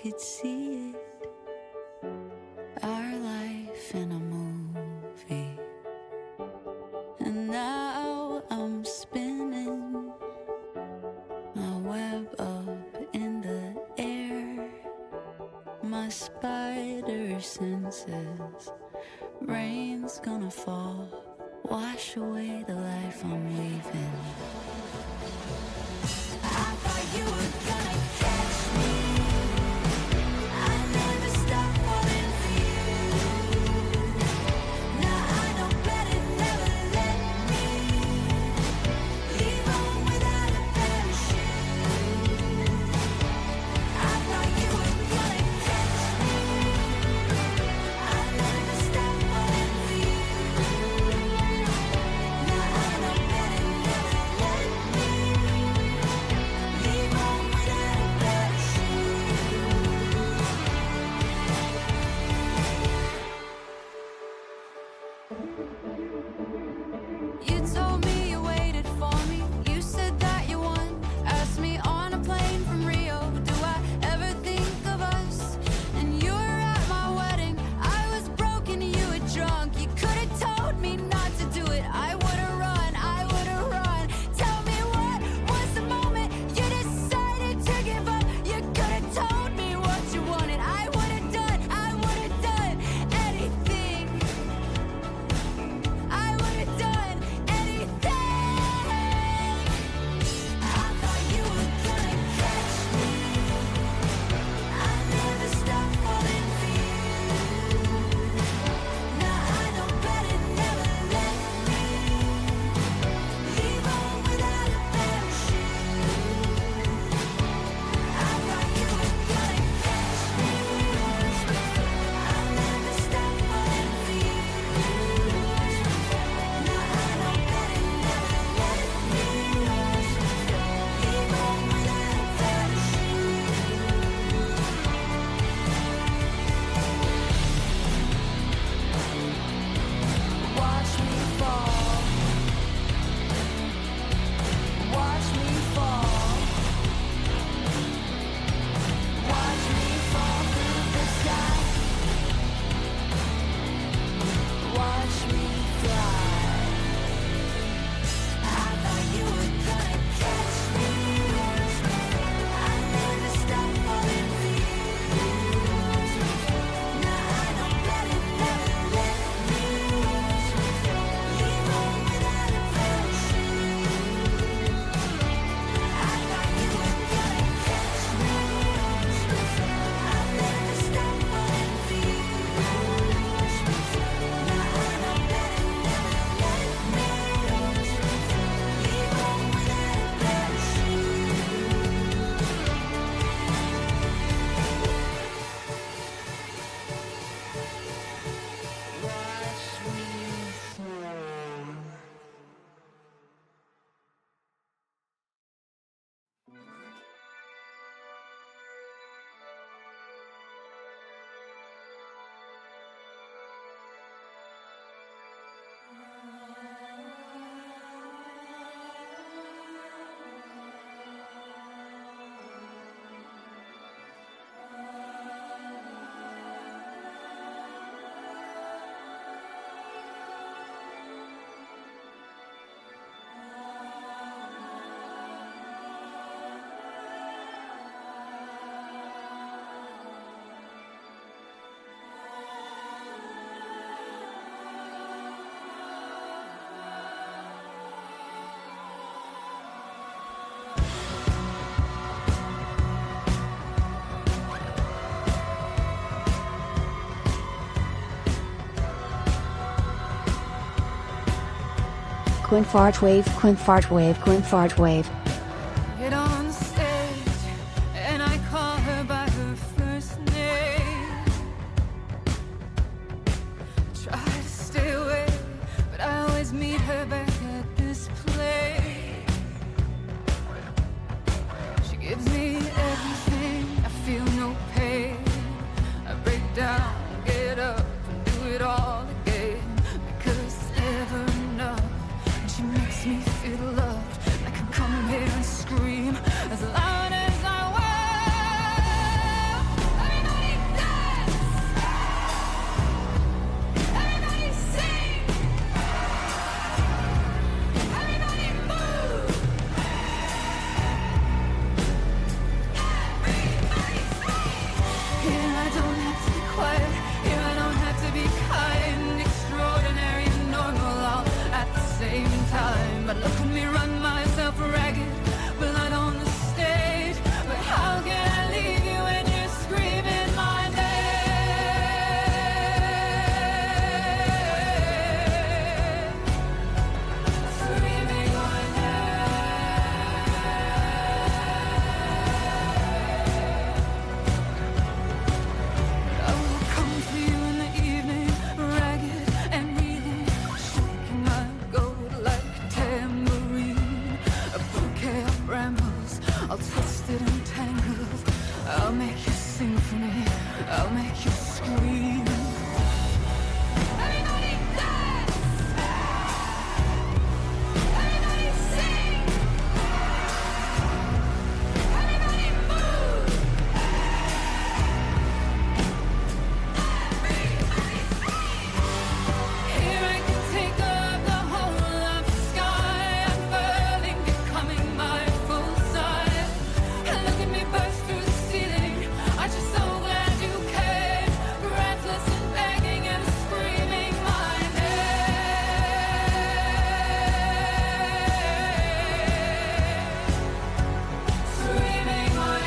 could see it, our life in a movie. And now I'm spinning my web up in the air. My spider senses, rain's gonna fall, wash away the life I'm leaving. I thought you were gonna catch me. I never stopped falling for you. Now I know better, never let me leave home without a parachute. I thought you were gonna catch me. I never stopped falling for you. Now I know better, never let me leave home without a parachute. You told me you waited for me. You said that you won. Asked me on a plane from Rio, do I ever think of us? And you were at my wedding. I was broken, you were drunk. You could have told me not to do it. I would have run, I would have run. Tell me what was the moment you decided to give up? You could have told me what you wanted. I would have done anything. I would have done anything. I thought you were gonna catch me. I never stopped falling for you. Now I know better, never let me leave home without a parachute. I thought you were gonna catch me. I never stopped falling for you. Now I know better, never let me leave home without a parachute. Watch me fall. Watch me fall. Watch me fall through the sky. Watch me fly. I thought you were gonna catch me. I never stopped falling for you. Now I know better, never let me leave home without a parachute. I thought you were gonna catch me. I never stopped falling for you. Now I know better, never let me leave home without a parachute. Watch me fall. Quinn fart wave, Quinn fart wave, Quinn fart wave. Get on stage and I call her by her first name. Try to stay away, but I always meet her back at this place. She gives me everything, I feel no pain. I break down, get up, and do it all again. Because it's never enough. And she makes me feel loved, like I'm coming here I'll make you sing for me. I'll make you scream. Everybody dance! Everybody sing! Everybody move! Everybody scream! Here I can take up the whole of the sky, unfurling, becoming my full size. And look at me burst through the ceiling. I'm just so glad you came, breathless and begging and screaming my name. Screaming my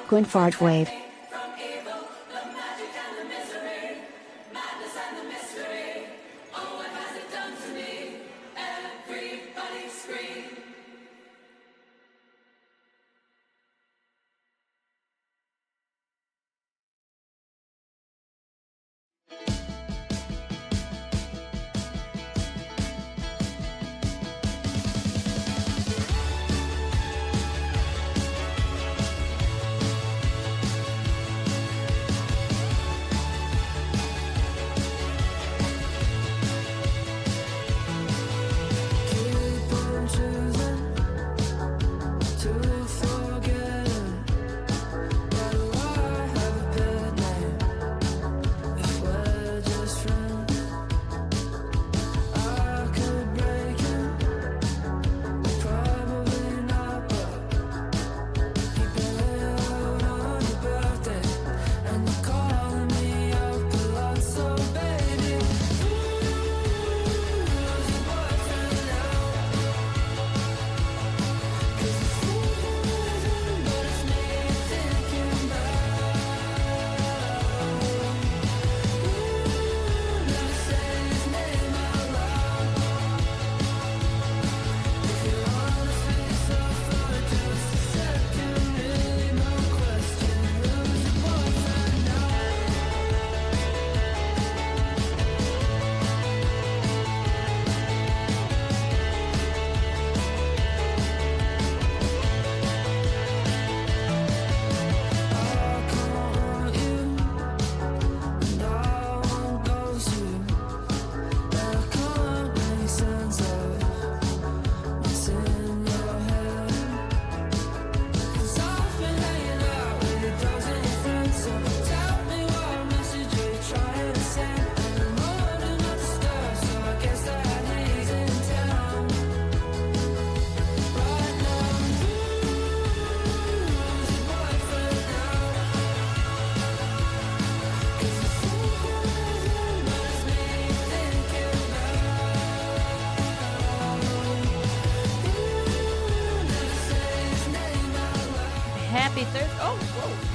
Quinfart Wave.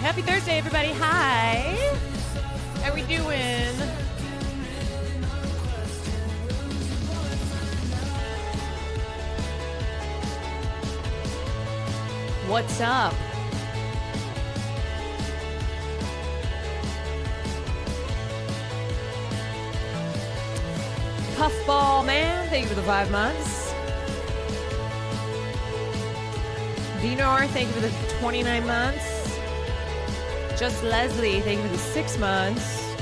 Happy Thursday, everybody. Hi. How we doing? What's up? Puffball Man, thank you for the 5 months. Dinar, thank you for the 29 months. Just Leslie, thank you for the 6 months.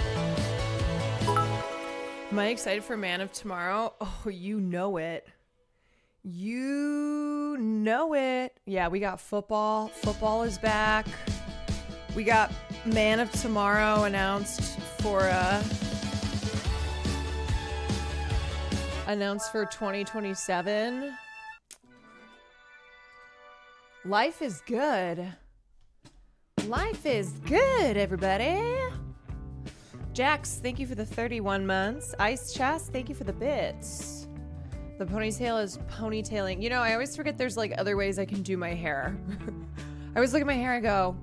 Am I excited for Man of Tomorrow? Oh, you know it. You know it. Yeah, we got football. Football is back. We got Man of Tomorrow announced for 2027. Life is good. Life is good, everybody. Jax, thank you for the 31 months. Ice Chest, thank you for the bits. The ponytail is ponytailing. You know, I always forget there's like other ways I can do my hair. I always look at my hair and go,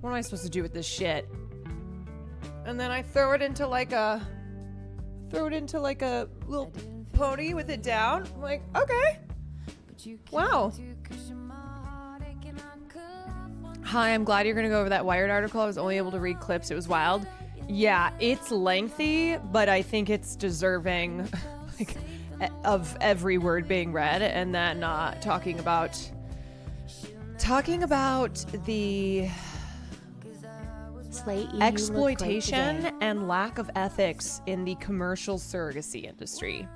what am I supposed to do with this shit? And then I throw it into like a little pony with it down. I'm like, okay. Wow. Hi, I'm glad you're gonna go over that Wired article. I was only able to read clips. It was wild. Yeah, it's lengthy, but I think it's deserving like, of every word being read, and then talking about the Slate, you exploitation look great and lack of ethics in the commercial surrogacy industry.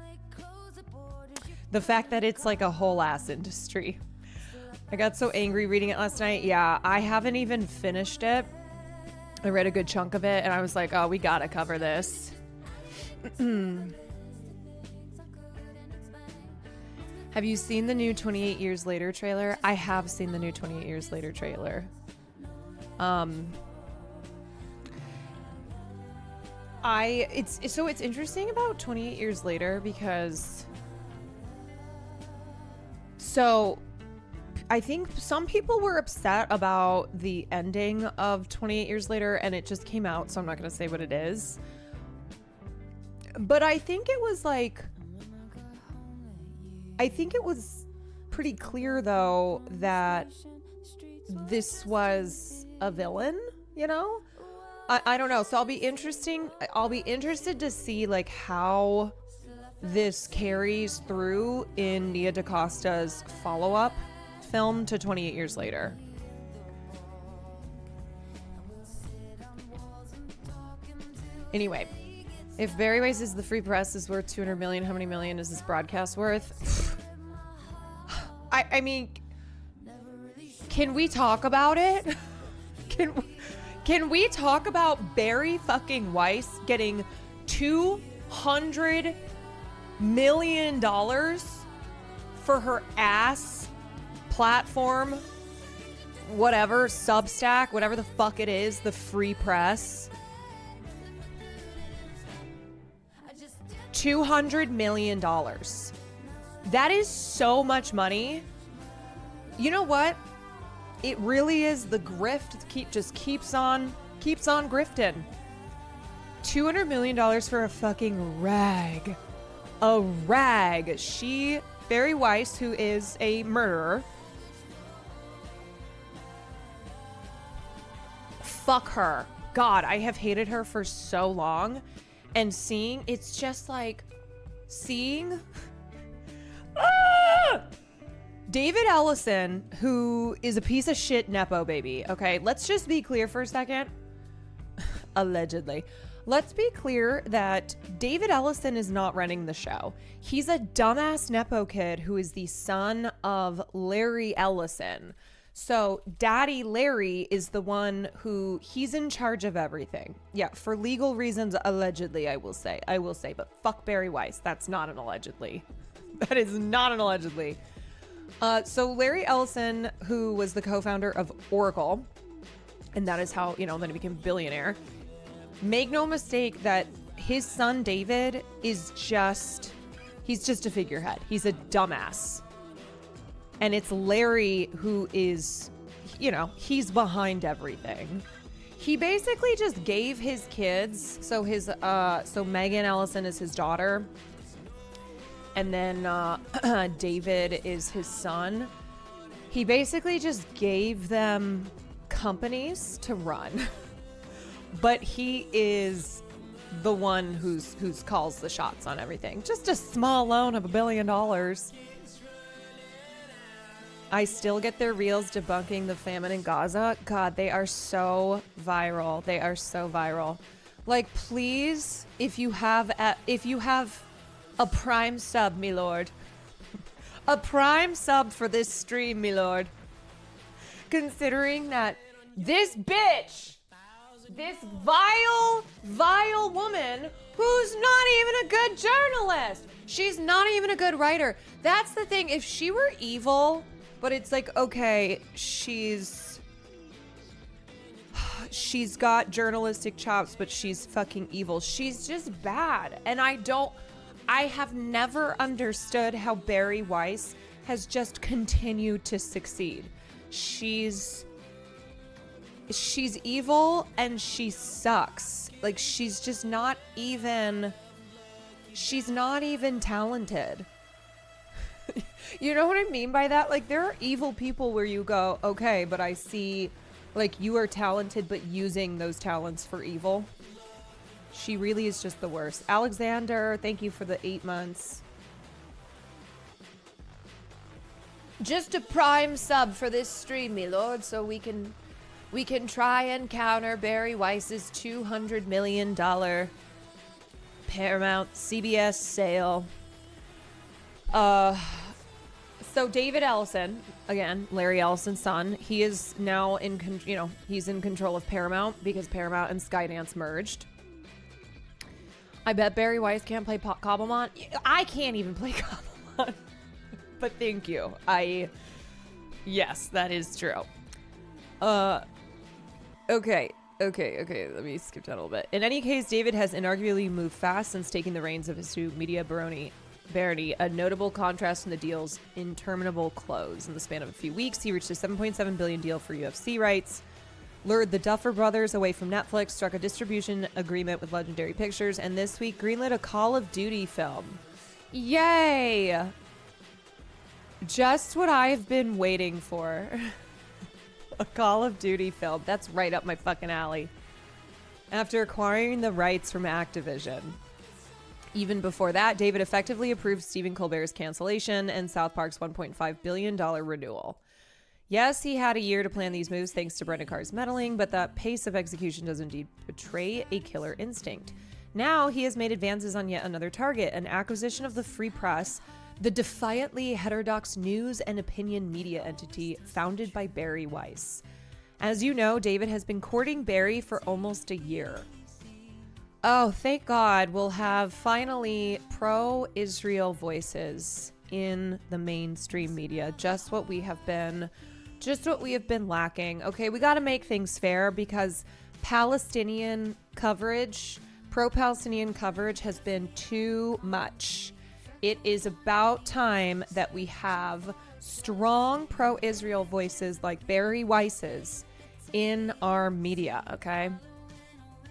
The fact that it's like a whole ass industry. I got so angry reading it last night. Yeah, I haven't even finished it. I read a good chunk of it and I was like, oh, we gotta cover this. Have you seen the new 28 Years Later trailer? I have seen the new 28 Years Later trailer. It's interesting about 28 Years Later because I think some people were upset about the ending of 28 Years Later, and it just came out, so I'm not going to say what it is. But I think it was pretty clear, though, that this was a villain, you know? I don't know. So I'll be interested to see like how this carries through in Nia DaCosta's follow-up film to 28 Years Later. Anyway, if Barry Weiss is the free press is worth 200 million, how many million is this broadcast worth? I mean, can we talk about it? Can we talk about Barry fucking Weiss getting $200 million for her ass platform, whatever, Substack, whatever the fuck it is, the free press? $200 million. That is so much money. You know what? It really is the grift just keeps on grifting. $200 million for a fucking rag. A rag. Barry Weiss, who is a murderer. Fuck her. God, I have hated her for so long. And it's just like seeing David Ellison, who is a piece of shit Nepo baby. Okay, let's just be clear for a second. Allegedly. Let's be clear that David Ellison is not running the show. He's a dumbass Nepo kid who is the son of Larry Ellison. So Daddy Larry is the one he's in charge of everything. Yeah, for legal reasons, allegedly, I will say, but fuck Barry Weiss. That's not an allegedly. That is not an allegedly. So Larry Ellison, who was the co-founder of Oracle, and that is how, then he became a billionaire. Make no mistake that his son David he's just a figurehead. He's a dumbass. And it's Larry who is, he's behind everything. He basically just gave his kids, so Megan Ellison is his daughter, and then David is his son. He basically just gave them companies to run. But he is the one who's calls the shots on everything. Just a small loan of $1 billion. I still get their reels debunking the famine in Gaza. God, they are so viral. They are so viral. Like, please, if you have a Prime sub, me lord. A Prime sub for this stream, me lord. Considering that this bitch, this vile woman who's not even a good journalist. She's not even a good writer. That's the thing. If she were evil, but it's like, okay, she's got journalistic chops, but she's fucking evil. She's just bad. And I have never understood how Barry Weiss has just continued to succeed. She's she's evil and she sucks. Like, she's just not even, she's not even talented. You know what I mean by that? Like, there are evil people where you go, okay, but I see, like, you are talented, but using those talents for evil. She really is just the worst. Alexander, thank you for the 8 months. Just a prime sub for this stream, me lord, so we can try and counter Barry Weiss's $200 million Paramount CBS sale. So David Ellison, again, Larry Ellison's son, he is now he's in control of Paramount because Paramount and Skydance merged. I bet Barry Weiss can't play Cobblemont. I can't even play Cobblemont. But thank you. Yes, that is true. Okay. Let me skip down a little bit. In any case, David has inarguably moved fast since taking the reins of his new media barony, a notable contrast in the deal's interminable close. In the span of a few weeks, he reached a $7.7 billion deal for UFC rights, lured the Duffer Brothers away from Netflix, struck a distribution agreement with Legendary Pictures, and this week greenlit a Call of Duty film. Yay! Just what I've been waiting for. A Call of Duty film. That's right up my fucking alley. After acquiring the rights from Activision. Even before that, David effectively approved Stephen Colbert's cancellation and South Park's $1.5 billion renewal. Yes, he had a year to plan these moves thanks to Brendan Carr's meddling, but that pace of execution does indeed betray a killer instinct. Now he has made advances on yet another target, an acquisition of the Free Press, the defiantly heterodox news and opinion media entity founded by Barry Weiss. As you know, David has been courting Barry for almost a year. Oh, thank God, we'll have finally pro-Israel voices in the mainstream media. Just what we have been lacking. Okay, we got to make things fair because Palestinian coverage, pro-Palestinian coverage has been too much. It is about time that we have strong pro-Israel voices like Barry Weiss's in our media, okay?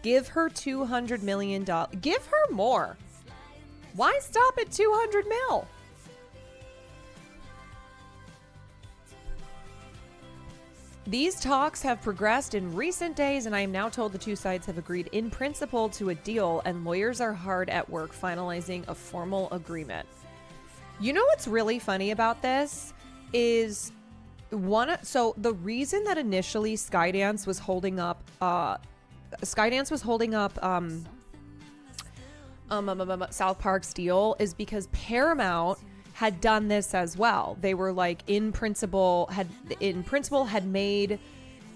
Give her $200 million. Give her more. Why stop at 200 mil? These talks have progressed in recent days, and I am now told the two sides have agreed in principle to a deal, and lawyers are hard at work finalizing a formal agreement. You know what's really funny about this is so the reason that initially Skydance was holding up South Park's deal is because Paramount had done this as well. They were like in principle had made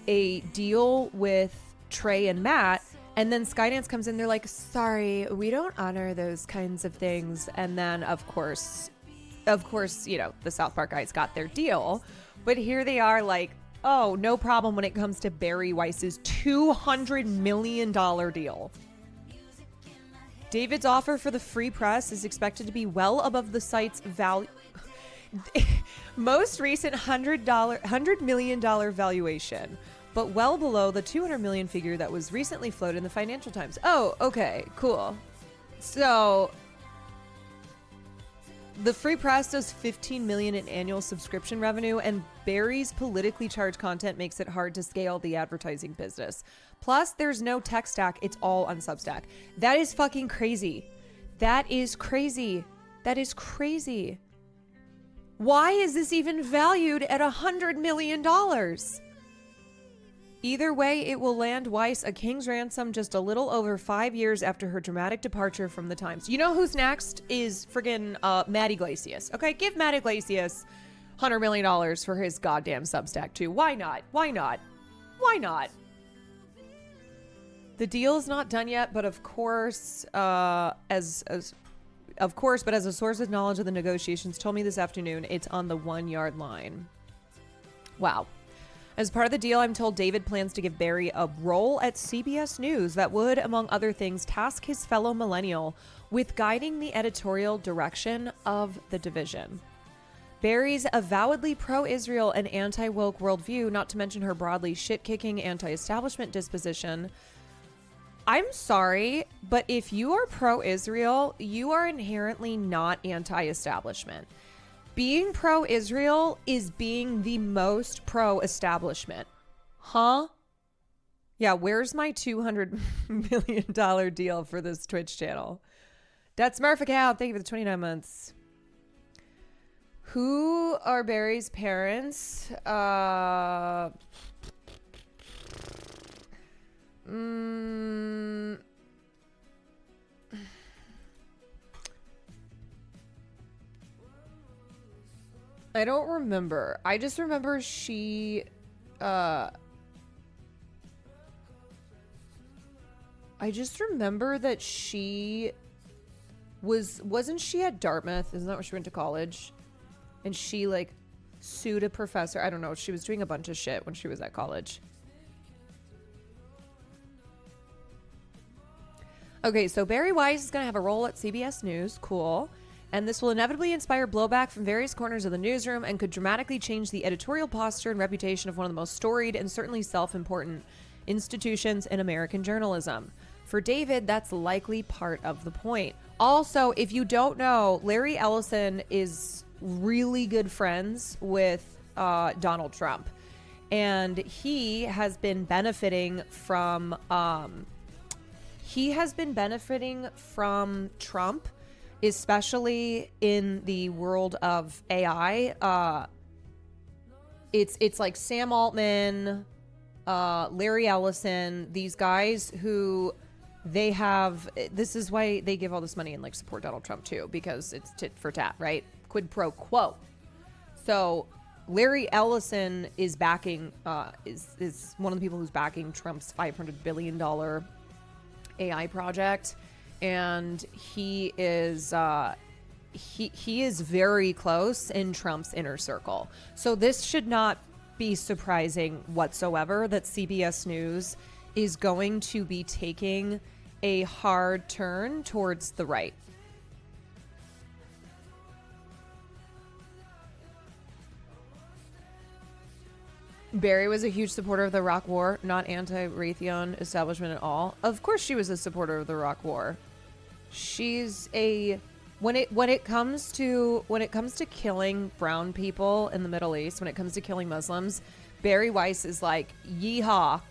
a deal with Trey and Matt, and then Skydance comes in, they're like, sorry, we don't honor those kinds of things. And then of course, you know, the South Park guys got their deal, but here they are like, oh, no problem when it comes to Barry Weiss's $200 million deal. David's offer for the Free Press is expected to be well above the site's value. Most recent $100 million valuation, but well below the $200 million figure that was recently floated in the Financial Times. Oh, okay, cool. So the Free Press does $15 million in annual subscription revenue, and Barry's politically charged content makes it hard to scale the advertising business. Plus, there's no tech stack. It's all on Substack. That is fucking crazy. That is crazy. Why is this even valued at $100 million? Either way, it will land Weiss a king's ransom just a little over 5 years after her dramatic departure from the Times. You know who's next is friggin' Matt Iglesias. Okay, give Matt Iglesias $100 million for his goddamn Substack too. Why not? The deal is not done yet, but of course, as a source with knowledge of the negotiations told me this afternoon, it's on the 1 yard line. Wow. As part of the deal, I'm told David plans to give Barry a role at CBS News that would, among other things, task his fellow millennial with guiding the editorial direction of the division. Barry's avowedly pro-Israel and anti-woke worldview, not to mention her broadly shit-kicking anti-establishment disposition. I'm sorry, but if you are pro-Israel, you are inherently not anti-establishment. Being pro-Israel is being the most pro-establishment. Huh? Yeah, where's my $200 million deal for this Twitch channel? That's Smurf account. Thank you for the 29 months. Who are Barry's parents? I don't remember. I just remember she I just remember that she wasn't she at Dartmouth? Isn't that where she went to college? And she like sued a professor. I don't know. She was doing a bunch of shit when she was at college. Okay, so Barry Weiss is going to have a role at CBS News. Cool. And this will inevitably inspire blowback from various corners of the newsroom and could dramatically change the editorial posture and reputation of one of the most storied and certainly self-important institutions in American journalism. For David, that's likely part of the point. Also, if you don't know, Larry Ellison is really good friends with Donald Trump. And he has been benefiting from Trump, especially in the world of AI. It's like Sam Altman, Larry Ellison, these guys who they have. This is why they give all this money and like support Donald Trump too, because it's tit for tat, right? Quid pro quo. So Larry Ellison is backing, is one of the people who's backing Trump's $500 billion AI project, and he is very close in Trump's inner circle. So this should not be surprising whatsoever that CBS News is going to be taking a hard turn towards the right. Barry was a huge supporter of the Iraq War, not anti-Raytheon establishment at all. Of course she was a supporter of the Iraq War. She's a when it comes to killing brown people in the Middle East, when it comes to killing Muslims, Barry Weiss is like, yeehaw.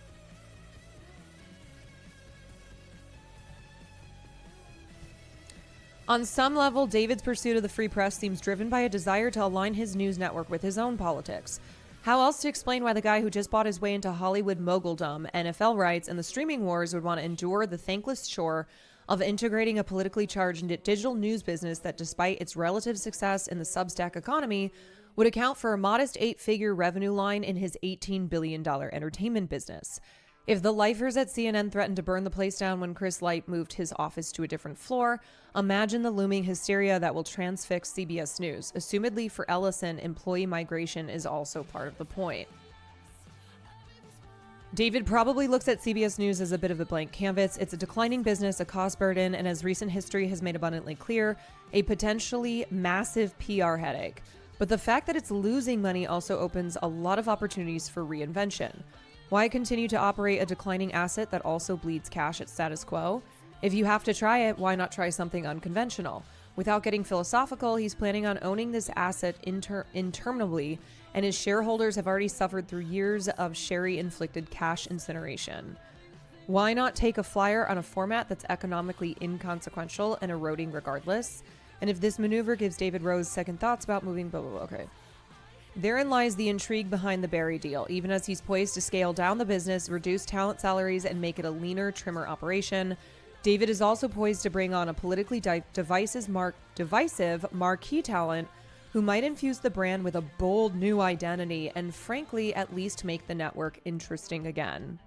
On some level, David's pursuit of the free press seems driven by a desire to align his news network with his own politics. How else to explain why the guy who just bought his way into Hollywood moguldom, NFL rights, and the streaming wars would want to endure the thankless chore of integrating a politically charged digital news business that, despite its relative success in the Substack economy, would account for a modest 8-figure revenue line in his $18 billion entertainment business? If the lifers at CNN threatened to burn the place down when Chris Light moved his office to a different floor, imagine the looming hysteria that will transfix CBS News. Assumedly for Ellison, employee migration is also part of the point. David probably looks at CBS News as a bit of a blank canvas. It's a declining business, a cost burden, and as recent history has made abundantly clear, a potentially massive PR headache. But the fact that it's losing money also opens a lot of opportunities for reinvention. Why continue to operate a declining asset that also bleeds cash at status quo? If you have to try it, why not try something unconventional? Without getting philosophical, he's planning on owning this asset interminably, and his shareholders have already suffered through years of Sherry-inflicted cash incineration. Why not take a flyer on a format that's economically inconsequential and eroding regardless? And if this maneuver gives David Rose second thoughts about moving, blah, blah, blah, okay. Therein lies the intrigue behind the Barry deal, even as he's poised to scale down the business, reduce talent salaries, and make it a leaner, trimmer operation. David is also poised to bring on a politically divisive marquee talent who might infuse the brand with a bold new identity and, frankly, at least make the network interesting again.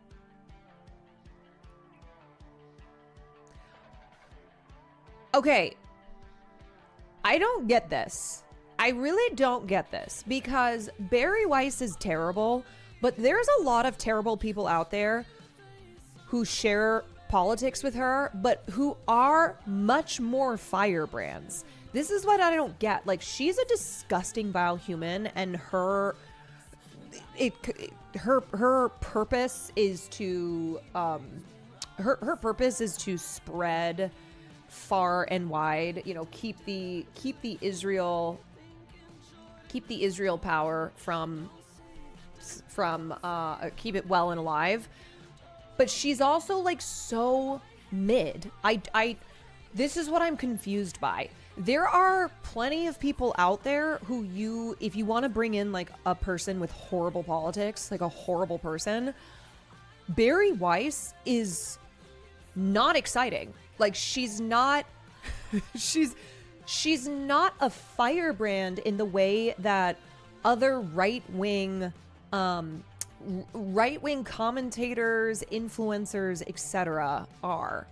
Okay, I don't get this. I really don't get this, because Barry Weiss is terrible, but there's a lot of terrible people out there who share politics with her, but who are much more firebrands. This is what I don't get. Like, she's a disgusting, vile human, and her purpose is to her purpose is to spread far and wide. You know, keep the Israel power from keep it well and alive. But she's also like so mid. This is what I'm confused by. There are plenty of people out there who if you want to bring in like a person with horrible politics, like a horrible person, Bari Weiss is not exciting. Like, she's not she's not a firebrand in the way that other right-wing commentators, influencers, etc. are.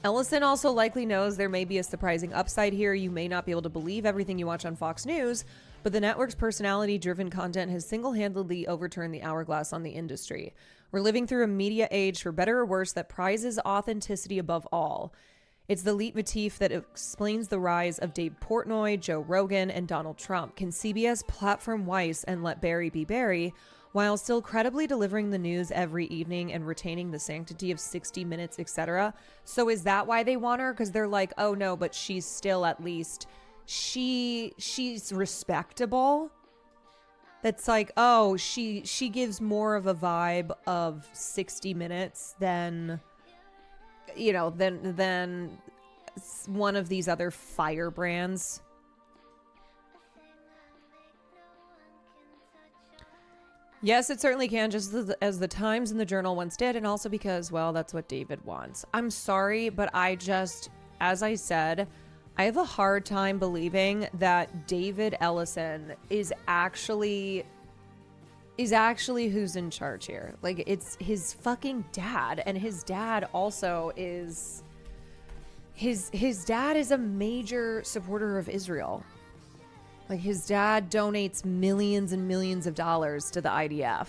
Ellison also likely knows there may be a surprising upside here. You may not be able to believe everything you watch on Fox News, but the network's personality-driven content has single-handedly overturned the hourglass on the industry. We're living through a media age, for better or worse, that prizes authenticity above all. It's the leitmotif that explains the rise of Dave Portnoy, Joe Rogan, and Donald Trump. Can CBS platform Weiss and let Bari be Bari, while still credibly delivering the news every evening and retaining the sanctity of 60 Minutes, etc.? So is that why they want her? Because they're like, oh no, but she's still at least, she's respectable. That's like, oh, she gives more of a vibe of 60 Minutes than, you know, than one of these other firebrands. Yes, it certainly can, just as the Times and the Journal once did, and also because, well, that's what David wants. I'm sorry, but I just, as I said, I have a hard time believing that David Ellison is actually who's in charge here. Like, it's his fucking dad, and his dad also is his dad is a major supporter of Israel. Like, his dad donates millions and millions of dollars to the IDF.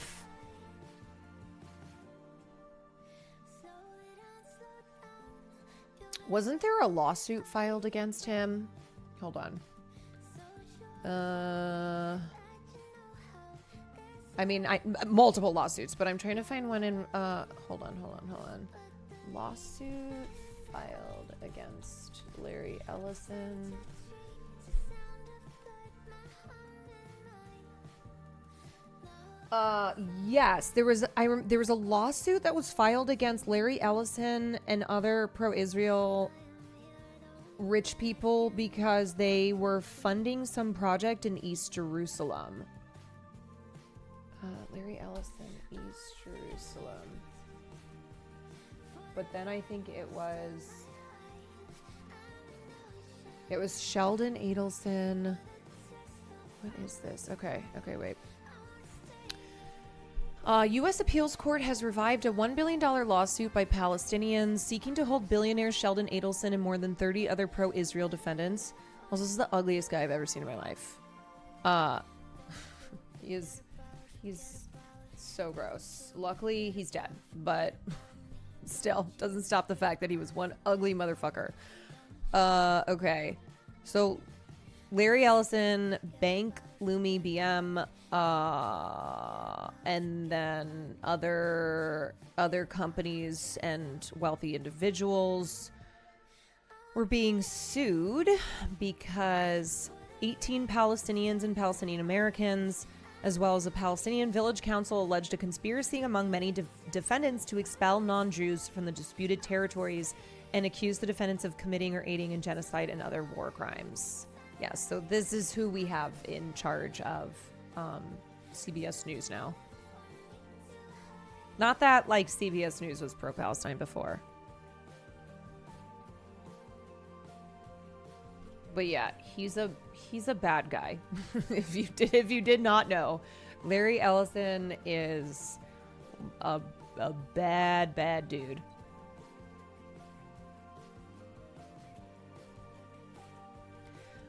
Wasn't there a lawsuit filed against him? Hold on. I mean, multiple lawsuits, but I'm trying to find one in, hold on. Lawsuit filed against Larry Ellison. Yes, there was a lawsuit that was filed against Larry Ellison and other pro-Israel rich people because they were funding some project in East Jerusalem. Larry Ellison, East Jerusalem. But then I think it was Sheldon Adelson. What is this? Okay, wait. U.S. Appeals Court has revived a $1 billion lawsuit by Palestinians seeking to hold billionaire Sheldon Adelson and more than 30 other pro-Israel defendants. Also, this is the ugliest guy I've ever seen in my life. He's so gross. Luckily, he's dead, but still doesn't stop the fact that he was one ugly motherfucker. Okay. So, Larry Ellison, Bank, Lumi, BM, and then other companies and wealthy individuals were being sued because 18 Palestinians and Palestinian Americans, as well as a Palestinian village council, alleged a conspiracy among many defendants to expel non-Jews from the disputed territories and accused the defendants of committing or aiding in genocide and other war crimes. Yes, so this is who we have in charge of CBS News now. Not that, like, CBS News was pro-Palestine before. But yeah, he's a bad guy. If you did not know, Larry Ellison is a bad dude.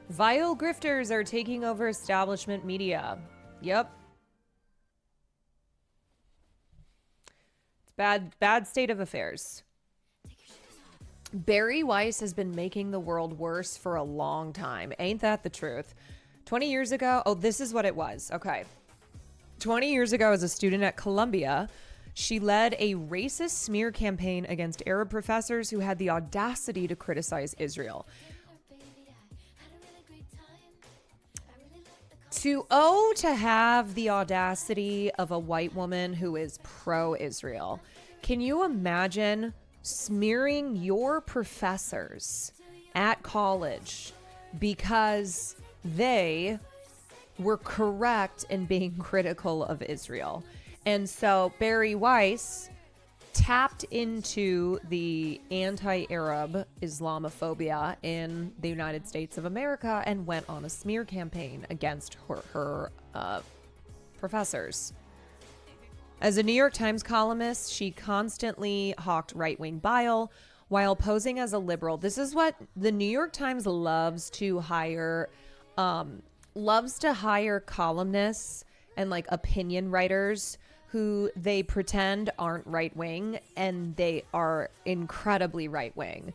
Vile grifters are taking over establishment media. Yep. It's bad state of affairs. Barry Weiss has been making the world worse for a long time. Ain't that the truth? 20 years ago, oh, this is what it was. Okay. 20 years ago, as a student at Columbia, she led a racist smear campaign against Arab professors who had the audacity to criticize Israel. To have the audacity of a white woman who is pro-Israel. Can you imagine smearing your professors at college because they were correct in being critical of Israel? And so Barry Weiss tapped into the anti-Arab Islamophobia in the United States of America and went on a smear campaign against her professors. As a New York Times columnist, she constantly hawked right-wing bile while posing as a liberal. This is what the New York Times loves to hire columnists and like opinion writers who they pretend aren't right-wing, and they are incredibly right-wing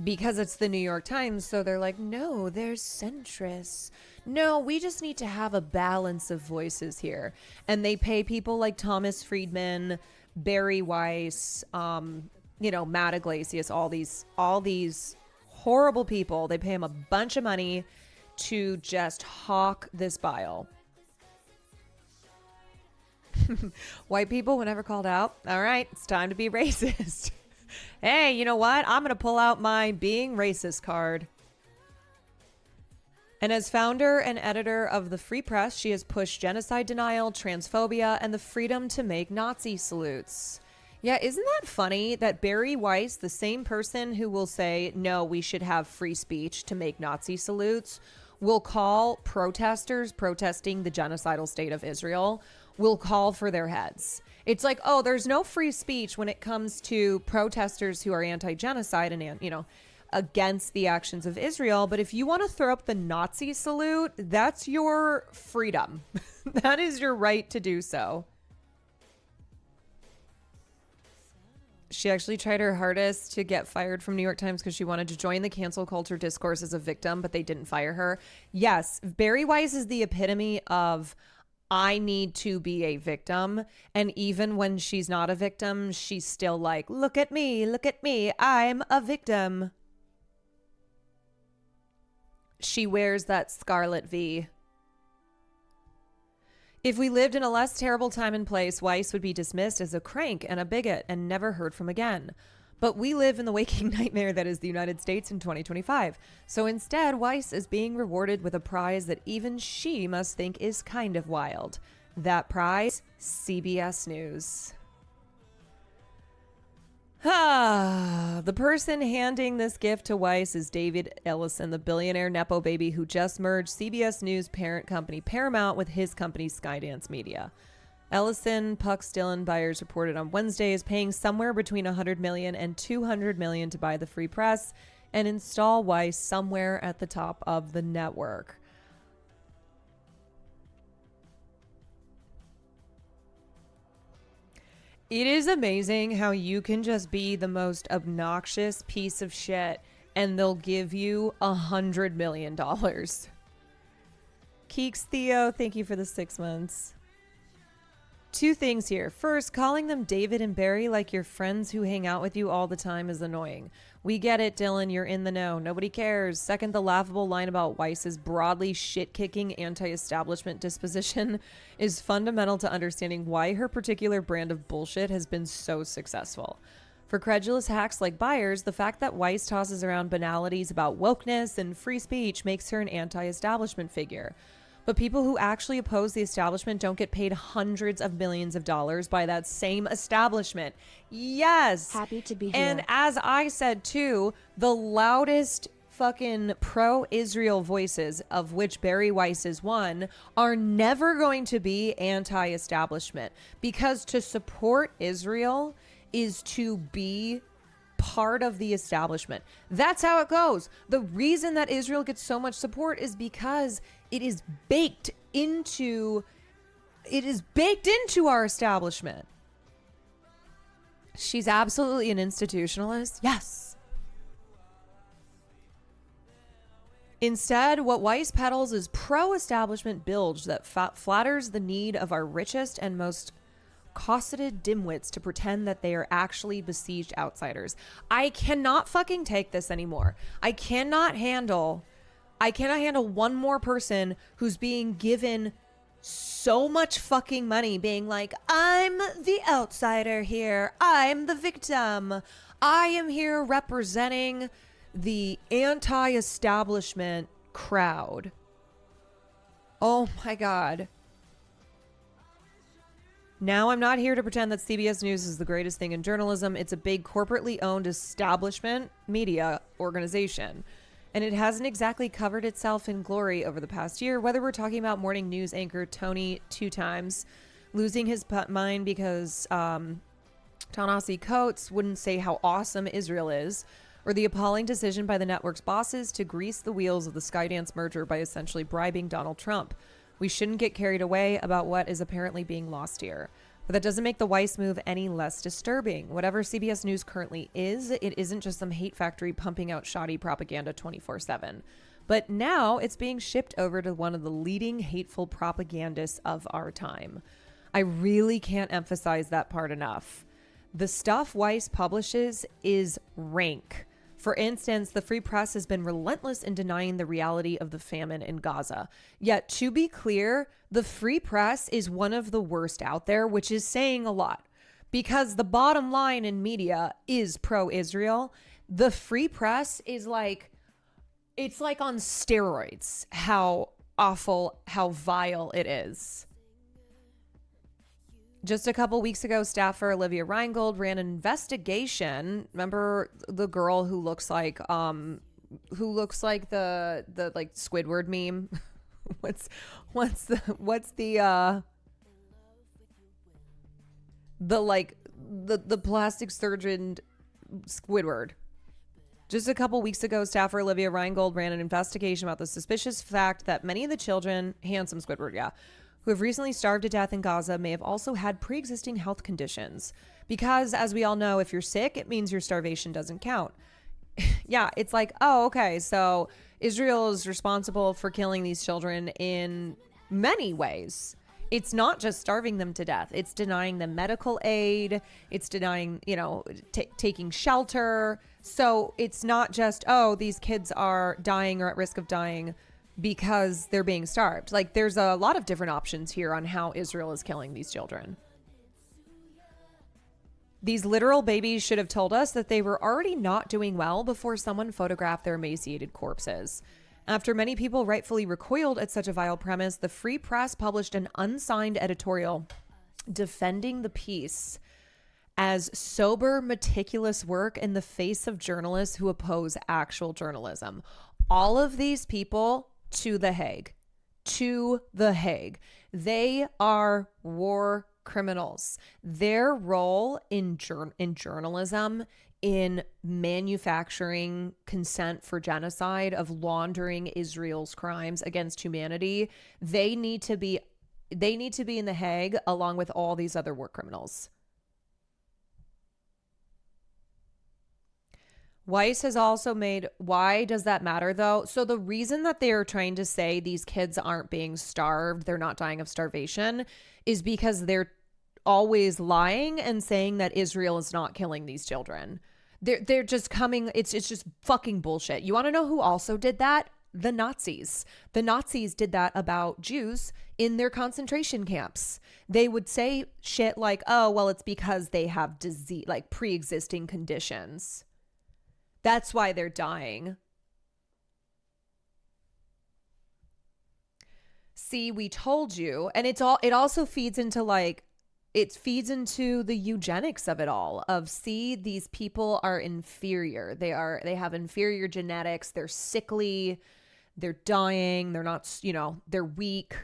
because it's the New York Times. So they're like, no, they're centrists. No, we just need to have a balance of voices here. And they pay people like Thomas Friedman, Barry Weiss, Matt Iglesias, all these horrible people. They pay them a bunch of money to just hawk this bile. White people were never called out. All right, it's time to be racist. Hey, you know what? I'm going to pull out my being racist card. And as founder and editor of the Free Press, she has pushed genocide denial, transphobia, and the freedom to make Nazi salutes. Yeah, isn't that funny that Barry Weiss, the same person who will say, no, we should have free speech to make Nazi salutes, will call protesters protesting the genocidal state of Israel, will call for their heads. It's like, oh, there's no free speech when it comes to protesters who are anti-genocide and, against the actions of Israel. But if you want to throw up the Nazi salute, that's your freedom. That is your right to do so. She actually tried her hardest to get fired from New York Times because she wanted to join the cancel culture discourse as a victim, but they didn't fire her. Yes, Barry Weiss is the epitome of I need to be a victim. And even when she's not a victim, she's still like, look at me, I'm a victim. She wears that Scarlet V. If we lived in a less terrible time and place, Weiss would be dismissed as a crank and a bigot and never heard from again. But we live in the waking nightmare that is the United States in 2025. So instead, Weiss is being rewarded with a prize that even she must think is kind of wild. That prize, CBS News. The person handing this gift to Weiss is David Ellison, the billionaire Nepo baby who just merged CBS News parent company Paramount with his company Skydance Media. Ellison, Puck, Dillon Byers reported on Wednesday, is paying somewhere between $100 million and $200 million to buy the Free Press and install Weiss somewhere at the top of the network. It is amazing how you can just be the most obnoxious piece of shit and they'll give you $100 million. Keeks Theo, thank you for the 6 months. 2 things here. First, calling them David and Barry like your friends who hang out with you all the time is annoying. We get it, Dylan. You're in the know. Nobody cares. Second, the laughable line about Weiss's broadly shit-kicking anti-establishment disposition is fundamental to understanding why her particular brand of bullshit has been so successful. For credulous hacks like Byers, the fact that Weiss tosses around banalities about wokeness and free speech makes her an anti-establishment figure. But people who actually oppose the establishment don't get paid hundreds of millions of dollars by that same establishment. Yes. Happy to be here. And as I said too, the loudest fucking pro-Israel voices, of which Barry Weiss is one, are never going to be anti-establishment, because to support Israel is to be part of the establishment. That's how it goes. The reason that Israel gets so much support is because it is baked into our establishment. She's absolutely an institutionalist. Yes. Instead, what Weiss peddles is pro-establishment bilge that flatters the need of our richest and most cosseted dimwits to pretend that they are actually besieged outsiders. I cannot fucking take this anymore. I cannot handle one more person who's being given so much fucking money being like, I'm the outsider here. I'm the victim. I am here representing the anti-establishment crowd. Oh my God. Now I'm not here to pretend that CBS News is the greatest thing in journalism. It's a big corporately owned establishment media organization. And it hasn't exactly covered itself in glory over the past year, whether we're talking about morning news anchor Tony Two Times losing his mind because Ta-Nehisi Coates wouldn't say how awesome Israel is, or the appalling decision by the network's bosses to grease the wheels of the Skydance merger by essentially bribing Donald Trump. We shouldn't get carried away about what is apparently being lost here. But that doesn't make the Weiss move any less disturbing. Whatever CBS News currently is, it isn't just some hate factory pumping out shoddy propaganda 24/7. But now it's being shipped over to one of the leading hateful propagandists of our time. I really can't emphasize that part enough. The stuff Weiss publishes is rank. For instance, the Free Press has been relentless in denying the reality of the famine in Gaza. Yet, to be clear, the Free Press is one of the worst out there, which is saying a lot. Because the bottom line in media is pro-Israel. The Free Press is like, it's like on steroids, how awful, how vile it is. Just a couple weeks ago, staffer Olivia Reingold ran an investigation. Remember the girl who looks like the like Squidward meme? what's the plastic surgeon Squidward? Just a couple weeks ago, staffer Olivia Reingold ran an investigation about the suspicious fact that many of the children, handsome Squidward, yeah, who have recently starved to death in Gaza may have also had pre-existing health conditions. Because, as we all know, if you're sick, it means your starvation doesn't count. Yeah, it's like, oh, okay, so Israel is responsible for killing these children in many ways. It's not just starving them to death. It's denying them medical aid. It's denying, taking shelter. So it's not just, oh, these kids are dying or at risk of dying because they're being starved. Like, there's a lot of different options here on how Israel is killing these children. These literal babies should have told us that they were already not doing well before someone photographed their emaciated corpses. After many people rightfully recoiled at such a vile premise, the Free Press published an unsigned editorial defending the piece as sober, meticulous work in the face of journalists who oppose actual journalism. All of these people to The Hague. To The Hague. They are war criminals. Their role in journalism, in manufacturing consent for genocide, of laundering Israel's crimes against humanity, they need to be in The Hague along with all these other war criminals. Weiss has also made, why does that matter though? So the reason that they are trying to say these kids aren't being starved, they're not dying of starvation, is because they're always lying and saying that Israel is not killing these children. They're just coming, it's just fucking bullshit. You want to know who also did that? The Nazis. The Nazis did that about Jews in their concentration camps. They would say shit like, oh, well, it's because they have disease, like pre-existing conditions. That's why they're dying. See, we told you. And it also feeds into the eugenics of it all. Of, see, these people are inferior. They have inferior genetics. They're sickly. They're dying. They're not, they're weak.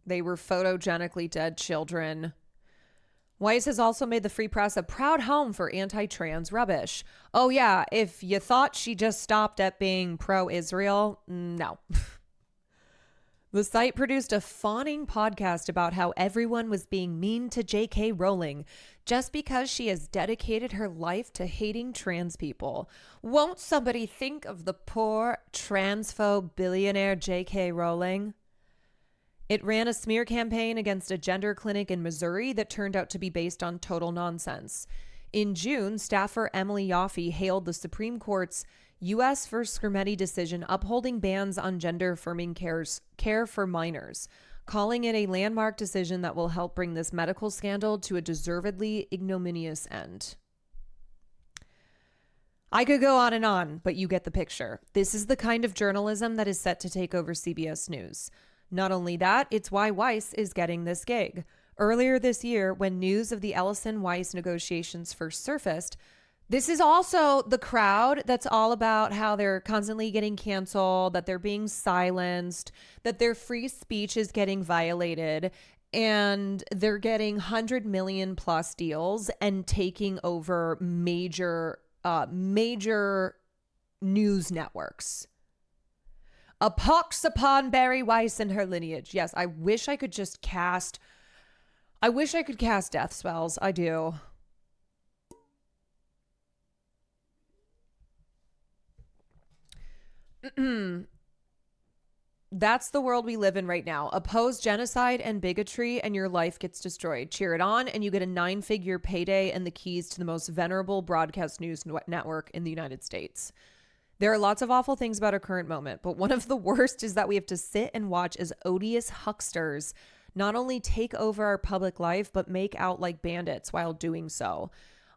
They were photogenically dead children. Weiss has also made the Free Press a proud home for anti-trans rubbish. Oh yeah, if you thought she just stopped at being pro-Israel, no. The site produced a fawning podcast about how everyone was being mean to J.K. Rowling just because she has dedicated her life to hating trans people. Won't somebody think of the poor transphobe billionaire J.K. Rowling? It ran a smear campaign against a gender clinic in Missouri that turned out to be based on total nonsense. In June, staffer Emily Yoffe hailed the Supreme Court's U.S. v. Scrimetti decision upholding bans on gender-affirming care for minors, calling it a landmark decision that will help bring this medical scandal to a deservedly ignominious end. I could go on, but you get the picture. This is the kind of journalism that is set to take over CBS News. Not only that, it's why Weiss is getting this gig. Earlier this year, when news of the Ellison-Weiss negotiations first surfaced, this is also the crowd that's all about how they're constantly getting canceled, that they're being silenced, that their free speech is getting violated, and they're getting 100 million plus deals and taking over major news networks. A pox upon Bari Weiss and her lineage. Yes, I wish I could cast death spells. I do. That's the world we live in right now. Oppose genocide and bigotry and your life gets destroyed. Cheer it on and you get a 9-figure payday and the keys to the most venerable broadcast news network in the United States. There are lots of awful things about our current moment, but one of the worst is that we have to sit and watch as odious hucksters not only take over our public life, but make out like bandits while doing so.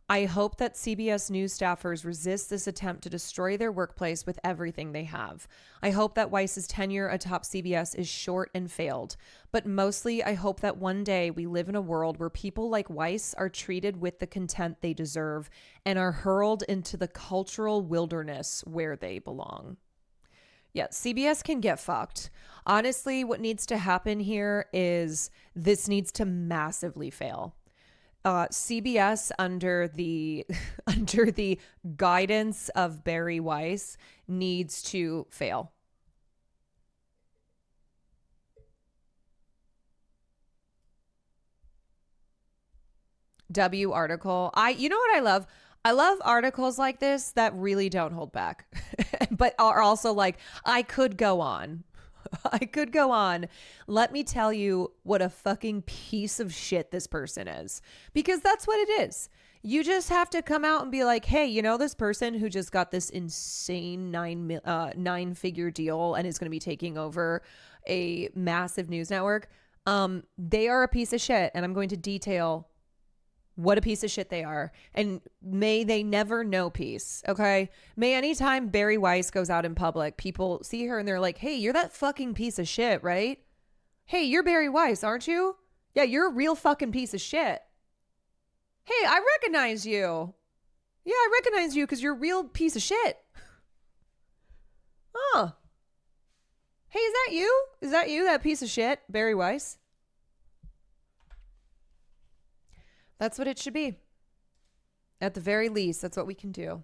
I hope that CBS News staffers resist this attempt to destroy their workplace with everything they have. I hope that Weiss's tenure atop CBS is short and failed. But mostly, I hope that one day we live in a world where people like Weiss are treated with the contempt they deserve and are hurled into the cultural wilderness where they belong. Yeah, CBS can get fucked. Honestly, what needs to happen here is this needs to massively fail. CBS under the guidance of Bari Weiss needs to fail. W article. You know what I love? I love articles like this that really don't hold back, but are also like, I could go on. I could go on. Let me tell you what a fucking piece of shit this person is, because that's what it is. You just have to come out and be like, hey, you know, this person who just got this insane 9-figure deal and is going to be taking over a massive news network. They are a piece of shit. And I'm going to detail what a piece of shit they are. And may they never know peace. Okay. May anytime Bari Weiss goes out in public, people see her and they're like, hey, you're that fucking piece of shit, right? Hey, you're Bari Weiss, aren't you? Yeah, you're a real fucking piece of shit. Hey, I recognize you. Yeah, I recognize you because you're a real piece of shit. Oh. Hey, is that you? Is that you, that piece of shit, Bari Weiss? That's what it should be. At the very least, that's what we can do.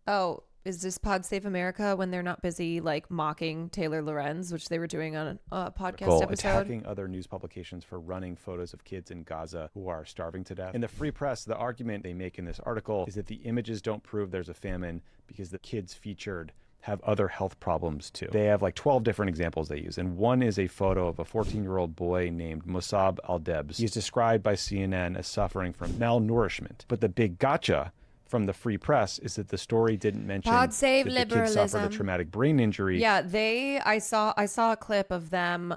Oh, is this Pod Save America when they're not busy like mocking Taylor Lorenz, which they were doing on a podcast episode? Attacking other news publications for running photos of kids in Gaza who are starving to death. In the Free Press, the argument they make in this article is that the images don't prove there's a famine because the kids featured have other health problems too. They have like 12 different examples they use, and one is a photo of a 14-year-old boy named Musab Al-Debs. He's described by CNN as suffering from malnourishment. But the big gotcha from the Free Press is that the story didn't mention God save that the kid suffered a traumatic brain injury. Yeah, I saw a clip of them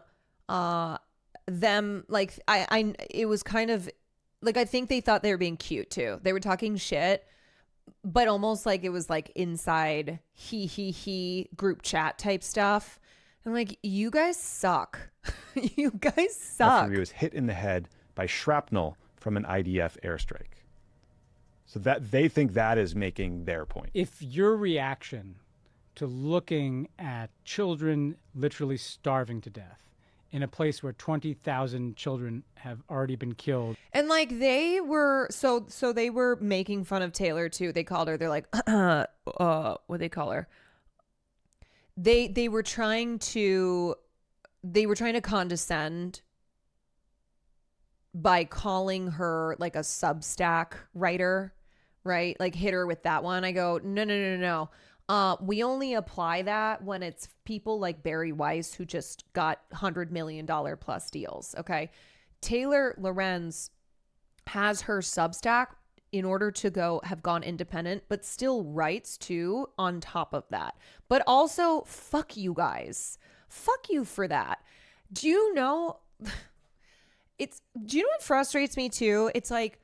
like it was kind of like, I think they thought they were being cute too. They were talking shit, but almost like it was like inside he group chat type stuff. I'm like, you guys suck. You guys suck. After he was hit in the head by shrapnel from an IDF airstrike. So that they think that is making their point. If your reaction to looking at children literally starving to death in a place where 20,000 children have already been killed. And like they were so they were making fun of Taylor too. They called her, they're like what they call her? They were trying to condescend by calling her like a Substack writer, right? Like hit her with that one. I go, no. We only apply that when it's people like Barry Weiss who just got $100 million plus deals. Okay. Taylor Lorenz has her Substack in order to have gone independent, but still writes too on top of that. But also, fuck you guys. Fuck you for that. Do you know what frustrates me too? It's like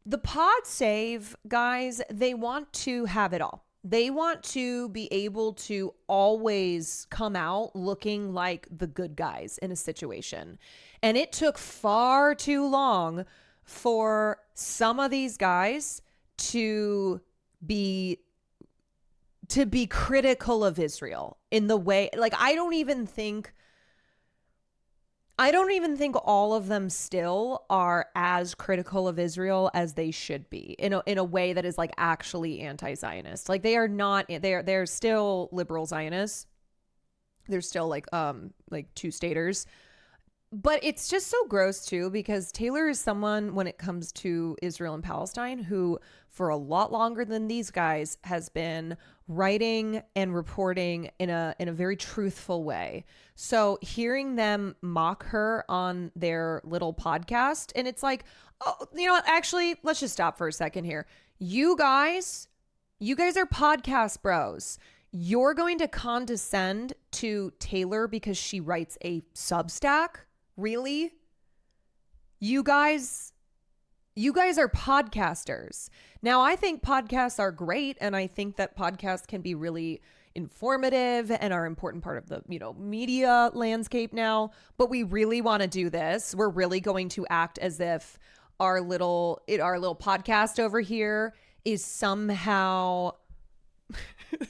the Pod Save guys, they want to have it all. They want to be able to always come out looking like the good guys in a situation. And it took far too long for some of these guys to be critical of Israel in the way, like, I don't even think all of them still are as critical of Israel as they should be in a way that is like actually anti-Zionist. Like they are not, they're still liberal Zionists. They're still like two-staters. But it's just so gross too, because Taylor is someone, when it comes to Israel and Palestine, who for a lot longer than these guys has been writing and reporting in a very truthful way. So hearing them mock her on their little podcast, and it's like, oh, you know what? Actually, let's just stop for a second here. You guys are podcast bros. You're going to condescend to Taylor because she writes a Substack? Really? You guys are podcasters. Now, I think podcasts are great, and I think that podcasts can be really informative and are an important part of the, media landscape now. But we really want to do this. We're really going to act as if our little podcast over here is somehow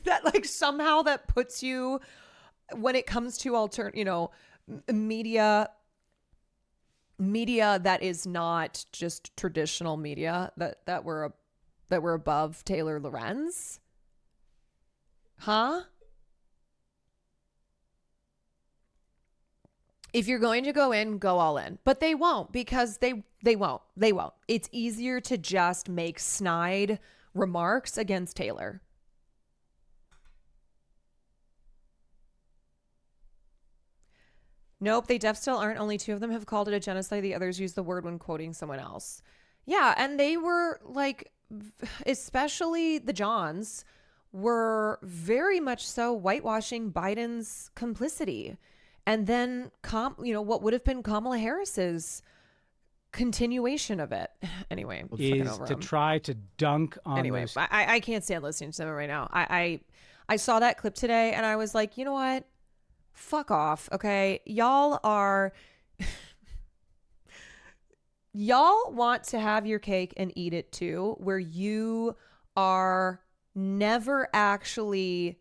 that puts you, when it comes to media that is not just traditional media, that we're above Taylor Lorenz. Huh? If you're going to go in, go all in. But they won't, because they won't. It's easier to just make snide remarks against Taylor. Nope, they still aren't. Only 2 of them have called it a genocide. The others use the word when quoting someone else. Yeah, and they were like, especially the Johns, were very much so whitewashing Biden's complicity. And then, what would have been Kamala Harris's continuation of it. Anyway, is to try to dunk on. Anyway, those... I can't stand listening to them right now. I saw that clip today and I was like, you know what? Fuck off, okay? Y'all want to have your cake and eat it too, where you are never actually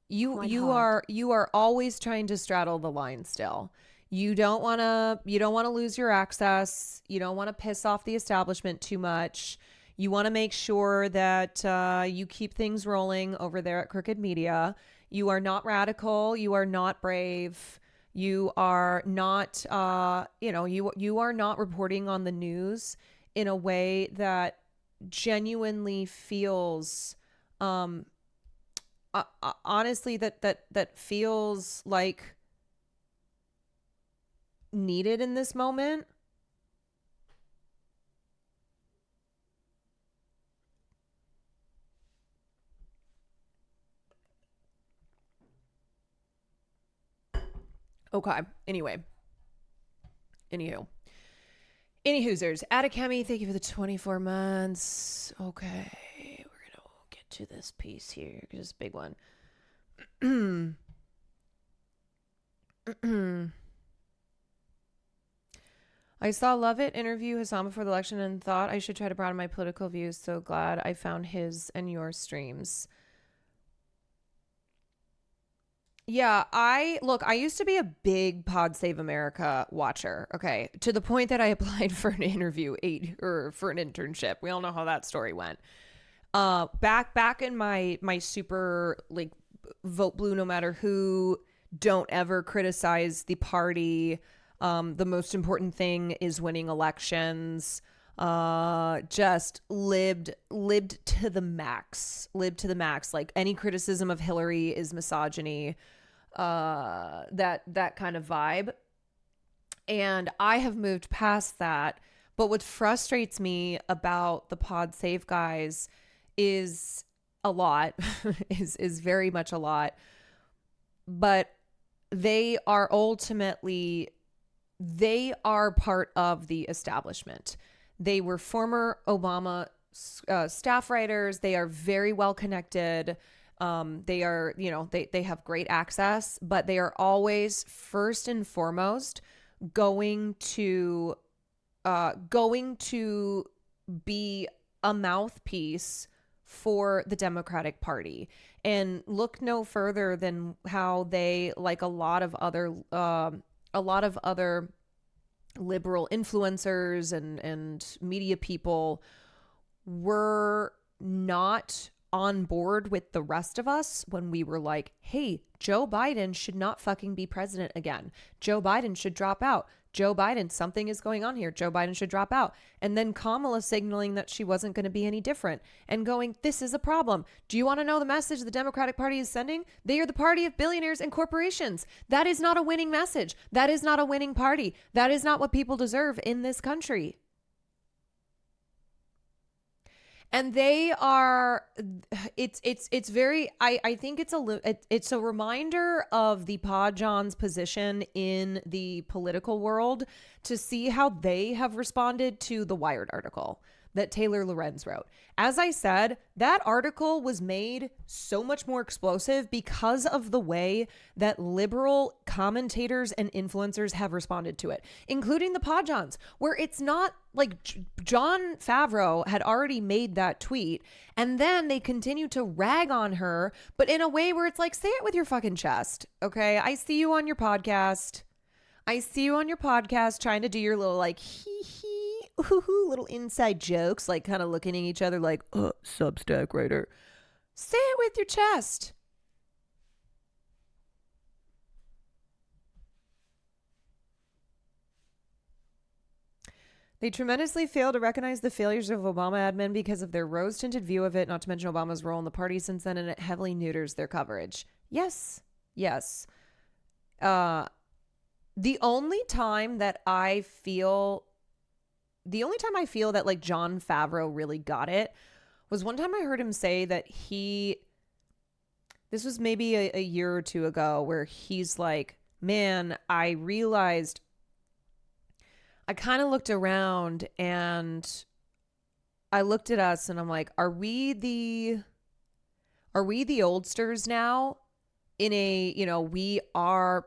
you are always trying to straddle the line still. You don't want to lose your access. You don't want to piss off the establishment too much. You want to make sure that you keep things rolling over there at Crooked Media. You are not radical. You are not brave. You are not, you are not reporting on the news in a way that genuinely feels, honestly, that feels like needed in this moment. Okay. Anywhoozers. Atacami, thank you for the 24 months. Okay. We're going to get to this piece here because it's a big one. I saw Lovett interview Hassan before the election and thought I should try to broaden my political views. So glad I found his and your streams. Yeah, I used to be a big Pod Save America watcher. Okay. To the point that I applied for an interview for an internship. We all know how that story went. Back in my super like vote blue no matter who, don't ever criticize the party. The most important thing is winning elections. Just lived to the max. Like any criticism of Hillary is misogyny. That kind of vibe. And I have moved past that. But what frustrates me about the Pod Save guys is a lot, is very much a lot. But they are part of the establishment. They were former Obama staff writers. They are very well connected. They are, they have great access, but they are always first and foremost going to be a mouthpiece for the Democratic Party. And look no further than how they, like a lot of other liberal influencers and media people, were not on board with the rest of us when we were like, hey, Joe Biden should not fucking be president again. Joe Biden should drop out. Joe Biden, something is going on here. Joe Biden should drop out. And then Kamala signaling that she wasn't going to be any different and going, this is a problem. Do you want to know the message the Democratic Party is sending? They are the party of billionaires and corporations. That is not a winning message. That is not a winning party. That is not what people deserve in this country. And they are, it's very, I think it's a reminder of the Pod John's position in the political world to see how they have responded to the Wired article that Taylor Lorenz wrote. As I said, that article was made so much more explosive because of the way that liberal commentators and influencers have responded to it, including the Pod Johns, where it's not like Jon Favreau had already made that tweet and then they continue to rag on her, but in a way where it's like, say it with your fucking chest. Okay. I see you on your podcast. Trying to do your little like hee hee ooh, little inside jokes, like kind of looking at each other like, Substack writer. Say it with your chest. They tremendously fail to recognize the failures of Obama admin because of their rose-tinted view of it, not to mention Obama's role in the party since then, and it heavily neuters their coverage. Yes. The only time I feel that like Jon Favreau really got it was one time I heard him say that this was maybe a year or two ago, where he's like, man, I realized, I kind of looked around and I looked at us and I'm like, are we the oldsters now in a, we are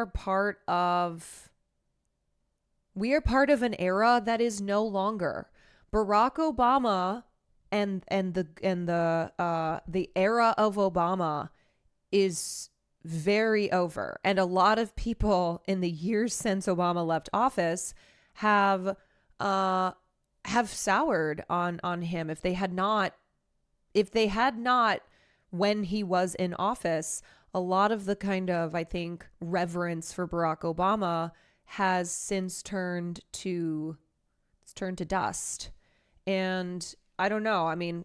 part of an era that is no longer. Barack Obama and the era of Obama is very over. And a lot of people in the years since Obama left office have soured on him. If they had not when he was in office, a lot of the kind of, I think, reverence for Barack Obama has since turned to dust. And I don't know. I mean,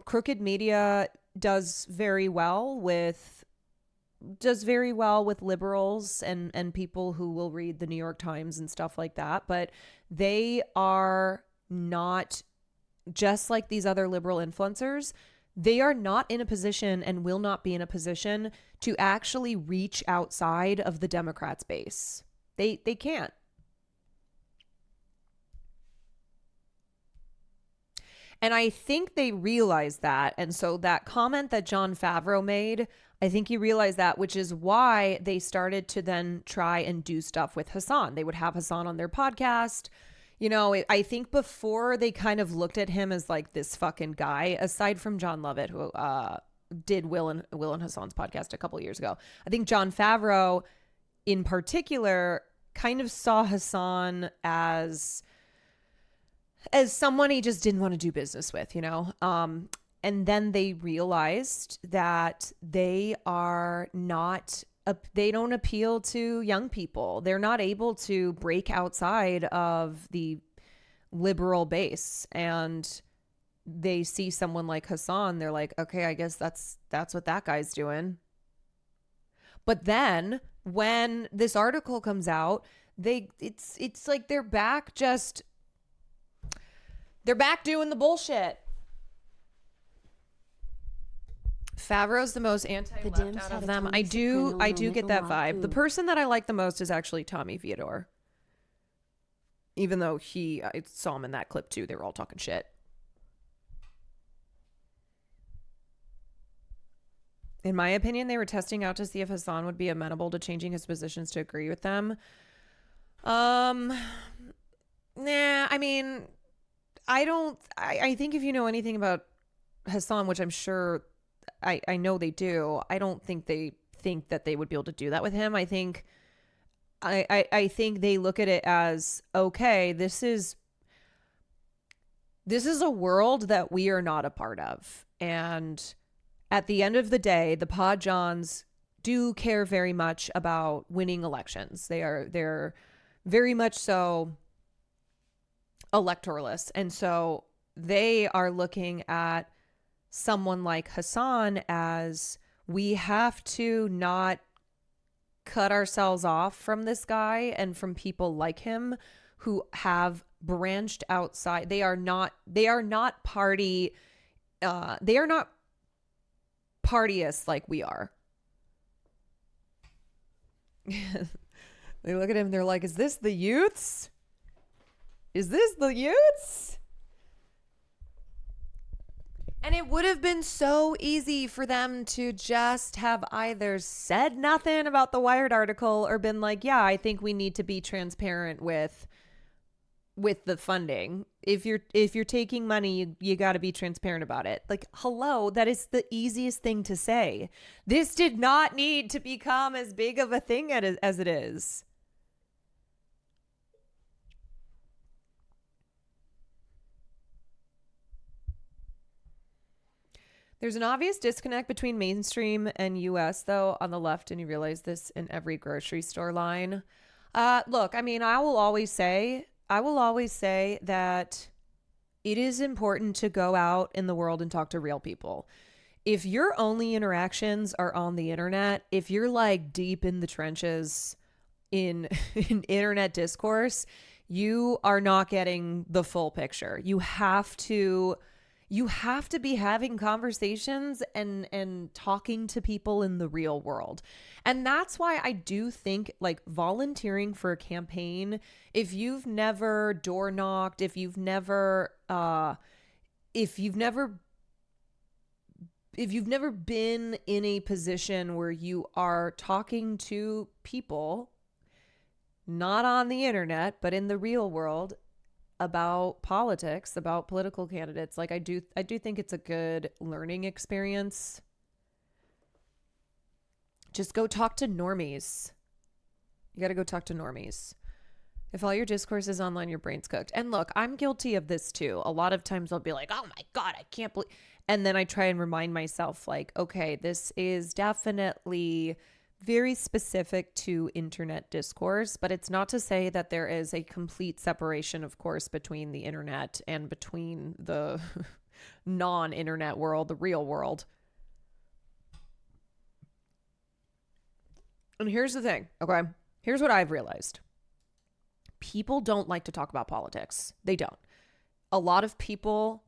crooked media does very well with liberals and people who will read the New York Times and stuff like that, but they are not, just like these other liberal influencers, they are not in a position and will not be in a position to actually reach outside of the Democrats' base. They can't. And I think they realize that. And so that comment that Jon Favreau made, I think he realized that, which is why they started to then try and do stuff with Hasan. They would have Hasan on their podcast. I think before they kind of looked at him as like this fucking guy, aside from John Lovett, who did Will and Hassan's podcast a couple years ago. I think Jon Favreau in particular kind of saw Hassan as someone he just didn't want to do business with, you know? And then they realized that they are not, they don't appeal to young people. They're not able to break outside of the liberal base. And they see someone like Hassan, they're like, okay, I guess that's what that guy's doing. But then when this article comes out, it's like they're back doing the bullshit. Favreau's the most anti-left Dems out had of a them. Tony I do Soprano get that Nickelback vibe. The who- person that I like the most is actually Tommy Theodore. Even though I saw him in that clip too. They were all talking shit. In my opinion, they were testing out to see if Hassan would be amenable to changing his positions to agree with them. Nah, I mean, I think if you know anything about Hassan, which I'm sure I know they do, I don't think they think that they would be able to do that with him. I think they look at it as, okay, this is a world that we are not a part of. And at the end of the day, the Pod Johns do care very much about winning elections. They're very much so electoralists. And so they are looking at someone like Hassan as, we have to not cut ourselves off from this guy and from people like him who have branched outside. They are not partyists like we are. They look at him, they're like, is this the youths? Is this the youths? And it would have been so easy for them to just have either said nothing about the Wired article or been like, yeah, I think we need to be transparent with the funding. If you're taking money, you got to be transparent about it. Like, hello, that is the easiest thing to say. This did not need to become as big of a thing as it is. There's an obvious disconnect between mainstream and US, though, on the left, and you realize this in every grocery store line. Look, I mean, I will always say that it is important to go out in the world and talk to real people. If your only interactions are on the internet, if you're like deep in the trenches in internet discourse, you are not getting the full picture. You have to be having conversations and talking to people in the real world. And that's why I do think like volunteering for a campaign, if you've never door knocked, if you've never been in a position where you are talking to people, not on the internet, but in the real world, about politics, about political candidates, like I do think it's a good learning experience. Just go talk to normies. You got to go talk to normies. If all your discourse is online, your brain's cooked. And look, I'm guilty of this too. A lot of times I'll be like, oh my God, I can't believe. And then I try and remind myself like, okay, this is definitely very specific to internet discourse, but it's not to say that there is a complete separation, of course, between the internet and between the non-internet world, the real world. And here's the thing, okay? Here's what I've realized. People don't like to talk about politics. They don't. A lot of people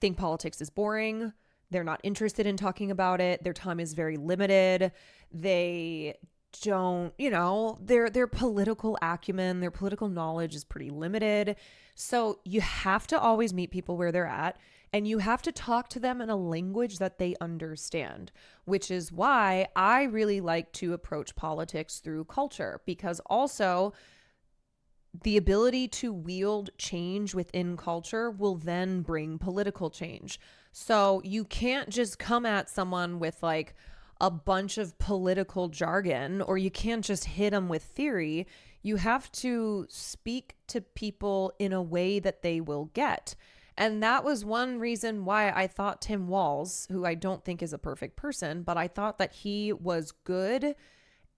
think politics is boring. They're not interested in talking about it. Their time is very limited. They don't, their political acumen, their political knowledge is pretty limited. So you have to always meet people where they're at, and you have to talk to them in a language that they understand, which is why I really like to approach politics through culture, because also the ability to wield change within culture will then bring political change. So you can't just come at someone with like a bunch of political jargon, or you can't just hit them with theory. You have to speak to people in a way that they will get. And that was one reason why I thought Tim Walz, who I don't think is a perfect person, but I thought that he was good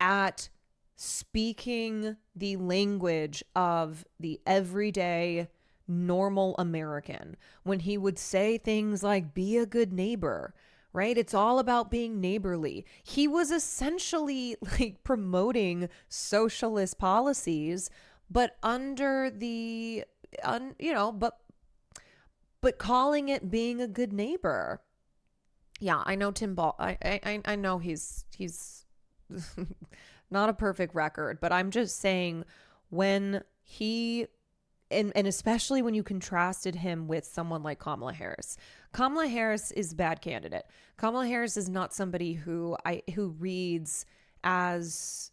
at speaking the language of the everyday normal American. When he would say things like, be a good neighbor, right? It's all about being neighborly. He was essentially like promoting socialist policies, but under the, but calling it being a good neighbor. Yeah, I know Tim Ball. I know he's not a perfect record, but I'm just saying when he, and especially when you contrasted him with someone like Kamala Harris. Kamala Harris is a bad candidate. Kamala Harris is not somebody who reads as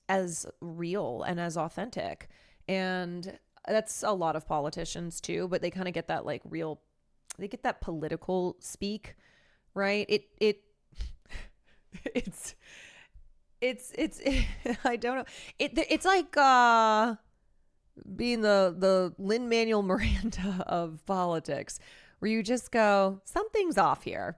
real and as authentic. And that's a lot of politicians too, but they kind of get that like real, they get that political speak, right? It's I don't know. It's like being the Lin-Manuel Miranda of politics, where you just go, something's off here.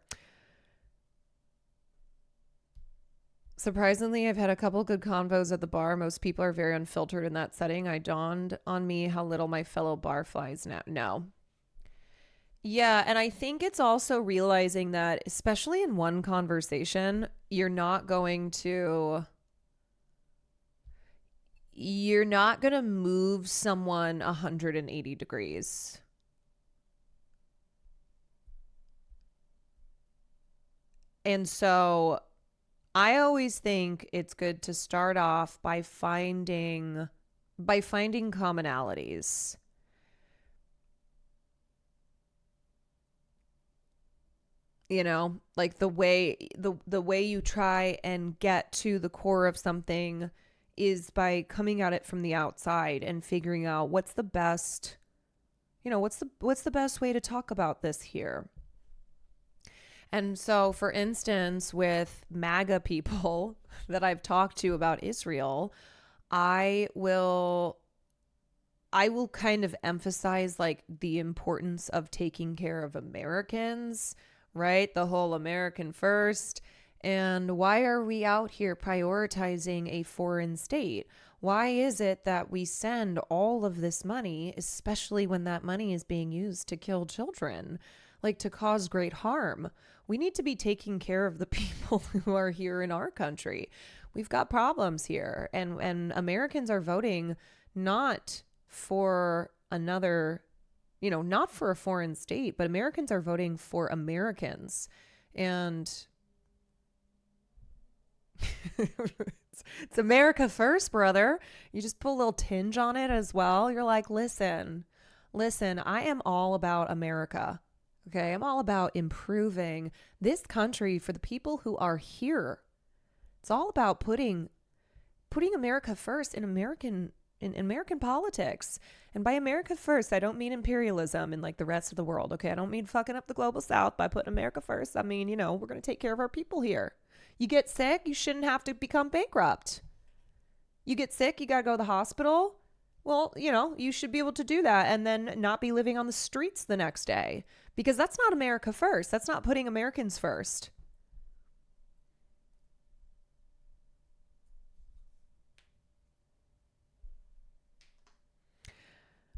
Surprisingly, I've had a couple good convos at the bar. Most people are very unfiltered in that setting. I dawned on me how little my fellow barflies now know. Yeah, and I think it's also realizing that, especially in one conversation, you're not going to move someone 180 degrees. And so I always think it's good to start off by finding commonalities. You know, like the way you try and get to the core of something is by coming at it from the outside and figuring out what's the best way to talk about this here. And so, for instance, with MAGA people that I've talked to about Israel, I will kind of emphasize like the importance of taking care of Americans, right? The whole American first. And why are we out here prioritizing a foreign state? Why is it that we send all of this money, especially when that money is being used to kill children, like to cause great harm? We need to be taking care of the people who are here in our country. We've got problems here, and Americans are voting not for another, not for a foreign state, but Americans are voting for Americans. And it's America first, brother. You just put a little tinge on it as well. You're like, listen, I am all about America. Okay, I'm all about improving this country for the people who are here. It's all about putting America first in American politics. And by America first, I don't mean imperialism and like the rest of the world. Okay, I don't mean fucking up the global south by putting America first. I mean, we're going to take care of our people here. You get sick, you shouldn't have to become bankrupt. You get sick, you got to go to the hospital. Well, you should be able to do that and then not be living on the streets the next day, because that's not America first. That's not putting Americans first.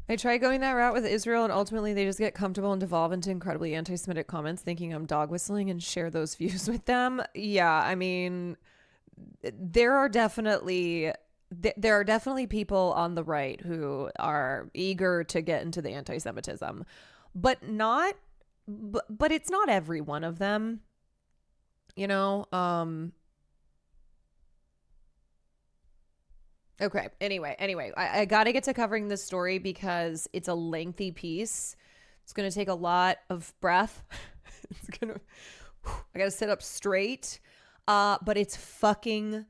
I tried going that route with Israel, and ultimately they just get comfortable and devolve into incredibly anti-Semitic comments, thinking I'm dog whistling, and share those views with them. Yeah, I mean, there are definitely people on the right who are eager to get into the anti-Semitism, but it's not every one of them, Okay. Anyway, I got to get to covering this story because it's a lengthy piece. It's going to take a lot of breath. I got to sit up straight. But it's fucking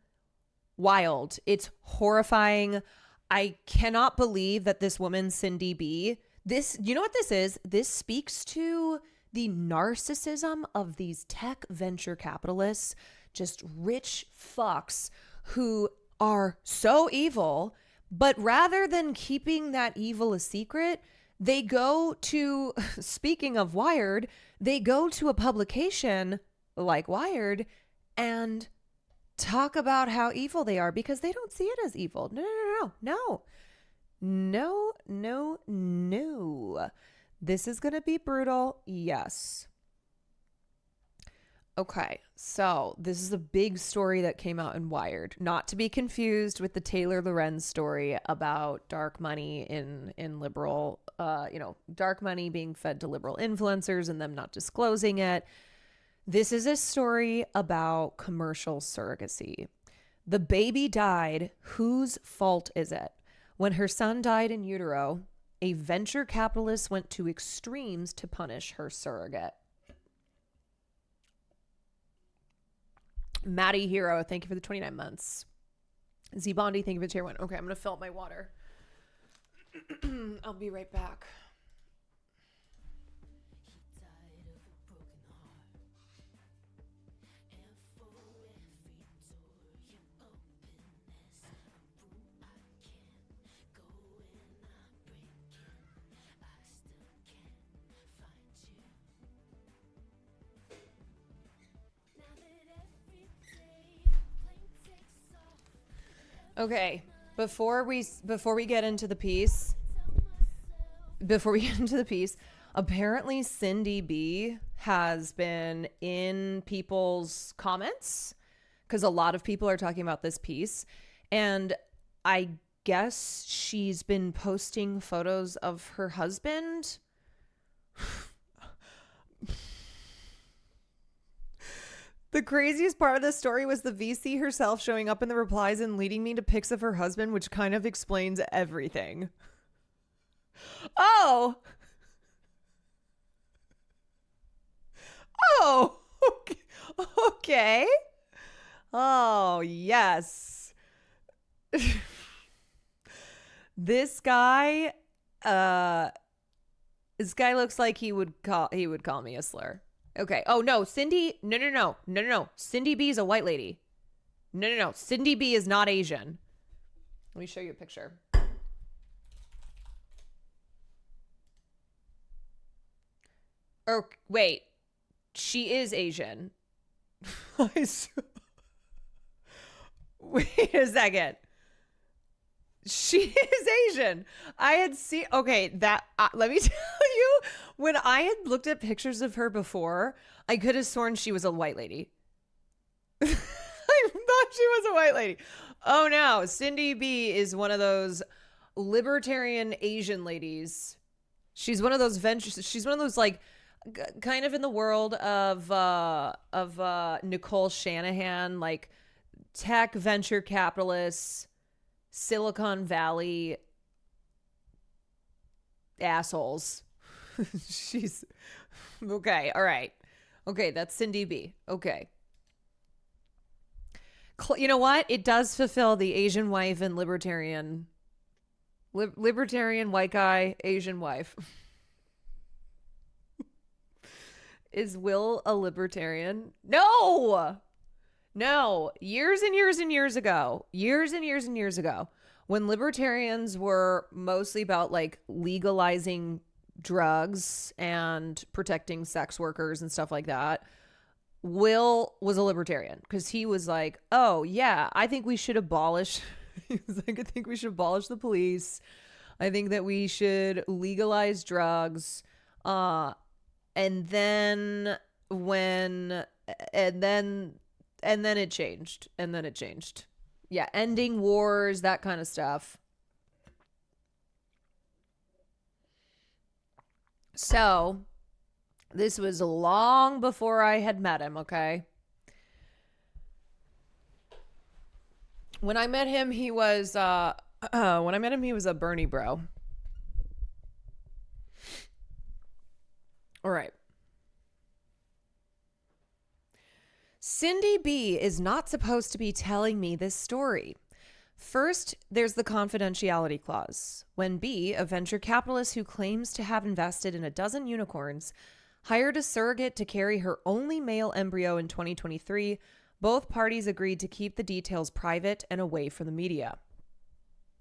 wild. It's horrifying. I cannot believe that this woman, Cindy B, you know what this is? This speaks to the narcissism of these tech venture capitalists, just rich fucks who are so evil, but rather than keeping that evil a secret, they go to, speaking of Wired, they go to a publication like Wired and talk about how evil they are because they don't see it as evil. No. This is going to be brutal. Yes. Okay, so this is a big story that came out in Wired, not to be confused with the Taylor Lorenz story about dark money in liberal, dark money being fed to liberal influencers and them not disclosing it. This is a story about commercial surrogacy. The baby died. Whose fault is it? When her son died in utero, a venture capitalist went to extremes to punish her surrogate. Maddie Hero, thank you for the 29 months. Z Bondi, thank you for the tier 1. Okay, I'm going to fill up my water. I'll be right back. Okay, before we get into the piece, apparently Cindy B has been in people's comments because a lot of people are talking about this piece, and I guess she's been posting photos of her husband. The craziest part of the story was the VC herself showing up in the replies and leading me to pics of her husband, which kind of explains everything. Oh, okay. Oh, yes. This guy looks like he would call me a slur. Okay. Oh, no. Cindy. No. Cindy B is a white lady. No. Cindy B is not Asian. Let me show you a picture. Or wait. She is Asian. Wait a second. She is Asian. I had seen, okay, that, let me tell you, when I had looked at pictures of her before, I could have sworn she was a white lady. I thought she was a white lady. Oh no, Cindy B is one of those libertarian Asian ladies. She's one of those she's one of those like, kind of in the world of Nicole Shanahan, like tech venture capitalists, Silicon Valley assholes. She's okay. All right. Okay. That's Cindy B. Okay. You know what? It does fulfill the Asian wife and libertarian white guy, Asian wife. Is Will a libertarian? No. Years and years ago, when libertarians were mostly about like legalizing drugs and protecting sex workers and stuff like that, Will was a libertarian because he was like, oh yeah, I think we should abolish he was like, I think we should abolish the police. I think that we should legalize drugs. And then it changed. Yeah, ending wars, that kind of stuff. So, this was long before I had met him, okay? When I met him, he was a Bernie bro. All right. Cindy B is not supposed to be telling me this story. First, there's the confidentiality clause. When B, a venture capitalist who claims to have invested in a dozen unicorns, hired a surrogate to carry her only male embryo in 2023. Both parties agreed to keep the details private and away from the media.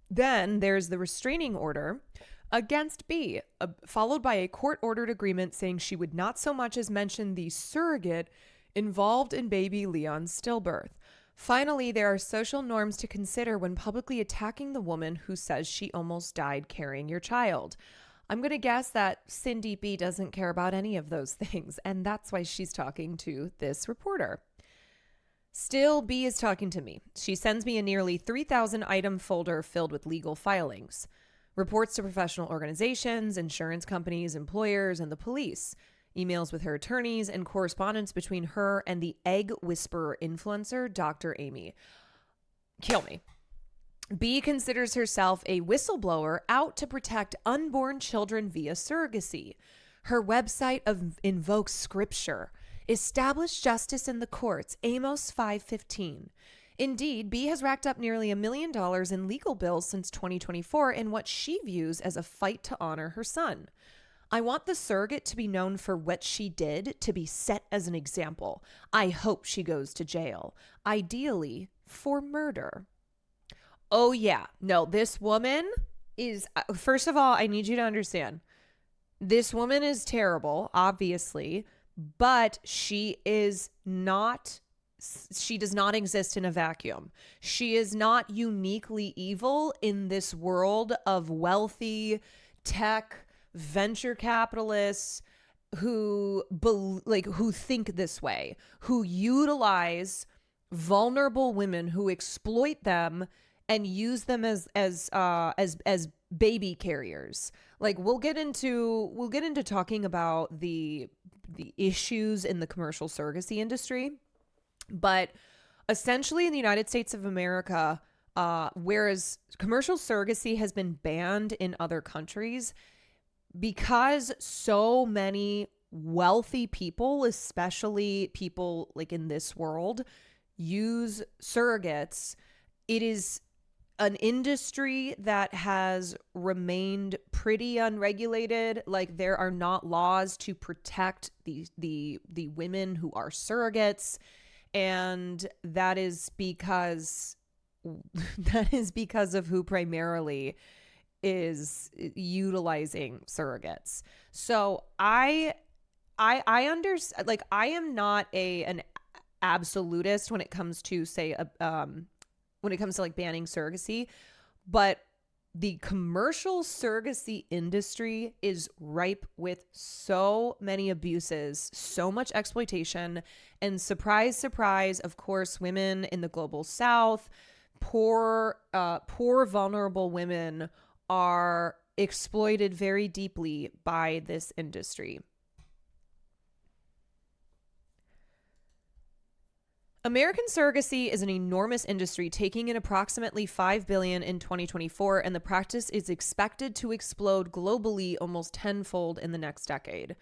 Then there's the restraining order against B, followed by a court-ordered agreement saying she would not so much as mention the surrogate involved in baby Leon's stillbirth. Finally, there are social norms to consider when publicly attacking the woman who says she almost died carrying your child. I'm going to guess that Cindy B doesn't care about any of those things, and that's why she's talking to this reporter. Still, B is talking to me. She sends me a nearly 3,000 item folder filled with legal filings, reports to professional organizations, insurance companies, employers, and the police, emails with her attorneys, and correspondence between her and the egg whisperer influencer, Dr. Amy. Kill me. B considers herself a whistleblower out to protect unborn children via surrogacy. Her website invokes scripture. Establish justice in the courts, Amos 5:15. Indeed, B has racked up nearly $1 million in legal bills since 2024 in what she views as a fight to honor her son. I want the surrogate to be known for what she did, to be set as an example. I hope she goes to jail, ideally for murder. Oh yeah, no, this woman is, first of all, I need you to understand, this woman is terrible, obviously, but she does not exist in a vacuum. She is not uniquely evil in this world of wealthy tech venture capitalists who think this way, who utilize vulnerable women, who exploit them and use them as baby carriers. Like we'll get into talking about the issues in the commercial surrogacy industry, but essentially in the United States of America, whereas commercial surrogacy has been banned in other countries, because so many wealthy people, especially people like in this world, use surrogates, it is an industry that has remained pretty unregulated. Like there are not laws to protect the women who are surrogates, and that is because of who primarily is utilizing surrogates. So I understand, like I am not an absolutist when it comes to like banning surrogacy, but the commercial surrogacy industry is ripe with so many abuses, so much exploitation, and surprise, surprise, of course, women in the global south, poor vulnerable women are exploited very deeply by this industry. American surrogacy is an enormous industry, taking in approximately $5 billion in 2024, and the practice is expected to explode globally almost tenfold in the next decade.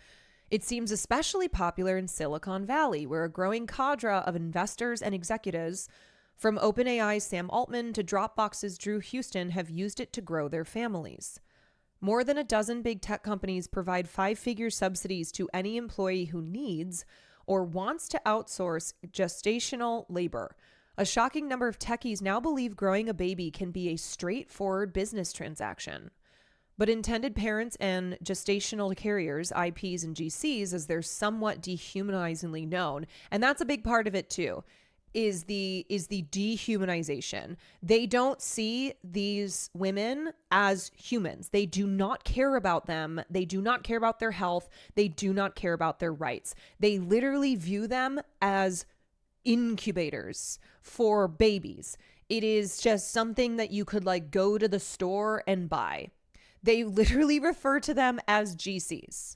It seems especially popular in Silicon Valley, where a growing cadre of investors and executives, from OpenAI's Sam Altman to Dropbox's Drew Houston, have used it to grow their families. More than a dozen big tech companies provide 5-figure subsidies to any employee who needs or wants to outsource gestational labor. A shocking number of techies now believe growing a baby can be a straightforward business transaction. But intended parents and gestational carriers, IPs and GCs, as they're somewhat dehumanizingly known, and that's a big part of it too, is the dehumanization. They don't see these women as humans. They do not care about them. They do not care about their health. They do not care about their rights. They literally view them as incubators for babies. It is just something that you could like go to the store and buy. They literally refer to them as GCs.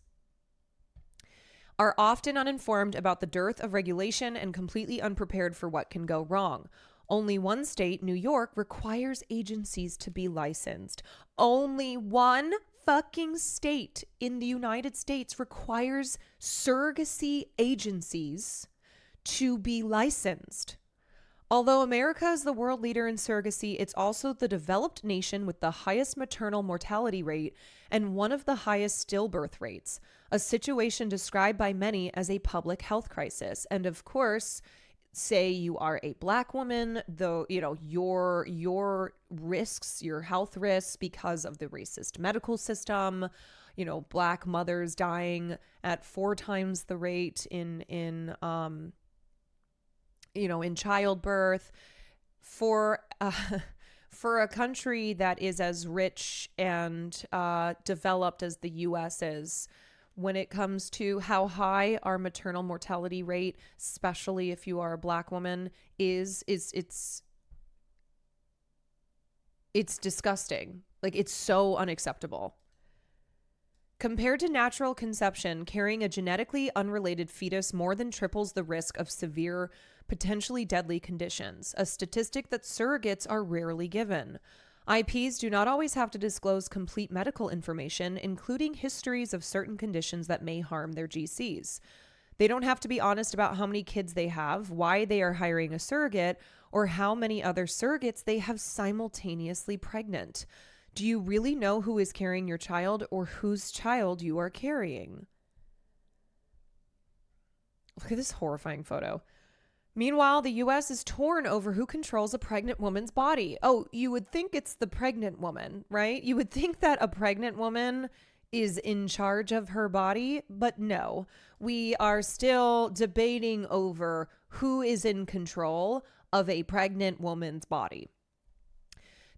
Are often uninformed about the dearth of regulation and completely unprepared for what can go wrong. Only one state, New York, requires agencies to be licensed. Only one fucking state in the United States requires surrogacy agencies to be licensed. Although America is the world leader in surrogacy, it's also the developed nation with the highest maternal mortality rate and one of the highest stillbirth rates, a situation described by many as a public health crisis. And of course, say you are a Black woman, though, your risks, your health risks because of the racist medical system, Black mothers dying at 4 times the rate in childbirth, for a country that is as rich and developed as the U.S. is, when it comes to how high our maternal mortality rate, especially if you are a Black woman, it's disgusting. Like, it's so unacceptable. Compared to natural conception, carrying a genetically unrelated fetus more than triples the risk of severe, potentially deadly conditions, a statistic that surrogates are rarely given. IPs do not always have to disclose complete medical information, including histories of certain conditions that may harm their GCs. They don't have to be honest about how many kids they have, why they are hiring a surrogate, or how many other surrogates they have simultaneously pregnant. Do you really know who is carrying your child or whose child you are carrying? Look at this horrifying photo. Meanwhile, the U.S. is torn over who controls a pregnant woman's body. Oh, you would think it's the pregnant woman, right? You would think that a pregnant woman is in charge of her body, but no. We are still debating over who is in control of a pregnant woman's body.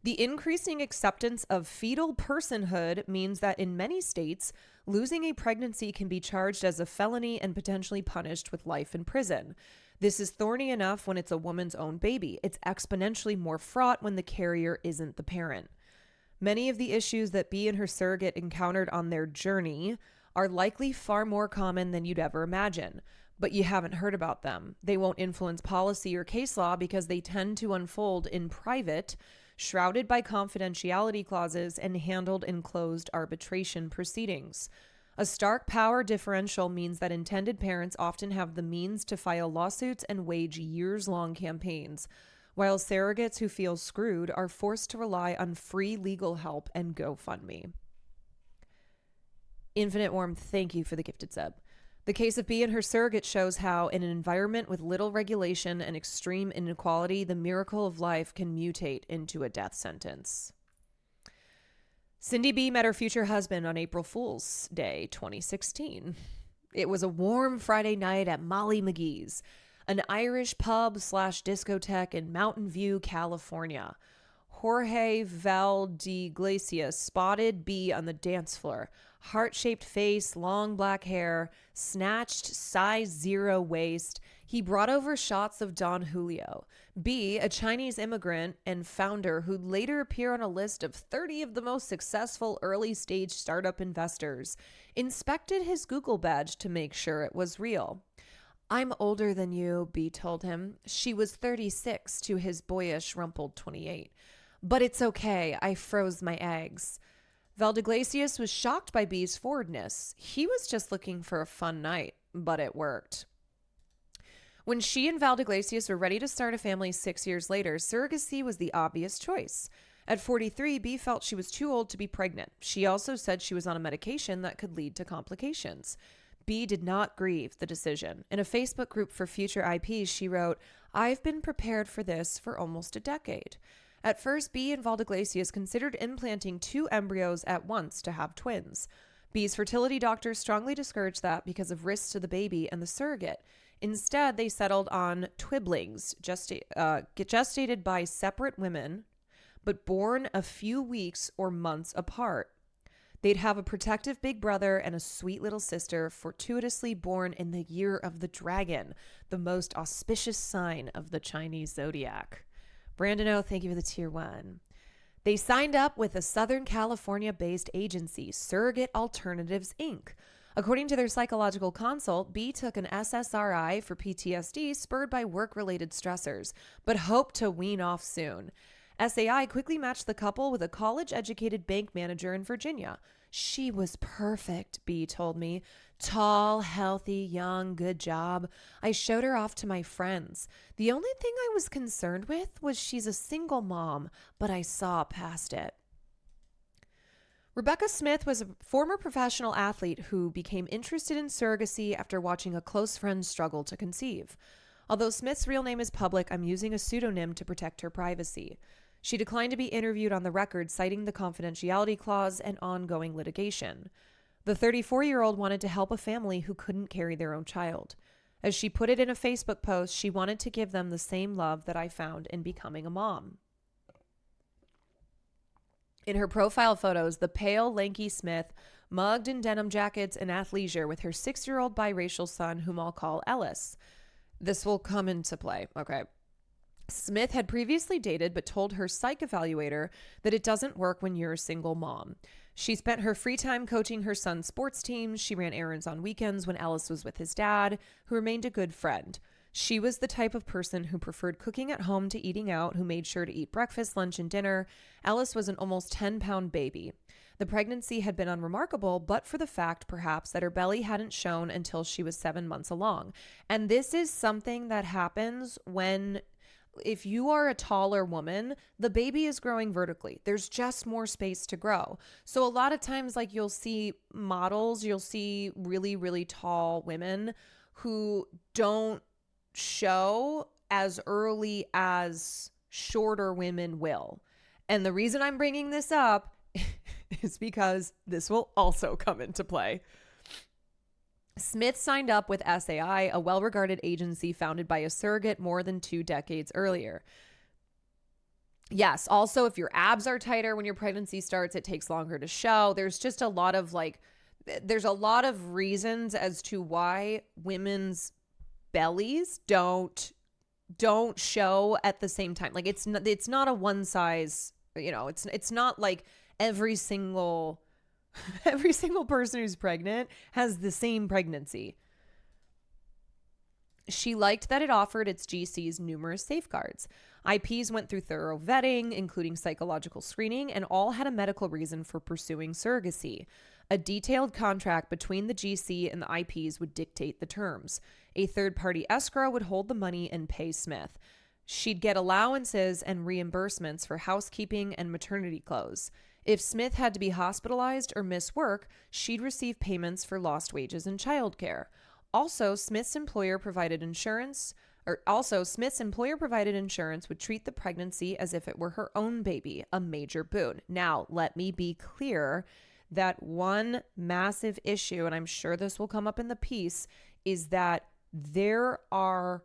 The increasing acceptance of fetal personhood means that in many states, losing a pregnancy can be charged as a felony and potentially punished with life in prison. This is thorny enough when it's a woman's own baby. It's exponentially more fraught when the carrier isn't the parent. Many of the issues that Bee and her surrogate encountered on their journey are likely far more common than you'd ever imagine, but you haven't heard about them. They won't influence policy or case law because they tend to unfold in private, shrouded by confidentiality clauses and handled in closed arbitration proceedings. A stark power differential means that intended parents often have the means to file lawsuits and wage years-long campaigns, while surrogates who feel screwed are forced to rely on free legal help and GoFundMe. Infinite Warmth, thank you for the gifted sub. The case of Bee and her surrogate shows how, in an environment with little regulation and extreme inequality, the miracle of life can mutate into a death sentence. Cindy Bee met her future husband on April Fool's Day 2016. It was a warm Friday night at Molly McGee's, an Irish pub/discotheque in Mountain View, California. Jorge Valdeiglesias spotted Bee on the dance floor. Heart-shaped face, long black hair, snatched size 0 waist. He brought over shots of Don Julio. Bee, a Chinese immigrant and founder who'd later appear on a list of 30 of the most successful early-stage startup investors, inspected his Google badge to make sure it was real. "I'm older than you," Bee told him. She was 36 to his boyish, rumpled 28. "But it's okay. I froze my eggs." Valdeiglesias was shocked by Bee's forwardness. He was just looking for a fun night, but it worked. When she and Valdeiglesias were ready to start a family 6 years later, surrogacy was the obvious choice. At 43, Bee felt she was too old to be pregnant. She also said she was on a medication that could lead to complications. Bee did not grieve the decision. In a Facebook group for future IPs, she wrote, "I've been prepared for this for almost a decade." At first, Bee and Valdeiglesias considered implanting 2 embryos at once to have twins. Bee's fertility doctor strongly discouraged that because of risks to the baby and the surrogate. Instead, they settled on twiblings, gestated by separate women, but born a few weeks or months apart. They'd have a protective big brother and a sweet little sister, fortuitously born in the year of the dragon, the most auspicious sign of the Chinese zodiac. Brandon O, thank you for the tier 1. They signed up with a Southern California-based agency, Surrogate Alternatives, Inc. According to their psychological consult, Bee took an SSRI for PTSD spurred by work-related stressors, but hoped to wean off soon. SAI quickly matched the couple with a college-educated bank manager in Virginia. "She was perfect," Bee told me. Tall, healthy, young, good job. I showed her off to my friends. The only thing I was concerned with was she's a single mom, but I saw past it. Rebecca Smith was a former professional athlete who became interested in surrogacy after watching a close friend struggle to conceive. Although Smith's real name is public, I'm using a pseudonym to protect her privacy. She declined to be interviewed on the record, citing the confidentiality clause and ongoing litigation. The 34-year-old wanted to help a family who couldn't carry their own child. As she put it in a Facebook post, she wanted to give them the same love that I found in becoming a mom. In her profile photos, the pale, lanky Smith, mugged in denim jackets and athleisure with her 6-year-old biracial son, whom I'll call Ellis. This will come into play, okay? Smith had previously dated but told her psych evaluator that it doesn't work when you're a single mom. She spent her free time coaching her son's sports teams. She ran errands on weekends when Ellis was with his dad, who remained a good friend. She was the type of person who preferred cooking at home to eating out, who made sure to eat breakfast, lunch, and dinner. Ellis was an almost 10-pound baby. The pregnancy had been unremarkable, but for the fact, perhaps, that her belly hadn't shown until she was 7 months along. And this is something that happens when, if you are a taller woman, the baby is growing vertically. There's just more space to grow. So a lot of times, like, you'll see models, you'll see really, really tall women who don't show as early as shorter women will. And the reason I'm bringing this up is because this will also come into play. Smith signed up with SAI, a well-regarded agency founded by a surrogate more than 2 decades earlier. Yes, also, if your abs are tighter when your pregnancy starts, it takes longer to show. There's just a lot of there's a lot of reasons as to why women's bellies don't show at the same time. Like, it's not a one size, it's not like every single person who's pregnant has the same pregnancy. She liked that it offered its GCs numerous safeguards. IPs went through thorough vetting, including psychological screening, and all had a medical reason for pursuing surrogacy. A detailed contract between the GC and the IPs would dictate the terms. A third-party escrow would hold the money and pay Smith. She'd get allowances and reimbursements for housekeeping and maternity clothes. If Smith had to be hospitalized or miss work, she'd receive payments for lost wages and childcare. Also, Smith's employer provided insurance would treat the pregnancy as if it were her own baby, a major boon. Now, let me be clear that one massive issue, and I'm sure this will come up in the piece, is that there are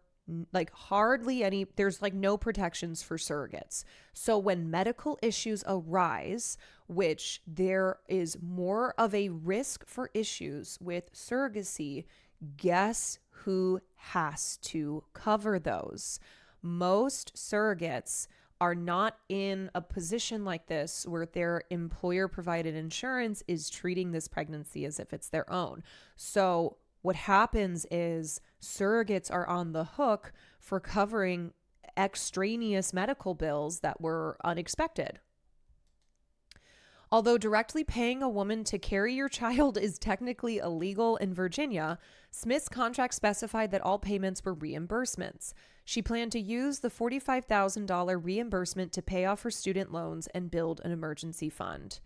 there's no protections for surrogates. So when medical issues arise, which there is more of a risk for issues with surrogacy, guess who has to cover those? Most surrogates are not in a position like this where their employer provided insurance is treating this pregnancy as if it's their own. So what happens is surrogates are on the hook for covering extraneous medical bills that were unexpected. Although directly paying a woman to carry your child is technically illegal in Virginia, Smith's contract specified that all payments were reimbursements. She planned to use the $45,000 reimbursement to pay off her student loans and build an emergency fund.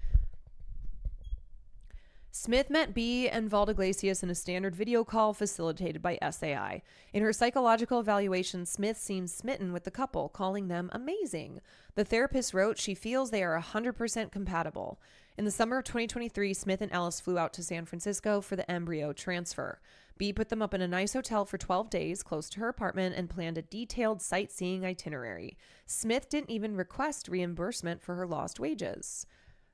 Smith met Bee and Valdiglesias in a standard video call facilitated by SAI. In her psychological evaluation, Smith seems smitten with the couple, calling them amazing. The therapist wrote she feels they are 100% compatible. In the summer of 2023, Smith and Ellis flew out to San Francisco for the embryo transfer. Bee put them up in a nice hotel for 12 days close to her apartment and planned a detailed sightseeing itinerary. Smith didn't even request reimbursement for her lost wages.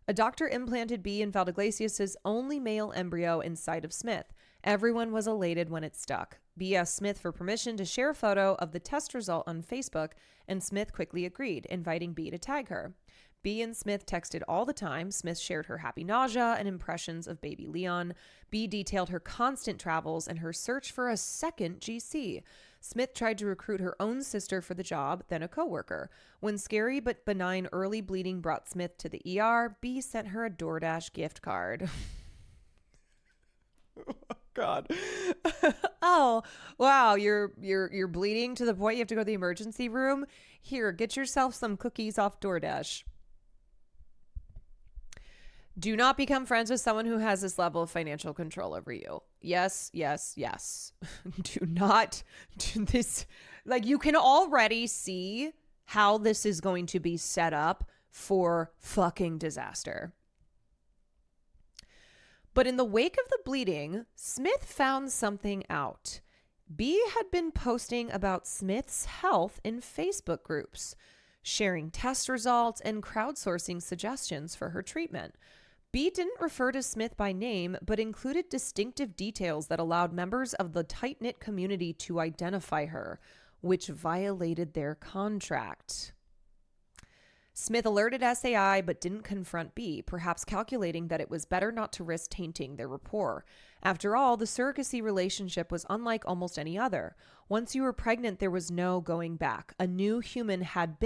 A doctor implanted Bee and Valdiglesias' only male embryo inside of Smith. Everyone was elated when it stuck. Bee asked Smith for permission to share a photo of the test result on Facebook, and Smith quickly agreed, inviting Bee to tag her. Bee and Smith texted all the time. Smith shared her happy nausea and impressions of baby Leon. Bee detailed her constant travels and her search for a second GC. Smith tried to recruit her own sister for the job, then a coworker. When scary but benign early bleeding brought Smith to the ER, Bee sent her a DoorDash gift card. God. Oh, wow. You're bleeding to the point you have to go to the emergency room. Here, get yourself some cookies off DoorDash. Do not become friends with someone who has this level of financial control over you. Yes, yes, yes. Do not do this. Like, you can already see how this is going to be set up for fucking disaster. But in the wake of the bleeding, Smith found something out. B had been posting about Smith's health in Facebook groups, sharing test results and crowdsourcing suggestions for her treatment. B didn't refer to Smith by name, but included distinctive details that allowed members of the tight-knit community to identify her, which violated their contract. Smith alerted SAI but didn't confront B, perhaps calculating that it was better not to risk tainting their rapport. After all, the surrogacy relationship was unlike almost any other. Once you were pregnant, there was no going back. A new human had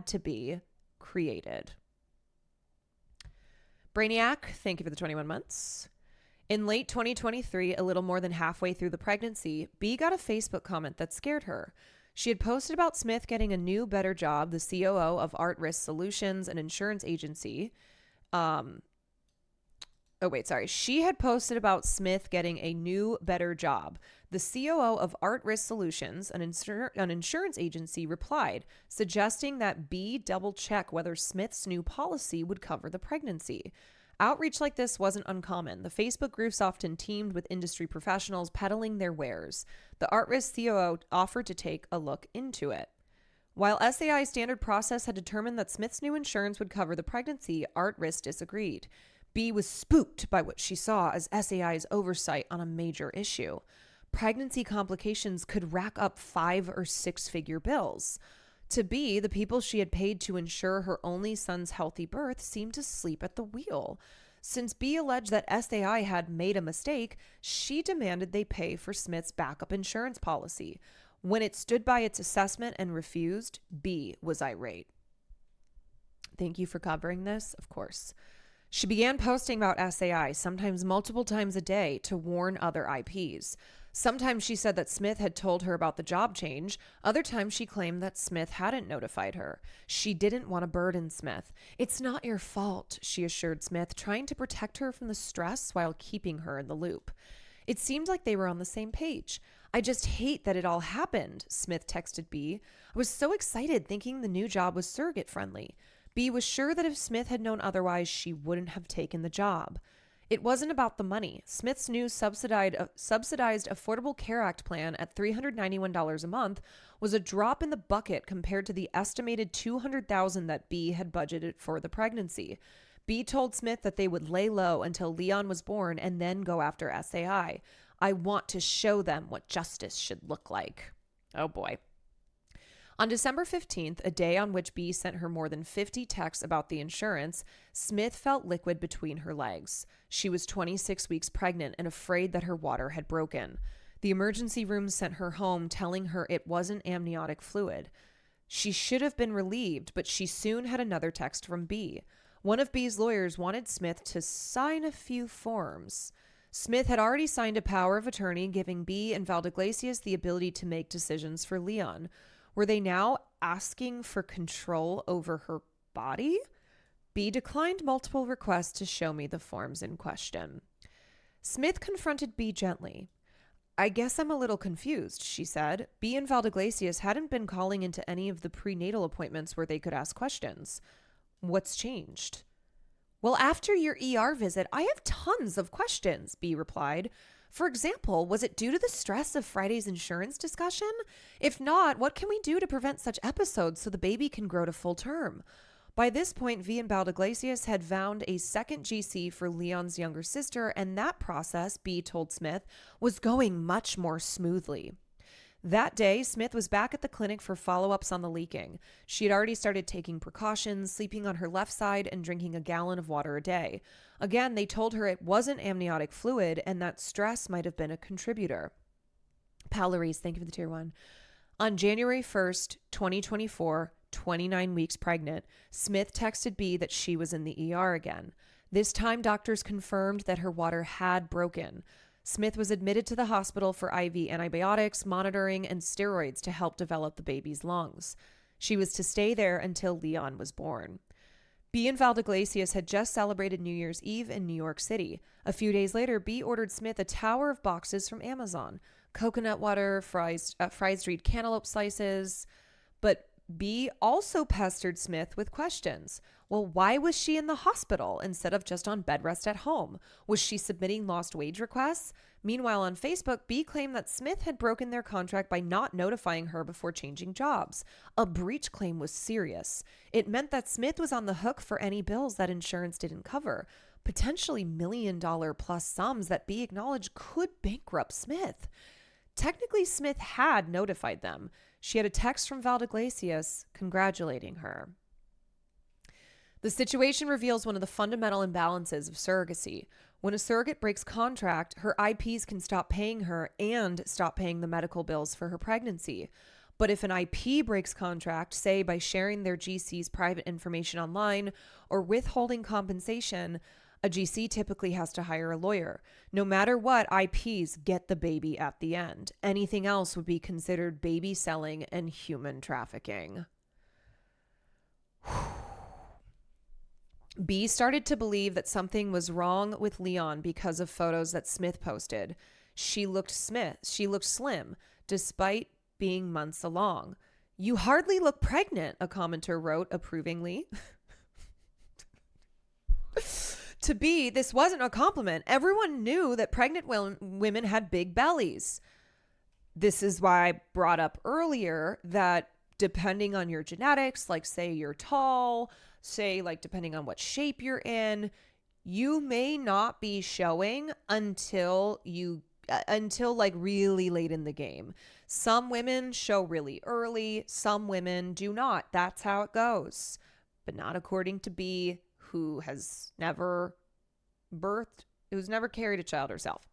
to be created. Brainiac, thank you for the 21 months. In late 2023, a little more than halfway through the pregnancy, B got a Facebook comment that scared her. She had posted about Smith getting a new, better job, the COO of Art Risk Solutions, an insurance agency. She had posted about Smith getting a new, better job. The COO of Art Risk Solutions, an insurance agency, replied, suggesting that B double-check whether Smith's new policy would cover the pregnancy. Outreach like this wasn't uncommon. The Facebook groups often teamed with industry professionals peddling their wares. The Art Risk COO offered to take a look into it. While SAI's standard process had determined that Smith's new insurance would cover the pregnancy, Art Risk disagreed. B was spooked by what she saw as SAI's oversight on a major issue. Pregnancy complications could rack up 5 or 6 figure bills. To B, the people she had paid to ensure her only son's healthy birth seemed to sleep at the wheel. Since B alleged that SAI had made a mistake, she demanded they pay for Smith's backup insurance policy. When it stood by its assessment and refused, B was irate. Thank you for covering this, of course. She began posting about SAI, sometimes multiple times a day, to warn other IPs. Sometimes she said that Smith had told her about the job change. Other times she claimed that Smith hadn't notified her. She didn't want to burden Smith. It's not your fault, she assured Smith, trying to protect her from the stress while keeping her in the loop. It seemed like they were on the same page. I just hate that it all happened, Smith texted B. I was so excited thinking the new job was surrogate friendly. B was sure that if Smith had known otherwise, she wouldn't have taken the job. It wasn't about the money. Smith's new subsidized Affordable Care Act plan at $391 a month was a drop in the bucket compared to the estimated $200,000 that B had budgeted for the pregnancy. B told Smith that they would lay low until Leon was born and then go after SAI. I want to show them what justice should look like. Oh boy. On December 15th, a day on which B sent her more than 50 texts about the insurance, Smith felt liquid between her legs. She was 26 weeks pregnant and afraid that her water had broken. The emergency room sent her home telling her it wasn't amniotic fluid. She should have been relieved, but she soon had another text from B. One of B's lawyers wanted Smith to sign a few forms. Smith had already signed a power of attorney giving B and Valdeglesias the ability to make decisions for Leon. Were they now asking for control over her body? B declined multiple requests to show me the forms in question. Smith confronted B gently. I guess I'm a little confused, she said. B and Valdeglesias hadn't been calling into any of the prenatal appointments where they could ask questions. What's changed? Well, after your ER visit, I have tons of questions, B replied. For example, was it due to the stress of Friday's insurance discussion? If not, what can we do to prevent such episodes so the baby can grow to full term? By this point, V and Valdeglesias had found a second GC for Leon's younger sister, and that process, B told Smith, was going much more smoothly. That day, Smith was back at the clinic for follow-ups on the leaking. She had already started taking precautions, sleeping on her left side and drinking a gallon of water a day. Again, they told her it wasn't amniotic fluid and that stress might have been a contributor. Pallarese, thank you for the tier 1. On January 1st, 2024, 29 weeks pregnant, Smith texted B that she was in the ER again. This time, doctors confirmed that her water had broken. Smith was admitted to the hospital for IV antibiotics, monitoring, and steroids to help develop the baby's lungs. She was to stay there until Leon was born. B and Valdeglacius had just celebrated New Year's Eve in New York City. A few days later, B ordered Smith a tower of boxes from Amazon. Coconut water, fried street cantaloupe slices. But B also pestered Smith with questions. Well, why was she in the hospital instead of just on bed rest at home? Was she submitting lost wage requests? Meanwhile, on Facebook, B claimed that Smith had broken their contract by not notifying her before changing jobs. A breach claim was serious. It meant that Smith was on the hook for any bills that insurance didn't cover, potentially $1 million plus sums that B acknowledged could bankrupt Smith. Technically, Smith had notified them. She had a text from Valdeglacius congratulating her. The situation reveals one of the fundamental imbalances of surrogacy. When a surrogate breaks contract, her IPs can stop paying her and stop paying the medical bills for her pregnancy. But if an IP breaks contract, say by sharing their GC's private information online or withholding compensation, a GC typically has to hire a lawyer. No matter what, IPs get the baby at the end. Anything else would be considered baby selling and human trafficking. B started to believe that something was wrong with Leon because of photos that Smith posted. She looked slim, despite being months along. "You hardly look pregnant," a commenter wrote approvingly. To B, this wasn't a compliment. Everyone knew that pregnant women had big bellies. This is why I brought up earlier that depending on your genetics, like say you're tall, say like depending on what shape you're in, you may not be showing until like really late in the game. Some women show really early, some women do not. That's how it goes. But not according to B, who has never carried a child herself.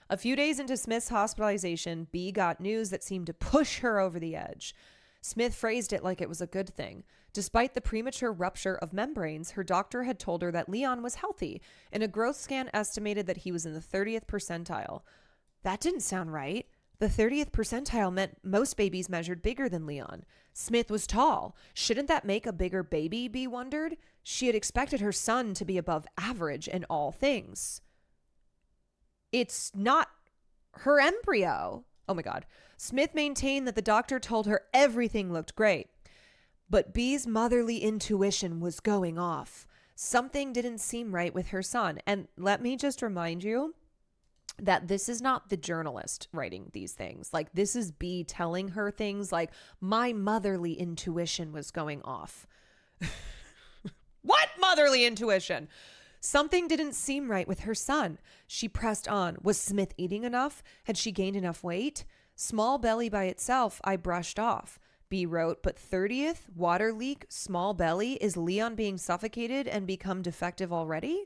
A few days into Smith's hospitalization, B got news that seemed to push her over the edge. Smith phrased it like it was a good thing. Despite the premature rupture of membranes, her doctor had told her that Leon was healthy, and a growth scan estimated that he was in the 30th percentile. That didn't sound right. The 30th percentile meant most babies measured bigger than Leon. Smith was tall. Shouldn't that make a bigger baby, B wondered? She had expected her son to be above average in all things. It's not her embryo. Oh my God. Smith maintained that the doctor told her everything looked great. But B's motherly intuition was going off. Something didn't seem right with her son. And let me just remind you that this is not the journalist writing these things. Like, this is B telling her things like, my motherly intuition was going off. What motherly intuition? Something didn't seem right with her son. She pressed on. Was Smith eating enough? Had she gained enough weight? Small belly by itself, I brushed off. B wrote, but 30th, water leak, small belly, is Leon being suffocated and become defective already?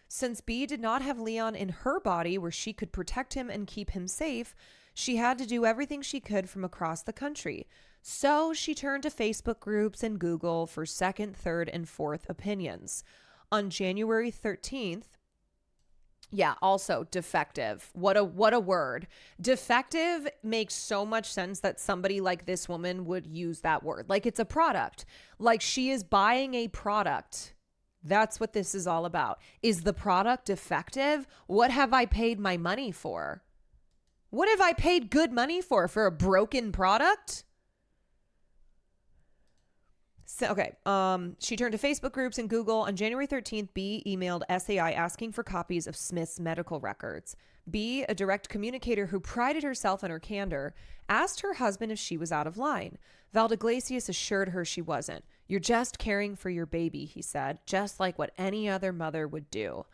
Since B did not have Leon in her body where she could protect him and keep him safe, she had to do everything she could from across the country. So she turned to Facebook groups and Google for second, third, and fourth opinions. On January 13th, also defective. What a word. Defective makes so much sense that somebody like this woman would use that word. Like it's a product. Like she is buying a product. That's what this is all about. Is the product defective? What have I paid my money for? What have I paid good money for? For a broken product? So, she turned to Facebook groups and Google. On January 13th, B emailed SAI asking for copies of Smith's medical records. B, a direct communicator who prided herself on her candor, asked her husband if she was out of line. Valdeglacius assured her she wasn't. You're just caring for your baby, he said, just like what any other mother would do.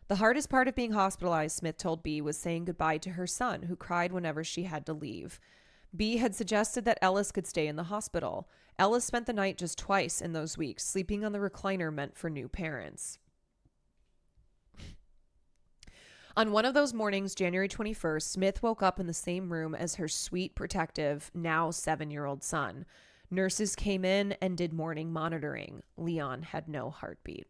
The hardest part of being hospitalized, Smith told B, was saying goodbye to her son, who cried whenever she had to leave. B had suggested that Ellis could stay in the hospital. Ellis spent the night just twice in those weeks, sleeping on the recliner meant for new parents. On one of those mornings, January 21st, Smith woke up in the same room as her sweet, protective, now 7-year-old son. Nurses came in and did morning monitoring. Leon had no heartbeat.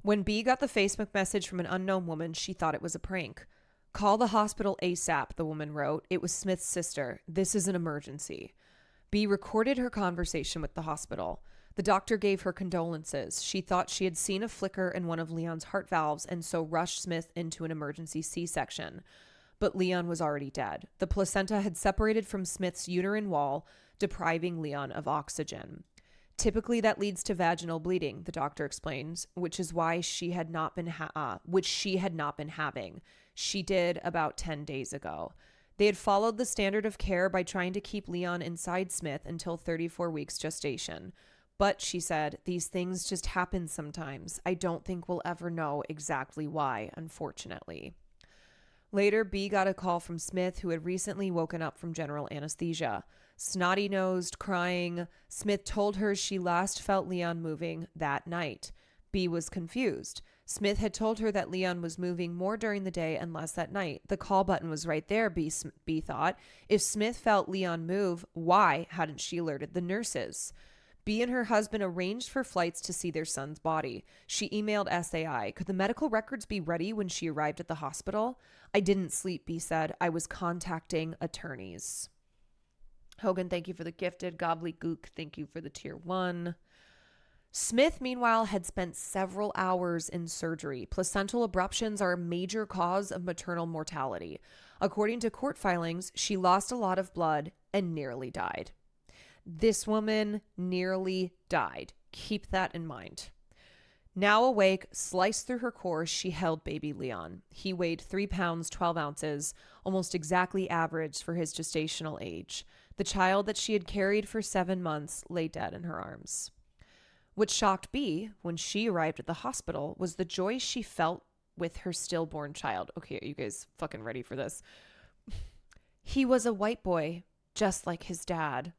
When B got the Facebook message from an unknown woman, she thought it was a prank. Call the hospital ASAP, the woman wrote. It was Smith's sister. This is an emergency. B recorded her conversation with the hospital. The doctor gave her condolences. She thought she had seen a flicker in one of Leon's heart valves and so rushed Smith into an emergency C-section. But Leon was already dead. The placenta had separated from Smith's uterine wall, depriving Leon of oxygen. Typically, that leads to vaginal bleeding, the doctor explains, which is why she had not been having. She did about 10 days ago. They had followed the standard of care by trying to keep Leon inside Smith until 34 weeks gestation. But, she said, these things just happen sometimes. I don't think we'll ever know exactly why, unfortunately. Later, B got a call from Smith, who had recently woken up from general anesthesia. Snotty-nosed, crying, Smith told her she last felt Leon moving that night. B was confused. Smith had told her that Leon was moving more during the day and less at night. The call button was right there, B thought. If Smith felt Leon move, why hadn't she alerted the nurses? B and her husband arranged for flights to see their son's body. She emailed SAI. Could the medical records be ready when she arrived at the hospital? I didn't sleep, B said. I was contacting attorneys. Hogan, thank you for the gifted. Gobbledygook, thank you for the tier 1. Smith, meanwhile, had spent several hours in surgery. Placental abruptions are a major cause of maternal mortality. According to court filings, she lost a lot of blood and nearly died. This woman nearly died. Keep that in mind. Now awake, sliced through her core, she held baby Leon. He weighed 3 pounds, 12 ounces, almost exactly average for his gestational age. The child that she had carried for 7 months lay dead in her arms. What shocked B when she arrived at the hospital was the joy she felt with her stillborn child. Okay, are you guys fucking ready for this? He was a white boy, just like his dad.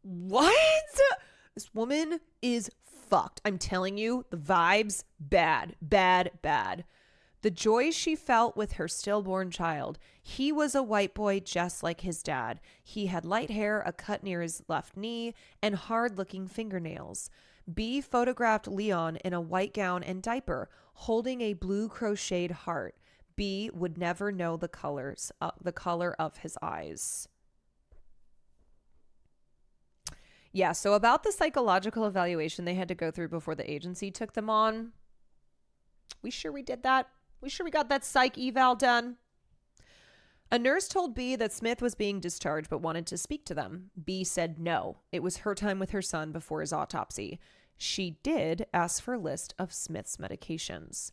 What? This woman is fucked. I'm telling you, the vibes, bad, bad, bad. The joy she felt with her stillborn child. He was a white boy just like his dad. He had light hair, a cut near his left knee, and hard-looking fingernails. B photographed Leon in a white gown and diaper, holding a blue crocheted heart. B would never know the color of his eyes. Yeah, so about the psychological evaluation they had to go through before the agency took them on. We sure we did that? We sure we got that psych eval done? A nurse told B that Smith was being discharged but wanted to speak to them. B said no. It was her time with her son before his autopsy. She did ask for a list of Smith's medications.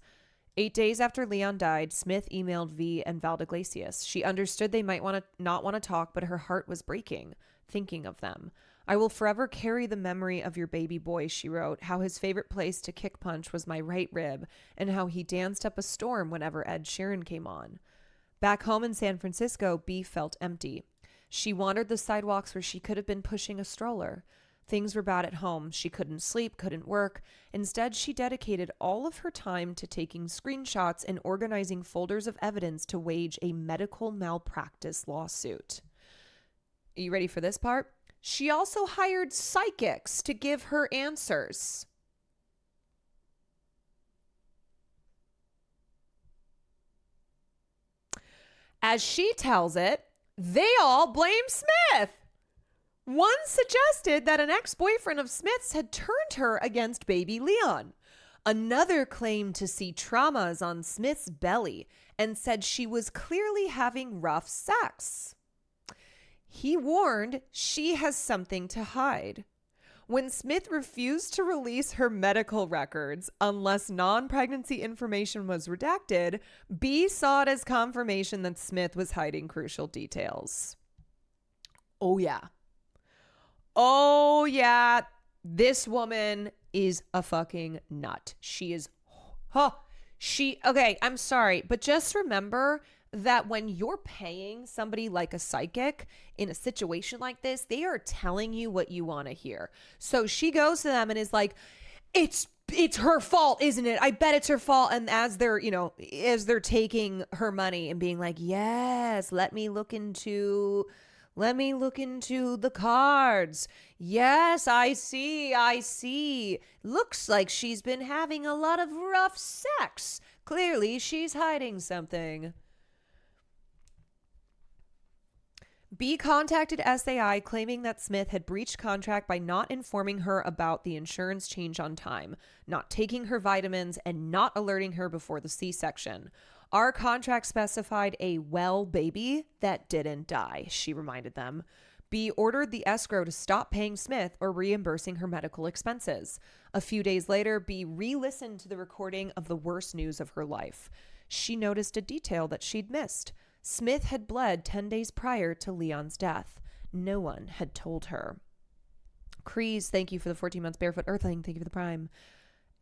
8 days after Leon died, Smith emailed V and Valdeglesias. She understood they might not want to talk, but her heart was breaking, thinking of them. I will forever carry the memory of your baby boy, she wrote, how his favorite place to kick punch was my right rib, and how he danced up a storm whenever Ed Sheeran came on. Back home in San Francisco, B felt empty. She wandered the sidewalks where she could have been pushing a stroller. Things were bad at home. She couldn't sleep, couldn't work. Instead, she dedicated all of her time to taking screenshots and organizing folders of evidence to wage a medical malpractice lawsuit. Are you ready for this part? She also hired psychics to give her answers. As she tells it, they all blame Smith. One suggested that an ex-boyfriend of Smith's had turned her against baby Leon. Another claimed to see traumas on Smith's belly and said she was clearly having rough sex. He warned she has something to hide. When Smith refused to release her medical records unless non-pregnancy information was redacted, B saw it as confirmation that Smith was hiding crucial details. Oh yeah. Oh yeah. This woman is a fucking nut. She is, okay, I'm sorry, but just remember that when you're paying somebody like a psychic in a situation like this, they are telling you what you want to hear. So she goes to them and is like, it's her fault, isn't it? I bet it's her fault. And as they're taking her money and being like, yes, let me look into Let me look into the cards. Yes, I see. Looks like she's been having a lot of rough sex. Clearly, she's hiding something. B contacted SAI claiming that Smith had breached contract by not informing her about the insurance change on time, not taking her vitamins, and not alerting her before the C-section. Our contract specified a well baby that didn't die, she reminded them. B ordered the escrow to stop paying Smith or reimbursing her medical expenses. A few days later, B re-listened to the recording of the worst news of her life. She noticed a detail that she'd missed. Smith had bled 10 days prior to Leon's death. No one had told her. Crease, thank you for the 14 months. Barefoot Earthling, thank you for the prime.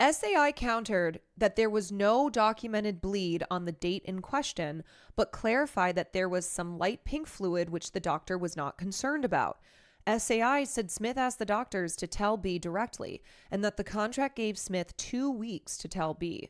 SAI countered that there was no documented bleed on the date in question, but clarified that there was some light pink fluid which the doctor was not concerned about. SAI said Smith asked the doctors to tell B directly, and that the contract gave Smith 2 weeks to tell B.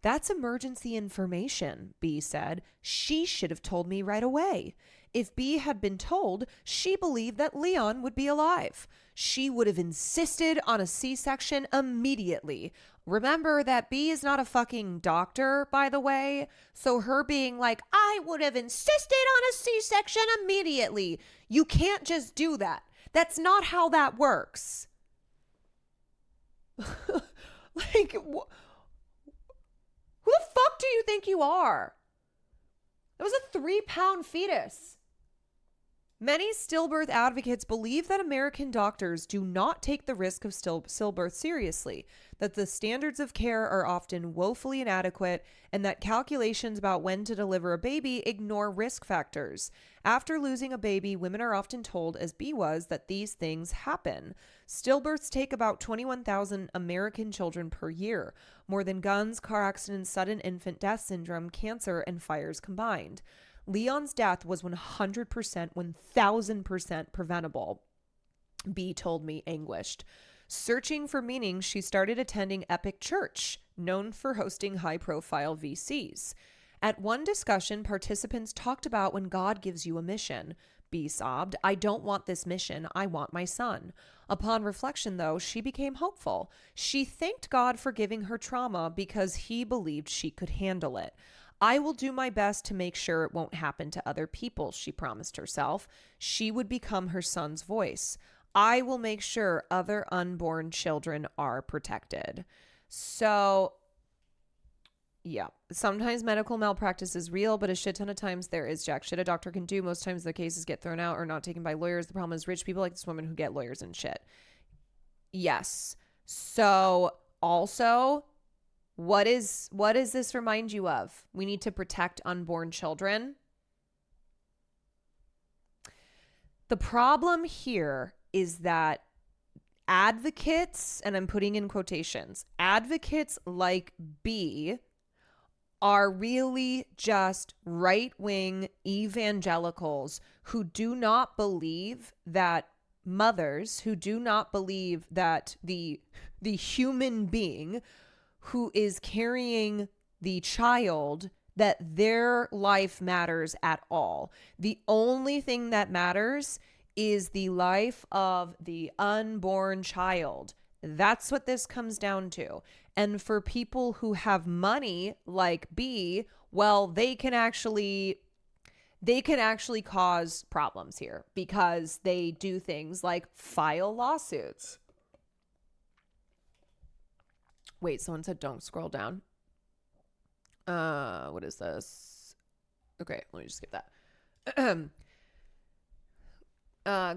That's emergency information, B said. She should have told me right away. If B had been told, she believed that Leon would be alive. She would have insisted on a C-section immediately. Remember that B is not a fucking doctor, by the way. So her being like, I would have insisted on a C-section immediately. You can't just do that. That's not how that works. Like, who the fuck do you think you are? That was a 3-pound fetus. Many stillbirth advocates believe that American doctors do not take the risk of stillbirth seriously, that the standards of care are often woefully inadequate, and that calculations about when to deliver a baby ignore risk factors. After losing a baby, women are often told, as B was, that these things happen. Stillbirths take about 21,000 American children per year, more than guns, car accidents, sudden infant death syndrome, cancer, and fires combined. Leon's death was 100%, 1,000% preventable, B told me, anguished. Searching for meaning, she started attending Epic Church, known for hosting high-profile VCs. At one discussion, participants talked about when God gives you a mission. B sobbed, I don't want this mission, I want my son. Upon reflection, though, she became hopeful. She thanked God for giving her trauma because he believed she could handle it. I will do my best to make sure it won't happen to other people, she promised herself. She would become her son's voice. I will make sure other unborn children are protected. So, yeah, sometimes medical malpractice is real, but a shit ton of times there is jack shit a doctor can do. Most times the cases get thrown out or not taken by lawyers. The problem is rich people like this woman who get lawyers and shit. Yes. So, also, what does this remind you of? We need to protect unborn children. The problem here is that advocates, and I'm putting in quotations, advocates like B are really just right-wing evangelicals who do not believe that mothers, who do not believe that the human being who is carrying the child, that their life matters at all. The only thing that matters is the life of the unborn child. That's what this comes down to. And for people who have money like B, well, they can actually cause problems here because they do things like file lawsuits. Wait, someone said don't scroll down. What is this? Okay, let me just skip that.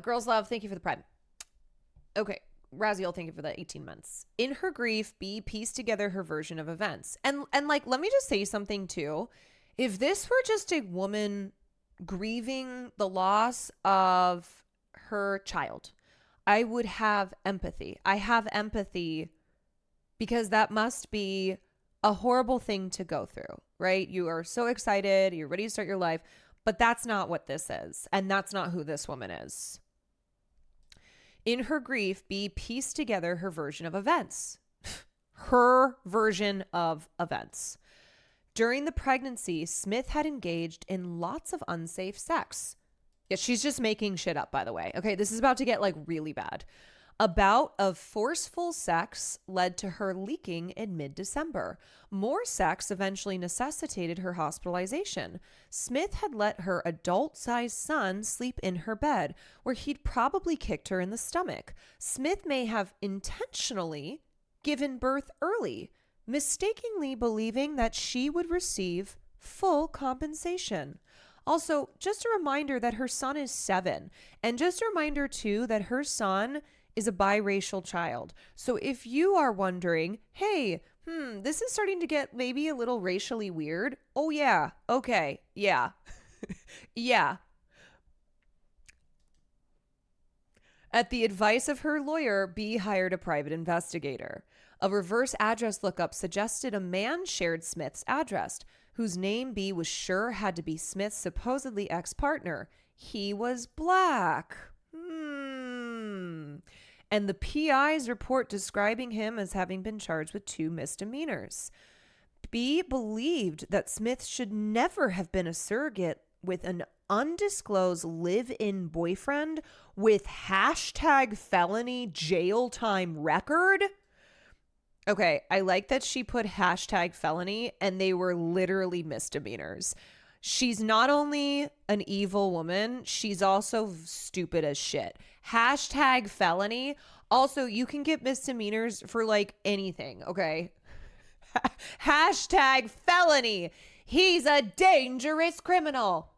Girls Love, thank you for the prime. Okay, Raziel, thank you for the 18 months. In her grief, B pieced together her version of events. And like, let me just say something too. If this were just a woman grieving the loss of her child, I would have empathy. I have empathy because that must be a horrible thing to go through, right? You are so excited, you're ready to start your life, but that's not what this is. And that's not who this woman is. In her grief, B pieced together her version of events. Her version of events. During the pregnancy, Smith had engaged in lots of unsafe sex. Yeah, she's just making shit up, by the way. Okay, this is about to get like really bad. A bout of forceful sex led to her leaking in mid-December. More sex eventually necessitated her hospitalization. Smith had let her adult-sized son sleep in her bed, where he'd probably kicked her in the stomach. Smith may have intentionally given birth early, mistakenly believing that she would receive full compensation. Also, just a reminder that her son is 7, and just a reminder too that her son is a biracial child. So if you are wondering, hey, this is starting to get maybe a little racially weird. Oh yeah, okay, yeah, yeah. At the advice of her lawyer, B hired a private investigator. A reverse address lookup suggested a man shared Smith's address, whose name B was sure had to be Smith's supposedly ex-partner. He was black. And the PI's report describing him as having been charged with 2 misdemeanors. B believed that Smith should never have been a surrogate with an undisclosed live-in boyfriend with #felony jail time record. Okay, I like that she put #felony and they were literally misdemeanors. She's not only an evil woman, she's also stupid as shit. #felony. Also, you can get misdemeanors for like anything, okay? #felony. He's a dangerous criminal.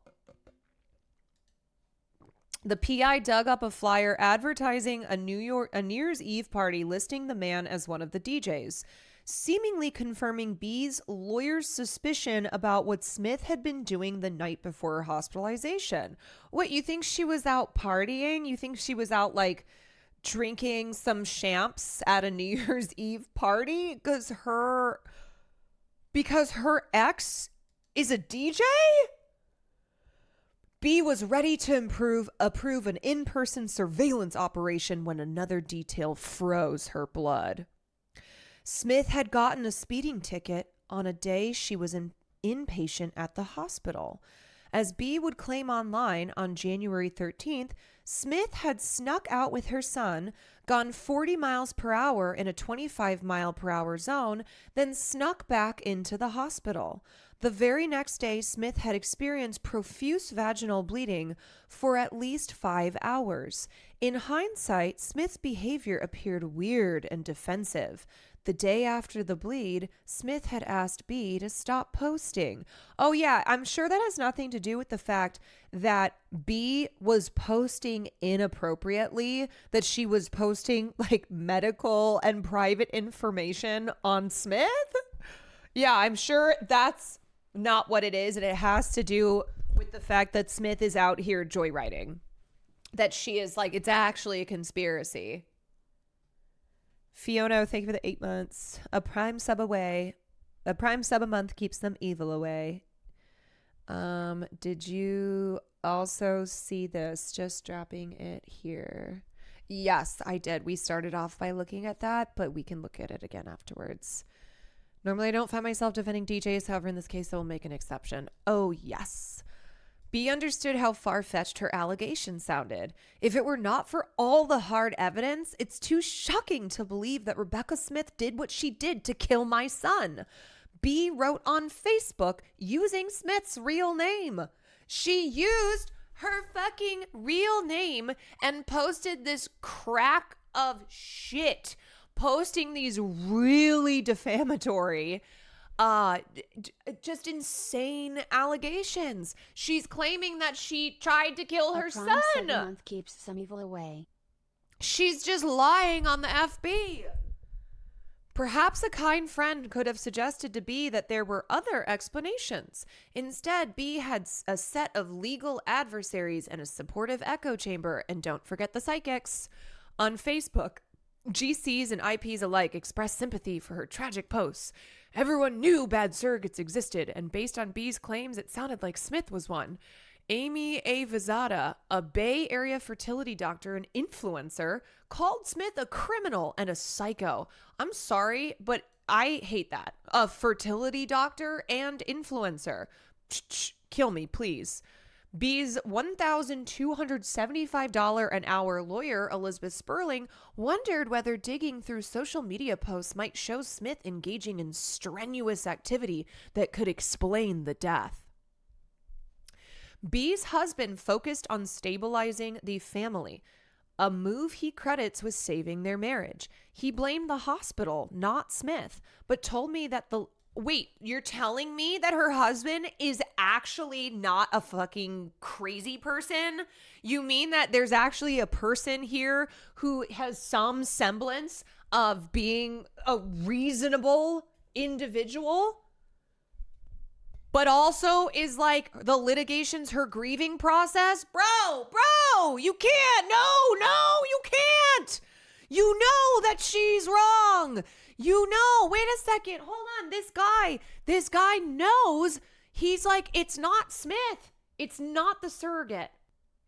The PI dug up a flyer advertising a New Year's Eve party listing the man as one of the DJs, seemingly confirming B's lawyer's suspicion about what Smith had been doing the night before her hospitalization. What, you think she was out partying? You think she was out like drinking some champs at a New Year's Eve party? Because her ex is a DJ? B was ready to approve an in-person surveillance operation when another detail froze her blood. Smith had gotten a speeding ticket on a day she was inpatient at the hospital. As B would claim online on January 13th, Smith had snuck out with her son, gone 40 miles per hour in a 25 mile per hour zone, then snuck back into the hospital. The very next day, Smith had experienced profuse vaginal bleeding for at least 5 hours. In hindsight, Smith's behavior appeared weird and defensive. The day after the bleed, Smith had asked B to stop posting. Oh yeah, I'm sure that has nothing to do with the fact that B was posting inappropriately, that she was posting like medical and private information on Smith. Yeah, I'm sure that's not what it is, and it has to do with the fact that Smith is out here joyriding. That she is like, it's actually a conspiracy. Fiona, thank you for the 8 months. A prime sub away. A prime sub a month keeps them evil away. Did you also see this? Just dropping it here. Yes, I did. We started off by looking at that, but we can look at it again afterwards. Normally, I don't find myself defending DJs. However, in this case, I will make an exception. Oh, yes. B understood how far-fetched her allegation sounded. If it were not for all the hard evidence, it's too shocking to believe that Rebecca Smith did what she did to kill my son. B wrote on Facebook using Smith's real name. She used her fucking real name and posted this crack of shit, posting these really defamatory, just insane allegations. She's claiming that she tried to kill her son. A month keeps some evil away. She's just lying on the FB. Perhaps a kind friend could have suggested to B that there were other explanations. Instead, B had a set of legal adversaries and a supportive echo chamber. And don't forget the psychics. On Facebook, GCs and IPs alike expressed sympathy for her tragic posts. Everyone knew bad surrogates existed, and based on B's claims, it sounded like Smith was one. Amy A. Vizada, a Bay Area fertility doctor and influencer, called Smith a criminal and a psycho. I'm sorry, but I hate that. A fertility doctor and influencer. Kill me, please. B's $1,275 an hour lawyer, Elizabeth Sperling, wondered whether digging through social media posts might show Smith engaging in strenuous activity that could explain the death. B's husband focused on stabilizing the family, a move he credits with saving their marriage. He blamed the hospital, not Smith, but told me that the... Wait, you're telling me that her husband is actually not a fucking crazy person? You mean that there's actually a person here who has some semblance of being a reasonable individual, but also is like the litigation's her grieving process? Bro, you can't. No, you can't. You know that she's wrong. You know, wait a second. Hold on. This guy knows. He's like, it's not Smith. It's not the surrogate.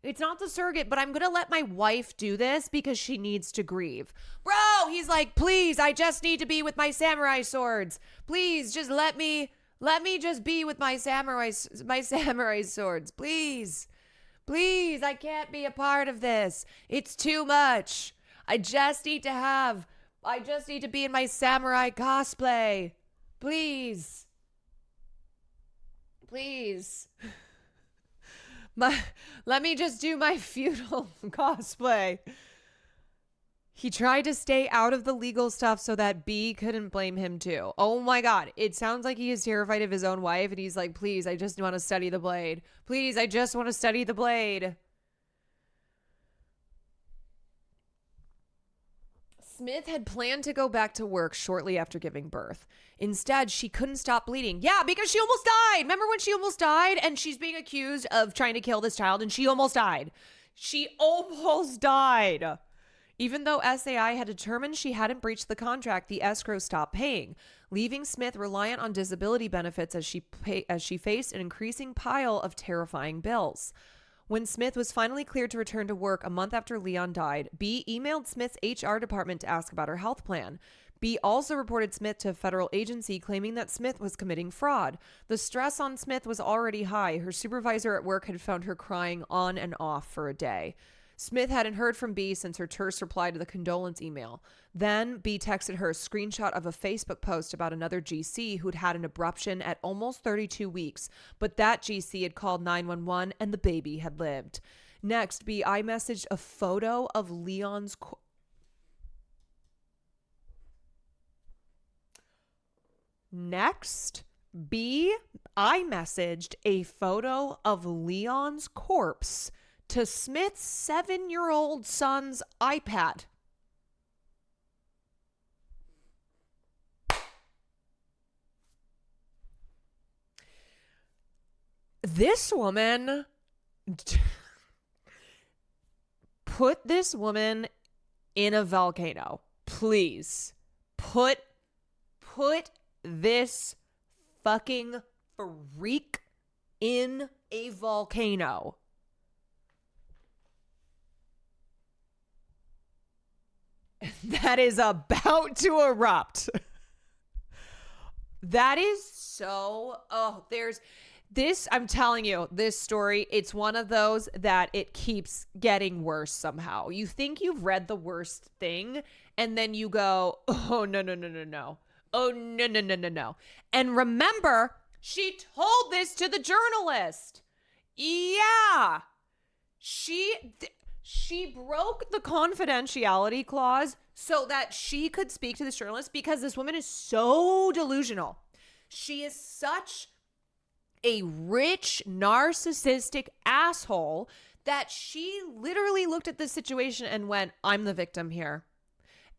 It's not the surrogate, but I'm going to let my wife do this because she needs to grieve. Bro, he's like, please, I just need to be with my samurai swords. Please, just let me just be with my samurai swords. Please, I can't be a part of this. It's too much. I just need to be in my samurai cosplay. Please. Let me just do my feudal cosplay. He tried to stay out of the legal stuff so that B couldn't blame him too. Oh my God. It sounds like he is terrified of his own wife and he's like, please, I just want to study the blade. Please, I just want to study the blade. Smith had planned to go back to work shortly after giving birth. Instead, she couldn't stop bleeding. Yeah, because she almost died. Remember when she almost died and she's being accused of trying to kill this child and she almost died. She almost died. Even though SAI had determined she hadn't breached the contract, the escrow stopped paying, leaving Smith reliant on disability benefits as she faced an increasing pile of terrifying bills. When Smith was finally cleared to return to work a month after Leon died, B emailed Smith's HR department to ask about her health plan. B also reported Smith to a federal agency claiming that Smith was committing fraud. The stress on Smith was already high. Her supervisor at work had found her crying on and off for a day. Smith hadn't heard from B since her terse reply to the condolence email. Then B texted her a screenshot of a Facebook post about another GC who'd had an abruption at almost 32 weeks, but that GC had called 911 and the baby had lived. Next, B iMessaged a photo of Leon's corpse to Smith's 7-year-old son's iPad. This woman put this woman in a volcano. Please put this fucking freak in a volcano. That is about to erupt. That is so, there's this, I'm telling you, this story, it's one of those that it keeps getting worse somehow. You think you've read the worst thing, and then you go, oh, no. Oh, no. And remember, she told this to the journalist. Yeah. She broke the confidentiality clause so that she could speak to this journalist because this woman is so delusional. She is such a rich, narcissistic asshole that she literally looked at this situation and went, I'm the victim here.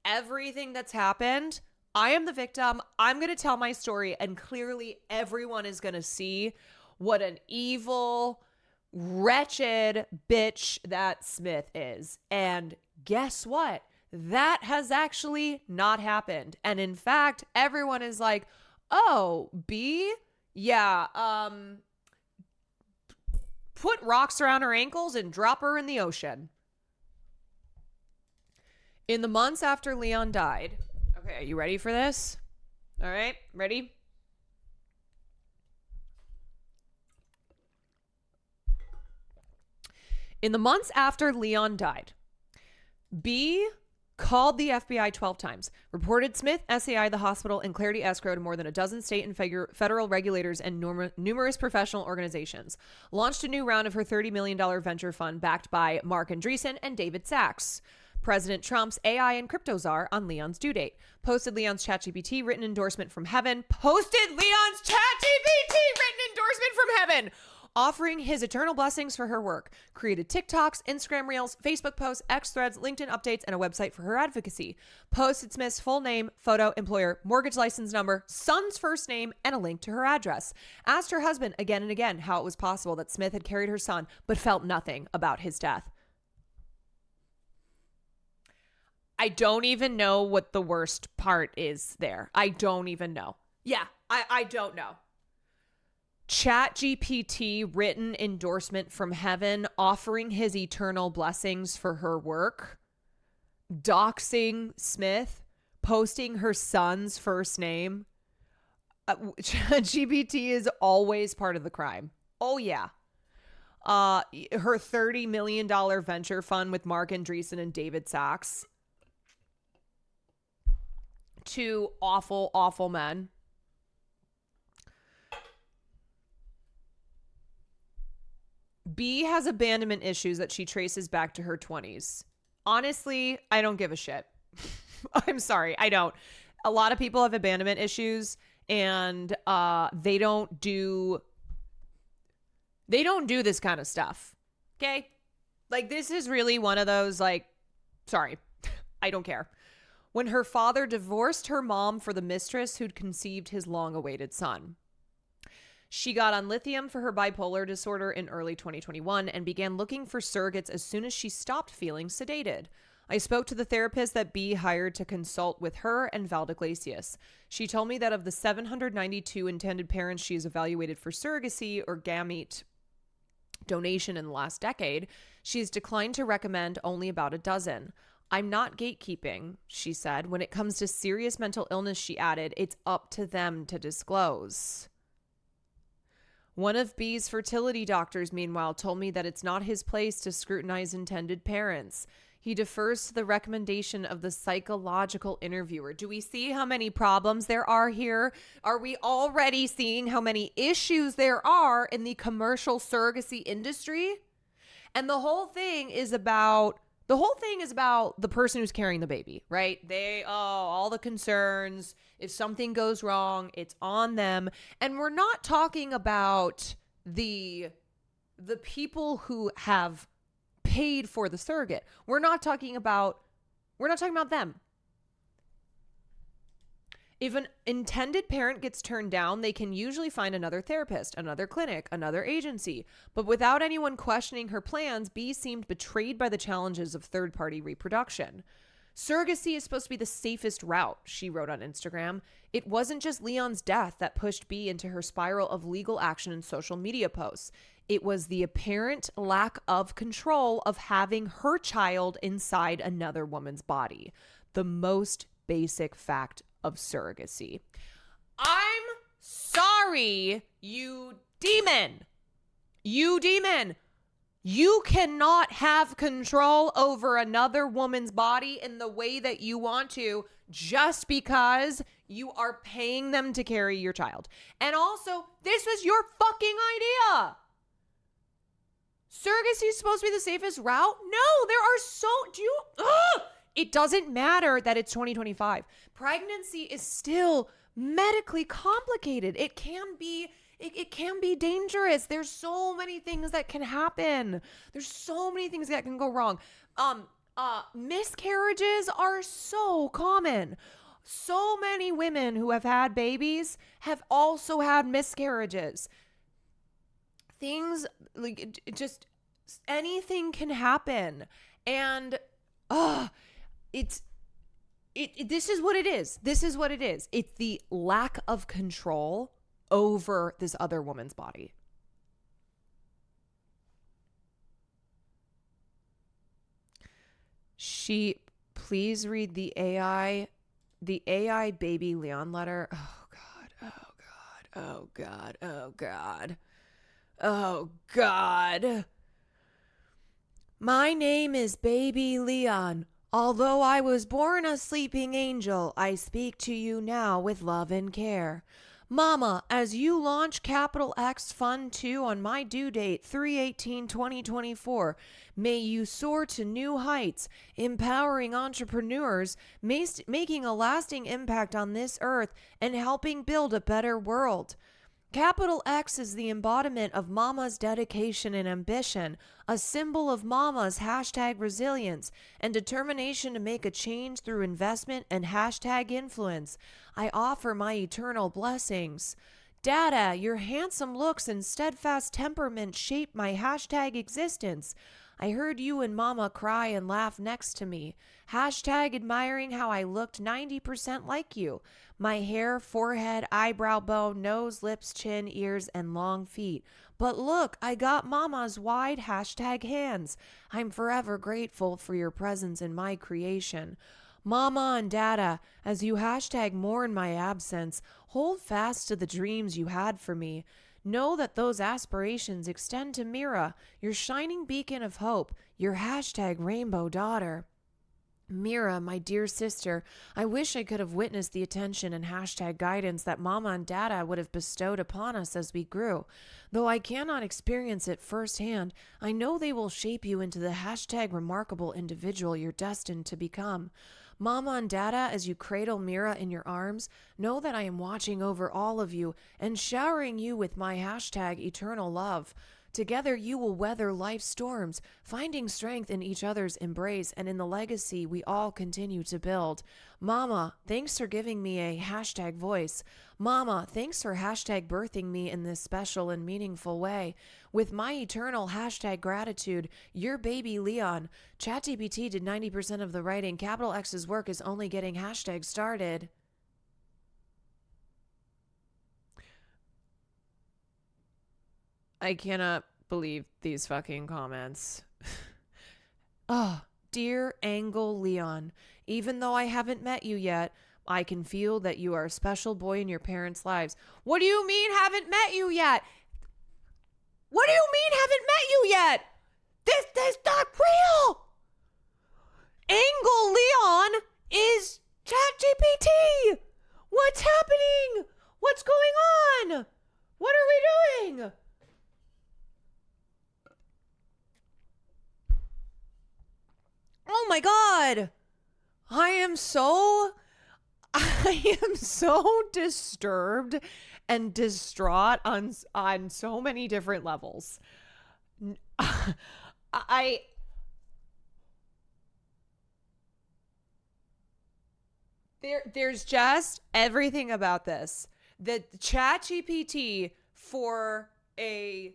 Everything that's happened, I am the victim. I'm going to tell my story, and clearly everyone is going to see what an evil, wretched bitch that Smith is. And guess what? That has actually not happened. And in fact, everyone is like, oh, B? Yeah, put rocks around her ankles and drop her in the ocean. In the months after Leon died, okay, are you ready for this? All right, ready? In the months after Leon died, B called the FBI 12 times, reported Smith, SAI, the hospital, and Clarity Escrow to more than a dozen state and federal regulators and numerous professional organizations, launched a new round of her $30 million venture fund backed by Mark Andreessen and David Sachs, President Trump's AI and crypto czar, on Leon's due date, posted Leon's ChatGPT written endorsement from heaven, offering his eternal blessings for her work, created TikToks, Instagram Reels, Facebook posts, X threads, LinkedIn updates, and a website for her advocacy. Posted Smith's full name, photo, employer, mortgage license number, son's first name, and a link to her address. Asked her husband again and again how it was possible that Smith had carried her son, but felt nothing about his death. I don't even know what the worst part is there. I don't even know. Yeah, I don't know. ChatGPT written endorsement from heaven, offering his eternal blessings for her work, doxing Smith, posting her son's first name. ChatGPT is always part of the crime. Oh yeah. Her $30 million venture fund with Mark Andreessen and David Sachs. Two awful, awful men. B has abandonment issues that she traces back to her 20s. Honestly, I don't give a shit. I'm sorry, I don't. A lot of people have abandonment issues, and they don't do this kind of stuff. Okay? Like, this is really one of those, like, sorry, I don't care. When her father divorced her mom for the mistress who'd conceived his long-awaited son. She got on lithium for her bipolar disorder in early 2021 and began looking for surrogates as soon as she stopped feeling sedated. I spoke to the therapist that B hired to consult with her and Val Iglesias. She told me that of the 792 intended parents she has evaluated for surrogacy or gamete donation in the last decade, she has declined to recommend only about a dozen. I'm not gatekeeping, she said. When it comes to serious mental illness, she added, it's up to them to disclose. One of B's fertility doctors, meanwhile, told me that it's not his place to scrutinize intended parents. He defers to the recommendation of the psychological interviewer. Do we see how many problems there are here? Are we already seeing how many issues there are in the commercial surrogacy industry? And the whole thing is about the person who's carrying the baby, right? All the concerns. If something goes wrong, it's on them. And we're not talking about the people who have paid for the surrogate. We're not talking about them. If an intended parent gets turned down, they can usually find another therapist, another clinic, another agency. But without anyone questioning her plans, B seemed betrayed by the challenges of third-party reproduction. Surrogacy is supposed to be the safest route, she wrote on Instagram. It wasn't just Leon's death that pushed B into her spiral of legal action and social media posts. It was the apparent lack of control of having her child inside another woman's body. The most basic fact of surrogacy. I'm sorry, you demon. You demon. You cannot have control over another woman's body in the way that you want to just because you are paying them to carry your child. And also, this was your fucking idea. Surrogacy is supposed to be the safest route? No, there are it doesn't matter that it's 2025. Pregnancy is still medically complicated. It can be dangerous. There's so many things that can happen. There's so many things that can go wrong. Miscarriages are so common. So many women who have had babies have also had miscarriages. Things like just anything can happen. And this is what it is. This is what it is. It's the lack of control over this other woman's body. Please read the AI baby Leon letter. Oh God, oh God, oh God, oh God, oh God. My name is Baby Leon. Although I was born a sleeping angel, I speak to you now with love and care. Mama, as you launch Capital X Fund 2 on my due date 3/18/2024, may you soar to new heights, empowering entrepreneurs, making a lasting impact on this earth, and helping build a better world. Capital X is the embodiment of Mama's dedication and ambition, a symbol of Mama's hashtag resilience and determination to make a change through investment and hashtag influence. I offer my eternal blessings. Dada, your handsome looks and steadfast temperament shape my hashtag existence. I heard you and Mama cry and laugh next to me. Hashtag admiring how I looked 90% like you. My hair, forehead, eyebrow bone, nose, lips, chin, ears, and long feet. But look, I got Mama's wide hashtag hands. I'm forever grateful for your presence in my creation. Mama and Dada, as you hashtag more in my absence, hold fast to the dreams you had for me. Know that those aspirations extend to Mira, your shining beacon of hope, your hashtag rainbow daughter. Mira, my dear sister, I wish I could have witnessed the attention and hashtag guidance that Mama and Dada would have bestowed upon us as we grew. Though I cannot experience it firsthand, I know they will shape you into the hashtag remarkable individual you're destined to become. Mama and Dada, as you cradle Mira in your arms, know that I am watching over all of you and showering you with my hashtag eternal love. Together you will weather life's storms, finding strength in each other's embrace and in the legacy we all continue to build. Mama, thanks for giving me a hashtag voice. Mama, thanks for hashtag birthing me in this special and meaningful way. With my eternal hashtag gratitude, your baby Leon. ChatGPT did 90% of the writing. Capital X's work is only getting hashtag started. I cannot believe these fucking comments. Dear Angle Leon, even though I haven't met you yet, I can feel that you are a special boy in your parents' lives. What do you mean haven't met you yet? What do you mean haven't met you yet? This is not real. Angle Leon is ChatGPT. What's happening? What's going on? What are we doing? Oh my God. I am so disturbed and distraught on so many different levels. There's just everything about this. The ChatGPT for a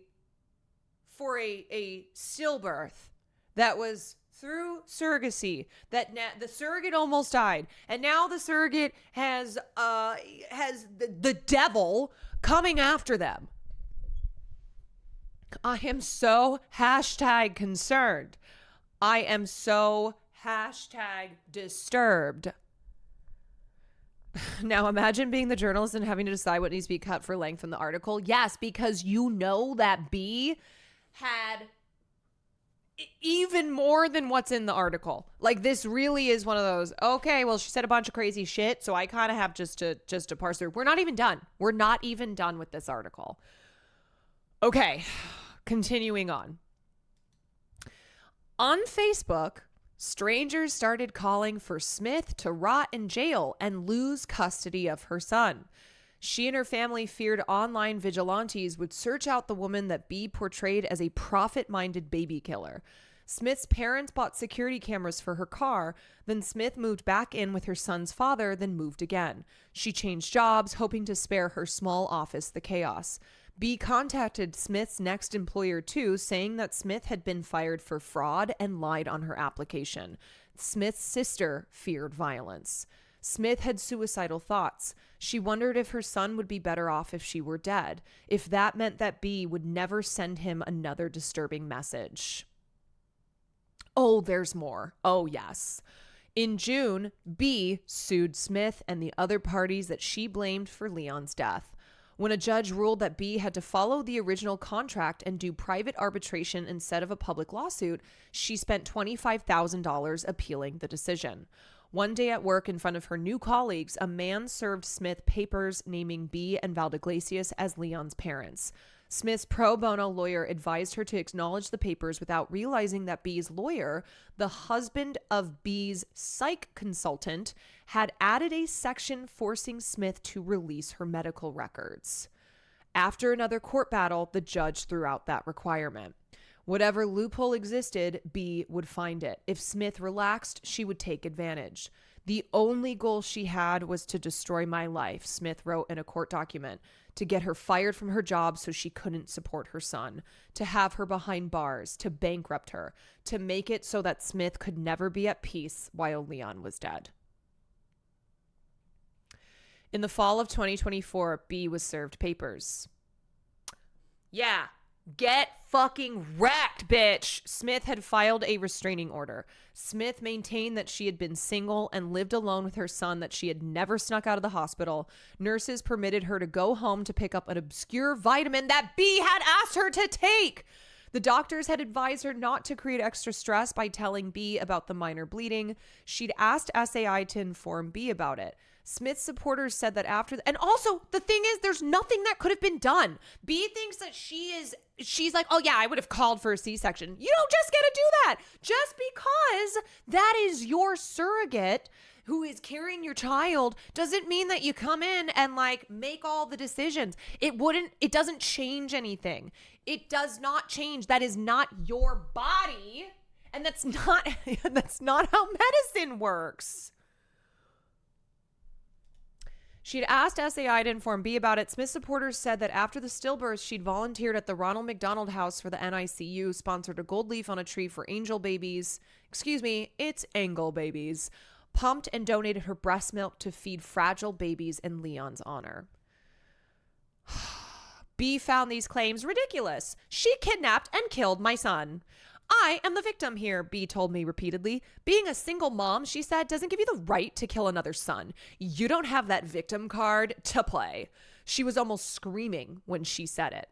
stillbirth that was through surrogacy, that the surrogate almost died, and now the surrogate has the devil coming after them. I am so hashtag concerned. I am so hashtag disturbed. Now imagine being the journalist and having to decide what needs to be cut for length in the article. Yes, because you know that B had even more than what's in the article. Like, this really is one of those, okay, well, she said a bunch of crazy shit, so I kind of have just to parse through. We're not even done. We're not even done with this article. Okay, continuing on. On Facebook, strangers started calling for Smith to rot in jail and lose custody of her son. She and her family feared online vigilantes would search out the woman that B portrayed as a profit-minded baby killer. Smith's parents bought security cameras for her car. Then Smith moved back in with her son's father, then moved again. She changed jobs, hoping to spare her small office the chaos. B contacted Smith's next employer too, saying that Smith had been fired for fraud and lied on her application. Smith's sister feared violence. Smith had suicidal thoughts. She wondered if her son would be better off if she were dead, if that meant that B would never send him another disturbing message. Oh, there's more. Oh, yes. In June, B sued Smith and the other parties that she blamed for Leon's death. When a judge ruled that B had to follow the original contract and do private arbitration instead of a public lawsuit, she spent $25,000 appealing the decision. One day at work in front of her new colleagues, a man served Smith papers naming B and Valdeglesias as Leon's parents. Smith's pro bono lawyer advised her to acknowledge the papers without realizing that B's lawyer, the husband of B's psych consultant, had added a section forcing Smith to release her medical records. After another court battle, the judge threw out that requirement. Whatever loophole existed, B would find it. If Smith relaxed, she would take advantage. The only goal she had was to destroy my life, Smith wrote in a court document, to get her fired from her job so she couldn't support her son, to have her behind bars, to bankrupt her, to make it so that Smith could never be at peace while Leon was dead. In the fall of 2024, B was served papers. Yeah. Get fucking wrecked, bitch. Smith had filed a restraining order. Smith maintained that she had been single and lived alone with her son, that she had never snuck out of the hospital. Nurses permitted her to go home to pick up an obscure vitamin that B had asked her to take. The doctors had advised her not to create extra stress by telling B about the minor bleeding. She'd asked SAI to inform B about it. Smith's supporters said that and also the thing is, there's nothing that could have been done. B thinks that she's like, oh yeah, I would have called for a C-section. You don't just get to do that. Just because that is your surrogate who is carrying your child doesn't mean that you come in and like make all the decisions. It doesn't change anything. It does not change. That is not your body. And that's not how medicine works. She'd asked SAI to inform B about it. Smith supporters said that after the stillbirth, she'd volunteered at the Ronald McDonald House for the NICU, sponsored a gold leaf on a tree for angel babies. Excuse me, it's Angle babies. Pumped and donated her breast milk to feed fragile babies in Leon's honor. B found these claims ridiculous. She kidnapped and killed my son. I am the victim here, B told me repeatedly. Being a single mom, she said, doesn't give you the right to kill another son. You don't have that victim card to play. She was almost screaming when she said it.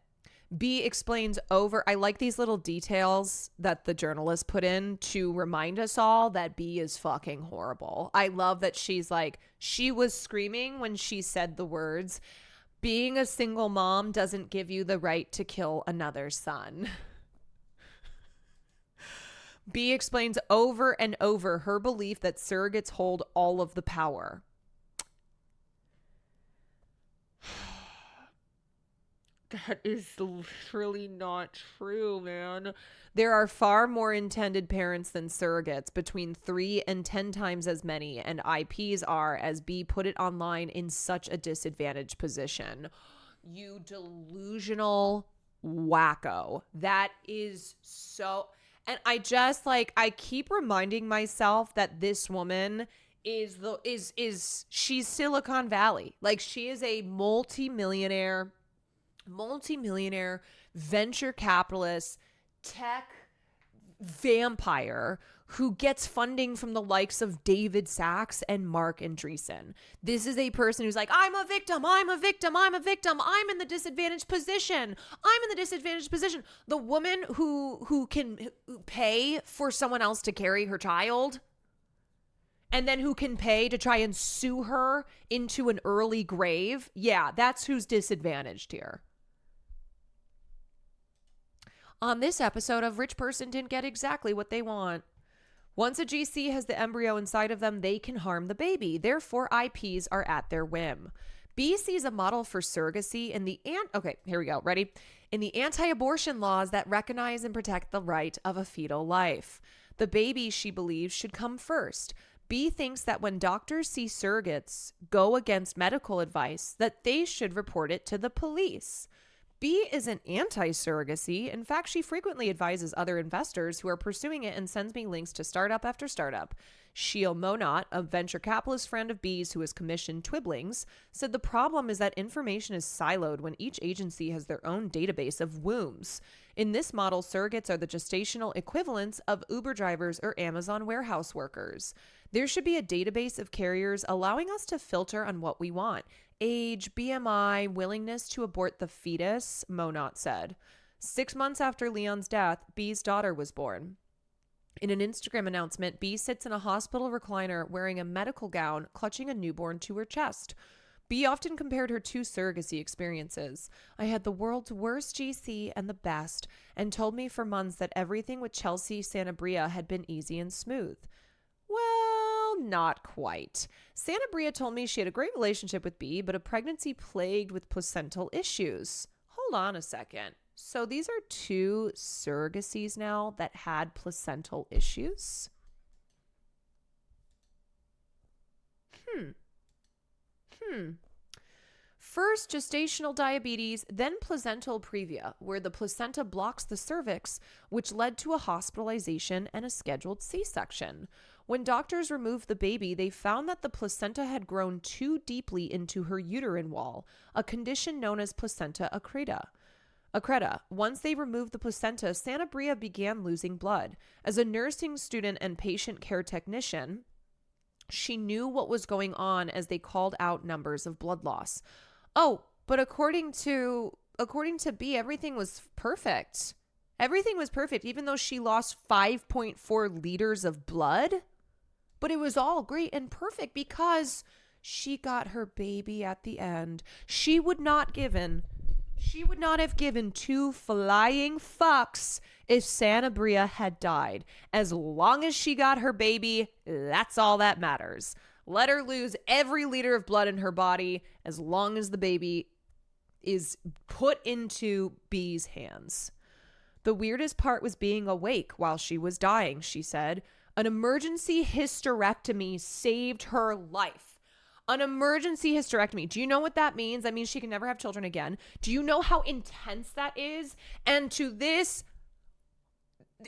B explains I like these little details that the journalist put in to remind us all that B is fucking horrible. I love that she's like, she was screaming when she said the words, being a single mom doesn't give you the right to kill another son. B explains over and over her belief that surrogates hold all of the power. That is literally not true, man. There are far more intended parents than surrogates, between 3 and 10 times as many, and IPs are, as B put it online, in such a disadvantaged position. You delusional wacko. That is so... And I keep reminding myself that this woman she's Silicon Valley. Like, she is a multi-millionaire venture capitalist, tech vampire who gets funding from the likes of David Sachs and Mark Andreessen. This is a person who's like, I'm a victim. I'm in the disadvantaged position. The woman who can pay for someone else to carry her child, and then who can pay to try and sue her into an early grave. Yeah, that's who's disadvantaged here. On this episode of Rich Person Didn't Get Exactly What They Want. Once a GC has the embryo inside of them, they can harm the baby. Therefore, IPs are at their whim. B sees a model for surrogacy in the here we go. Ready? In the anti-abortion laws that recognize and protect the right of a fetal life. The baby, she believes, should come first. B thinks that when doctors see surrogates go against medical advice, that they should report it to the police. B isn't anti-surrogacy. In fact, she frequently advises other investors who are pursuing it and sends me links to startup after startup. Sheil Monat, a venture capitalist friend of B's who has commissioned Twiblings, said the problem is that information is siloed when each agency has their own database of wombs. In this model, surrogates are the gestational equivalents of Uber drivers or Amazon warehouse workers. There should be a database of carriers allowing us to filter on what we want. age, BMI, willingness to abort the fetus, Monat said. 6 months after Leon's death, B's daughter was born. In an Instagram announcement, B sits in a hospital recliner wearing a medical gown, clutching a newborn to her chest. B often compared her two surrogacy experiences. I had the world's worst GC and the best, and told me for months that everything with Chelsea Sanabria had been easy and smooth. Well, not quite. Sanabria told me she had a great relationship with B, but a pregnancy plagued with placental issues. Hold on a second. So these are two surrogacies now that had placental issues? First, gestational diabetes, then placental previa, where the placenta blocks the cervix, which led to a hospitalization and a scheduled C-section. When doctors removed the baby, they found that the placenta had grown too deeply into her uterine wall, a condition known as placenta accreta. Once they removed the placenta, Sanabria began losing blood. As a nursing student and patient care technician, she knew what was going on as they called out numbers of blood loss. Oh, but according to B, everything was perfect. Everything was perfect, even though she lost 5.4 liters of blood. But it was all great and perfect because she got her baby at the end. She would not have given two flying fucks if Sanabria had died. As long as she got her baby, that's all that matters. Let her lose every liter of blood in her body as long as the baby is put into B's hands. The weirdest part was being awake while she was dying, she said. An emergency hysterectomy saved her life. An emergency hysterectomy. Do you know what that means? That means she can never have children again. Do you know how intense that is? And to this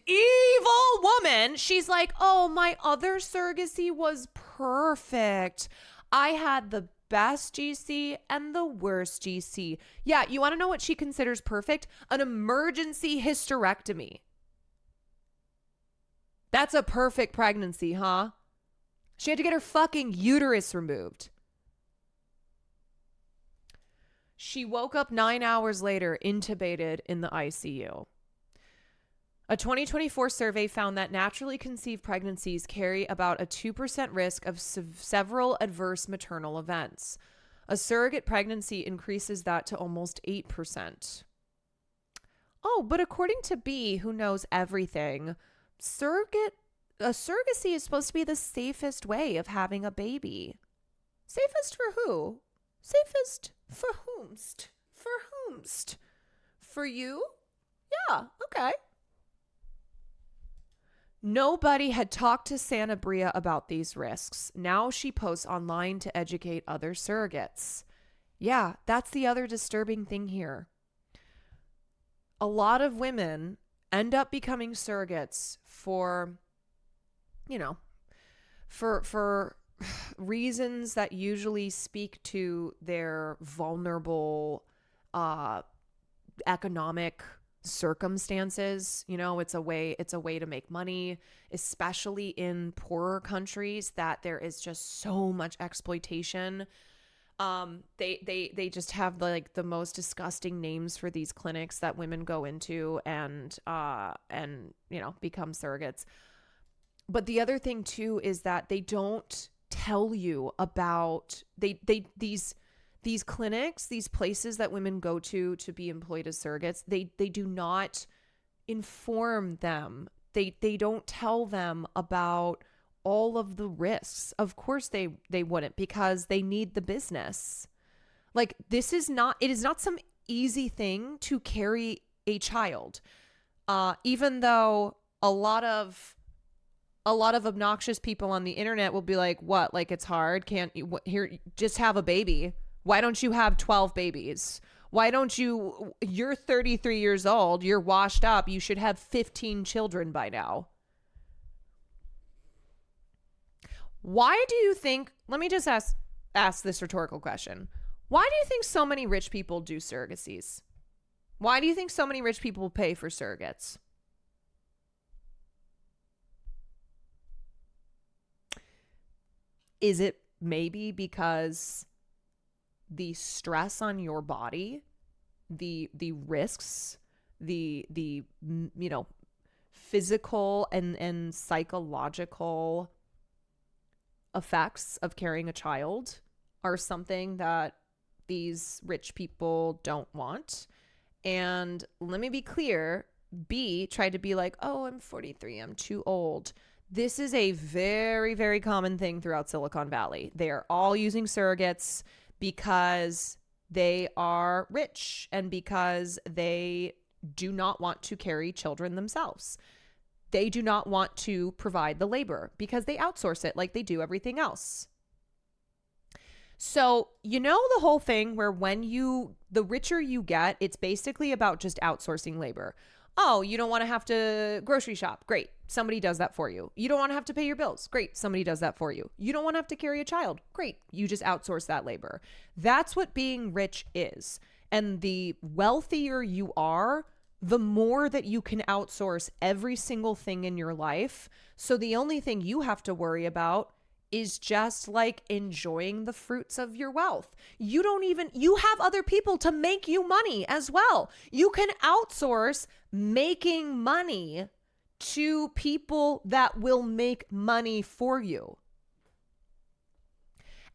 evil woman, she's like, oh, my other surrogacy was perfect. I had the best GC and the worst GC. Yeah, you want to know what she considers perfect? An emergency hysterectomy. That's a perfect pregnancy, huh? She had to get her fucking uterus removed. She woke up 9 hours later, intubated in the ICU. A 2024 survey found that naturally conceived pregnancies carry about a 2% risk of several adverse maternal events. A surrogate pregnancy increases that to almost 8%. Oh, but according to B, who knows everything, surrogacy is supposed to be the safest way of having a baby. Safest for who? Safest for whomst? For whomst? For you? Yeah, okay. Nobody had talked to Sanabria about these risks. Now she posts online to educate other surrogates. Yeah, that's the other disturbing thing here. A lot of women end up becoming surrogates for, for reasons that usually speak to their vulnerable economic circumstances. It's a way to make money, especially in poorer countries that there is just so much exploitation. They just have the most disgusting names for these clinics that women go into and become surrogates. But the other thing too is that they don't tell you about these clinics, these places that women go to be employed as surrogates. They do not inform them. They don't tell them about all of the risks. Of course they wouldn't, because they need the business. It is not some easy thing to carry a child. Even though a lot of obnoxious people on the internet will be like, what? It's hard. Can't you here just have a baby? Why don't you have 12 babies? Why don't you're 33 years old. You're washed up. You should have 15 children by now. Why do you think, let me just ask this rhetorical question. Why do you think so many rich people do surrogacies? Why do you think so many rich people pay for surrogates? Is it maybe because the stress on your body, the risks, the you know, physical and psychological effects of carrying a child are something that these rich people don't want. And let me be clear, B tried to be like, oh, I'm 43, I'm too old. This is a very, very common thing throughout Silicon Valley. They are all using surrogates because they are rich and because they do not want to carry children themselves. They do not want to provide the labor because they outsource it like they do everything else. So, you know, the whole thing where the richer you get, it's basically about just outsourcing labor. Oh, you don't want to have to grocery shop. Great. Somebody does that for you. You don't want to have to pay your bills. Great. Somebody does that for you. You don't want to have to carry a child. Great. You just outsource that labor. That's what being rich is. And the wealthier you are, the more that you can outsource every single thing in your life. So the only thing you have to worry about is just like enjoying the fruits of your wealth. You have other people to make you money as well. You can outsource making money to people that will make money for you.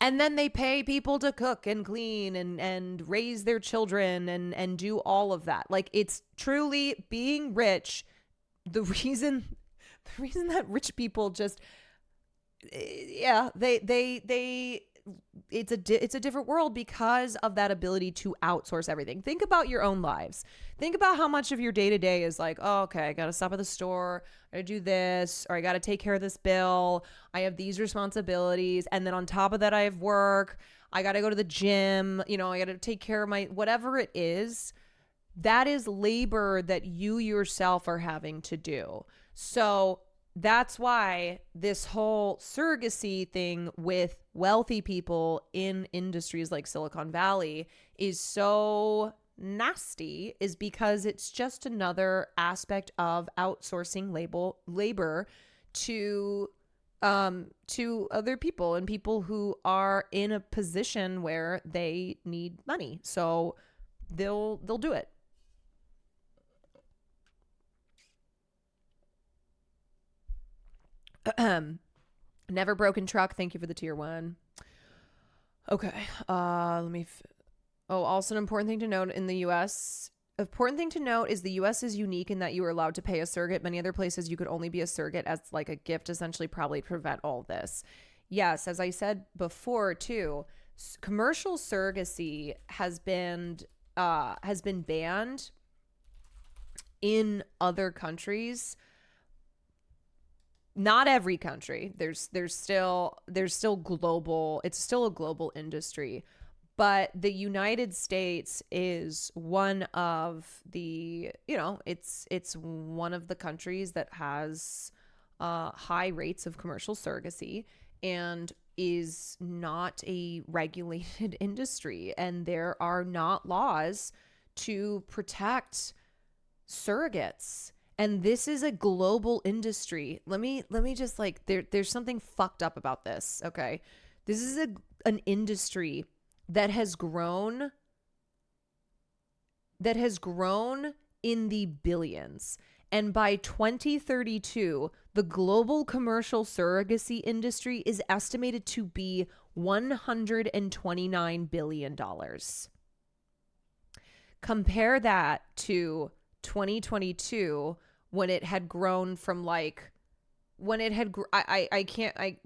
And then they pay people to cook and clean and raise their children and do all of that. Like, it's truly being rich. The reason that rich people just, yeah, it's a different world because of that ability to outsource everything. Think about your own lives. Think about how much of your day to day is like, oh, okay, I got to stop at the store, I got to do this, or I got to take care of this bill. I have these responsibilities. And then on top of that, I have work. I got to go to the gym. You know, I got to take care of my, whatever it is. That is labor that you yourself are having to do. So that's why this whole surrogacy thing with wealthy people in industries like Silicon Valley is so nasty, is because it's just another aspect of outsourcing labor to other people and people who are in a position where they need money. So they'll do it. Never broken truck. Thank you for the tier 1. Okay. Also an important thing to note in the US. Important thing to note is the US is unique in that you are allowed to pay a surrogate. Many other places you could only be a surrogate as like a gift, essentially, probably to prevent all this. Yes, as I said before too, commercial surrogacy has been banned in other countries. Not every country. There's still global. It's still a global industry, but the United States is one of the, it's one of the countries that has high rates of commercial surrogacy and is not a regulated industry, and there are not laws to protect surrogates. And this is a global industry. Let me just there's something fucked up about this. Okay. This is an industry that has grown in the billions. And by 2032, the global commercial surrogacy industry is estimated to be $129 billion. Compare that to 2022, when it had grown from I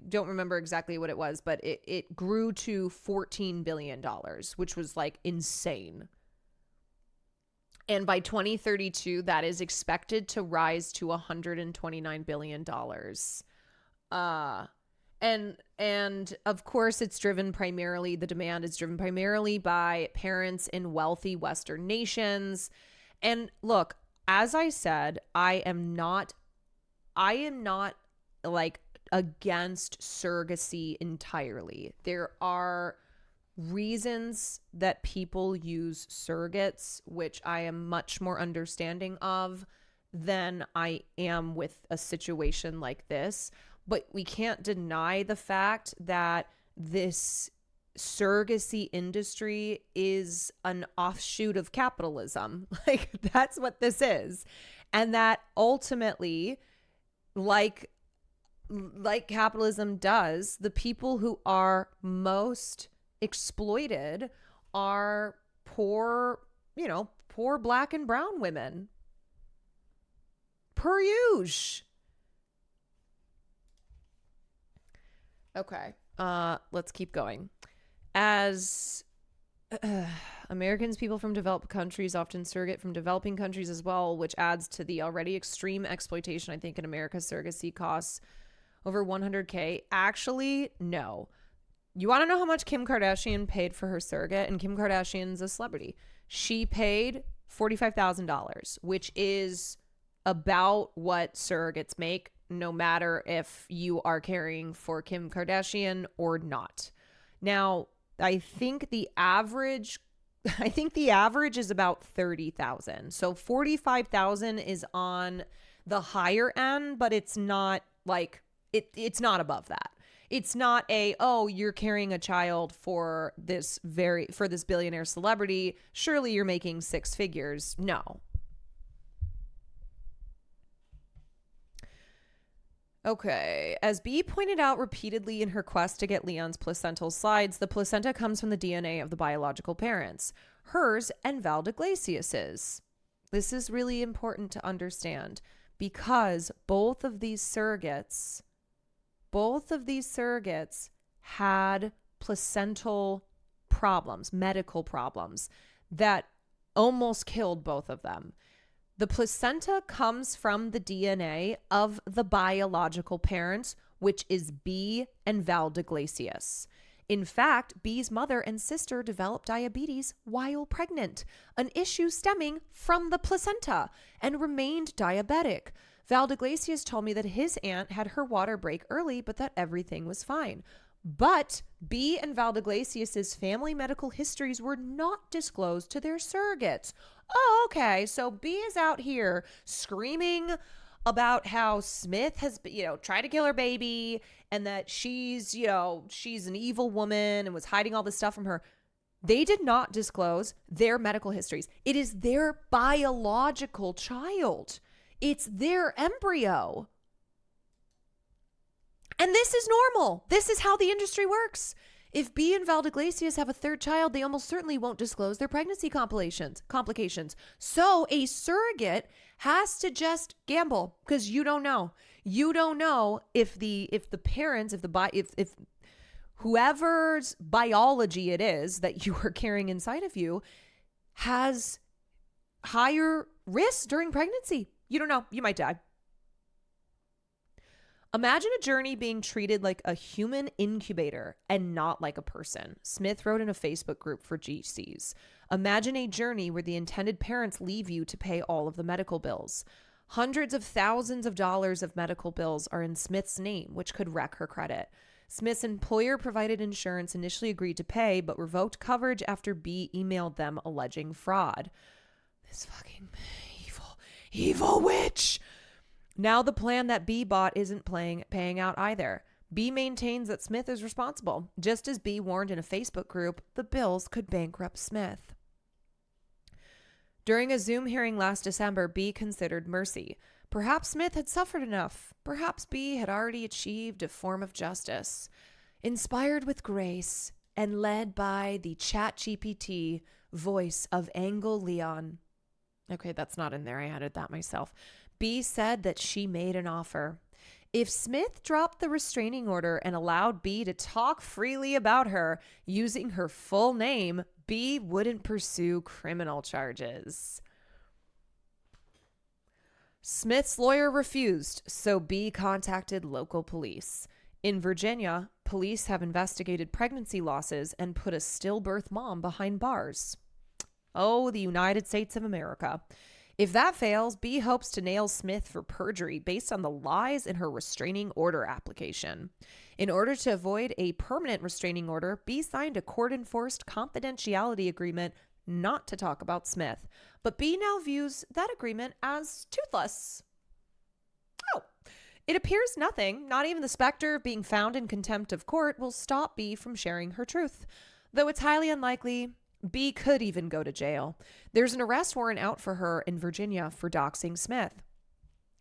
don't remember exactly what it was, but it grew to $14 billion, which was like insane. And by 2032, that is expected to rise to $129 billion. And of course, the demand is driven primarily by parents in wealthy Western nations. And look, as I said, I am not like against surrogacy entirely. There are reasons that people use surrogates, which I am much more understanding of than I am with a situation like this. But we can't deny the fact that this surrogacy industry is an offshoot of capitalism. Like, that's what this is. And that ultimately, like capitalism does, the people who are most exploited are poor, poor black and brown women. Per usual. Okay. Let's keep going. As Americans, people from developed countries often surrogate from developing countries as well, which adds to the already extreme exploitation. I think in America, surrogacy costs over $100K. Actually, no. You want to know how much Kim Kardashian paid for her surrogate? And Kim Kardashian's a celebrity. She paid $45,000, which is about what surrogates make, no matter if you are caring for Kim Kardashian or not. Now, I think the average is about 30,000. So 45,000 is on the higher end, but it's not like it's not above that. It's not you're carrying a child for this billionaire celebrity. Surely you're making six figures. No. Okay. As B pointed out repeatedly in her quest to get Leon's placental slides, the placenta comes from the DNA of the biological parents, hers and Val d'Iglesias's. This is really important to understand because both of these surrogates had placental problems, medical problems that almost killed both of them. The placenta comes from the DNA of the biological parents, which is B and Val d'Iglesias. In fact, B's mother and sister developed diabetes while pregnant, an issue stemming from the placenta, and remained diabetic. Val d'Iglesias told me that his aunt had her water break early, but that everything was fine. But B and Val d'Iglesias' family medical histories were not disclosed to their surrogates. Oh, okay. So B is out here screaming about how Smith has, tried to kill her baby and that she's an evil woman and was hiding all this stuff from her. They did not disclose their medical histories. It is their biological child. It's their embryo. And this is normal. This is how the industry works. If B and Val d'Iglesias have a third child, they almost certainly won't disclose their pregnancy complications. So a surrogate has to just gamble because you don't know. You don't know if the parents, if whoever's biology it is that you are carrying inside of you has higher risks during pregnancy. You don't know. You might die. Imagine a journey being treated like a human incubator and not like a person. Smith wrote in a Facebook group for GCs. Imagine a journey where the intended parents leave you to pay all of the medical bills. Hundreds of thousands of dollars of medical bills are in Smith's name, which could wreck her credit. Smith's employer-provided insurance initially agreed to pay, but revoked coverage after B emailed them alleging fraud. This fucking evil witch. Now the plan that B bought isn't paying out either. B maintains that Smith is responsible. Just as B warned in a Facebook group, the bills could bankrupt Smith. During a Zoom hearing last December, B considered mercy. Perhaps Smith had suffered enough. Perhaps B had already achieved a form of justice. Inspired with grace and led by the ChatGPT voice of Angel Leon. Okay, that's not in there. I added that myself. B said that she made an offer. If Smith dropped the restraining order and allowed B to talk freely about her using her full name, B wouldn't pursue criminal charges. Smith's lawyer refused, so B contacted local police. In Virginia, police have investigated pregnancy losses and put a stillbirth mom behind bars. Oh, the United States of America. If that fails, B hopes to nail Smith for perjury based on the lies in her restraining order application. In order to avoid a permanent restraining order, B signed a court-enforced confidentiality agreement not to talk about Smith. But B now views that agreement as toothless. Oh. It appears nothing, not even the specter of being found in contempt of court, will stop B from sharing her truth. Though it's highly unlikely, B could even go to jail. There's an arrest warrant out for her in Virginia for doxing Smith.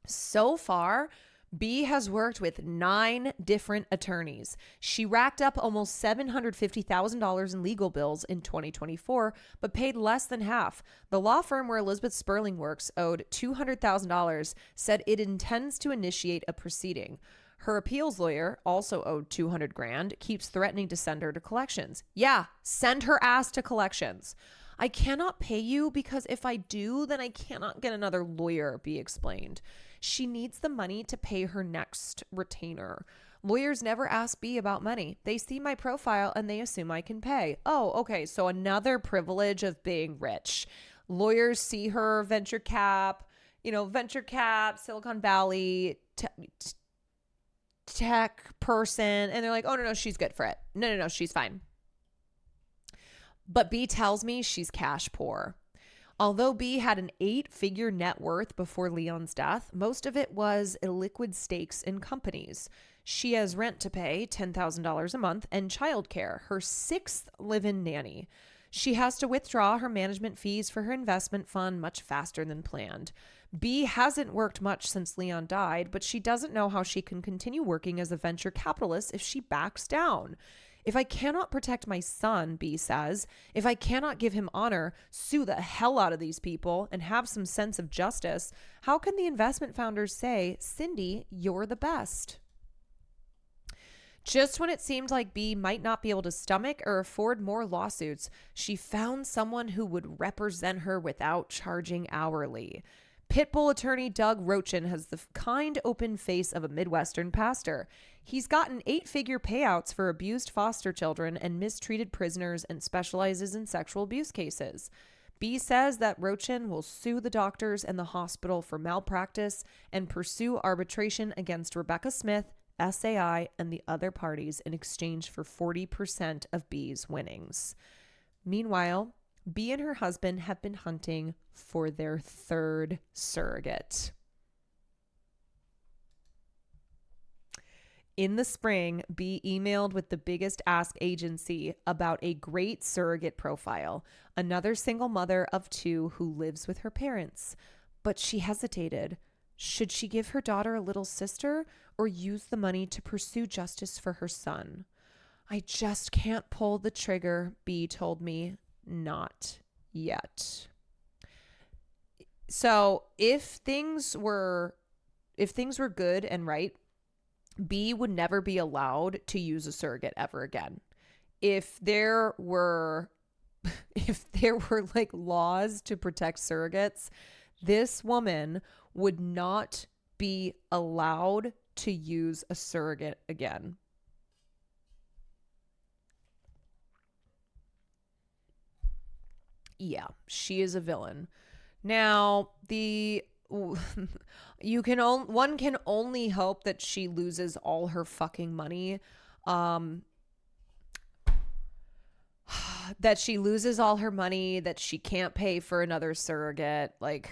So far, B has worked with 9 different attorneys. She racked up almost $750,000 in legal bills in 2024, but paid less than half. The law firm where Elizabeth Sperling works owed $200,000, said it intends to initiate a proceeding. Her appeals lawyer, also owed $200,000, keeps threatening to send her to collections. Yeah, send her ass to collections. I cannot pay you because if I do, then I cannot get another lawyer, B explained. She needs the money to pay her next retainer. Lawyers never ask B about money. They see my profile and they assume I can pay. Oh, okay. So another privilege of being rich. Lawyers see her venture cap, Silicon Valley, tech person, and they're like, oh, no, she's good for it. No, she's fine. But B tells me she's cash poor. Although B had an 8-figure net worth before Leon's death, most of it was illiquid stakes in companies. She has rent to pay, $10,000 a month, and childcare, her 6th live-in nanny. She has to withdraw her management fees for her investment fund much faster than planned. B hasn't worked much since Leon died, but she doesn't know how she can continue working as a venture capitalist if she backs down. If I cannot protect my son, B says, if I cannot give him honor, sue the hell out of these people, and have some sense of justice, how can the investment founders say, Cindy, you're the best? Just when it seemed like B might not be able to stomach or afford more lawsuits, she found someone who would represent her without charging hourly. Pitbull attorney Doug Rochin has the kind, open face of a Midwestern pastor. He's gotten 8-figure payouts for abused foster children and mistreated prisoners and specializes in sexual abuse cases. B says that Rochin will sue the doctors and the hospital for malpractice and pursue arbitration against Rebecca Smith, SAI, and the other parties in exchange for 40% of B's winnings. Meanwhile, B and her husband have been hunting for their 3rd surrogate. In the spring, B emailed with the biggest ask agency about a great surrogate profile, another single mother of 2 who lives with her parents. But she hesitated. Should she give her daughter a little sister or use the money to pursue justice for her son? I just can't pull the trigger, B told me. Not yet. So if things were good and right, B would never be allowed to use a surrogate ever again. If there were like laws to protect surrogates, this woman would not be allowed to use a surrogate again. Yeah, she is a villain. Now, one can only hope that she loses all her fucking money. That she loses all her money, that she can't pay for another surrogate, like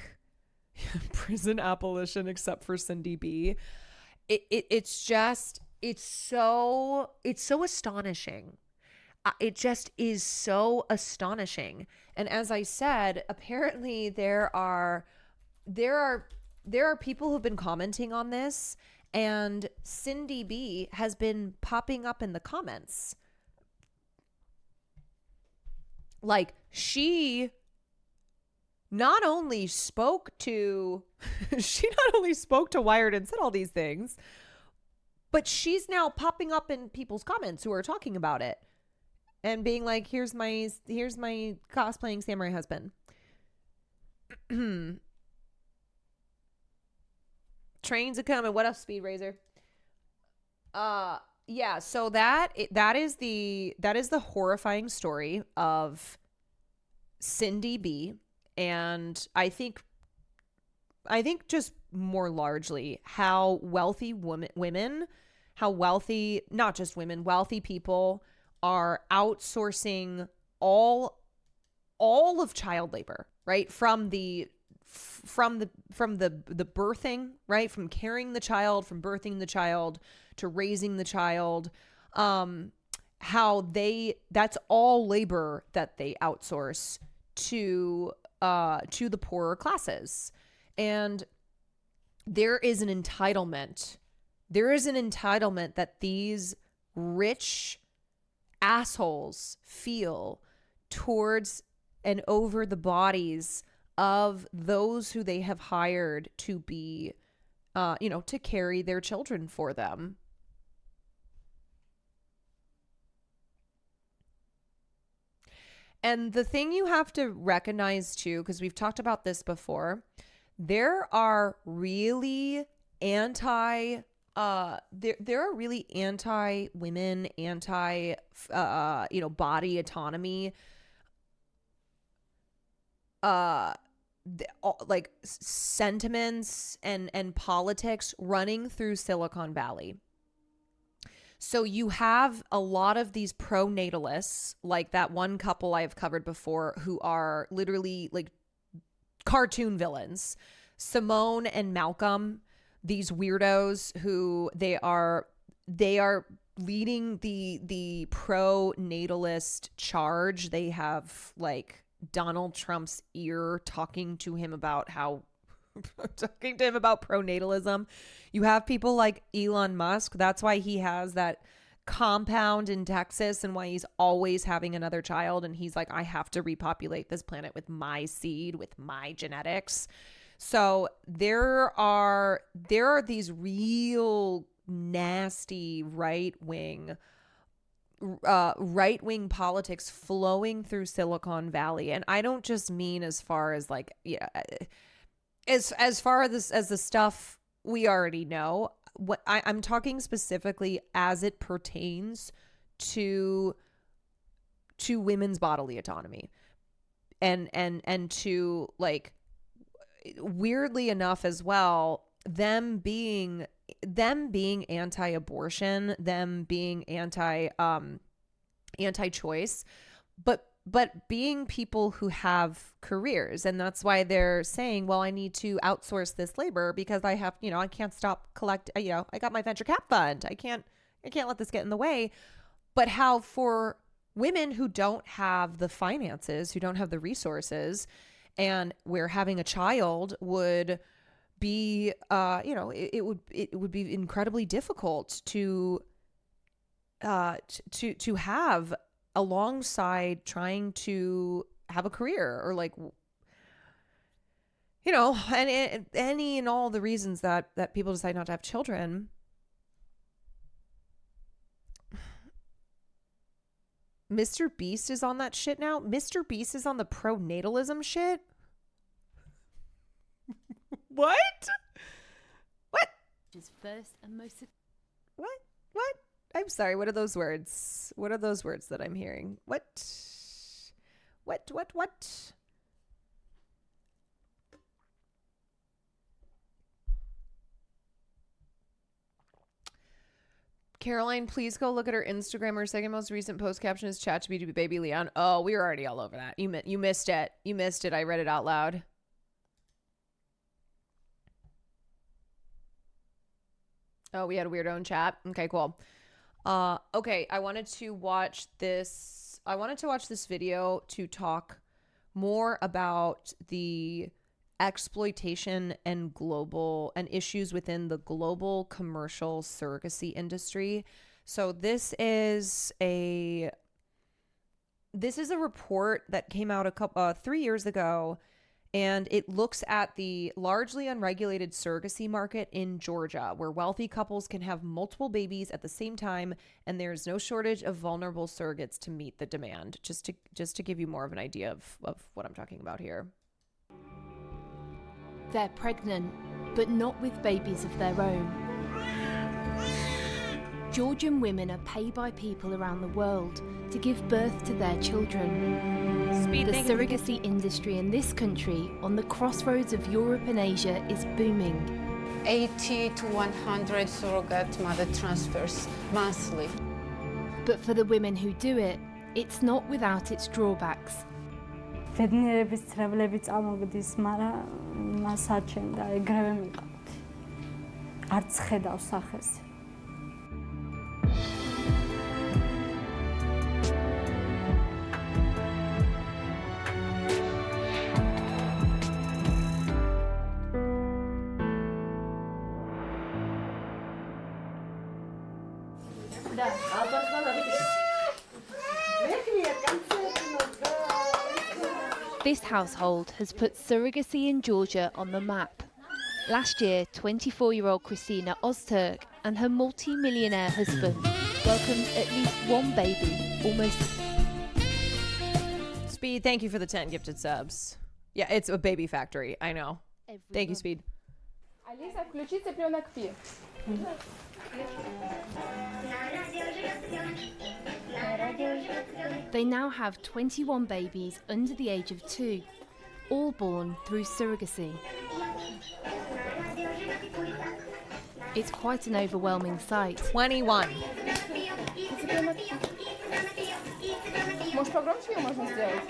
prison abolition except for Cindy B. It's so astonishing. It just is so astonishing. And as I said, apparently there are people who've been commenting on this, and Cindy B has been popping up in the comments. Like, she not only spoke to Wired and said all these things, but she's now popping up in people's comments who are talking about it and being like, here's my cosplaying samurai husband. Trains are coming. What up, Speed Razor? Yeah, so that is the horrifying story of Cindy B, and I think just more largely how wealthy wealthy people are outsourcing all of child labor, right? From the from the birthing, right? From carrying the child, from birthing the child to raising the child, that's all labor that they outsource to the poorer classes. And there is an entitlement that these rich assholes feel towards and over the bodies of those who they have hired to be, to carry their children for them. And the thing you have to recognize too, because we've talked about this before, there are really anti-women, anti, body autonomy, like sentiments and politics running through Silicon Valley. So you have a lot of these pro-natalists, like that one couple I've covered before, who are literally like cartoon villains. Simone and Malcolm, these weirdos who they are leading the pro-natalist charge. They have like Donald Trump's ear talking to him about pronatalism. You have people like Elon Musk. That's why he has that compound in Texas and why he's always having another child. And he's like, I have to repopulate this planet with my seed, with my genetics. So there are these real nasty right-wing politics flowing through Silicon Valley. And I don't just mean as far as like, as far as the stuff we already know. What I'm talking specifically as it pertains to women's bodily autonomy, and to, like, weirdly enough as well, them being anti-abortion, them being anti-choice, but being people who have careers. And that's why they're saying, well, I need to outsource this labor because I have, I can't stop I got my venture cap fund. I can't let this get in the way. But how for women who don't have the finances, who don't have the resources, and where having a child would be, it would be incredibly difficult to have alongside trying to have a career, or like, and any and all the reasons that people decide not to have children. Mr. Beast is on that shit now. Mr. Beast is on the pronatalism shit. What? Is first and most. What? I'm sorry. What are those words? What are those words that I'm hearing? What? Caroline, please go look at her Instagram. Her second most recent post caption is ChatGPT baby Leon. Oh, we were already all over that. You missed it. You missed it. I read it out loud. Oh, we had a weirdo in chat. Okay, cool. Okay, I wanted to watch this video to talk more about the exploitation and issues within the global commercial surrogacy industry. So this is a report that came out 3 years ago, and it looks at the largely unregulated surrogacy market in Georgia, where wealthy couples can have multiple babies at the same time, and there's no shortage of vulnerable surrogates to meet the demand. Just to give you more of an idea of what I'm talking about here. They're pregnant, but not with babies of their own. Georgian women are paid by people around the world to give birth to their children. The surrogacy industry in this country, on the crossroads of Europe and Asia, is booming. 80 to 100 surrogate mother transfers monthly. But for the women who do it, it's not without its drawbacks. ბედნიერების ცრებლები წამოგდის, მაგრამ მას აჩენდა ეგრევე მიყავთ. არც ხედავს სახეს. This household has put surrogacy in Georgia on the map. Last year, 24-year-old Christina Ozturk and her multi-millionaire husband welcomed at least one baby, almost. Speed, thank you for the 10 gifted subs. Yeah, it's a baby factory. I know. Thank you, Speed. Алиса, включи цыпленок Пи. They now have 21 babies under the age of 2, all born through surrogacy. It's quite an overwhelming sight. 21. Может, погромче ее можно сделать?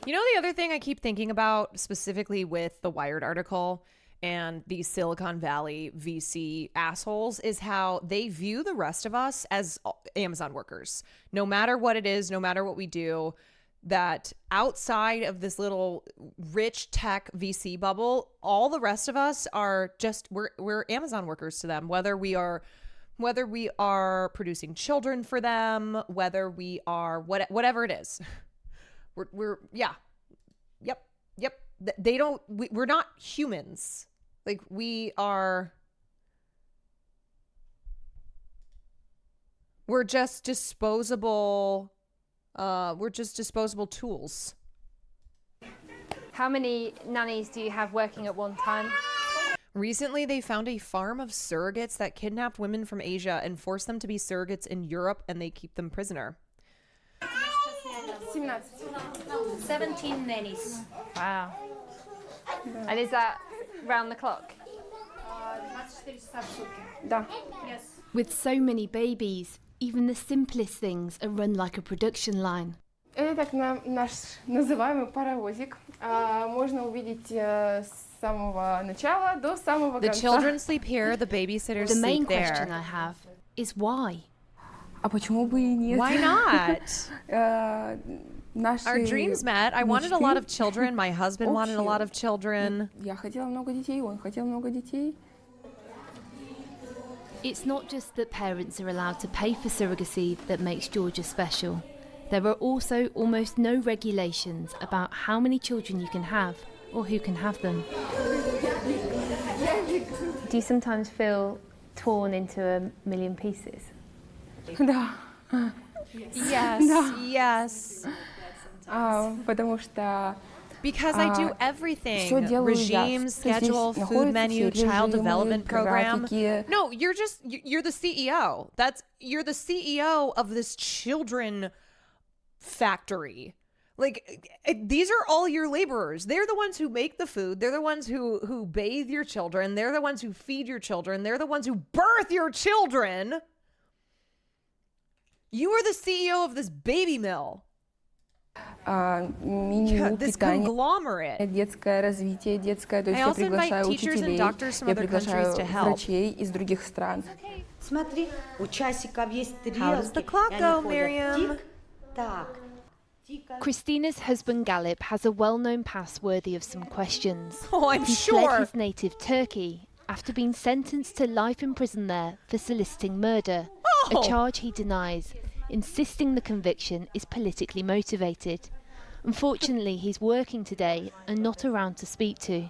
You know the other thing I keep thinking about, specifically with the Wired article and these Silicon Valley VC assholes, is how they view the rest of us as Amazon workers. No matter what it is, no matter what we do, that outside of this little rich tech VC bubble, all the rest of us are just, we're Amazon workers to them, whether we are producing children for them, whether we are whatever it is. Yep. They don't, we're not humans. Like, we're just disposable, tools. How many nannies do you have working at one time? Recently, they found a farm of surrogates that kidnapped women from Asia and forced them to be surrogates in Europe, and they keep them prisoner. 17 nannies. Wow. And is that round the clock? Да. With so many babies, even the simplest things are run like a production line. Это так наш называемый паровозик. Можно увидеть с самого начала до самого The конца. children sleep here, the babysitters The main sleep there. question I have is why? А почему бы и нет? Why not? Наши Our dreams met. I wanted a мечты lot of children. My husband wanted a общие. lot of children. Я хотела много детей, он хотел много детей. It's not just that parents are allowed to pay for surrogacy that makes Georgia special. There are also almost no regulations about how many children you can have or who can have them. Do you sometimes feel torn into a million pieces? Да. Yes. Потому что Because I do everything. всё делаю я. Regime, То есть здесь schedule, food находятся menu, все child режимы, development program. графики. No, you're the CEO. You're the CEO of this children factory. Like, these are all your laborers. They're the ones who make the food. They're the ones who bathe your children. They're the ones who feed your children. They're the ones who birth your children. You are the CEO of this baby mill. Меню, This питание, conglomerate. детское развитие, детское. То есть I я also invite приглашаю teachers and учителей, doctors from я other приглашаю countries to help. врачей из других стран. Смотри, у часиков есть стрелки. How does the clock и они go, ходят Miriam? Тик-так. Christina's husband Galip has a well-known past worthy of some questions. Oh, I'm He sure. fled his native Turkey after being sentenced to life in prison there for soliciting murder, Oh. a charge he denies, insisting the conviction is politically motivated. Unfortunately, he's working today and not around to speak to.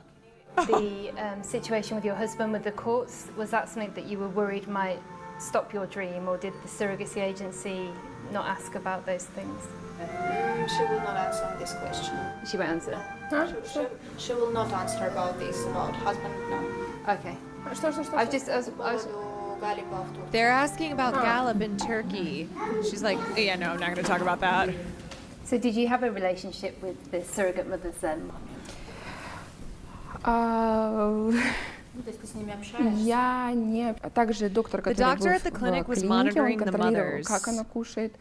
The situation with your husband with the courts, was that something that you were worried might stop your dream, or did the surrogacy agency not ask about those things? She will not answer on this question. She won't answer. She will not answer about this, about husband, no. Okay. I've just, I was They're asking about Galip in Turkey. She's like, yeah, no, I'm not going to talk about that. So did you have a relationship with the surrogate mothers then? Я не... Также доктор, который doctor был at the в clinic was клинике, monitoring он the контролировал, mothers. как она кушает.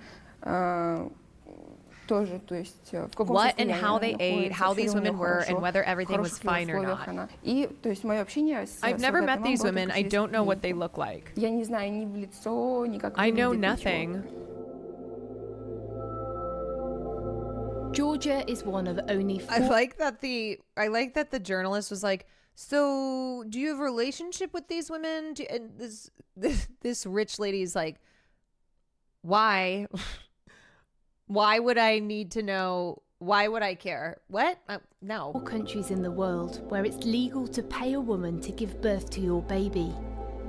тоже, то есть в каком What and состоянии how она they ate, находится, how всё ли these у неё women were, and хорошо, whether everything в was хороших ли fine or условиях not. она. И, то есть, мое общение с I've never met суррогатной these мамой было women. только I через don't know what they книги. look like. Я не знаю ни в лицо, ни как I know выглядит, ничего. nothing. Georgia is one of only four. I like that the journalist was like, so do you have a relationship with these women? And this rich lady's like, why? Why would I need to know? Why would I care? What? No. Countries in the world where it's legal to pay a woman to give birth to your baby.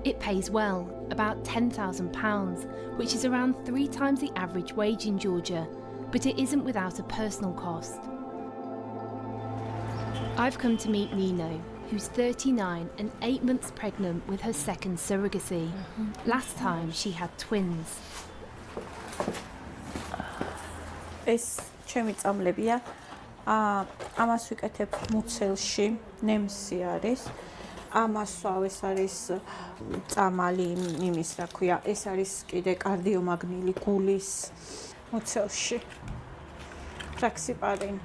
It pays well, about £10,000, which is around 3 times the average wage in Georgia, but it isn't without a personal cost. I've come to meet Nino, who's 39 and 8 months pregnant with her second surrogacy. Last time she had twins. ეს ჩემი წამლებია. ამას ვიკეთებ მუცელში, ნემსი არის. ამასვავ ეს არის წამალი იმის, რა ქვია, ეს არის კიდე კარდიომაგნილი გულის მუცელში. ფრაქსიპარინ.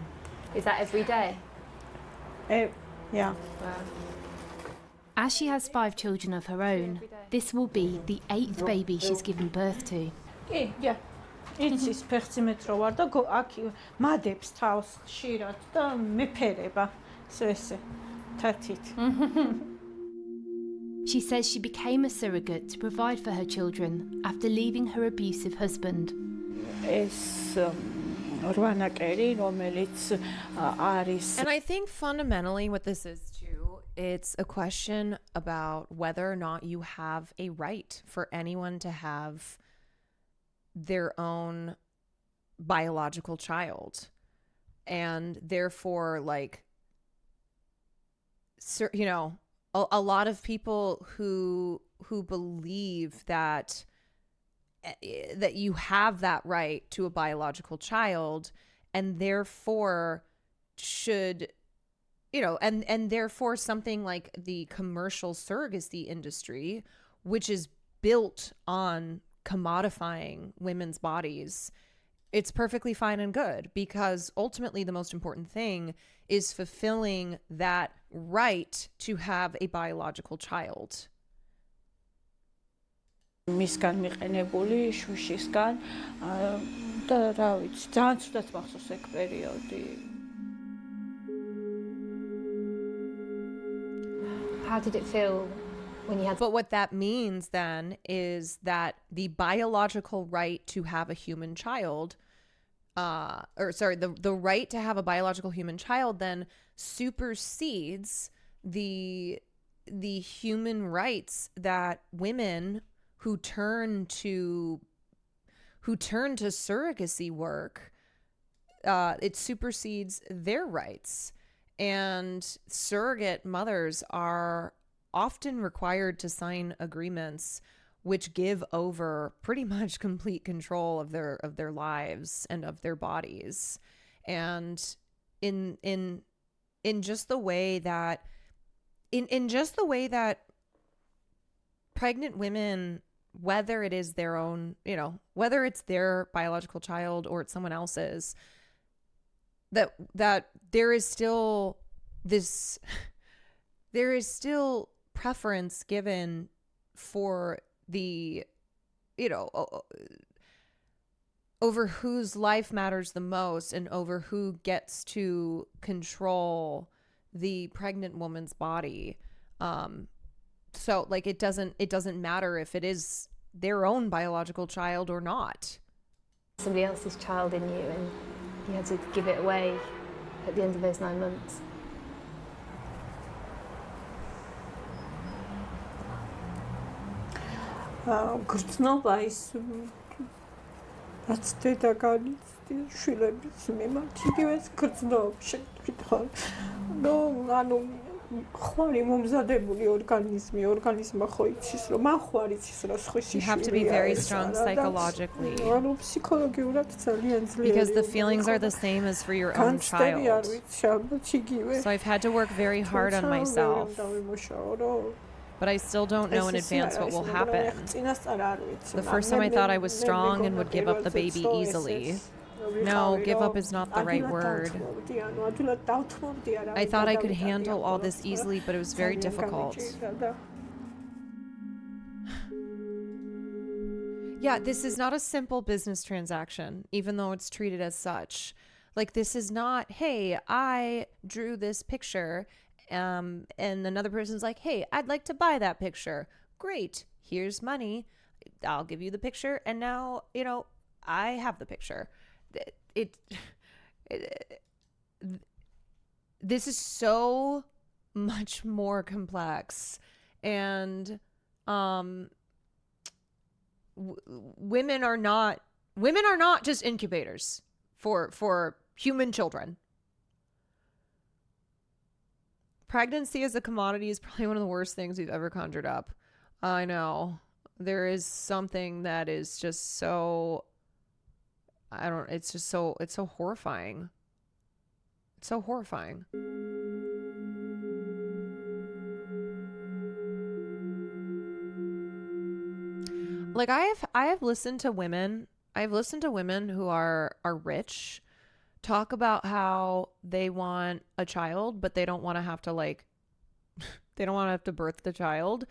Is that every day? Yeah. Wow. As she has 5 children of her own, this will be the 8th baby she's given birth to. კი, yeah. იცის ფეხციმეთრო ვარ და აქ მადებს თავს ხშირად და მეფერება. ესე თათით. She says she became a surrogate to provide for her children after leaving her abusive husband. ეს რვანაკერი, რომელიც არის. And I think fundamentally what this is too, it's a question about whether or not you have a right for anyone to have their own biological child. And therefore, like, you know, a lot of people who believe that you have that right to a biological child and therefore should, you know, and therefore something like the commercial surrogacy industry, which is built on commodifying women's bodies, it's perfectly fine and good, because ultimately the most important thing is fulfilling that right to have a biological child. მისგან მიყენებული შუშისგან და რა ვიცი, ძალიან ცუდად მახსოვს ეგ პერიოდი. How did it feel when you had... But what that means then is that the biological right to have a human child, the right to have a biological human child then supersedes the human rights that women who turn to surrogacy work, it supersedes their rights. And surrogate mothers are often required to sign agreements which give over pretty much complete control of their lives and of their bodies. And in just the way that pregnant women, whether it is their own, you know, whether it's their biological child or it's someone else's, that there is still preference given for the, you know, over whose life matters the most and over who gets to control the pregnant woman's body. So like it doesn't matter if it is their own biological child or not. Somebody else's child in you and you had to give it away at the end of those 9 months. გრძნობა ის რაც დედა განიცდის შვილების მიმართ, იგივეს გრძნობს შეკითხვა. ანუ ხوارი მომზადებული ორგანიზმა ხო იცის რომ მან ხوار იცის რომ სხვისი You have to be very strong psychologically. ანუ ფსიქოლოგიურად ძალიან ძლიერი. Because the feelings are the same as for your own child. So I've had to work very hard on myself. But I still don't know in advance what will happen. The first time I thought I was strong and would give up the baby easily. No, give up is not the right word. I thought I could handle all this easily, but it was very difficult. Yeah, this is not a simple business transaction, even though it's treated as such. Like, this is not, hey, I drew this picture, and another person's like, hey, I'd like to buy that picture. Great, here's money. I'll give you the picture, and now, I have the picture. This is so much more complex, and women are not just incubators for human children. Pregnancy as a commodity is probably one of the worst things we've ever conjured up. I know. There is something that is just so, it's so horrifying. It's so horrifying. Like, I have listened to women who are rich talk about how they want a child, but they don't want to have to they don't want to have to birth the child.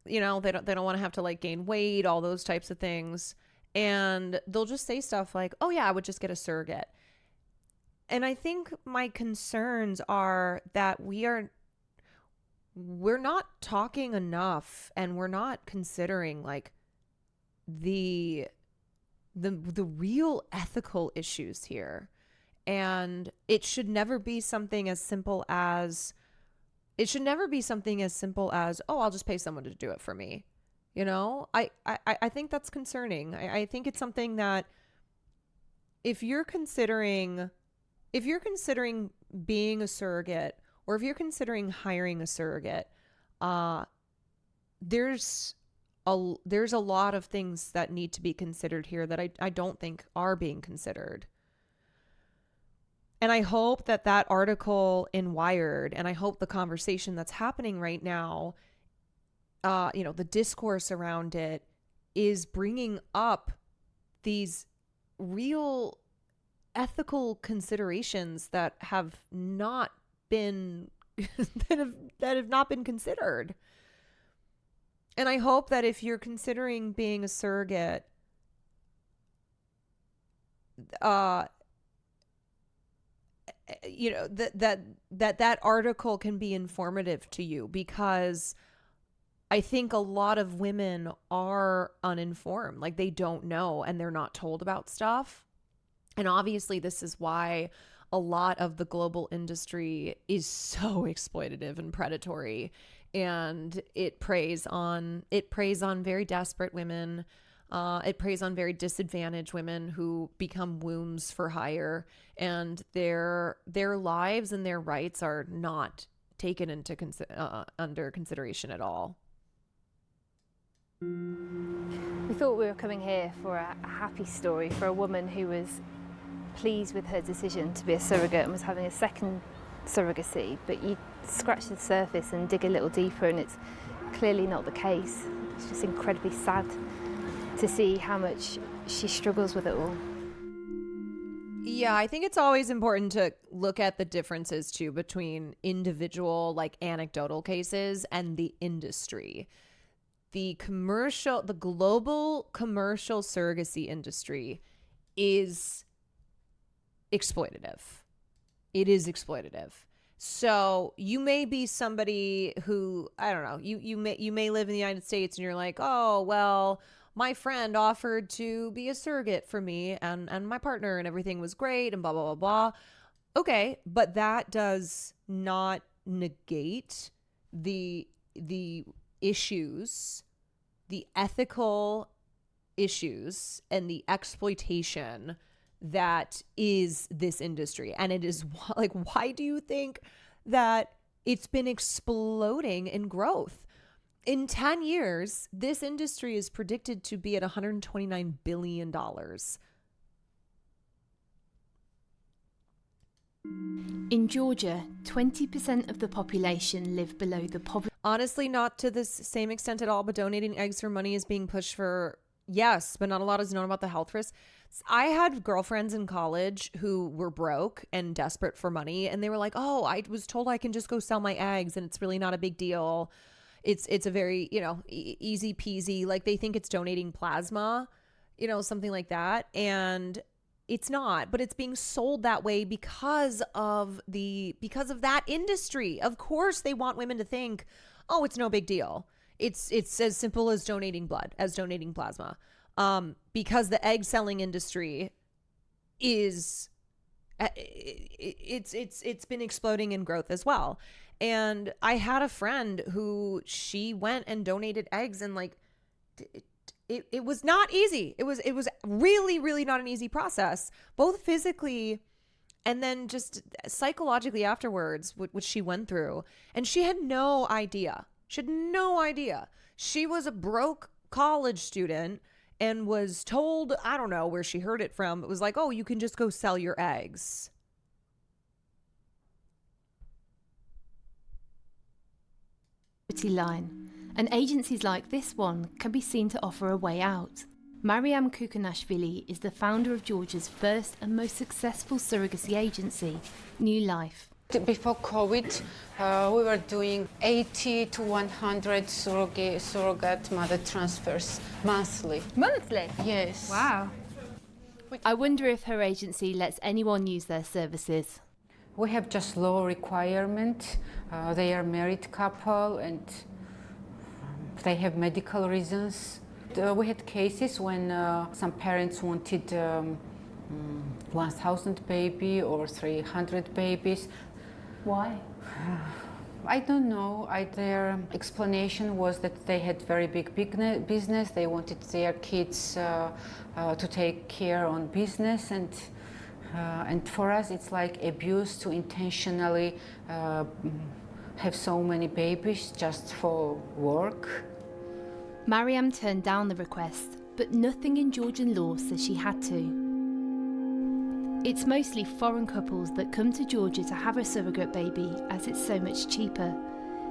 They don't want to have to gain weight, all those types of things. And they'll just say stuff like, oh yeah, I would just get a surrogate. And I think my concerns are that we're not talking enough, and we're not considering the real ethical issues here. And it should never be something as simple as oh, I'll just pay someone to do it for me. I think that's concerning. I think it's something that if you're considering being a surrogate, or if you're considering hiring a surrogate, there's a lot of things that need to be considered here that I don't think are being considered. And I hope that article in Wired, and I hope the conversation that's happening right now, the discourse around it, is bringing up these real ethical considerations that have not been that have not been considered. And I hope that if you're considering being a surrogate, that article can be informative to you, because I think a lot of women are uninformed. They don't know, and they're not told about stuff. And obviously this is why a lot of the global industry is so exploitative and predatory, and it preys on very desperate women. It preys on very disadvantaged women who become wombs for hire, and their lives and their rights are not taken into under consideration at all. We thought we were coming here for a happy story for a woman who was pleased with her decision to be a surrogate and was having a second surrogacy, but you scratch the surface and dig a little deeper, and it's clearly not the case. It's just incredibly sad to see how much she struggles with it all. Yeah, I think it's always important to look at the differences too between individual, anecdotal cases and the industry. The global commercial surrogacy industry is exploitative. It is exploitative. So you may be somebody who, I don't know, you may live in the United States and you're like, oh, well, my friend offered to be a surrogate for me and my partner, and everything was great and blah, blah, blah, blah. Okay, but that does not negate the issues, the ethical issues, and the exploitation that is this industry. And it is why do you think that it's been exploding in growth? In 10 years, this industry is predicted to be at $129 billion. In Georgia, 20% of the population live below the poverty. Honestly, not to this same extent at all, but donating eggs for money is being pushed for, yes, but not a lot is known about the health risks. I had girlfriends in college who were broke and desperate for money, and they were like, "Oh, I was told I can just go sell my eggs, and it's really not a big deal. It's a very, easy peasy. Like they think it's donating plasma, something like that, and it's not. But it's being sold that way because of that industry. Of course, they want women to think, oh, it's no big deal. It's as simple as donating blood, as donating plasma." Because the egg selling industry is it's been exploding in growth as well. And I had a friend who she went and donated eggs, and like it was not easy. It was really, really not an easy process, both physically and then just psychologically afterwards, which she went through. And she had no idea. She had no idea. She was a broke college student and was told, I don't know where she heard it from. It was like, oh, you can just go sell your eggs. Line, and agencies like this one can be seen to offer a way out. Mariam Kukanashvili is the founder of Georgia's first and most successful surrogacy agency, New Life. Before COVID, we were doing 80 to 100 surrogate mother transfers monthly. Monthly? Yes. Wow. I wonder if her agency lets anyone use their services. We have just law requirement. They are married couple and they have medical reasons. We had cases when some parents wanted 1,000 baby or 300 babies. Why? I don't know. Their explanation was that they had very big business. They wanted their kids to take care on business, and for us it's like abuse to intentionally have so many babies just for work. Mariam turned down the request, but nothing in Georgian law says she had to. It's mostly foreign couples that come to Georgia to have a surrogate baby, as it's so much cheaper.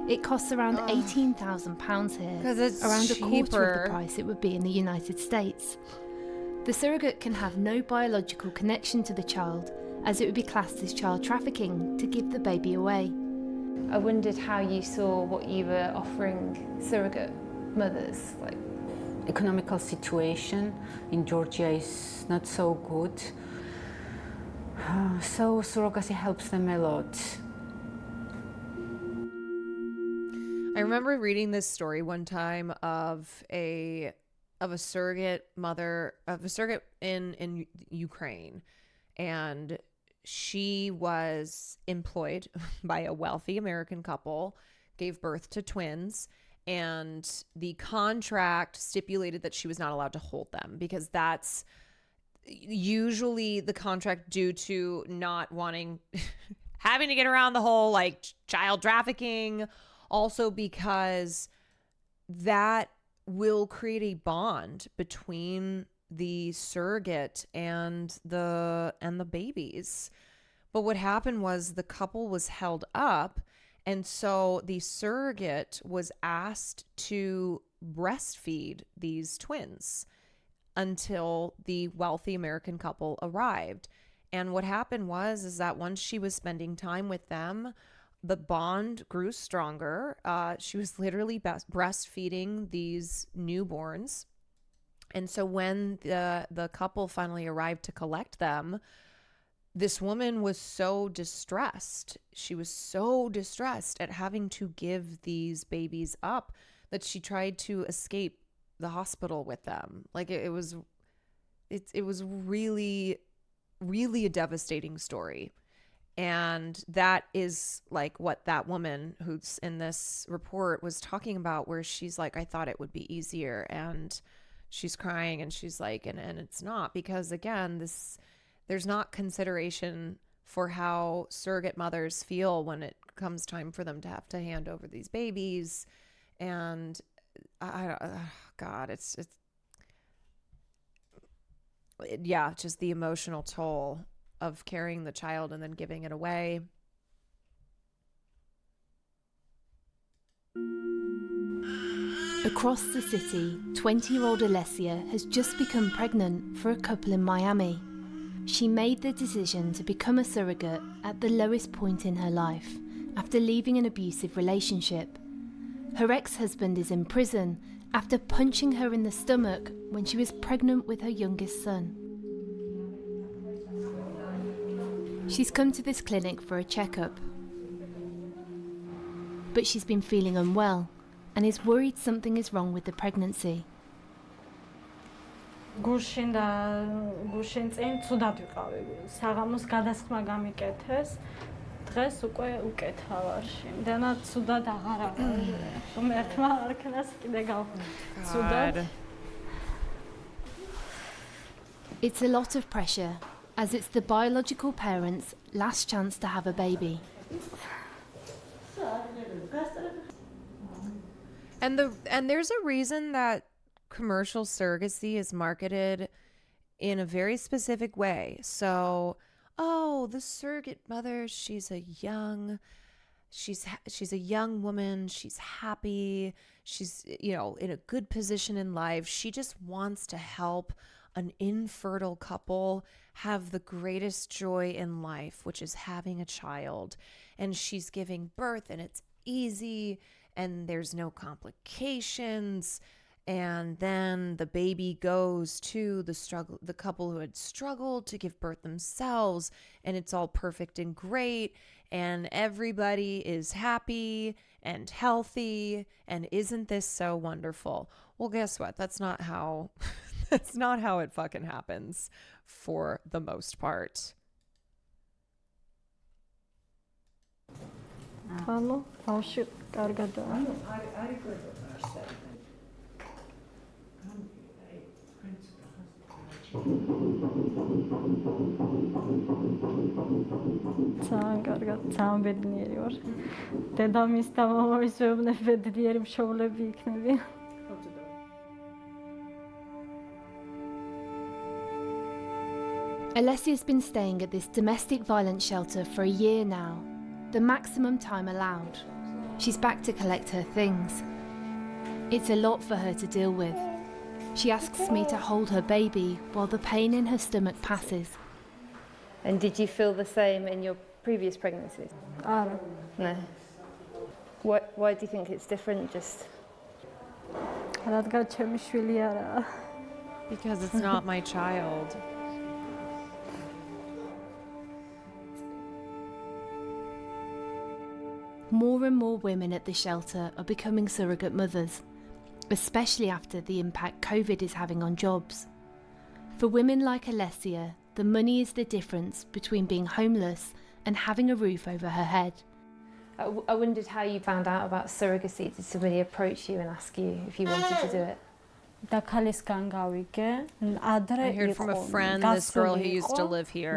It costs around £18,000 here, 'Cause it's around a quarter cheaper. of the price it would be in the United States. The surrogate can have no biological connection to the child, as it would be classed as child trafficking to give the baby away. I wondered how you saw what you were offering surrogate mothers. Like, economical situation in Georgia is not so good. So surrogacy helps them a lot. I remember reading this story one time of a surrogate mother, of a surrogate in Ukraine, and she was employed by a wealthy American couple, gave birth to twins, and the contract stipulated that she was not allowed to hold them, because that's usually the contract due to not wanting having to get around the whole like child trafficking, also because that will create a bond between the surrogate and the babies. But what happened was the couple was held up, and so the surrogate was asked to breastfeed these twins until the wealthy American couple arrived. And what happened is that once she was spending time with them, the bond grew stronger. She was literally breastfeeding these newborns. And so when the couple finally arrived to collect them, this woman was so distressed. She was so distressed at having to give these babies up that she tried to escape the hospital with them. Like it was really, really a devastating story. And that is like what that woman who's in this report was talking about, where she's like, I thought it would be easier. And she's crying and she's like, and it's not, because again, there's not consideration for how surrogate mothers feel when it comes time for them to have to hand over these babies. And God, it's just the emotional toll of carrying the child and then giving it away. Across the city, 20-year-old Alessia has just become pregnant for a couple in Miami. She made the decision to become a surrogate at the lowest point in her life, after leaving an abusive relationship. Her ex-husband is in prison after punching her in the stomach when she was pregnant with her youngest son. She's come to this clinic for a checkup, but she's been feeling unwell and is worried something is wrong with the pregnancy. გუშინ წინ ცუდად ვიყავი. საღამოს გადასხმა გამიკეთეს. დღეს უკვე უკეთა ვარ. იმდანაც ცუდად აღარ აღარ. რომ ერთმა არქნას კიდე გავცუდად. It's a lot of pressure, as it's the biological parents' last chance to have a baby. And there's a reason that commercial surrogacy is marketed in a very specific way. So, the surrogate mother, she's a young woman, she's happy, she's, in a good position in life. She just wants to help an infertile couple have the greatest joy in life, which is having a child. And she's giving birth and it's easy and there's no complications. And then the baby goes to the couple who had struggled to give birth themselves, and it's all perfect and great, and everybody is happy and healthy, and isn't this so wonderful? Well, guess what? That's not how it fucking happens for the most part. Hello, ბავშვი კარგადაა. ძალიან კარგად, ძალიან ბედნიერი ვარ. დედამის და მამამის მეუბნები ბედნიერი მშობლები იქნებიან. Alessia's been staying at this domestic violence shelter for a year now, the maximum time allowed. She's back to collect her things. It's a lot for her to deal with. She asks me to hold her baby while the pain in her stomach passes. And did you feel the same in your previous pregnancies? No. Why do you think it's different? Just because it's not my child. More and more women at the shelter are becoming surrogate mothers, especially after the impact COVID is having on jobs. For women like Alessia, the money is the difference between being homeless and having a roof over her head. I wondered how you found out about surrogacy. Did somebody approach you and ask you if you wanted to do it? I heard from a friend, this girl who used to live here.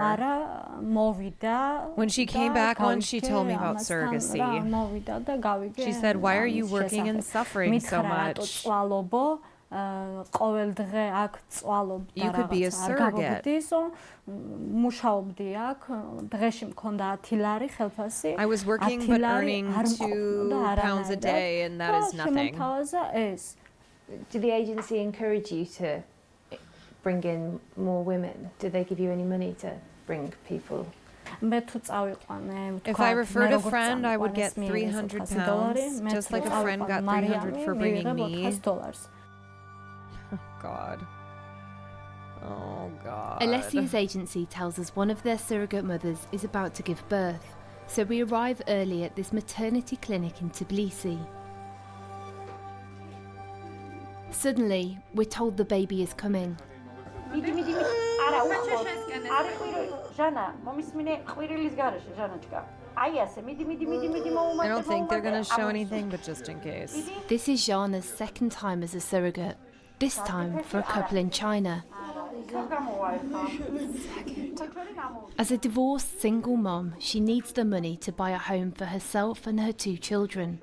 When she came back once, she told me about surrogacy. She said, "Why are you working and suffering so much? You could be a surrogate." I was working but earning £2 a day, and that is nothing. Did the agency encourage you to bring in more women? Did they give you any money to bring people? If I referred a friend, I would get £300, just like a friend got $300 for bringing me. God. Oh, God. Alessia's agency tells us one of their surrogate mothers is about to give birth, so we arrive early at this maternity clinic in Tbilisi. Suddenly, we're told the baby is coming. I don't think they're going to show anything, but just in case. This is Jana's second time as a surrogate, this time for a couple in China. As a divorced single mom, she needs the money to buy a home for herself and her 2 children.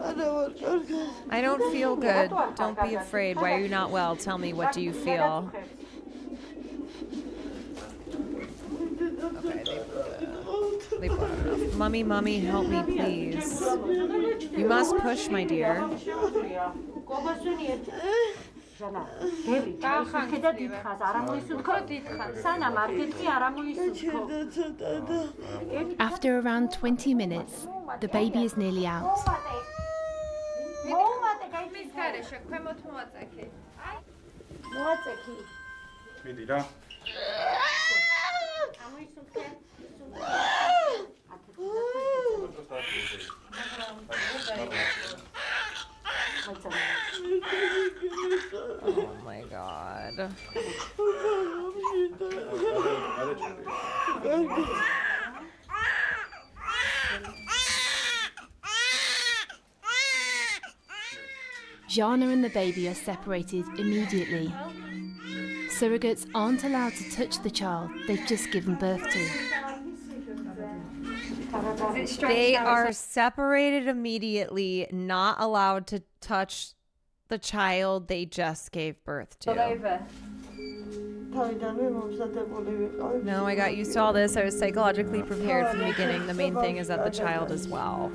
I don't feel good. Don't be afraid. Why are you not well? Tell me, what do you feel? Okay, they put enough Mummy, help me, please. You must push, my dear. After around 20 minutes, the baby is nearly out. Oh my god. Jana and the baby are separated immediately. Surrogates aren't allowed to touch the child they've just given birth to. They are separated immediately, not allowed to touch the child they just gave birth to. No, I got used to all this. I was psychologically prepared from the beginning. The main thing is that the child is well.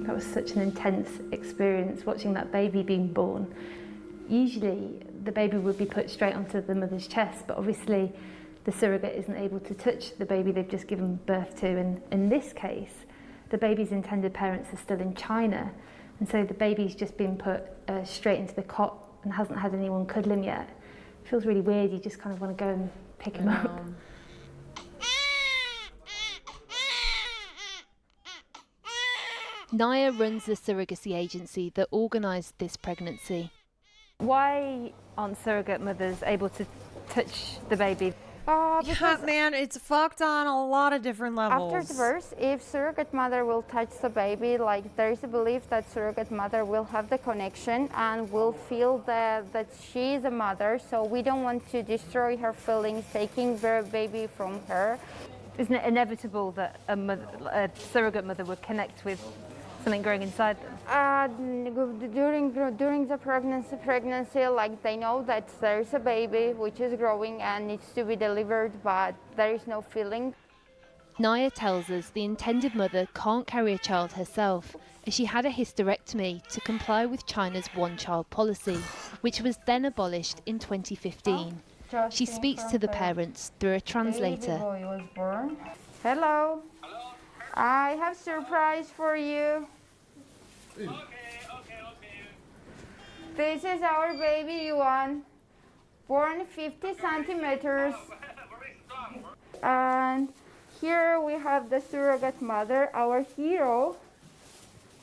That was such an intense experience watching that baby being born. Usually the baby would be put straight onto the mother's chest, but obviously the surrogate isn't able to touch the baby they've just given birth to. And in this case, the baby's intended parents are still in China, and so the baby's just been put straight into the cot and hasn't had anyone cuddle him yet. It feels really weird. You just kind of want to go and pick him up. Naya runs the surrogacy agency that organised this pregnancy. Why aren't surrogate mothers able to touch the baby? Yeah, man, it's fucked on a lot of different levels. After the birth, if surrogate mother will touch the baby, like there is a belief that surrogate mother will have the connection and will feel that she is a mother, so we don't want to destroy her feelings, taking the baby from her. Isn't it inevitable that a surrogate mother would connect with something growing inside them? During the pregnancy, like they know that there is a baby which is growing and needs to be delivered, but there is no feeling. Naya tells us the intended mother can't carry a child herself, as she had a hysterectomy to comply with China's one-child policy, which was then abolished in 2015. She speaks to the parents through a translator. Baby boy was born. Hello. I have surprise for you. This is our baby Yuan, born 50 centimeters. And here we have the surrogate mother, our hero.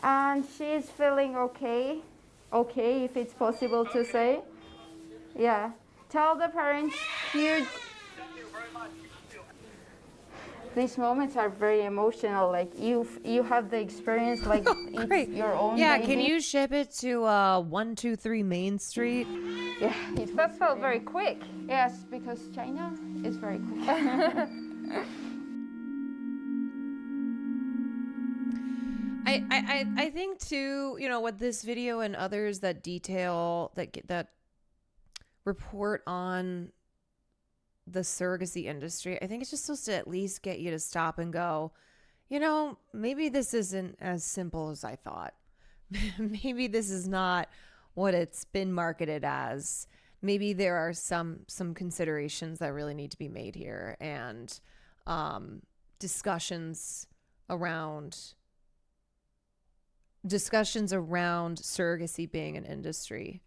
And she's feeling okay. Okay, if it's possible to say. Yeah. Tell the parents here. These moments are very emotional. Like you have the experience, like it's your own. Yeah, baby. can you ship it to 123 Main Street? Yeah, that felt very quick. Yes, because China is very quick. I think too, you know, with this video and others that detail that report on the surrogacy industry, I think it's just supposed to at least get you to stop and go, you know, maybe this isn't as simple as I thought. Maybe this is not what it's been marketed as. Maybe there are some considerations that really need to be made here, and discussions around surrogacy being an industry.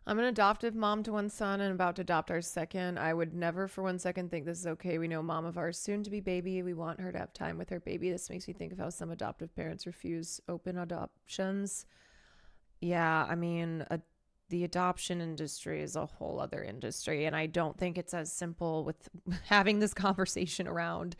I'm an adoptive mom to one son and about to adopt our second. I would never for one second think this is okay. We know mom of our soon-to-be baby. We want her to have time with her baby. This makes me think of how some adoptive parents refuse open adoptions. Yeah, I mean, the adoption industry is a whole other industry. And I don't think it's as simple with having this conversation around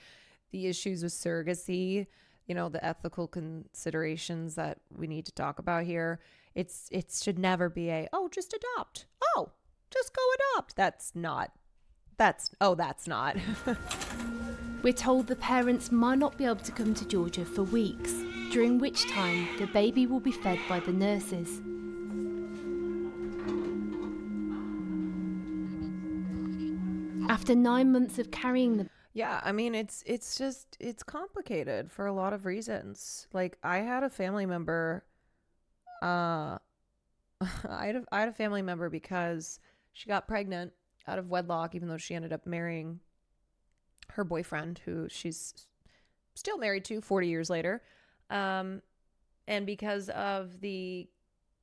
the issues with surrogacy, you know, the ethical considerations that we need to talk about here. It should never be just adopt. Oh, just go adopt. That's not. We're told the parents might not be able to come to Georgia for weeks, during which time the baby will be fed by the nurses. After 9 months of carrying the... Yeah, I mean, it's complicated for a lot of reasons. Like, I had a family member, I had a family member because she got pregnant out of wedlock, even though she ended up marrying her boyfriend, who she's still married to 40 years later. And because of the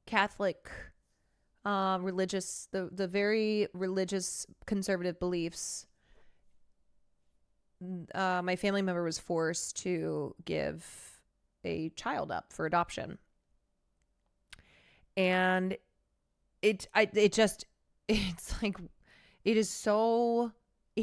Catholic religious, the very religious conservative beliefs, my family member was forced to give a child up for adoption. And it's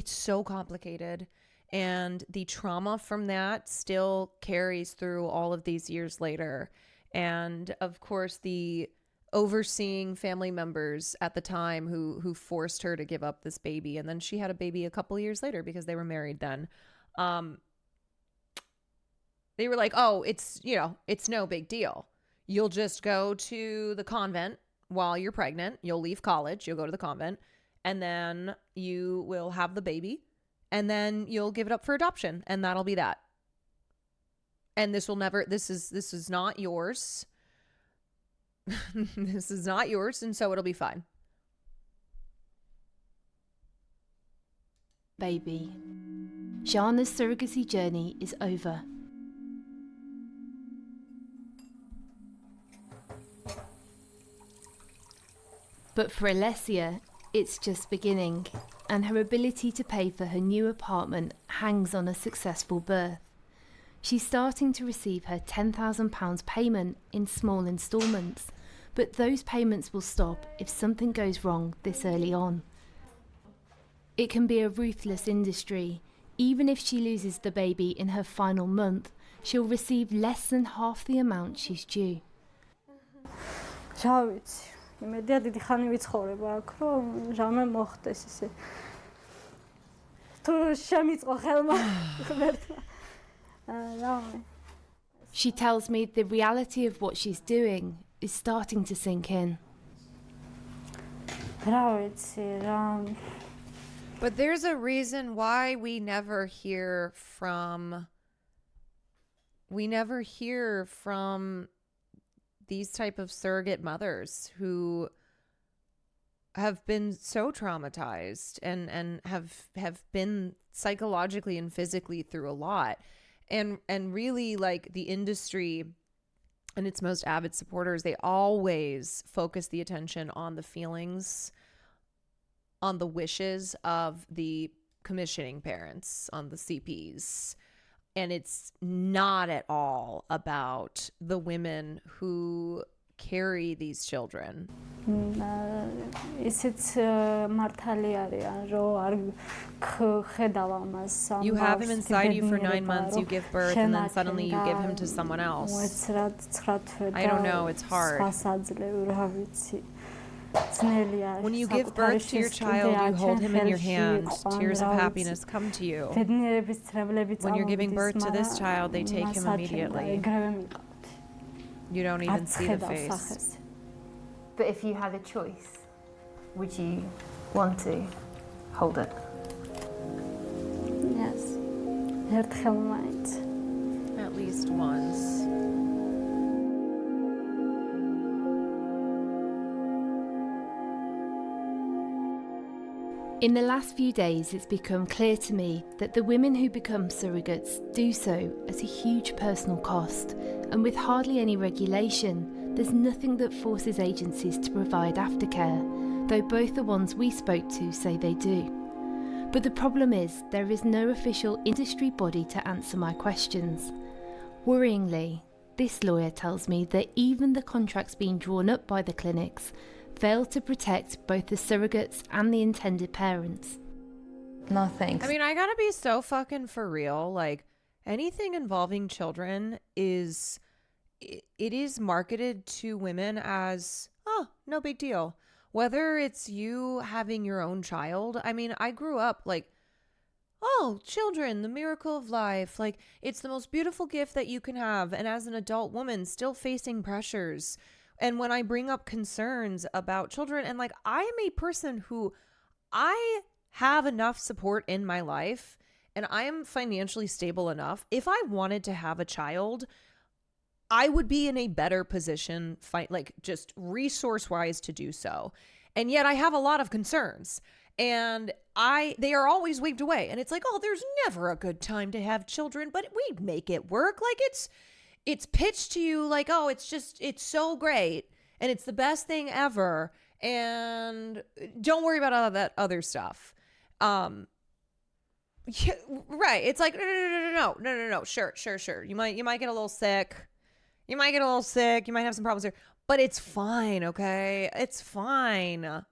so complicated. And the trauma from that still carries through all of these years later. And of course, the overseeing family members at the time who forced her to give up this baby. And then she had a baby a couple years later because they were married then. They were like, oh, it's no big deal. You'll just go to the convent while you're pregnant. You'll leave college. You'll go to the convent. And then you will have the baby. And then you'll give it up for adoption. And that'll be that. And this is not yours. This is not yours, and so it'll be fine. Baby. Jana's surrogacy journey is over. But for Alessia, it's just beginning, and her ability to pay for her new apartment hangs on a successful birth. She's starting to receive her £10,000 payment in small instalments, but those payments will stop if something goes wrong this early on. It can be a ruthless industry. Even if she loses the baby in her final month, she'll receive less than half the amount she's due. იმედია დიდი ხანი ვიცხოვრება აქ, რომ რამე მოხდეს ისე. თუ შემიწყო ხელმა ღმერთმა. She tells me the reality of what she's doing is starting to sink in. But there's a reason why we never hear from these type of surrogate mothers who have been so traumatized and have been psychologically and physically through a lot. And really, like, the industry and its most avid supporters, they always focus the attention on the feelings, on the wishes of the commissioning parents, on the CPs. And it's not at all about the women who carry these children. You have him inside you for 9 months, you give birth, and then suddenly you give him to someone else. I don't know, it's hard. When you give birth to your child, you hold him in your hand. Tears of happiness come to you. When you're giving birth to this child, they take him immediately. You don't even see the face. But if you had a choice, would you want to hold it? Yes. At least once. In the last few days, it's become clear to me that the women who become surrogates do so at a huge personal cost, and with hardly any regulation, there's nothing that forces agencies to provide aftercare, though both the ones we spoke to say they do. But the problem is, there is no official industry body to answer my questions. Worryingly, this lawyer tells me that even the contracts being drawn up by the clinics fail to protect both the surrogates and the intended parents. No thanks. I mean, I gotta be so fucking for real. Like, anything involving children is marketed to women as, oh, no big deal. Whether it's you having your own child. I mean, I grew up like, oh, children, the miracle of life. Like, it's the most beautiful gift that you can have. And as an adult woman, still facing pressures. And when I bring up concerns about children, and like, I am a person who I have enough support in my life and I am financially stable enough. If I wanted to have a child, I would be in a better position, like just resource wise, to do so. And yet I have a lot of concerns, and they are always waved away. And it's like, oh, there's never a good time to have children, but we make it work. Like, it's pitched to you like, oh, it's so great and it's the best thing ever. And don't worry about all that other stuff. Yeah, right. It's like, no. Sure. You might get a little sick. You might have some problems here, but it's fine. Okay. It's fine.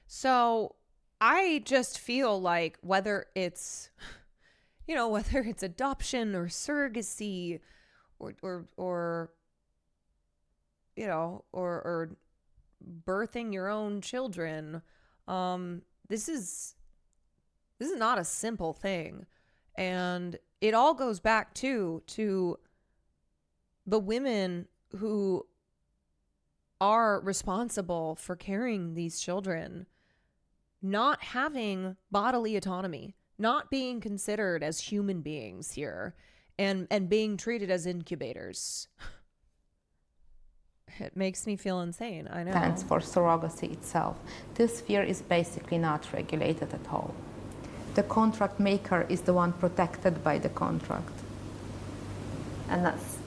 So I just feel like whether it's adoption or surrogacy or birthing your own children, this is not a simple thing. And it all goes back to the women who are responsible for carrying these children not having bodily autonomy, not being considered as human beings here, and being treated as incubators. It makes me feel insane. I know. Stands for surrogacy itself. This sphere is basically not regulated at all. The contract maker is the one protected by the contract. And that's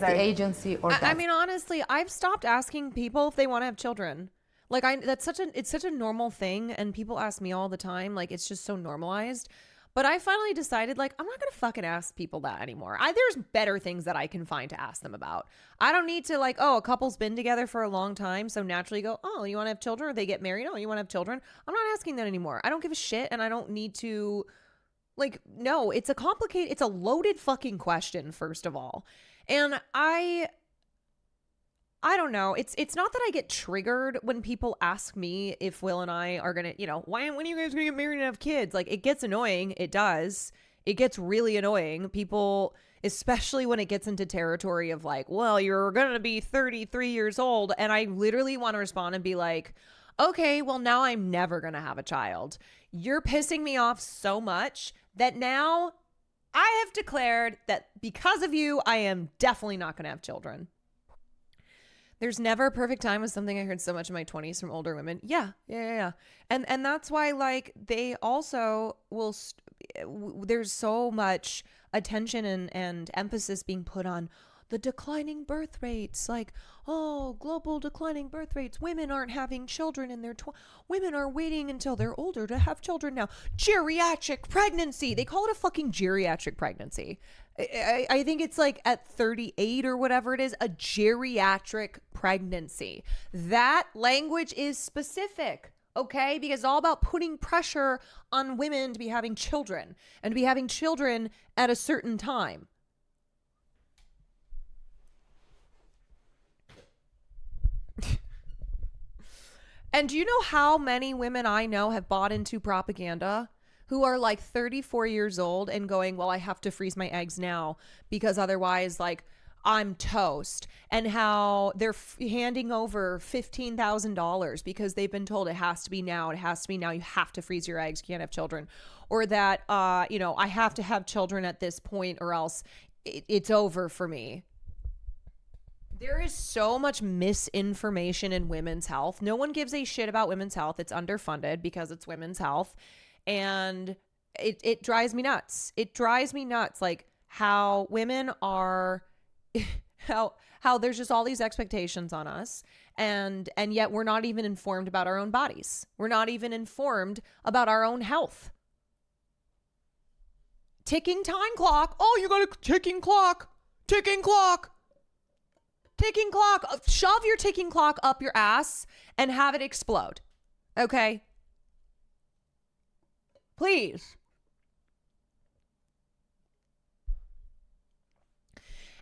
the agency or I mean, honestly, I've stopped asking people if they want to have children. Like, it's such a normal thing, and people ask me all the time. Like, it's just so normalized. But I finally decided, like, I'm not going to fucking ask people that anymore. There's better things that I can find to ask them about. I don't need to, like, oh, a couple's been together for a long time, so naturally go, oh, you want to have children? Or they get married? Oh, you want to have children? I'm not asking that anymore. I don't give a shit, and I don't need to, like, no, it's a loaded fucking question, first of all. And I don't know. It's not that I get triggered when people ask me if Will and I are going to, when are you guys going to get married and have kids? Like, it gets annoying. It does. It gets really annoying. People, especially when it gets into territory of like, well, you're going to be 33 years old. And I literally want to respond and be like, okay, well, now I'm never going to have a child. You're pissing me off so much that now I have declared that because of you, I am definitely not going to have children. There's never a perfect time was something I heard so much in my 20s from older women. Yeah. And that's why, like, they also will, there's so much attention and emphasis being put on the declining birth rates. Like, oh, global declining birth rates. Women aren't having children in their women are waiting until they're older to have children now. Geriatric pregnancy. They call it a fucking geriatric pregnancy. I think it's like at 38 or whatever it is, a geriatric pregnancy. That language is specific, okay? Because it's all about putting pressure on women to be having children and to be having children at a certain time. And do you know how many women I know have bought into propaganda? Who are like 34 years old and going, well, I have to freeze my eggs now because otherwise, like, I'm toast. And how they're handing over $15,000 because they've been told it has to be now. It has to be now. You have to freeze your eggs. You can't have children. Or that, I have to have children at this point or else it's over for me. There is so much misinformation in women's health. No one gives a shit about women's health. It's underfunded because it's women's health. And it drives me nuts. It drives me nuts, like how women are, how there's just all these expectations on us, and yet we're not even informed about our own bodies. We're not even informed about our own health. Ticking time clock. Oh, you got a ticking clock. Ticking clock. ticking clock. Shove your ticking clock up your ass and have it explode. Okay? Please.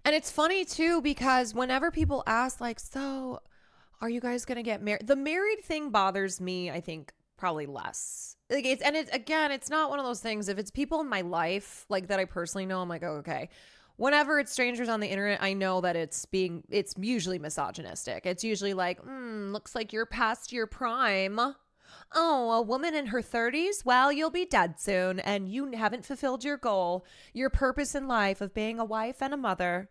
And it's funny too, because whenever people ask, like, so are you guys going to get married? The married thing bothers me, I think, probably less. Like it's not one of those things. If it's people in my life, like, that I personally know, I'm like, oh, okay. Whenever it's strangers on the internet, I know that it's usually misogynistic. It's usually like, looks like you're past your prime. Oh, a woman in her 30s? Well, you'll be dead soon, and you haven't fulfilled your goal, your purpose in life of being a wife and a mother.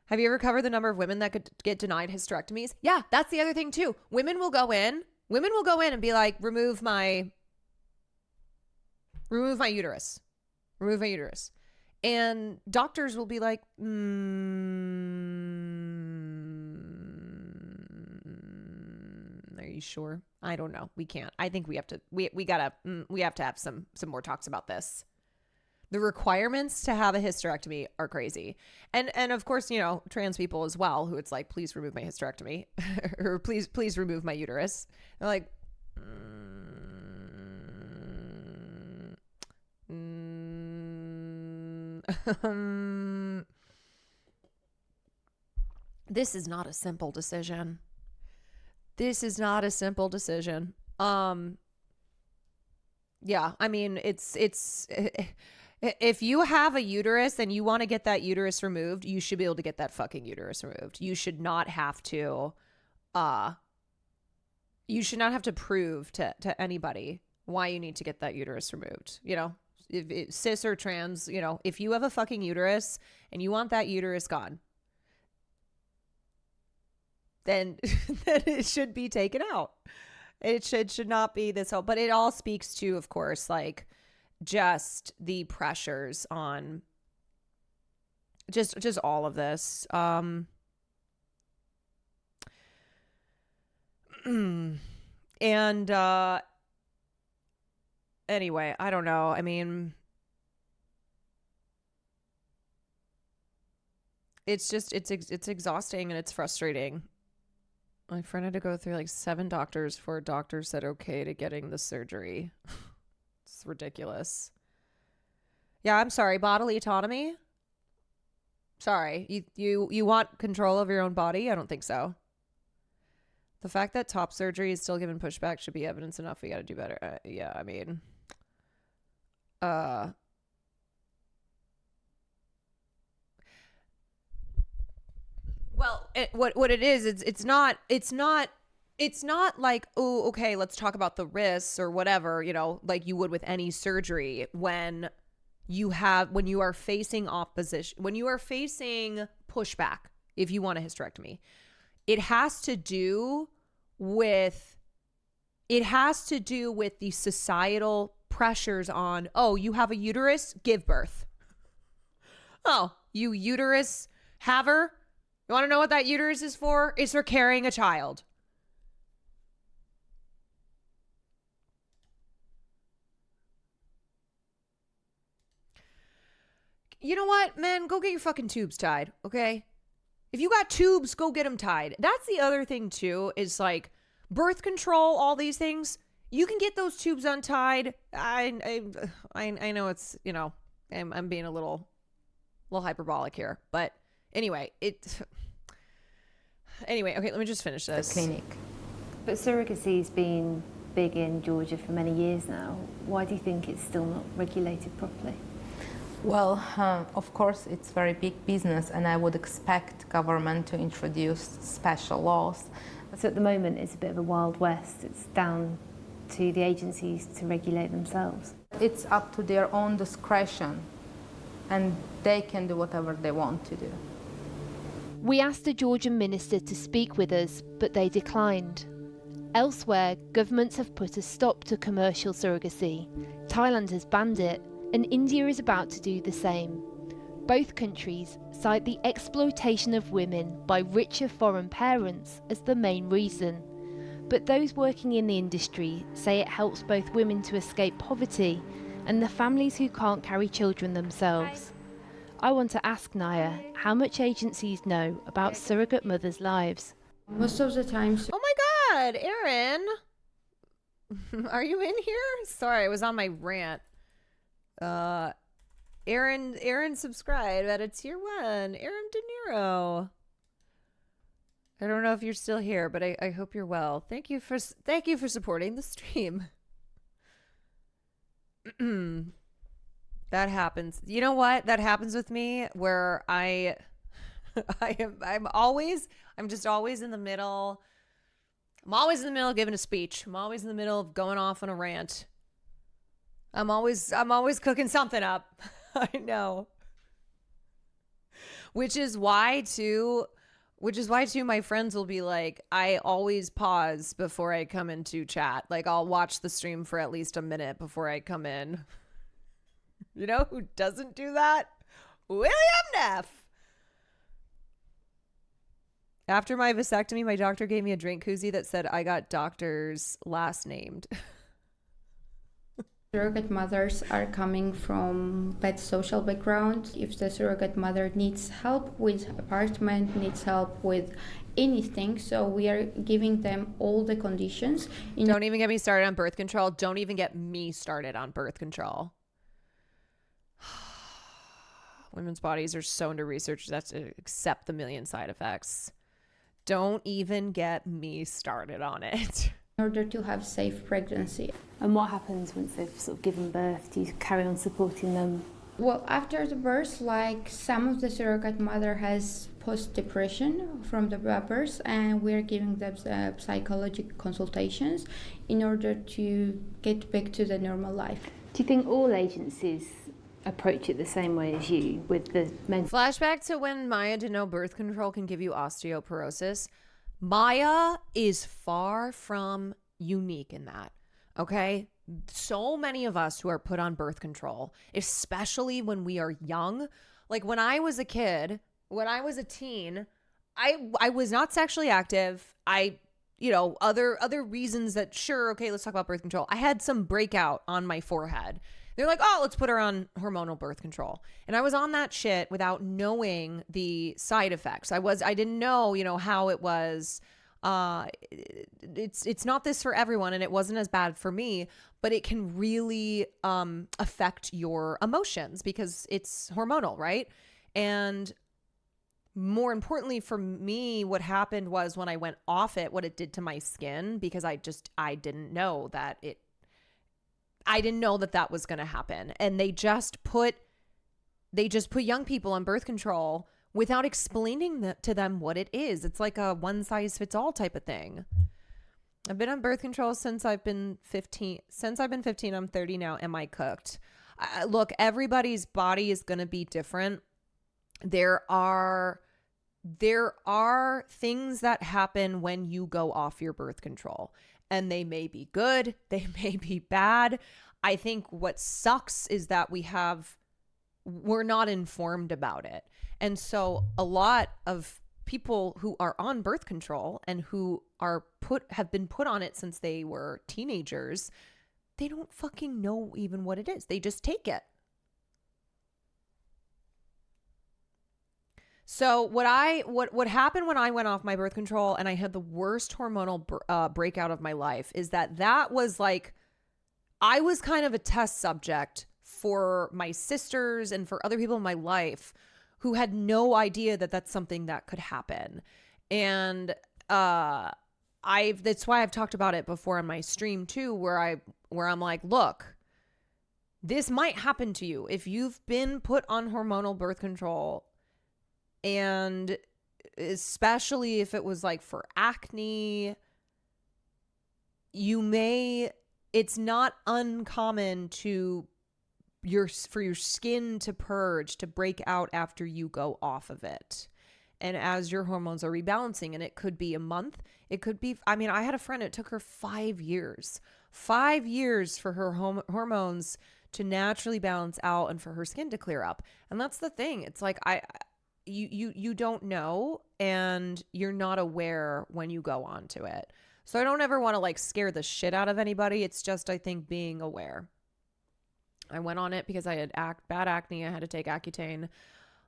Have you ever covered the number of women that could get denied hysterectomies? Yeah, that's the other thing too. Women will go in and be like, remove my uterus. Remove my uterus. And doctors will be like, are you sure? I don't know. We can't. I think we have to have some more talks about this. The requirements to have a hysterectomy are crazy. And of course, you know, trans people as well, who it's like, please remove my hysterectomy or please remove my uterus. They're like, this is not a simple decision. Yeah, I mean, it's if you have a uterus and you want to get that uterus removed, you should be able to get that fucking uterus removed. You should not have to prove to anybody why you need to get that uterus removed. You know, if cis or trans, you know, if you have a fucking uterus and you want that uterus gone, then it should be taken out. It should not be this whole, but it all speaks to, of course, like, just the pressures on just all of this. And anyway, I don't know. I mean, it's exhausting and it's frustrating. My friend had to go through like 7 doctors before a doctor said okay to getting the surgery. It's ridiculous. Yeah, I'm sorry. Bodily autonomy? Sorry. You want control of your own body? I don't think so. The fact that top surgery is still given pushback should be evidence enough. We got to do better. Yeah, I mean, well, what it is, it's not like, oh, okay, let's talk about the risks or whatever, you know, like you would with any surgery when you are facing opposition, when you are facing pushback, if you want a hysterectomy. It has to do with the societal pressures on, oh, you have a uterus, give birth. Oh, you uterus haver? You want to know what that uterus is for? It's for carrying a child. You know what, man? Go get your fucking tubes tied, okay? If you got tubes, go get them tied. That's the other thing, too, is like birth control, all these things. You can get those tubes untied. I know it's, you know, I'm being a little hyperbolic here, but anyway, okay, let me just finish this. Clinic. But surrogacy's been big in Georgia for many years now. Why do you think it's still not regulated properly? Well, of course, it's very big business, and I would expect government to introduce special laws. So at the moment, it's a bit of a wild west. It's down to the agencies to regulate themselves. It's up to their own discretion, and they can do whatever they want to do. We asked a Georgian minister to speak with us, but they declined. Elsewhere, governments have put a stop to commercial surrogacy. Thailand has banned it, and India is about to do the same. Both countries cite the exploitation of women by richer foreign parents as the main reason. But those working in the industry say it helps both women to escape poverty and the families who can't carry children themselves. I want to ask Naya how much agencies know about surrogate mothers' lives. Most of the times. Oh my God, Aaron. Are you in here? Sorry, I was on my rant. Aaron subscribed at a tier 1. Aaron De Niro. I don't know if you're still here, but I hope you're well. Thank you for supporting the stream. That happens. You know what? That happens with me where I'm just always in the middle. I'm always in the middle of giving a speech. I'm always in the middle of going off on a rant. I'm always cooking something up. I know. Which is why too my friends will be like, I always pause before I come into chat. Like, I'll watch the stream for at least a minute before I come in. You know who doesn't do that? William Neff. After my vasectomy, my doctor gave me a drink koozie that said I got doctor's last named. Surrogate mothers are coming from bad social background. If the surrogate mother needs help with apartment, needs help with anything, so we are giving them all the conditions. Don't even get me started on birth control. Don't even get me started on birth control. Women's bodies are so under research that's to accept the million side effects. Don't even get me started on it. In order to have safe pregnancy. And what happens once they've sort of given birth? Do you carry on supporting them? Well, after the birth, like some of the surrogate mother has post-depression from the birth, and we're giving them psychological consultations in order to get back to the normal life. Do you think all agencies approach it the same way as you with the men? Flashback to when Maya didn't know birth control can give you osteoporosis. Maya is far from unique in that, okay? So many of us who are put on birth control, especially when we are young, like when I was a kid, when I was a teen, I was not sexually active. Other reasons that, sure, okay, let's talk about birth control. I had some breakout on my forehead. They're like, oh, let's put her on hormonal birth control. And I was on that shit without knowing the side effects. I didn't know, how it was. It's not this for everyone, and it wasn't as bad for me, but it can really affect your emotions because it's hormonal, right? And more importantly for me, what happened was when I went off it, what it did to my skin, because I didn't know that that was going to happen. And they just put young people on birth control without explaining to them what it is. It's like a one size fits all type of thing. I've been on birth control since I've been 15. Since I've been 15, I'm 30 now. Am I cooked? Look, everybody's body is going to be different. There are things that happen when you go off your birth control. And they may be good, they may be bad. I think what sucks is that we're not informed about it. And so a lot of people who are on birth control and who have been put on it since they were teenagers, they don't fucking know even what it is. They just take it. So what happened when I went off my birth control and I had the worst hormonal breakout of my life is that was like, I was kind of a test subject for my sisters and for other people in my life who had no idea that that's something that could happen. And that's why I've talked about it before on my stream too, where I'm like, look, this might happen to you if you've been put on hormonal birth control. And especially if it was like for acne, it's not uncommon for your skin to purge, to break out after you go off of it. And as your hormones are rebalancing, and it could be a month, it could be, I had a friend, it took her 5 years for her hormones to naturally balance out and for her skin to clear up. And that's the thing. It's like, you don't know, and you're not aware when you go on to it. So I don't ever want to like scare the shit out of anybody. It's just, I think, being aware. I went on it because I had bad acne. I had to take Accutane,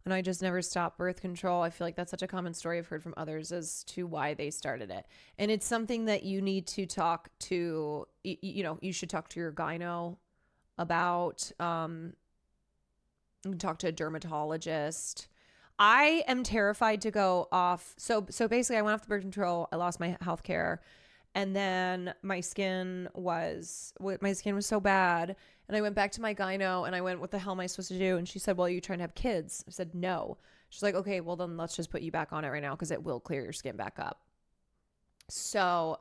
and I just never stopped birth control. I feel like that's such a common story I've heard from others as to why they started it. And it's something that you need to talk to, you should talk to your gyno about, talk to a dermatologist. I am terrified to go off. So basically I went off the birth control. I lost my health care. And then my skin was so bad. And I went back to my gyno and I went, what the hell am I supposed to do? And she said, well, are you trying to have kids? I said, no. She's like, okay, well then let's just put you back on it right now because it will clear your skin back up. So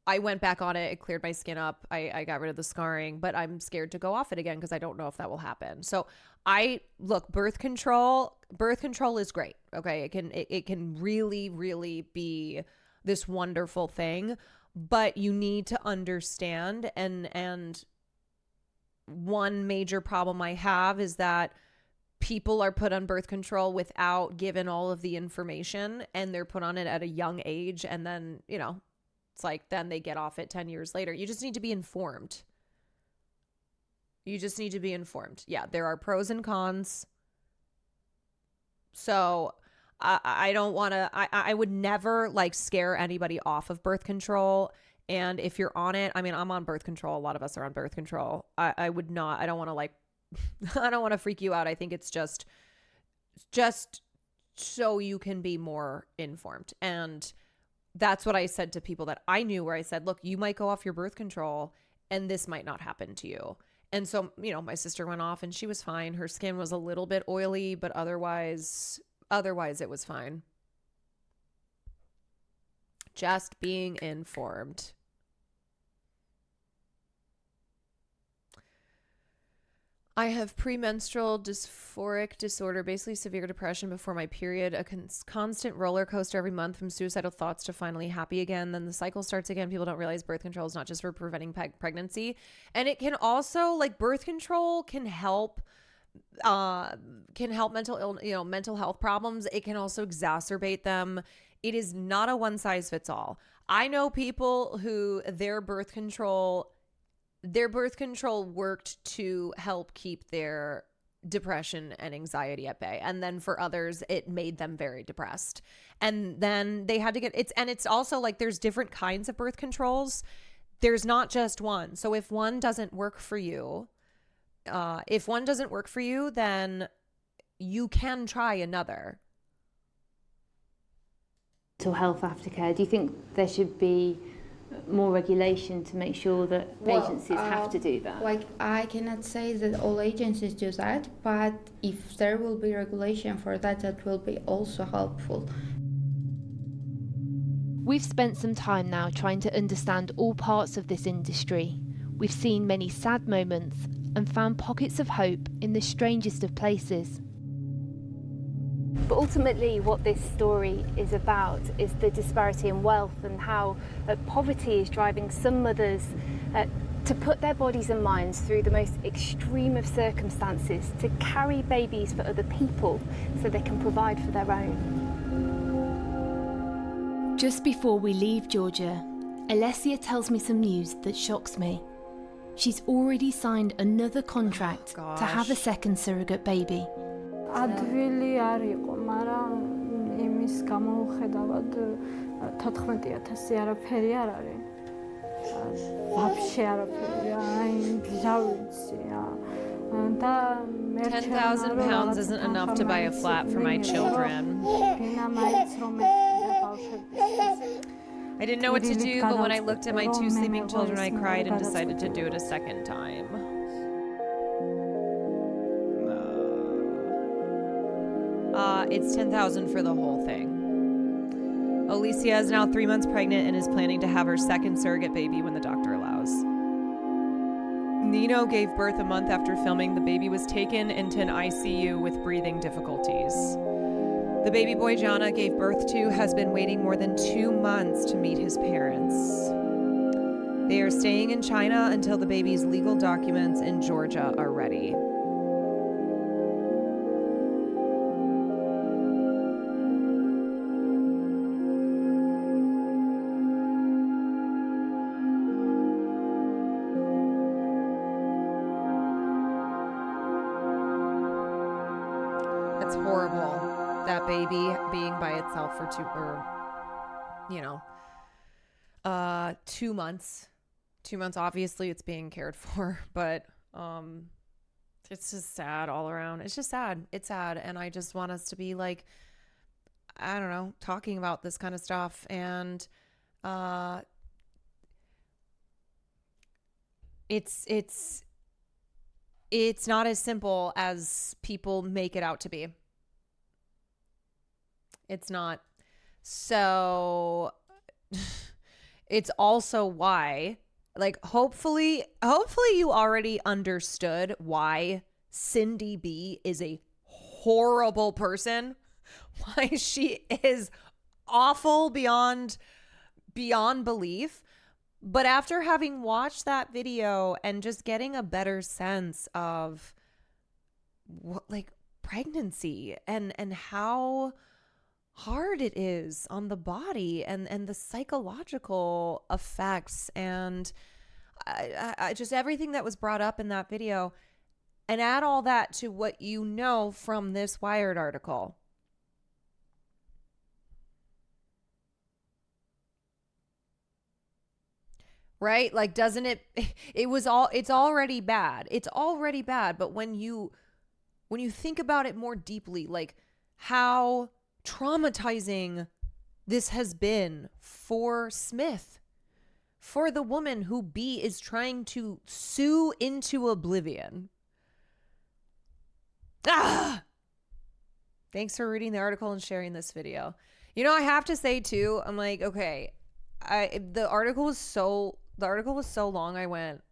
I went back on it. It cleared my skin up. I got rid of the scarring, but I'm scared to go off it again because I don't know if that will happen. So birth control is great. Okay. It can really, really be this wonderful thing, but you need to understand. And one major problem I have is that people are put on birth control without given all of the information, and they're put on it at a young age. And then, it's like, then they get off it 10 years later. You just need to be informed. Yeah, there are pros and cons. So I don't want to, I would never scare anybody off of birth control. And if you're on it, I mean, I'm on birth control. A lot of us are on birth control. I would not, I don't want to I don't want to freak you out. I think it's just so you can be more informed. And that's what I said to people that I knew, where I said, look, you might go off your birth control and this might not happen to you. And so, my sister went off and she was fine. Her skin was a little bit oily, but otherwise it was fine. Just being informed. I have premenstrual dysphoric disorder, basically severe depression before my period, a constant roller coaster every month from suicidal thoughts to finally happy again. Then the cycle starts again. People don't realize birth control is not just for preventing pregnancy. And it can also, birth control can help mental health problems. It can also exacerbate them. It is not a one size fits all. I know people who their birth control worked to help keep their depression and anxiety at bay. And then for others, it made them very depressed. And then they had to it's also there's different kinds of birth controls. There's not just one. So if one doesn't work for you, then you can try another. Mental health aftercare, do you think there should be more regulation to make sure that agencies have to do that? I cannot say that all agencies do that, but if there will be regulation for that, that will be also helpful. We've spent some time now trying to understand all parts of this industry. We've seen many sad moments and found pockets of hope in the strangest of places. But ultimately what this story is about is the disparity in wealth and how poverty is driving some mothers to put their bodies and minds through the most extreme of circumstances, to carry babies for other people so they can provide for their own. Just before we leave Georgia, Alessia tells me some news that shocks me. She's already signed another contract to have a second surrogate baby. ადვილი არ იყო, მაგრამ იმის გამოუხედავად 14,000 არაფერი არ არის. Вообще არაფერი, აი ბჟავიცი. და 10,000 pounds isn't enough to buy a flat for my children. I didn't know what to do, but when I looked at my 2 sleeping children, I cried and decided to do it a second time. It's 10,000 for the whole thing. Alicia is now 3 months pregnant and is planning to have her second surrogate baby when the doctor allows. Nino gave birth a month after filming. The baby was taken into an ICU with breathing difficulties. The baby boy Jana gave birth to has been waiting more than 2 months to meet his parents. They are staying in China until the baby's legal documents in Georgia are ready. horrible. That baby being by itself for 2 months. 2 months, obviously it's being cared for, but it's just sad all around. It's just sad. It's sad. And I just want us to be like, I don't know, talking about this kind of stuff. And it's not as simple as people make it out to be. It's not. So it's also why, like, hopefully you already understood why Cindy B is a horrible person, why she is awful beyond belief. But after having watched that video and just getting a better sense of what, like, pregnancy and how hard it is on the body and the psychological effects, and I just everything that was brought up in that video, and add all that to what you know from this Wired article. Right? Like, doesn't it, it's already bad. It's already bad. But when you think about it more deeply, like how traumatizing this has been for Smith, for the woman who B is trying to sue into oblivion. Thanks for reading the article and sharing this video. You know, I have to say too, I'm like, okay, the article was so long. I went,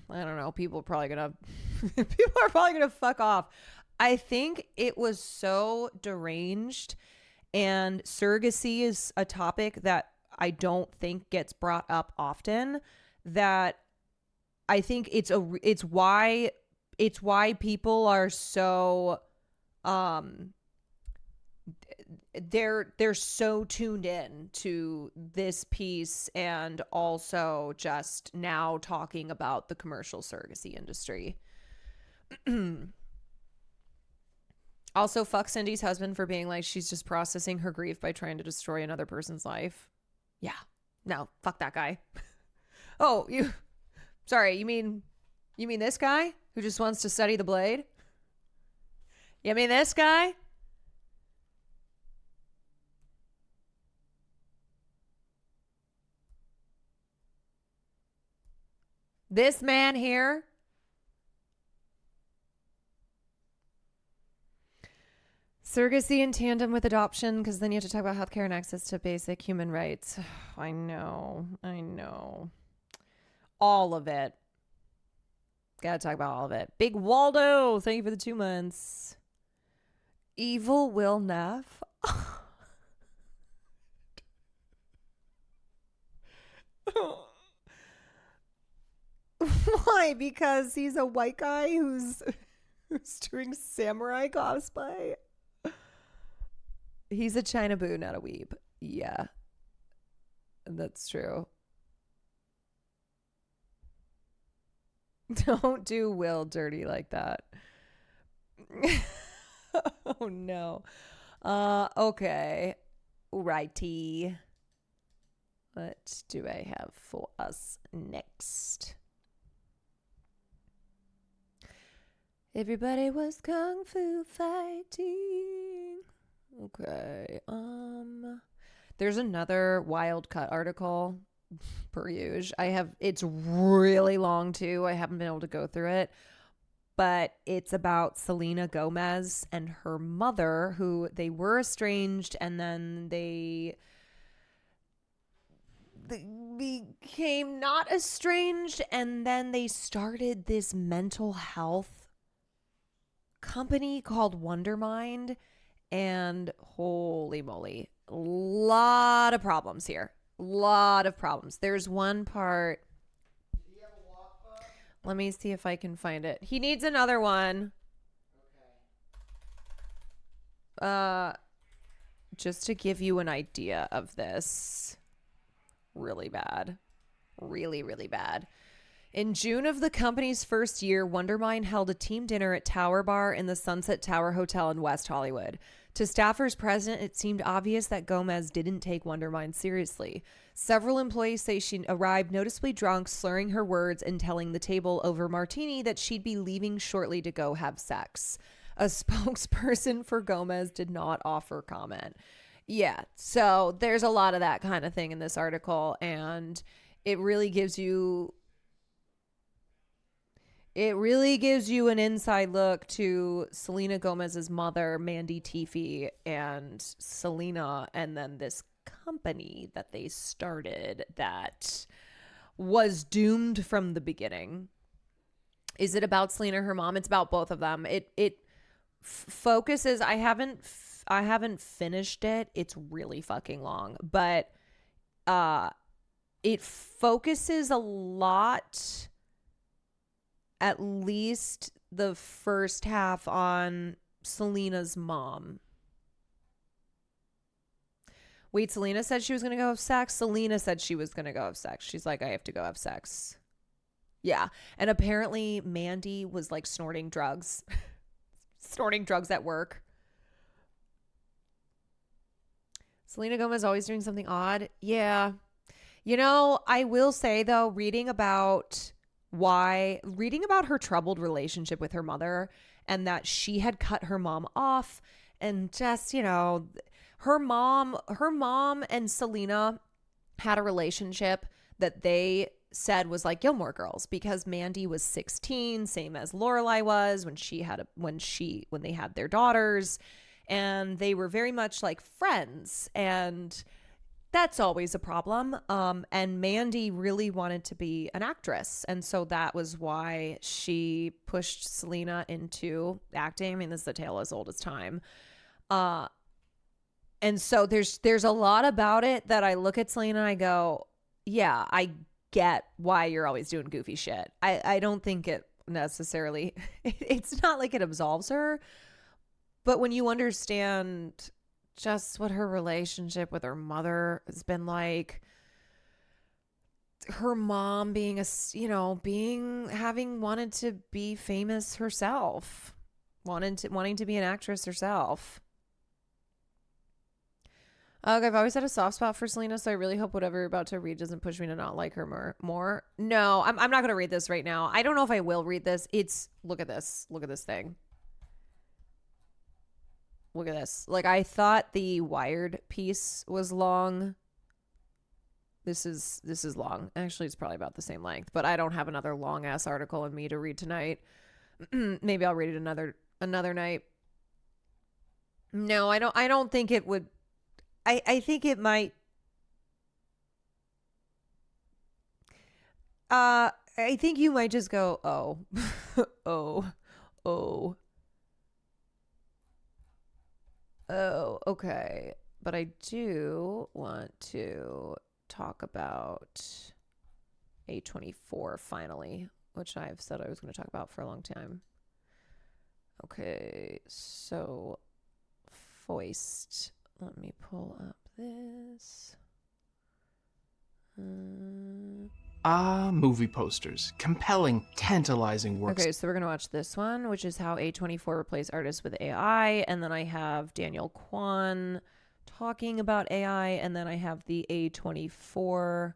I don't know, people are probably gonna fuck off. I think it was so deranged, and surrogacy is a topic that I don't think gets brought up often, that I think it's why people are so they're so tuned in to this piece, and also just now talking about the commercial surrogacy industry. Also, fuck Cindy's husband for being like, she's just processing her grief by trying to destroy another person's life. Yeah. No, fuck that guy. Oh, you mean this guy who just wants to study the blade? You mean this guy? This man here? Surrogacy in tandem with adoption, because then you have to talk about healthcare and access to basic human rights. I know. All of it. Gotta talk about all of it. Big Waldo, thank you for the 2 months. Evil Will Neff. Why? Because he's a white guy who's doing samurai cosplay. He's a China boo, not a weeb. Yeah, that's true. Don't do Will dirty like that. Oh no. Okay. Righty. What do I have for us next? Everybody was kung fu fighting. Okay. There's another Wild Cut article, per usual. It's really long too. I haven't been able to go through it, but it's about Selena Gomez and her mother, who they were estranged, and then they became not estranged, and then they started this mental health company called Wondermind. And holy moly, a lot of problems here. Lot of problems. There's one part. Let me see if I can find it. He needs another one. Just to give you an idea of this. Really bad. Really, really bad. In June of the company's first year, Wondermind held a team dinner at Tower Bar in the Sunset Tower Hotel in West Hollywood. To staffers present, it seemed obvious that Gomez didn't take Wondermind seriously. Several employees say she arrived noticeably drunk, slurring her words and telling the table over martini that she'd be leaving shortly to go have sex. A spokesperson for Gomez did not offer comment. Yeah, so there's a lot of that kind of thing in this article, and it really gives you an inside look to Selena Gomez's mother, Mandy Teefey, and Selena, and then this company that they started that was doomed from the beginning. Is it about Selena or her mom? It's about both of them. It focuses. I haven't finished it. It's really fucking long, but it focuses a lot, at least the first half, on Selena's mom. Wait, Selena said she was going to go have sex? Selena said she was going to go have sex. She's like, I have to go have sex. Yeah. And apparently Mandy was like snorting drugs. Snorting drugs at work. Selena Gomez always doing something odd. Yeah. You know, I will say though, reading about her troubled relationship with her mother, and that she had cut her mom off, and just, you know, her mom and Selena had a relationship that they said was like Gilmore Girls, because Mandy was 16, same as Lorelai was when they had their daughters, and they were very much like friends, and that's always a problem. And Mandy really wanted to be an actress, and so that was why she pushed Selena into acting. I mean, this is a tale as old as time. And so there's a lot about it that I look at Selena and I go, yeah, I get why you're always doing goofy shit. I don't think it necessarily, it's not like it absolves her, but when you understand just what her relationship with her mother has been like, her mom being having wanted to be famous herself, wanting to be an actress herself. I've always had a soft spot for Selena, so I really hope whatever you're about to read doesn't push me to not like her more. No, I'm not going to read this right now. I don't know if I will read this. Look at this. Look at this thing. Look at this. Like, I thought the Wired piece was long. This is long. Actually, it's probably about the same length, but I don't have another long ass article in me to read tonight. Maybe I'll read it another night. No, I don't think it would. I think it might. I think you might just go, oh, okay. But I do want to talk about A24 finally, which I've said I was going to talk about for a long time. Okay, so Foist. Let me pull up this. Movie posters. Compelling, tantalizing works. Okay, so we're going to watch this one, which is how A24 replace artists with AI. And then I have Daniel Kwan talking about AI. And then I have the A24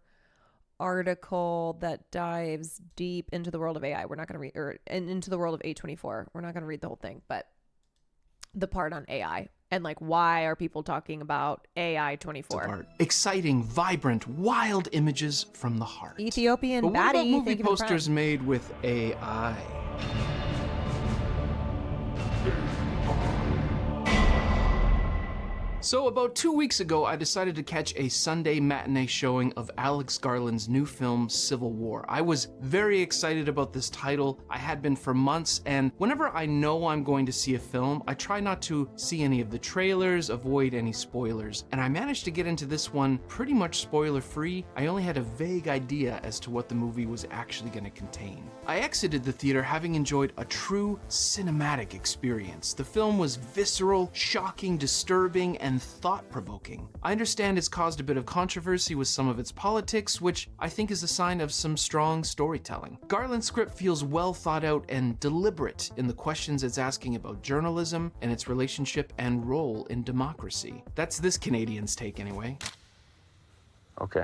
article that dives deep into the world of AI. We're not going to read, into the world of A24. We're not going to read the whole thing, but the part on AI. And like, why are people talking about AI24? Exciting, vibrant, wild images from the heart. Ethiopian but what baddie. about movie posters made with AI? So about 2 weeks ago, I decided to catch a Sunday matinee showing of Alex Garland's new film, Civil War. I was very excited about this title. I had been for months, and whenever I know I'm going to see a film, I try not to see any of the trailers, avoid any spoilers. And I managed to get into this one pretty much spoiler-free. I only had a vague idea as to what the movie was actually going to contain. I exited the theater having enjoyed a true cinematic experience. The film was visceral, shocking, disturbing, and thought-provoking. I understand it's caused a bit of controversy with some of its politics, which I think is a sign of some strong storytelling. Garland's script feels well thought out and deliberate in the questions it's asking about journalism and its relationship and role in democracy. That's this Canadian's take anyway. Okay.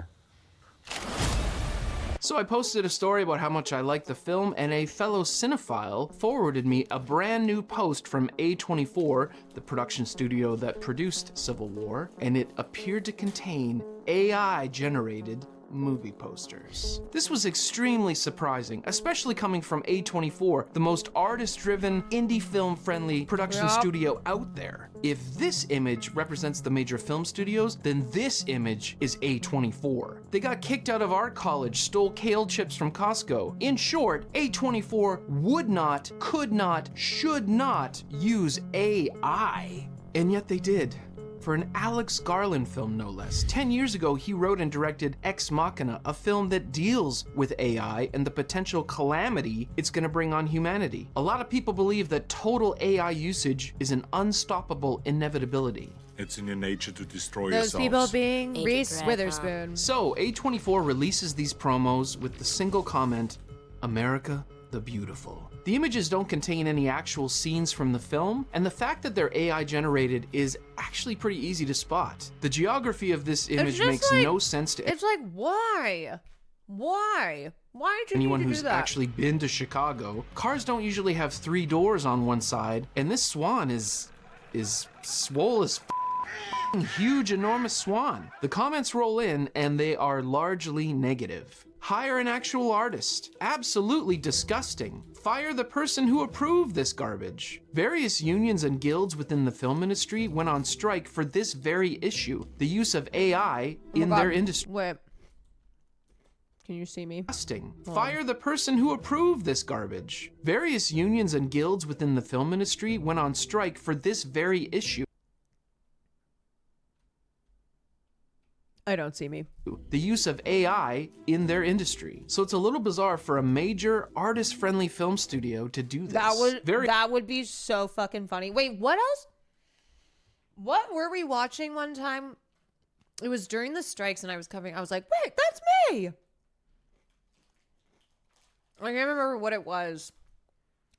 So I posted a story about how much I liked the film, and a fellow cinephile forwarded me a brand new post from A24, the production studio that produced Civil War, and it appeared to contain AI-generated movie posters. This was extremely surprising, especially coming from A24, the most artist-driven, indie film-friendly production studio out there. If this image represents the major film studios, then this image is A24. They got kicked out of art college, stole kale chips from Costco. In short, A24 would not, could not, should not use AI. And yet they did. For an Alex Garland film, no less. 10 years ago, he wrote and directed Ex Machina, a film that deals with AI and the potential calamity it's gonna bring on humanity. A lot of people believe that total AI usage is an unstoppable inevitability. It's in your nature to destroy Those yourselves. people being Reese Witherspoon. So, A24 releases these promos with the single comment, America the Beautiful. The images don't contain any actual scenes from the film, and the fact that they're AI generated is actually pretty easy to spot. The geography of this image makes no sense to It's like, why? Why? Why did you anyone need to who's do that? actually been to Chicago. Cars don't usually have 3 doors on one side, and this swan is swole as huge, enormous swan. The comments roll in, and they are largely negative. Hire an actual artist. Absolutely disgusting. Fire the person who approved this garbage. Various unions and guilds within the film industry went on strike for this very issue, the use of AI in their industry. Wait. Can you see me? Fire the person who approved this garbage. Various unions and guilds within the film industry went on strike for this very issue. I don't see me. The use of AI in their industry. So it's a little bizarre for a major artist-friendly film studio to do this. That would be so fucking funny. Wait, what else? What were we watching one time? It was during the strikes, and I was like, wait, that's me. I can't remember what it was,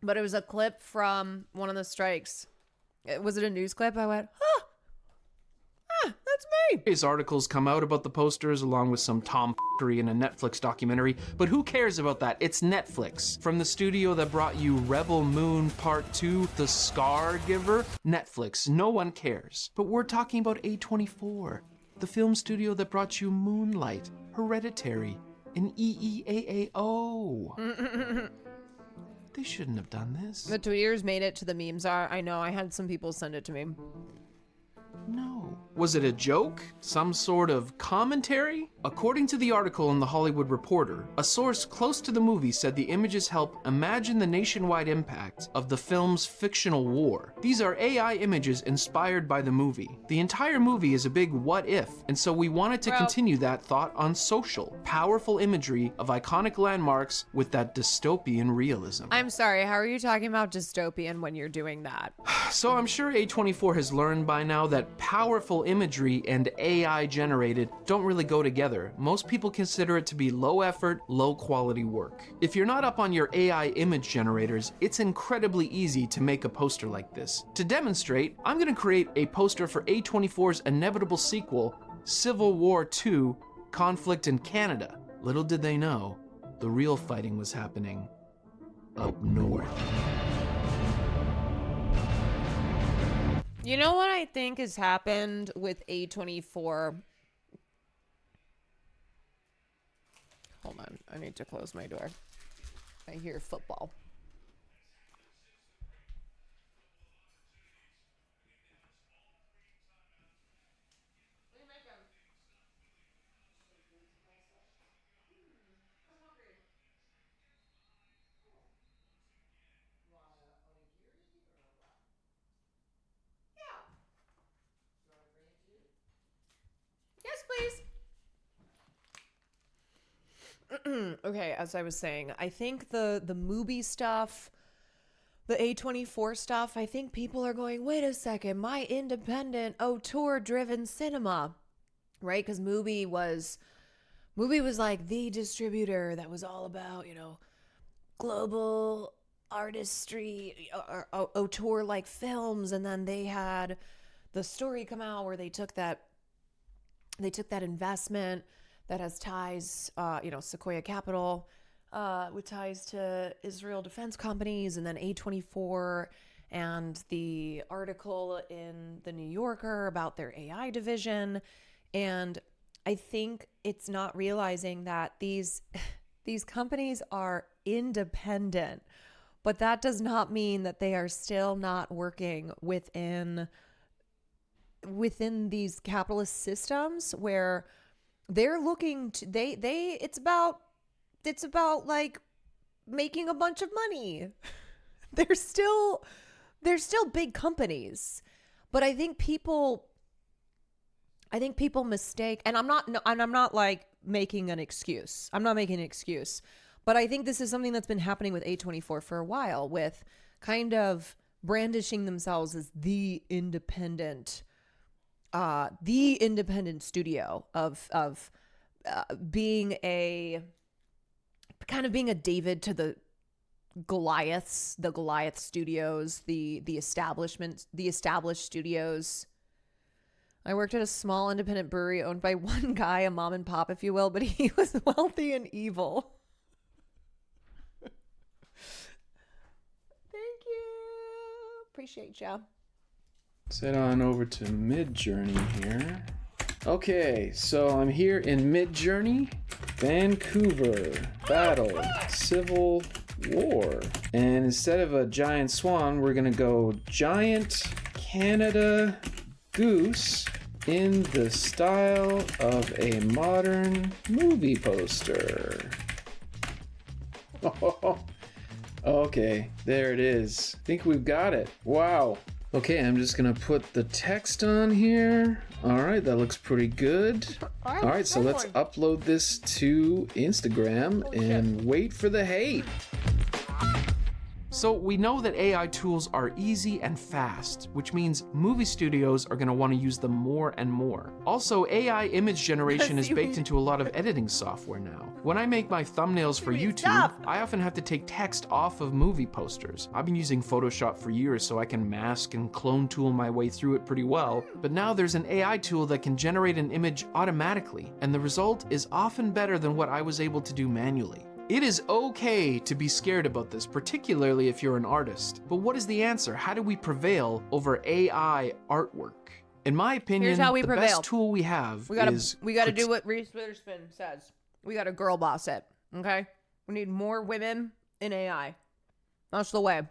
but it was a clip from one of the strikes. Was it a news clip? I went, that's me. These articles come out about the posters along with some tomfoolery in a Netflix documentary, but who cares about that? It's Netflix. From the studio that brought you Rebel Moon Part 2, The Scar Giver, Netflix. No one cares. But we're talking about A24, the film studio that brought you Moonlight, Hereditary, and EEAAO. They shouldn't have done this. The tweeters made it to the memes. I know, I had some people send it to me. No. Was it a joke? Some sort of commentary? According to the article in The Hollywood Reporter, a source close to the movie said the images help imagine the nationwide impact of the film's fictional war. These are AI images inspired by the movie. The entire movie is a big what if, and so we wanted to continue that thought on social. Powerful imagery of iconic landmarks with that dystopian realism. I'm sorry, how are you talking about dystopian when you're doing that? So I'm sure A24 has learned by now that powerful imagery and AI generated don't really go together. Most people consider it to be low effort, low quality work. If you're not up on your AI image generators, it's incredibly easy to make a poster like this. To demonstrate, I'm going to create a poster for A24's inevitable sequel, Civil War II: Conflict in Canada. Little did they know, the real fighting was happening up north. You know what I think has happened with A24? Hold on, I need to close my door. I hear football. Yes, please. Okay, as I was saying, I think the movie stuff the A24 stuff, I think people are going, wait a second, my independent auteur-driven cinema, right? Because Mubi was like the distributor that was all about, global artistry, auteur-like films, and then they had the story come out where they took that investment that has ties, Sequoia Capital, with ties to Israel defense companies, and then A24 and the article in the New Yorker about their AI division. And I think it's not realizing that these companies are independent, but that does not mean that they are still not working within these capitalist systems where they're looking to it's about like making a bunch of money. They're still big companies. But I think people mistake, and I'm not like making an excuse. I'm not making an excuse. But I think this is something that's been happening with A24 for a while, with kind of brandishing themselves as the independent studio of being a David to the Goliaths, the Goliath studios, the established studios. I worked at a small independent brewery owned by one guy, a mom and pop, if you will, but he was wealthy and evil. Thank you. Appreciate ya. Let's head on over to Midjourney here. Okay, so I'm here in Midjourney, Vancouver, battle, Civil War. And instead of a giant swan, we're gonna go giant Canada goose in the style of a modern movie poster. Okay, there it is. I think we've got it. Wow. Okay, I'm just gonna put the text on here. All right, that looks pretty good. All right, so let's upload this to Instagram and wait for the hate. So we know that AI tools are easy and fast, which means movie studios are going to want to use them more and more. Also, AI image generation is baked into a lot of editing software now. When I make my thumbnails for YouTube, I often have to take text off of movie posters. I've been using Photoshop for years so I can mask and clone tool my way through it pretty well, but now there's an AI tool that can generate an image automatically, and the result is often better than what I was able to do manually. It is okay to be scared about this, particularly if you're an artist. But what is the answer? How do we prevail over AI artwork? In my opinion, Here's how we the prevail. best tool we have is... We gotta do what Reese Witherspoon says. We gotta girl boss it, okay? We need more women in AI. That's the way.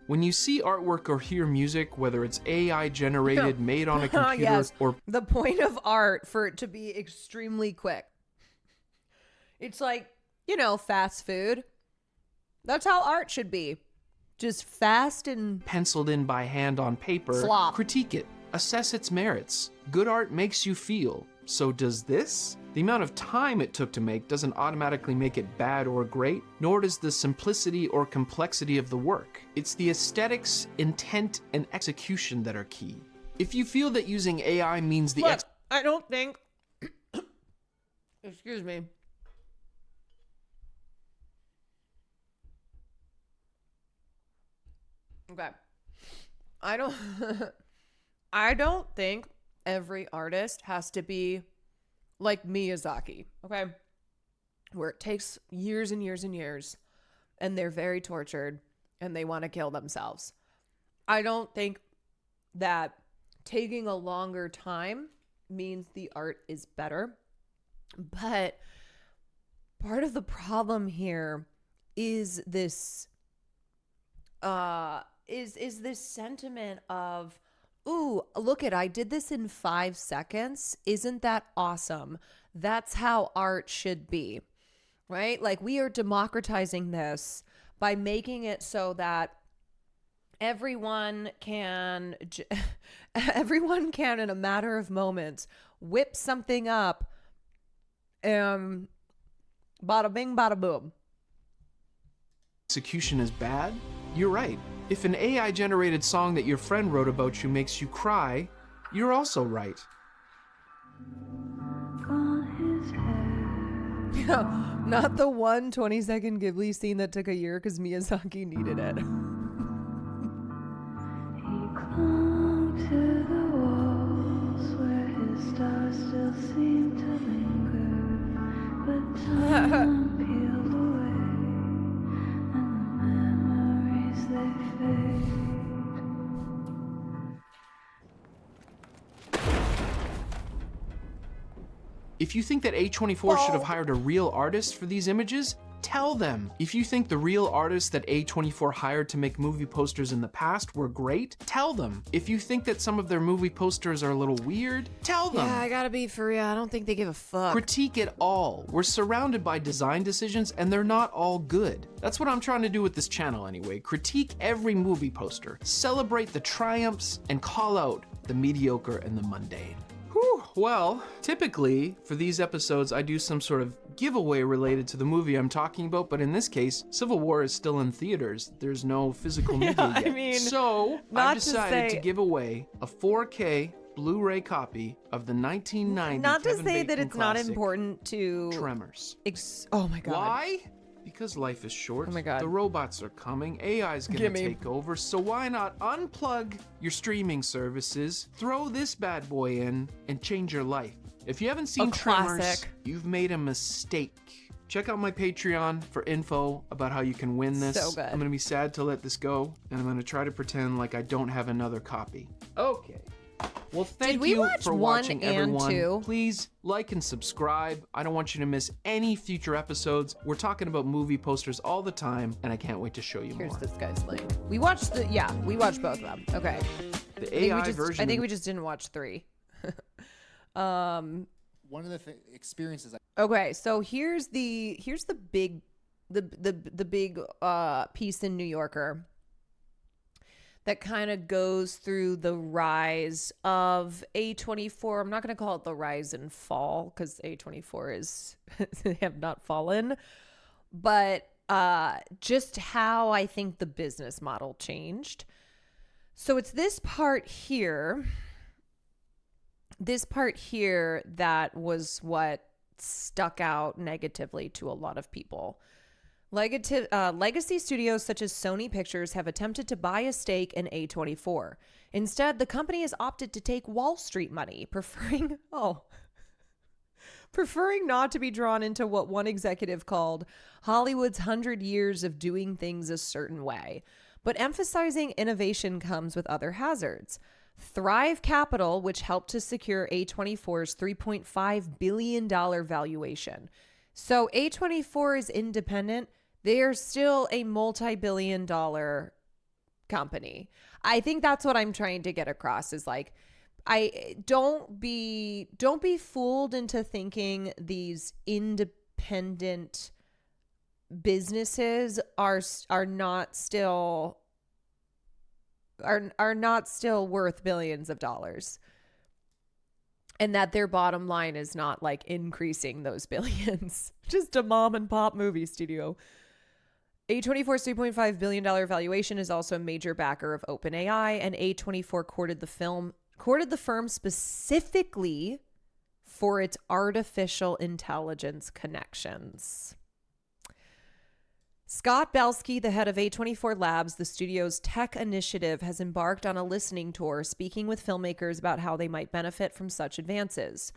When you see artwork or hear music, whether it's AI generated, made on a computer, Yes. or... The point of art for it to be extremely quick. It's like, fast food. That's how art should be. Just fast and penciled in by hand on paper. Slop. Critique it. Assess its merits. Good art makes you feel. So does this? The amount of time it took to make doesn't automatically make it bad or great, nor does the simplicity or complexity of the work. It's the aesthetics, intent, and execution that are key. If you feel that using AI means the... Look, I don't think... Excuse me. Okay. I don't think every artist has to be like Miyazaki, okay? Where it takes years and years and years and they're very tortured and they want to kill themselves. I don't think that taking a longer time means the art is better. But part of the problem here is this is this sentiment of, ooh, look I did this in 5 seconds. Isn't that awesome? That's how art should be, right? Like, we are democratizing this by making it so that everyone can in a matter of moments whip something up and bada bing, bada boom. Execution is bad, You're right. If an AI-generated song that your friend wrote about you makes you cry, you're also right. Not the 20-second Ghibli scene that took a year because Miyazaki needed it. If you think that A24 should have hired a real artist for these images, tell them. If you think the real artists that A24 hired to make movie posters in the past were great, tell them. If you think that some of their movie posters are a little weird, tell them. Yeah, I gotta be for real. I don't think they give a fuck. Critique it all. We're surrounded by design decisions and they're not all good. That's what I'm trying to do with this channel anyway. Critique every movie poster, celebrate the triumphs, and call out the mediocre and the mundane. Whew. Well, typically for these episodes, I do some sort of giveaway related to the movie I'm talking about, but in this case, Civil War is still in theaters. There's no physical media yet. I mean, so I decided to to give away a 4K Blu-ray copy of the 1990 Not to Kevin say Bacon that it's not classic, important to Tremors. Oh my god. Why? Because life is short. Oh my god. The robots are coming. AI's gonna Gimme. take over. So why not unplug your streaming services, throw this bad boy in, and change your life? If you haven't seen Tremors, classic. you've made a mistake. Check out my Patreon for info about how you can win this. So good. I'm gonna be sad to let this go, and I'm gonna try to pretend like I don't have another copy. Okay. Well, thank Did we you watch for 1 watching, and everyone. 2? Please like and subscribe. I don't want you to miss any future episodes. We're talking about movie posters all the time, and I can't wait to show you Here's more. this guy's link. We watched we watched both of them. Okay. The AI version. I think we just didn't watch 3. One of the experiences. Okay, so here's the big piece in New Yorker that kind of goes through the rise of A24. I'm not going to call it the rise and fall because A24 is they have not fallen, but just how I think the business model changed. So it's this part here that was what stuck out negatively to a lot of people. Legacy studios such as Sony Pictures have attempted to buy a stake in A24. Instead, the company has opted to take Wall Street money, preferring not to be drawn into what one executive called Hollywood's 100 years of doing things a certain way, but emphasizing innovation comes with other hazards. Thrive Capital, which helped to secure A24's $3.5 billion valuation. So A24 is independent. They are still a multi-billion-dollar company. I think that's what I'm trying to get across is like, don't be fooled into thinking these independent businesses are not still worth billions of dollars, and that their bottom line is not like increasing those billions. Just a mom and pop movie studio. A24's $3.5 billion valuation is also a major backer of OpenAI, and A24 courted the firm specifically for its artificial intelligence connections. Scott Belsky, the head of A24 Labs, the studio's tech initiative, has embarked on a listening tour, speaking with filmmakers about how they might benefit from such advances.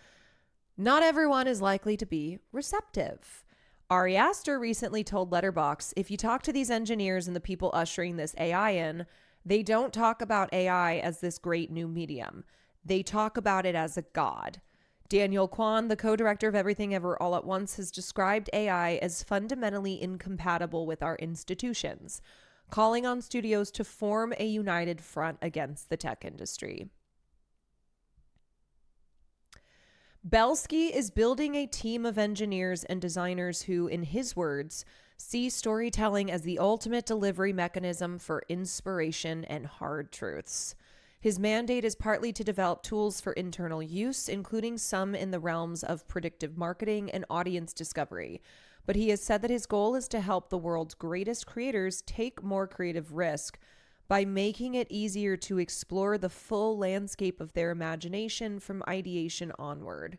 Not everyone is likely to be receptive. Ari Aster recently told Letterboxd, if you talk to these engineers and the people ushering this AI in, they don't talk about AI as this great new medium. They talk about it as a god. Daniel Kwan, the co-director of Everything Ever All at Once, has described AI as fundamentally incompatible with our institutions, calling on studios to form a united front against the tech industry. Belsky is building a team of engineers and designers who, in his words, see storytelling as the ultimate delivery mechanism for inspiration and hard truths. His mandate is partly to develop tools for internal use, including some in the realms of predictive marketing and audience discovery, but he has said that his goal is to help the world's greatest creators take more creative risk by making it easier to explore the full landscape of their imagination from ideation onward.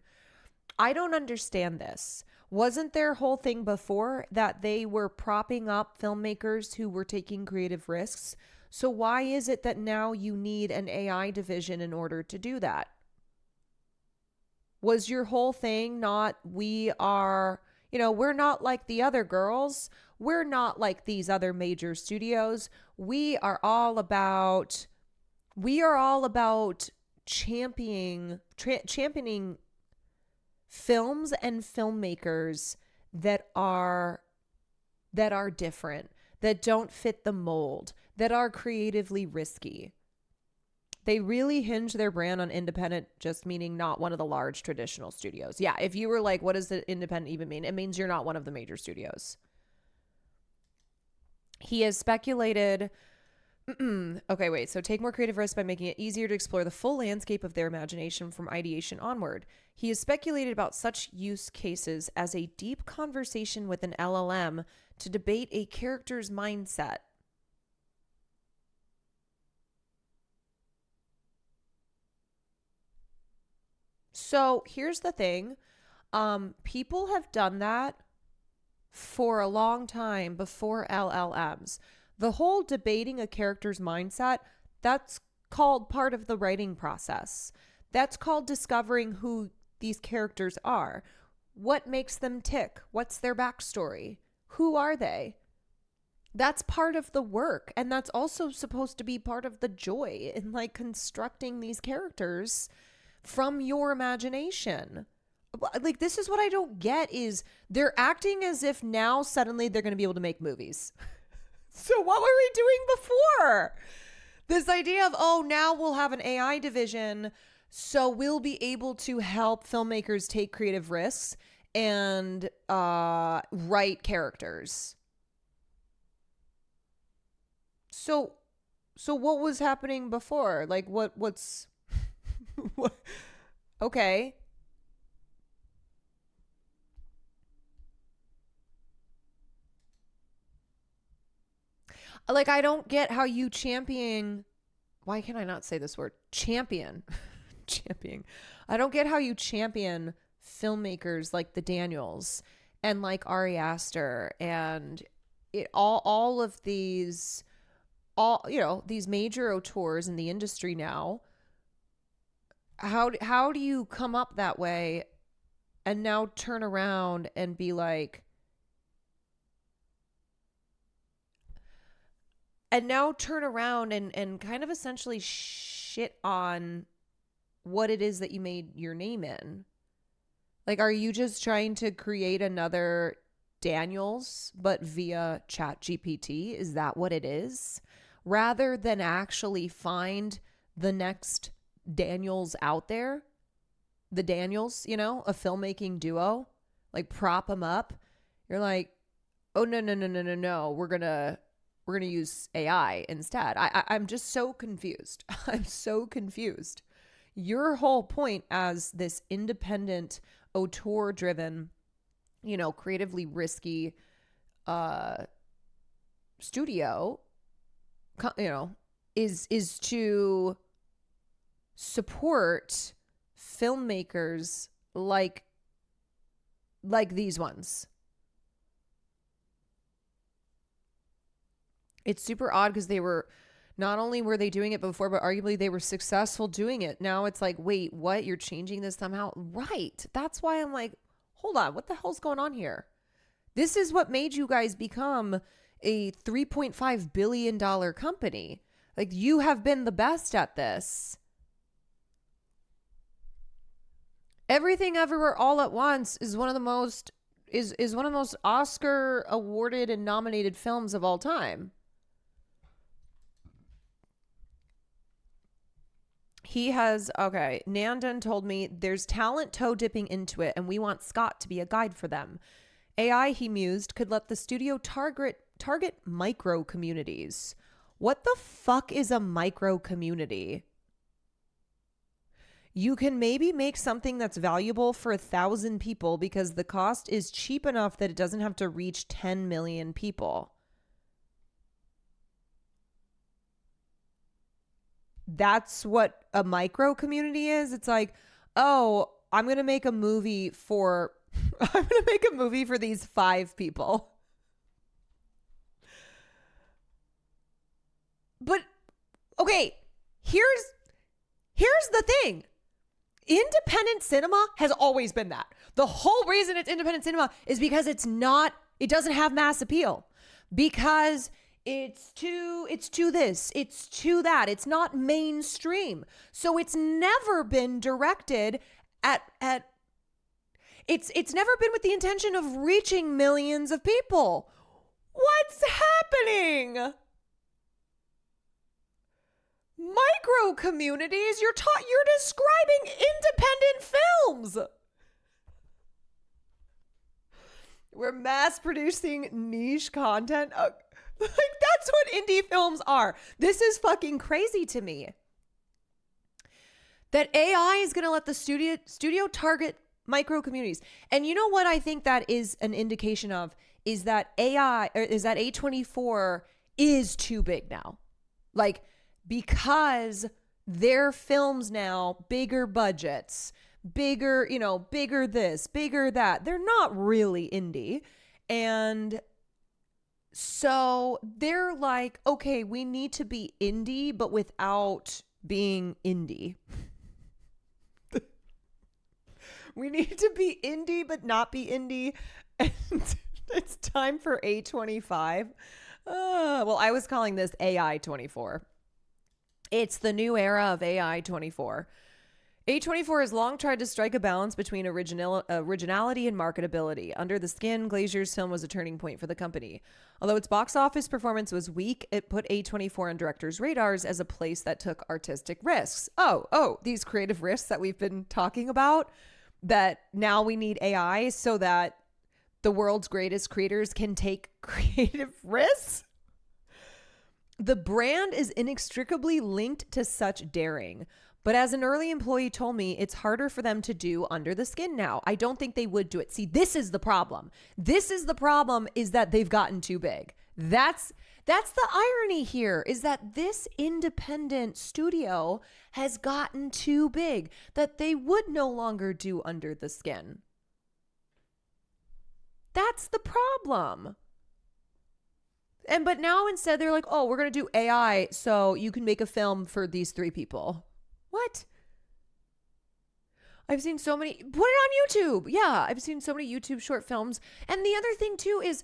I don't understand this. Wasn't their whole thing before that they were propping up filmmakers who were taking creative risks? So why is it that now you need an AI division in order to do that? Was your whole thing not, we are, we're not like the other girls. We're not like these other major studios. We are all about championing films and filmmakers that are different, that don't fit the mold, that are creatively risky. They really hinge their brand on independent, just meaning not one of the large traditional studios. Yeah, if you were like, what does the independent even mean? It means you're not one of the major studios. He has speculated, okay, wait, so take more creative risks by making it easier to explore the full landscape of their imagination from ideation onward. He has speculated about such use cases as a deep conversation with an LLM to debate a character's mindset. So here's the thing. People have done that for a long time before LLMs. The whole debating a character's mindset, that's called part of the writing process. That's called discovering who these characters are. What makes them tick? What's their backstory? Who are they? That's part of the work. And that's also supposed to be part of the joy in like constructing these characters from your imagination. Like, this is what I don't get is they're acting as if now suddenly they're going to be able to make movies. So what were we doing before? This idea of, oh, now we'll have an AI division, so we'll be able to help filmmakers take creative risks and write characters. So what was happening before? Like, what's what? Okay. Like, I don't get how you champion. Why can I not say this word? Champion. I don't get how you champion filmmakers like the Daniels and like Ari Aster and all of these, these major auteurs in the industry now. How do you come up that way and now turn around and be like, and kind of essentially shit on what it is that you made your name in? Like, are you just trying to create another Daniels, but via ChatGPT? Is that what it is? Rather than actually find the next Daniels out there, the Daniels, a filmmaking duo, like prop them up. You're like, oh, no. We're going to use AI instead. I'm just so confused. I'm so confused. Your whole point as this independent, auteur-driven, creatively risky studio, is to support filmmakers like these ones. It's super odd because not only were they doing it before, but arguably they were successful doing it. Now it's like, wait, what? You're changing this somehow? Right. That's why I'm like, hold on, what the hell's going on here? This is what made you guys become a $3.5 billion company. Like, you have been the best at this. Everything Everywhere All at Once is one of the most Oscar awarded and nominated films of all time. Nandan told me there's talent toe dipping into it and we want Scott to be a guide for them. AI, he mused, could let the studio target micro communities. What the fuck is a micro community? you can maybe make something that's valuable for 1,000 people because the cost is cheap enough that it doesn't have to reach 10 million people. That's what a micro community is. It's like, oh, I'm going to make a movie for these 5 people. But okay, here's the thing. Independent cinema has always been that. The whole reason it's independent cinema is because it doesn't have mass appeal. Because it's too this, it's too that. It's not mainstream. So it's never been directed at it's never been with the intention of reaching millions of people. What's happening? Micro communities, you're describing independent films. We're mass producing niche content. Like, that's what indie films are. This is fucking crazy to me. That AI is going to let the studio target micro communities. And you know what I think that is an indication of is that A24 is too big now. Like, because their films now, bigger budgets, bigger this, bigger that. They're not really indie. And so they're like, okay, we need to be indie, but without being indie. We need to be indie, but not be indie. And it's time for A25. Well, I was calling this AI 24. It's the new era of AI 24. A24 has long tried to strike a balance between originality and marketability. Under the Skin, Glazier's film was a turning point for the company. Although its box office performance was weak, it put A24 on directors' radars as a place that took artistic risks. Oh, these creative risks that we've been talking about, that now we need AI so that the world's greatest creators can take creative risks? The brand is inextricably linked to such daring. But as an early employee told me, it's harder for them to do Under the Skin now. I don't think they would do it. See, this is the problem. Is that they've gotten too big. That's the irony here, is that this independent studio has gotten too big, that they would no longer do Under the Skin. That's the problem. But now instead they're like, oh, we're going to do AI so you can make a film for these 3 people. What? I've seen so many, put it on YouTube. Yeah, I've seen so many YouTube short films. And the other thing too is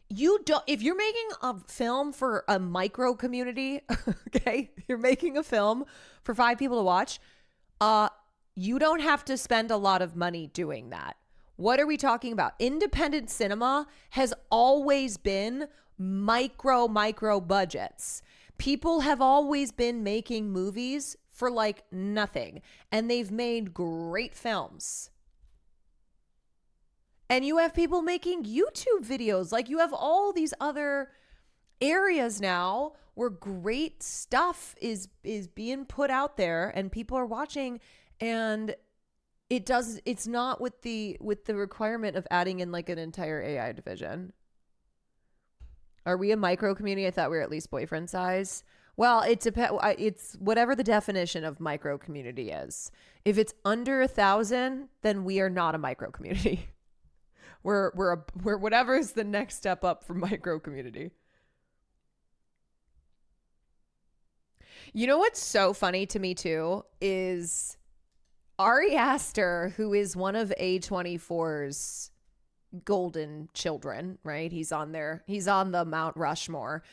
if you're making a film for a micro community, okay, you're making a film for 5 people to watch, you don't have to spend a lot of money doing that. What are we talking about? Independent cinema has always been micro budgets. People have always been making movies for like nothing, and they've made great films. And you have people making YouTube videos. Like, you have all these other areas now where great stuff is being put out there and people are watching, and it's not with the requirement of adding in like an entire AI division. Are we a micro community? I thought we were at least boyfriend size. Well, it's whatever the definition of micro community is. If it's under 1,000, then we are not a micro community. We're whatever is the next step up from micro community. You know what's so funny to me too is Ari Aster, who is one of A24's golden children, right? He's on the Mount Rushmore.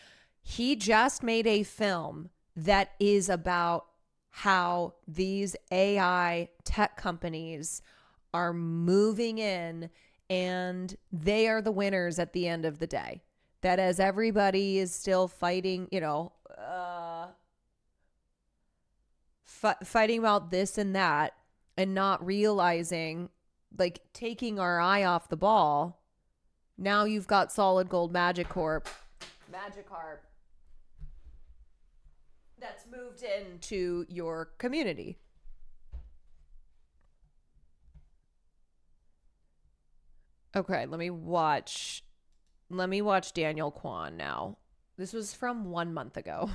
He just made a film that is about how these AI tech companies are moving in and they are the winners at the end of the day. That as everybody is still fighting, fighting about this and that and not realizing, like, taking our eye off the ball, now you've got Solid Gold Magikarp that's moved into your community. Okay, let me watch Daniel Kwan now. This was from 1 month ago.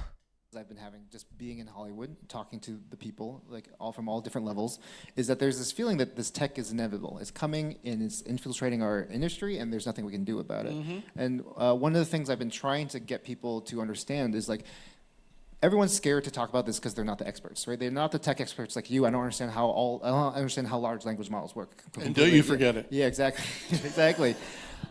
I've been having just being in Hollywood, talking to the people, like all from all different levels, is that there's this feeling that this tech is inevitable. It's coming and it's infiltrating our industry, and there's nothing we can do about it. And one of the things I've been trying to get people to understand is like, everyone's scared to talk about this because they're not the experts, right? They're not the tech experts like you. I don't understand how large language models work. And don't you forget it. Yeah, exactly, exactly.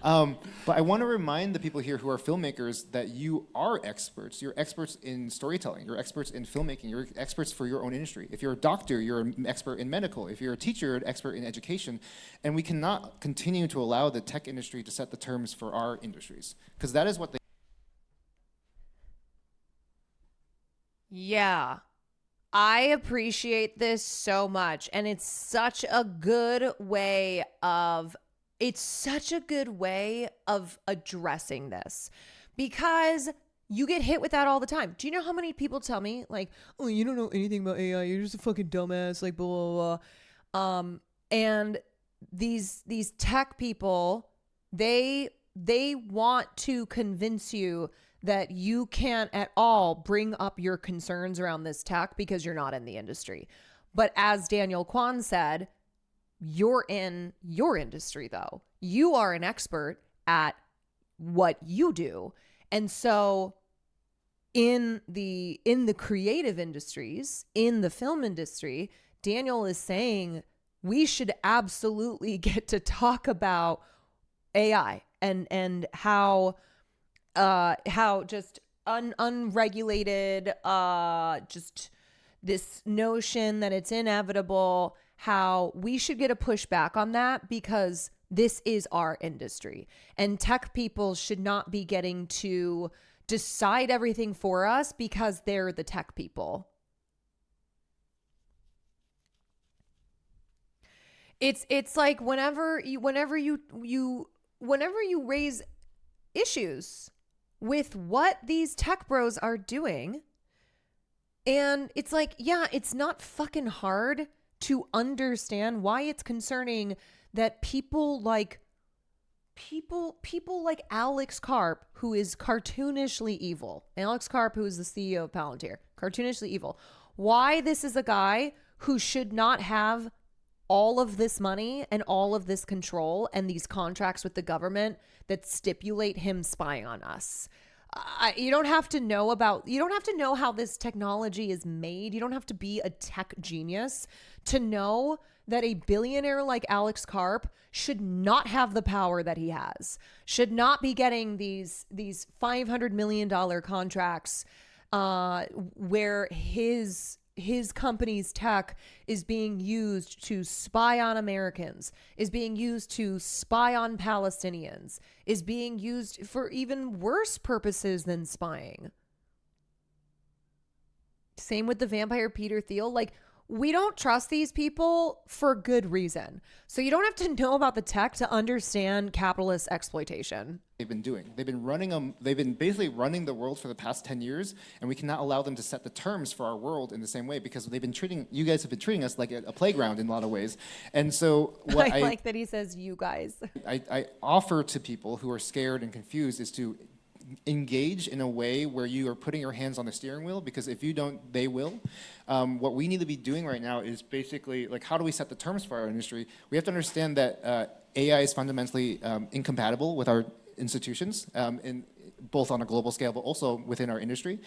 But I want to remind the people here who are filmmakers that you are experts. You're experts in storytelling. You're experts in filmmaking. You're experts for your own industry. If you're a doctor, you're an expert in medical. If you're a teacher, you're an expert in education. And we cannot continue to allow the tech industry to set the terms for our industries, because that is what they. Yeah. I appreciate this so much. And it's such a good way of addressing this, because you get hit with that all the time. Do you know how many people tell me like, oh, you don't know anything about AI, you're just a fucking dumbass, like blah, blah, blah. And these tech people, they want to convince you that you can't at all bring up your concerns around this tech because you're not in the industry. But as Daniel Kwan said, you're in your industry though. You are an expert at what you do. And so in the creative industries, in the film industry, Daniel is saying we should absolutely get to talk about AI and how just unregulated, just this notion that it's inevitable, how we should get a pushback on that, because this is our industry and tech people should not be getting to decide everything for us because they're the tech people. It's like whenever you raise issues with what these tech bros are doing, and it's like, yeah, it's not fucking hard to understand why it's concerning that people like Alex Karp, who is cartoonishly evil. Alex Karp, who is the CEO of Palantir, cartoonishly evil. Why this is a guy who should not have all of this money and all of this control and these contracts with the government that stipulate him spying on us. You don't have to know how this technology is made. You don't have to be a tech genius to know that a billionaire like Alex Karp should not have the power that he has, should not be getting these $500 million contracts where his company's tech is being used to spy on Americans, is being used to spy on Palestinians, is being used for even worse purposes than spying. Same with the vampire Peter Thiel. Like, we don't trust these people for good reason. So you don't have to know about the tech to understand capitalist exploitation. They've been doing. They've been basically running the world for the past 10 years, and we cannot allow them to set the terms for our world in the same way, because you guys have been treating us like a playground in a lot of ways. And so what I like that he says you guys. I offer to people who are scared and confused is to engage in a way where you are putting your hands on the steering wheel, because if you don't, they will. What we need to be doing right now is basically, like, how do we set the terms for our industry? We have to understand that AI is fundamentally incompatible with our institutions, both on a global scale, but also within our industry.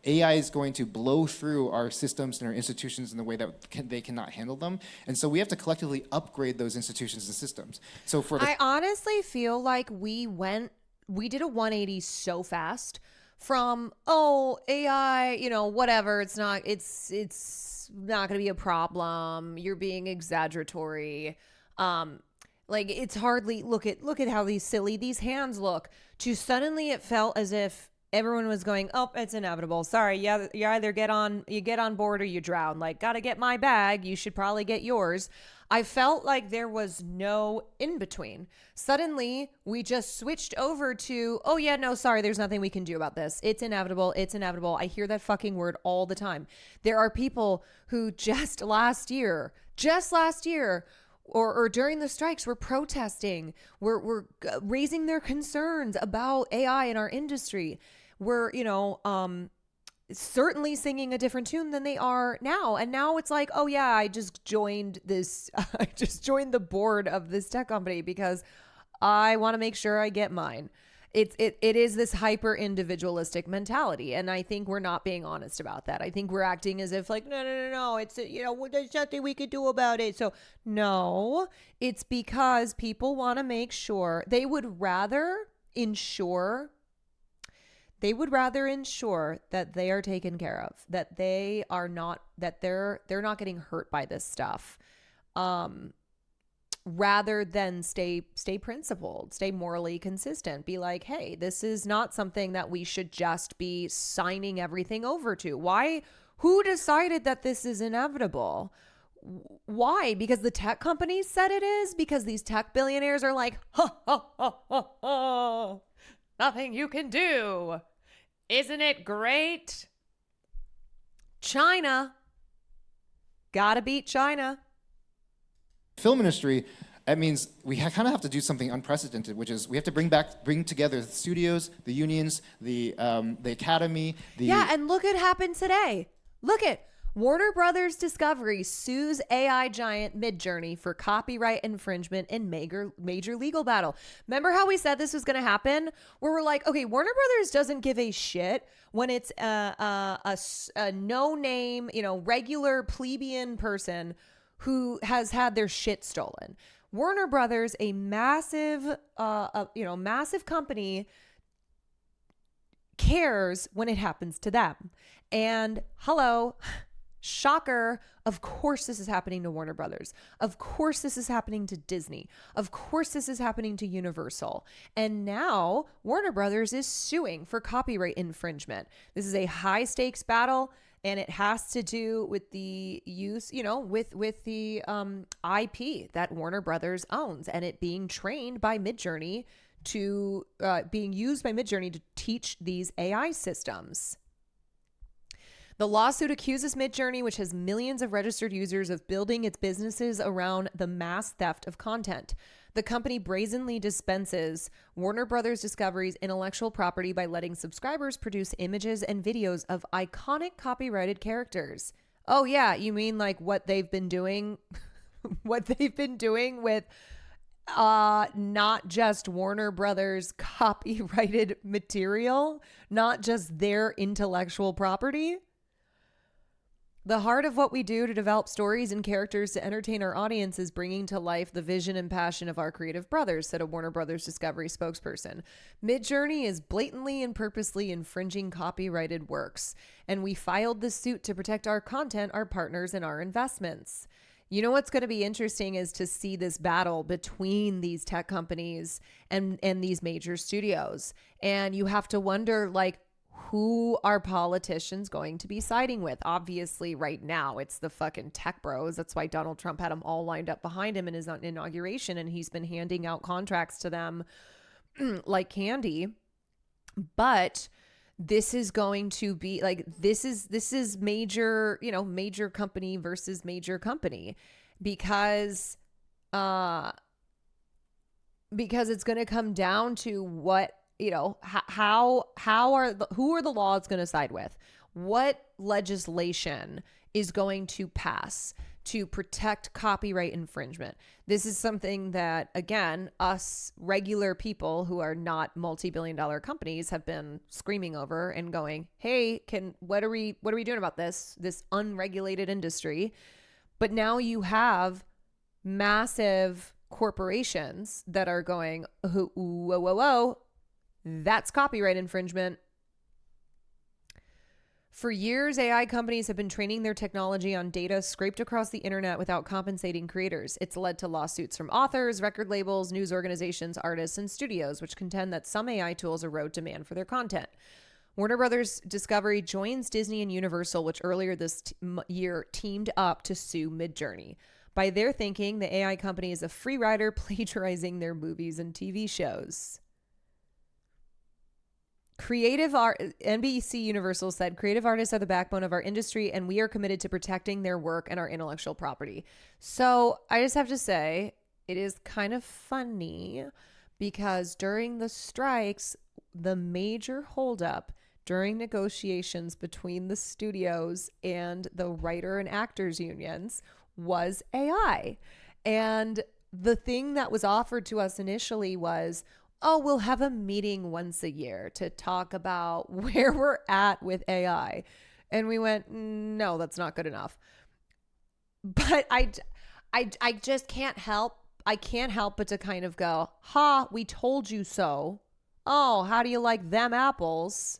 AI is going to blow through our systems and our institutions in the way that they cannot handle them. And so we have to collectively upgrade those institutions and systems. So I honestly feel like we did a 180 so fast from, AI, whatever, it's not going to be a problem, you're being exaggeratory. Like, it's hardly, look at how these hands look, to suddenly it felt as if everyone was going, oh, it's inevitable. Sorry, yeah, you either get on board or you drown. Like, gotta get my bag, you should probably get yours. I felt like there was no in between. Suddenly, we just switched over to, oh yeah, no, sorry, there's nothing we can do about this. It's inevitable. It's inevitable. I hear that fucking word all the time. There are people who just last year or during the strikes, were protesting, were raising their concerns about AI in our industry, were, certainly singing a different tune than they are now. And now it's like, oh yeah, I just joined the board of this tech company because I want to make sure I get mine. It is this hyper individualistic mentality. And I think we're not being honest about that. I think we're acting as if like, no, it's, there's nothing we could do about it. So no, it's because people want to make sure they would rather ensure that they are taken care of, that they are not, that they're not getting hurt by this stuff. Rather than stay principled, stay morally consistent, be like, hey, this is not something that we should just be signing everything over to. Why? Who decided that this is inevitable? Why? Because the tech companies said it is? Because these tech billionaires are like, nothing you can do. Isn't it great? China. Gotta beat China. Film industry, that means we kind of have to do something unprecedented, which is we have to bring together the studios, the unions, the academy. Yeah, and look what happened today. Look at Warner Brothers Discovery sues AI giant Midjourney for copyright infringement in major legal battle. Remember how we said this was going to happen? Where we're like, okay, Warner Brothers doesn't give a shit when it's a no-name, regular plebeian person who has had their shit stolen. Warner Brothers, a massive, massive company, cares when it happens to them. And hello, shocker, of course this is happening to Warner Brothers. Of course this is happening to Disney. Of course this is happening to Universal. And now Warner Brothers is suing for copyright infringement. This is a high stakes battle. And it has to do with the use, with the IP that Warner Brothers owns, and it being trained by Midjourney being used by Midjourney to teach these AI systems. The lawsuit accuses Midjourney, which has millions of registered users, of building its businesses around the mass theft of content. The company brazenly dispenses Warner Brothers Discovery's intellectual property by letting subscribers produce images and videos of iconic copyrighted characters. Oh yeah, you mean like what they've been doing with not just Warner Brothers copyrighted material, not just their intellectual property? The heart of what we do to develop stories and characters to entertain our audience is bringing to life the vision and passion of our creative brothers, said a Warner Brothers Discovery spokesperson. Midjourney is blatantly and purposely infringing copyrighted works, and we filed this suit to protect our content, our partners, and our investments. You know what's going to be interesting is to see this battle between these tech companies and these major studios. And you have to wonder, like, who are politicians going to be siding with? Obviously, right now, it's the fucking tech bros. That's why Donald Trump had them all lined up behind him in his inauguration, and he's been handing out contracts to them like candy. But this is going to be like, this is major, major company versus major company, because it's going to come down to what, who are the laws going to side with? What legislation is going to pass to protect copyright infringement? This is something that, again, us regular people who are not multi-billion-dollar companies have been screaming over and going, hey, what are we doing about this unregulated industry? But now you have massive corporations that are going, whoa, that's copyright infringement. For years, AI companies have been training their technology on data scraped across the internet without compensating creators. It's led to lawsuits from authors, record labels, news organizations, artists, and studios, which contend that some AI tools erode demand for their content. Warner Brothers Discovery joins Disney and Universal, which earlier this year teamed up to sue Midjourney. By their thinking, the AI company is a free rider plagiarizing their movies and TV shows. NBC Universal said, creative artists are the backbone of our industry, and we are committed to protecting their work and our intellectual property. So I just have to say, it is kind of funny because during the strikes, the major holdup during negotiations between the studios and the writer and actors unions was AI. And the thing that was offered to us initially was, oh, we'll have a meeting once a year to talk about where we're at with AI. And we went, no, that's not good enough. But I just can't help. I can't help but to kind of go, ha, we told you so. Oh, how do you like them apples?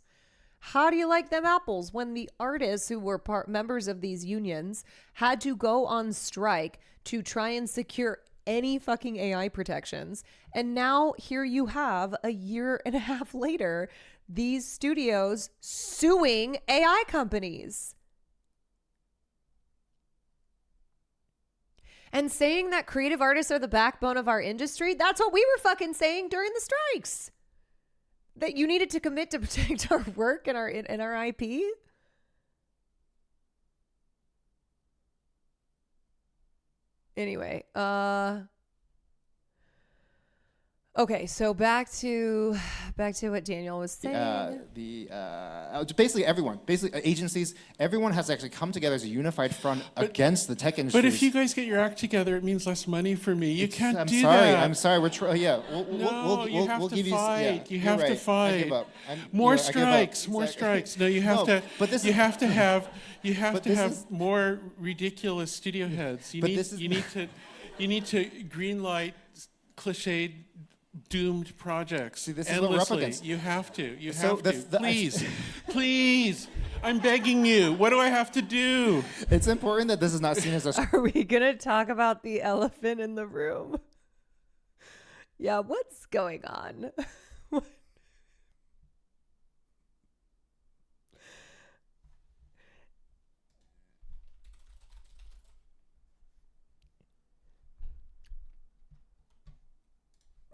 How do you like them apples? When the artists who were members of these unions had to go on strike to try and secure any fucking AI protections. And now here you have, a year and a half later, these studios suing AI companies. And saying that creative artists are the backbone of our industry, that's what we were fucking saying during the strikes. That you needed to commit to protect our work and our IP. Anyway, okay, so back to what Daniel was saying. Basically everyone, agencies, everyone has actually come together as a unified front against the tech industry. But if you guys get your act together, it means less money for me. You can't do that. that. I'm sorry. We're you have to fight. You have to I give fight. up. More I give up. strikes. More strikes. No, you have to. But this you is- have to have. You have But to this have is- more ridiculous studio heads. You But need. this is- You need to. You need to greenlight cliched, doomed projects. See, this is what we're up endlessly. against. You have to. You So have the- to. the- Please, please. I'm begging you. What do I have to do? It's important that this is not seen as a. Are we going to talk about the elephant in the room? Yeah, what's going on?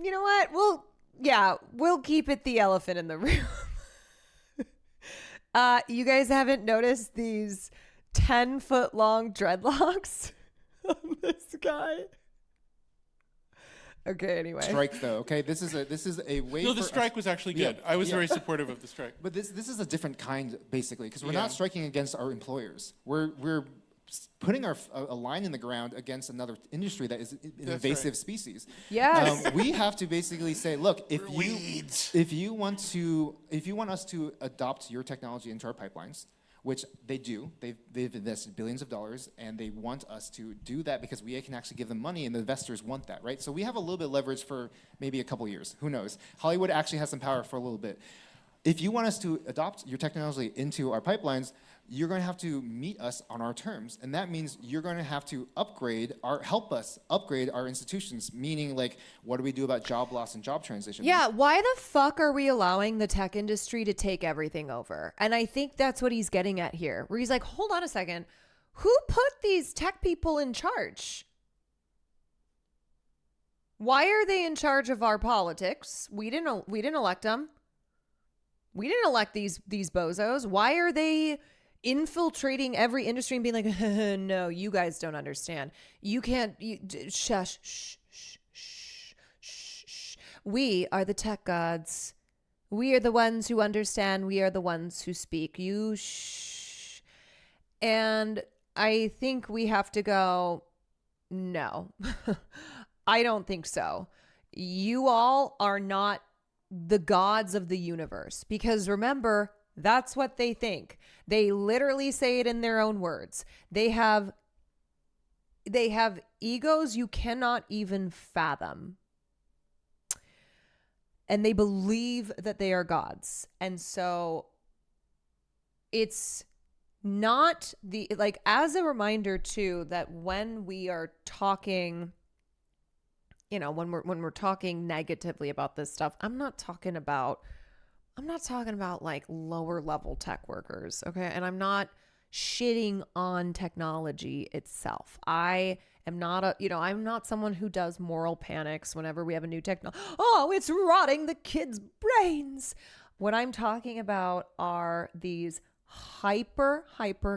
You know what? We'll keep it the elephant in the room. You guys haven't noticed these 10-foot long dreadlocks on this guy? Okay, anyway. Strike though, okay? This is a way. No, the for strike us- was actually good. I was very supportive of the strike. But this is a different kind, basically, because we're Yeah. not striking against our employers. We're putting a line in the ground against another industry that is an invasive right. species. Yes. We have to basically say, look, if you want us to adopt your technology into our pipelines, which they do, they've invested billions of dollars, and they want us to do that because we can actually give them money, and the investors want that, right? So we have a little bit of leverage for maybe a couple years. Who knows? Hollywood actually has some power for a little bit. If you want us to adopt your technology into our pipelines, you're going to have to meet us on our terms. And that means you're going to have to help us upgrade our institutions, meaning like, what do we do about job loss and job transition? Yeah, why the fuck are we allowing the tech industry to take everything over? And I think that's what he's getting at here, where he's like, hold on a second. Who put these tech people in charge? Why are they in charge of our politics? We didn't elect them. We didn't elect these bozos. Why are they infiltrating every industry and being like, no, you guys don't understand. You can't, shush, shh, shh, shh, shh, shh. We are the tech gods. We are the ones who understand. We are the ones who speak. You shh. And I think we have to go, no, I don't think so. You all are not the gods of the universe, because remember, that's what they think. They literally say it in their own words. They have egos you cannot even fathom. And they believe that they are gods. And so it's not as a reminder too, that when we are talking, when we're talking negatively about this stuff, I'm not talking about like lower level tech workers, okay? And I'm not shitting on technology itself. I am not I'm not someone who does moral panics whenever we have a new technology. Oh, it's rotting the kids' brains. What I'm talking about are these hyper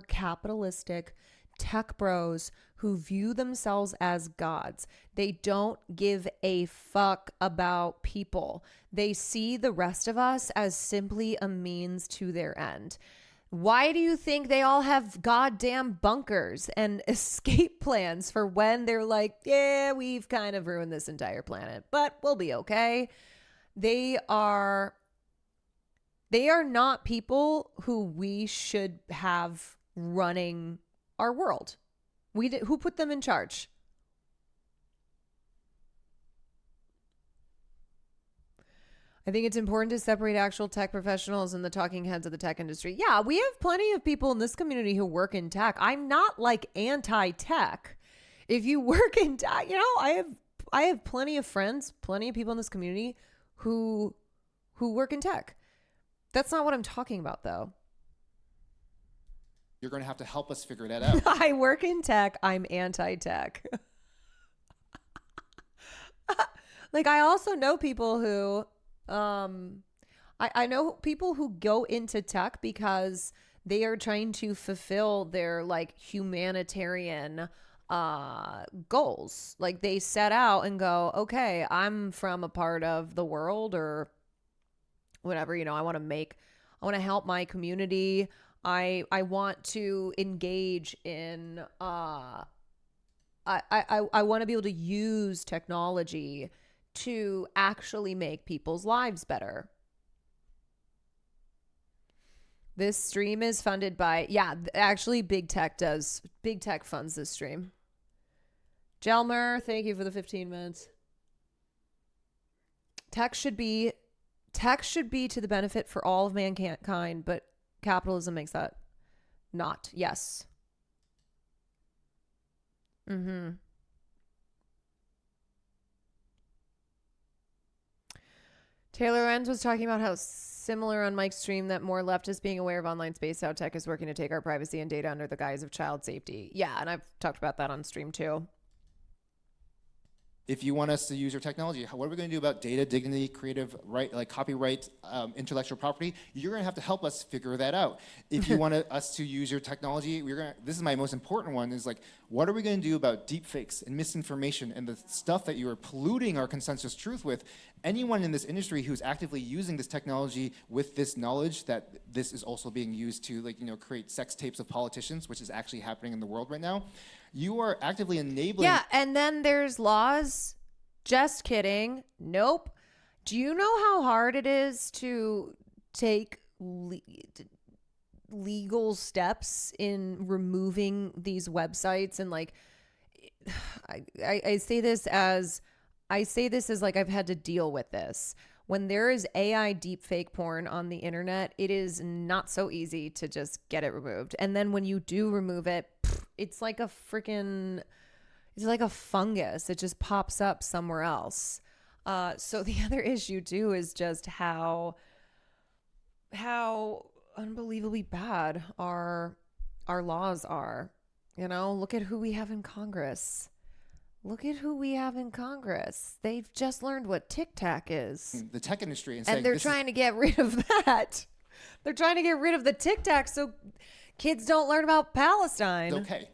capitalistic tech bros who view themselves as gods. They don't give a fuck about people. They see the rest of us as simply a means to their end. Why do you think they all have goddamn bunkers and escape plans for when they're like, yeah, we've kind of ruined this entire planet, but we'll be okay? They are not people who we should have running our world. Who put them in charge? I think it's important to separate actual tech professionals and the talking heads of the tech industry. Yeah, we have plenty of people in this community who work in tech. I'm not like anti-tech. If you work in tech, I have plenty of friends, plenty of people in this community who work in tech. That's not what I'm talking about, though. You're going to have to help us figure that out. I work in tech. I'm anti-tech. Like, I also know people who, I know people who go into tech because they are trying to fulfill their like humanitarian goals. Like they set out and go, okay, I'm from a part of the world or whatever, I want to help my community. I want to engage in, I want to be able to use technology to actually make people's lives better. This stream is funded by, actually Big Tech funds this stream. Jelmer, thank you for the 15 minutes. Tech should be to the benefit for all of mankind, but capitalism makes that not. Yes. Taylor Enns was talking about how similar on Mike's stream that more leftists being aware of online space, how tech is working to take our privacy and data under the guise of child safety. Yeah, and I've talked about that on stream too. If you want us to use your technology, what are we going to do about data, dignity, creative right, like copyright, intellectual property? You're going to have to help us figure that out. If you want us to use your technology, this is my most important one, is like, what are we going to do about deepfakes and misinformation and the stuff that you are polluting our consensus truth with? Anyone in this industry who's actively using this technology with this knowledge that this is also being used to create sex tapes of politicians, which is actually happening in the world right now, you are actively enabling. Yeah, and then there's laws. Just kidding. Nope. Do you know how hard it is to take legal steps in removing these websites? And like, I say this as like I've had to deal with this. When there is AI deepfake porn on the internet, it is not so easy to just get it removed. And then when you do remove it, it's like a fungus. It just pops up somewhere else. So the other issue too is just how unbelievably bad our laws are. Look at who we have in Congress. They've just learned what TikTok is. The tech industry. And they're trying to get rid of that. They're trying to get rid of the TikTok so kids don't learn about Palestine. Okay.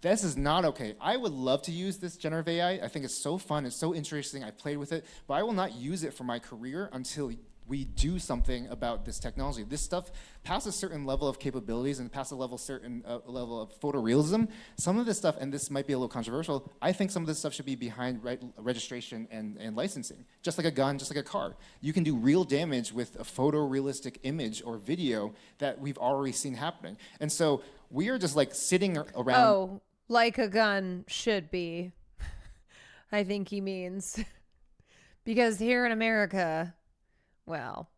This is not okay. I would love to use this generative AI. I think it's so fun. It's so interesting. I played with it. But I will not use it for my career until we do something about this technology. This stuff past a certain level of capabilities and past a certain level of photorealism. Some of this stuff, and this might be a little controversial, I think some of this stuff should be behind registration and licensing. Just like a gun, just like a car. You can do real damage with a photorealistic image or video that we've already seen happening. And so we are just like sitting around. Oh, like a gun should be. I think he means. Because here in America, well,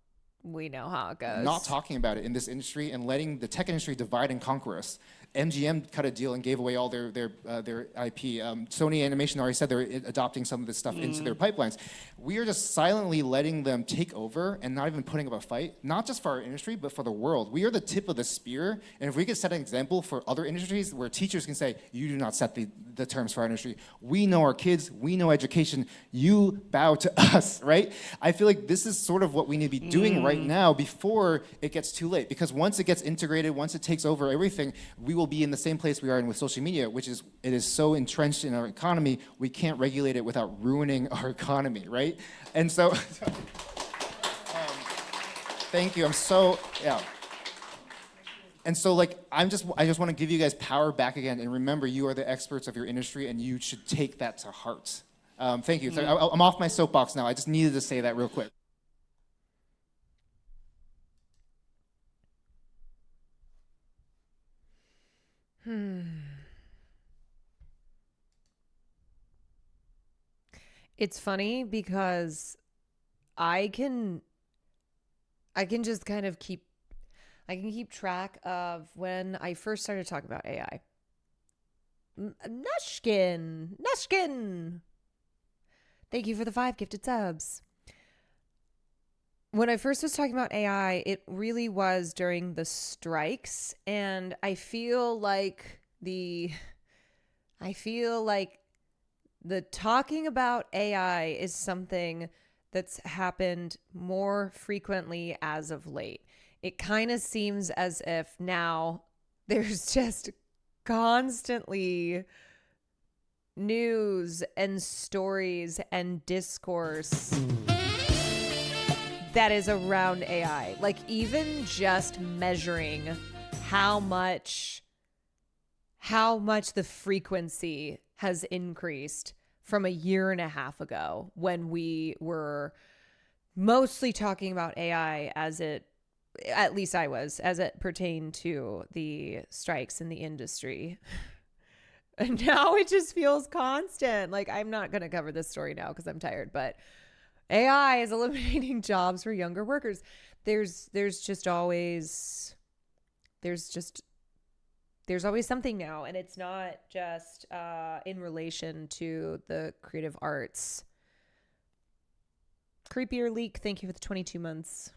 we know how it goes. Not talking about it in this industry and letting the tech industry divide and conquer us MGM cut a deal and gave away all their IP. Sony Animation already said they're adopting some of this stuff into their pipelines. We are just silently letting them take over and not even putting up a fight, not just for our industry, but for the world. We are the tip of the spear, and if we could set an example for other industries where teachers can say, you do not set the terms for our industry. We know our kids, we know education, you bow to us, right? I feel like this is sort of what we need to be doing right now before it gets too late, because once it gets integrated, once it takes over everything, we will be in the same place we are in with social media, which is, it is so entrenched in our economy, we can't regulate it without ruining our economy, right? And so, thank you, yeah. And so, like, I just want to give you guys power back again, and remember, you are the experts of your industry, and you should take that to heart. Thank you. So I'm off my soapbox now. I just needed to say that real quick. It's funny because I can just kind of keep track of when I first started talking about AI. Nushkin. Thank you for the 5 gifted subs. When I first was talking about AI, it really was during the strikes, and I feel like the talking about AI is something that's happened more frequently as of late. It kind of seems as if now there's just constantly news and stories and discourse that is around AI. Like, even just measuring how much the frequency has increased from a year and a half ago, when we were mostly talking about AI at least I was, as it pertained to the strikes in the industry. And now it just feels constant. Like, I'm not going to cover this story now because I'm tired, but AI is eliminating jobs for younger workers. There's always something now, and it's not just in relation to the creative arts. Creepier Leak, thank you for the 22 months.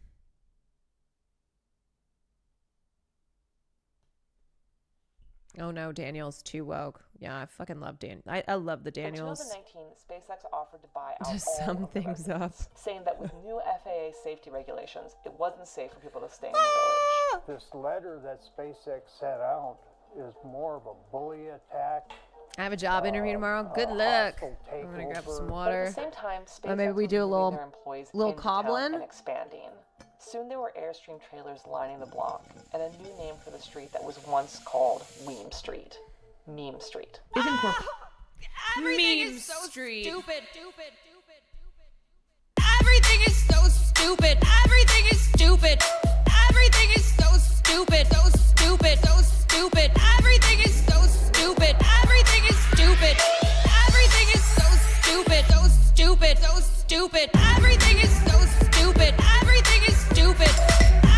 Oh no, Daniel's too woke. Yeah, I fucking love Dan. I love the Daniels. In 2019, SpaceX offered to buy out Just all sum of the things residents, up. saying that with new FAA safety regulations, it wasn't safe for people to stay in the village. This letter that SpaceX sent out is more of a bully attack. I have a job interview tomorrow. Good luck. I'm gonna grab some water. But at the same time, SpaceX Or maybe we do a was moving their little employees into town cobbling. and expanding. Soon there were Airstream trailers lining the block, and a new name for the street that was once called Meme Street. Meme Street. Everything is so stupid. Everything is so stupid. Everything is stupid. Everything is so stupid. So stupid. So stupid. Everything is so stupid. Everything is stupid. Everything is so stupid. So stupid. So stupid. Everything is so stupid. Everything is stupid.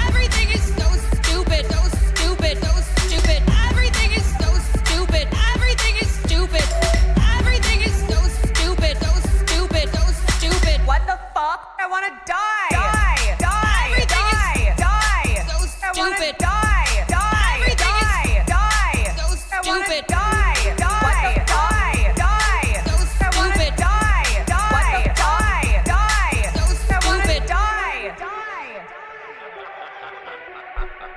Everything is so stupid. So stupid. So stupid. Everything is so stupid. Everything is stupid. Everything is so stupid. So stupid. So stupid. What the fuck? I want to die. Die. Die. Everything is die. So stupid. Die. Die. Everything is die. So stupid. Die. Die. Die. Die. So stupid. Die. Die. Die. Die. So stupid. Die. Die.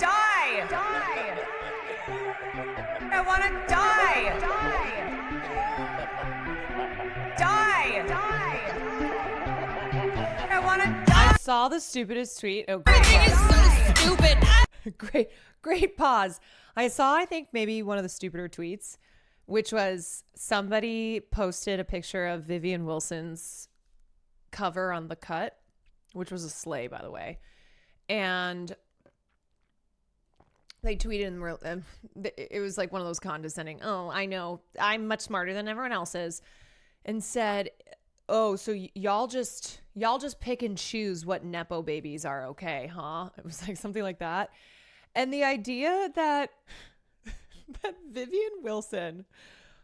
Die. I want to die. Die. I want to die. I saw the stupidest tweet. Oh, great pause. So stupid. Great pause. I saw, I think, maybe one of the stupider tweets, which was somebody posted a picture of Vivian Wilson's cover on The Cut, which was a sleigh, by the way. And they tweeted in real, it was like one of those condescending, oh, I know, I'm much smarter than everyone else is, and said, oh, so y'all just pick and choose what Nepo babies are okay, huh? It was like something like that. And the idea that that Vivian Wilson,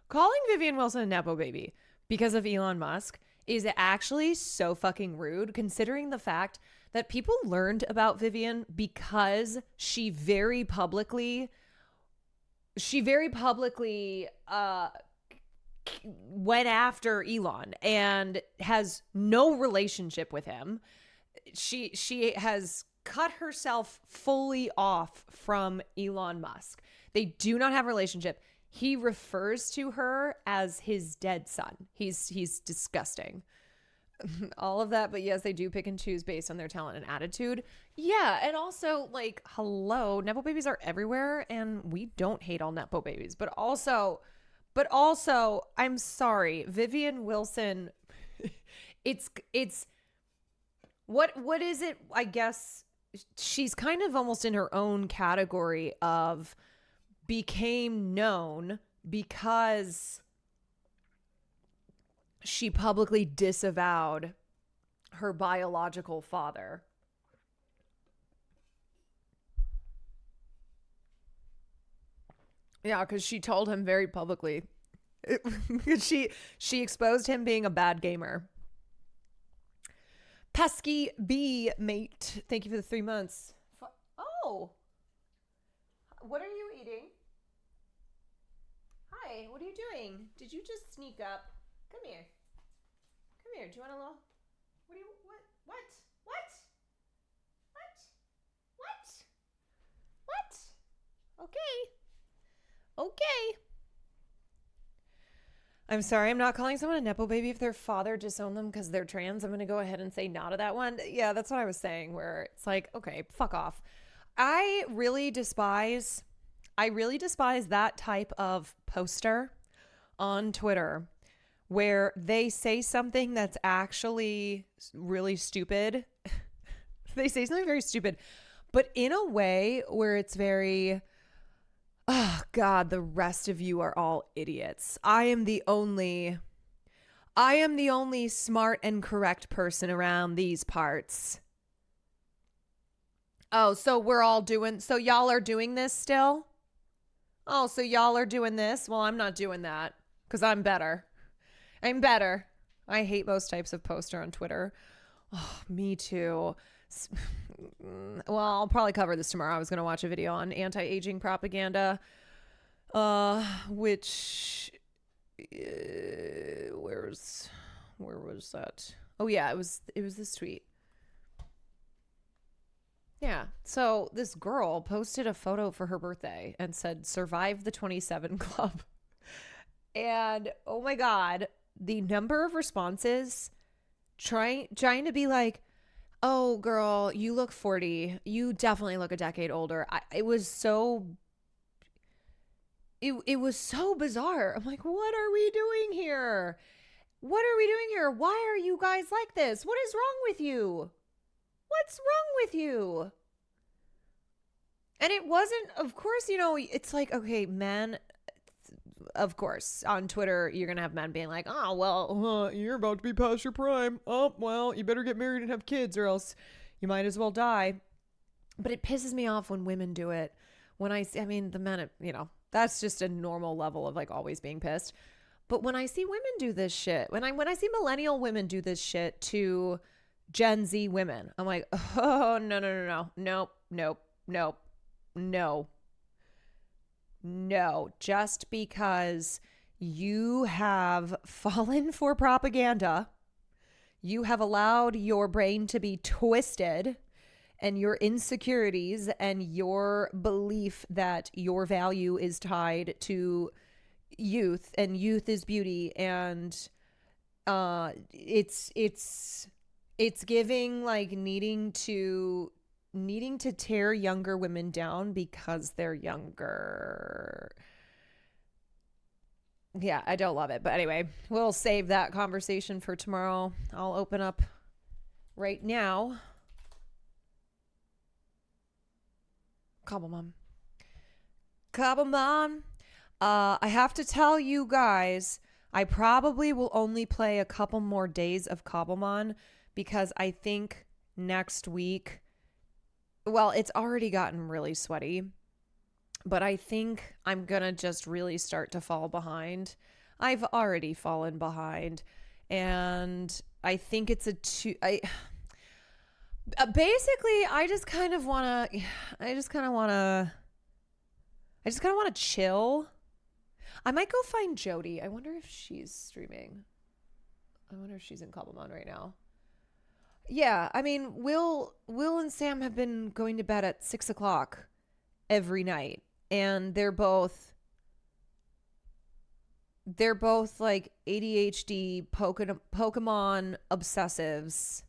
calling Vivian Wilson a Nepo baby because of Elon Musk is actually so fucking rude, considering the fact that people learned about Vivian because she very publicly went after Elon and has no relationship with him. She has cut herself fully off from Elon Musk. They do not have a relationship. He refers to her as his dead son. He's disgusting. All of that, but yes, they do pick and choose based on their talent and attitude. Yeah, and also, like, hello, Nepo babies are everywhere, and we don't hate all Nepo babies. But also, I'm sorry, Vivian Wilson, it's what is it? I guess she's kind of almost in her own category of became known because she publicly disavowed her biological father. Yeah, because she told him very publicly. Because she exposed him being a bad gamer. Pesky B, mate. Thank you for the 3 months. Oh. What are you eating? Hi, what are you doing? Did you just sneak up? Come here. Come here. Do you want a little? What? Okay. I'm sorry, I'm not calling someone a Nepo baby if their father disowned them because they're trans. I'm going to go ahead and say no to that one. Yeah, that's what I was saying, where it's like, okay, fuck off. I really despise that type of poster on Twitter where they say something that's actually really stupid. They say something very stupid, but in a way where it's very, oh God, the rest of you are all idiots. I am the only smart and correct person around these parts. Oh, so y'all are doing this still? Oh, so y'all are doing this? Well, I'm not doing that because I'm better. I hate most types of poster on Twitter. Oh, me too. Well, I'll probably cover this tomorrow. I was going to watch a video on anti-aging propaganda, which, where was that? Oh yeah, it was this tweet. Yeah. So this girl posted a photo for her birthday and said, "Survive the 27 Club." And oh my God, the number of responses trying to be like, "Oh girl, you look 40. You definitely look a decade older." It was so bizarre. I'm like, what are we doing here? Why are you guys like this? What is wrong with you? What's wrong with you? And it wasn't, of course, it's like, okay, men, of course, on Twitter, you're going to have men being like, oh, well, you're about to be past your prime. Oh, well, you better get married and have kids or else you might as well die. But it pisses me off when women do it. The men, that's just a normal level of like always being pissed. But when I see women do this shit, when I see millennial women do this shit to Gen Z women, I'm like, oh, no. Just because you have fallen for propaganda, you have allowed your brain to be twisted, and your insecurities and your belief that your value is tied to youth and youth is beauty, and it's giving like needing to tear younger women down because they're younger. Yeah, I don't love it. But anyway, we'll save that conversation for tomorrow. I'll open up right now. Cobblemon. I have to tell you guys, I probably will only play a couple more days of Cobblemon because I think next week, well, it's already gotten really sweaty. But I think I'm going to just really start to fall behind. I've already fallen behind. And I think it's basically, I just kind of want to chill. I might go find Jody. I wonder if she's streaming. I wonder if she's in Cobblemon right now. Yeah, I mean, Will and Sam have been going to bed at 6 o'clock every night, and they're both like ADHD Pokemon obsessives.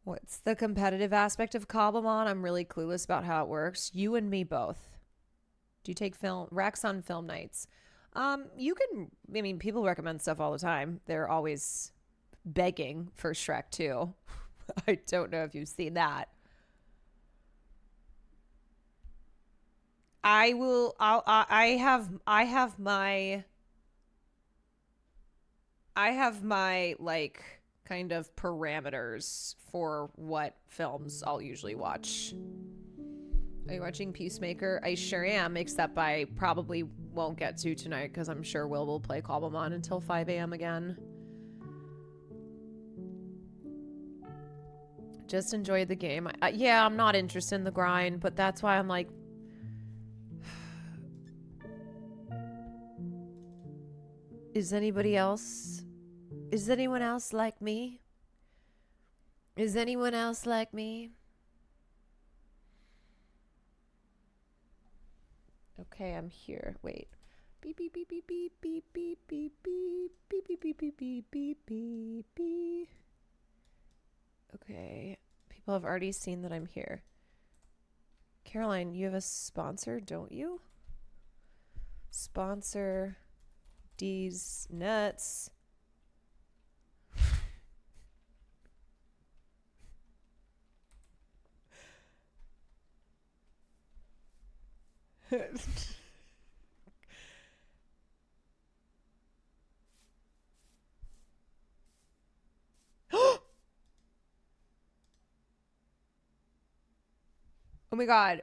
What's the competitive aspect of Cobblemon? I'm really clueless about how it works. You and me both. Do you take racks on film nights? You can, I mean, people recommend stuff all the time. They're always begging for Shrek 2. I don't know if you've seen that. I have my like kind of parameters for what films I'll usually watch. Are you watching Peacemaker? I sure am, except I probably won't get to tonight because I'm sure will play Cobblemon until 5 a.m. again. Just enjoyed the game. Yeah, I'm not interested in the grind, but that's why I'm like... Is anyone else like me? Is anyone else like me? Okay, I'm here. Wait. Beep beep beep beep beep beep beep beep beep beep beep beep beep beep beep beep beep. Okay. People have already seen that I'm here. Caroline, you have a sponsor, don't you? Sponsor D's nuts. Oh my god.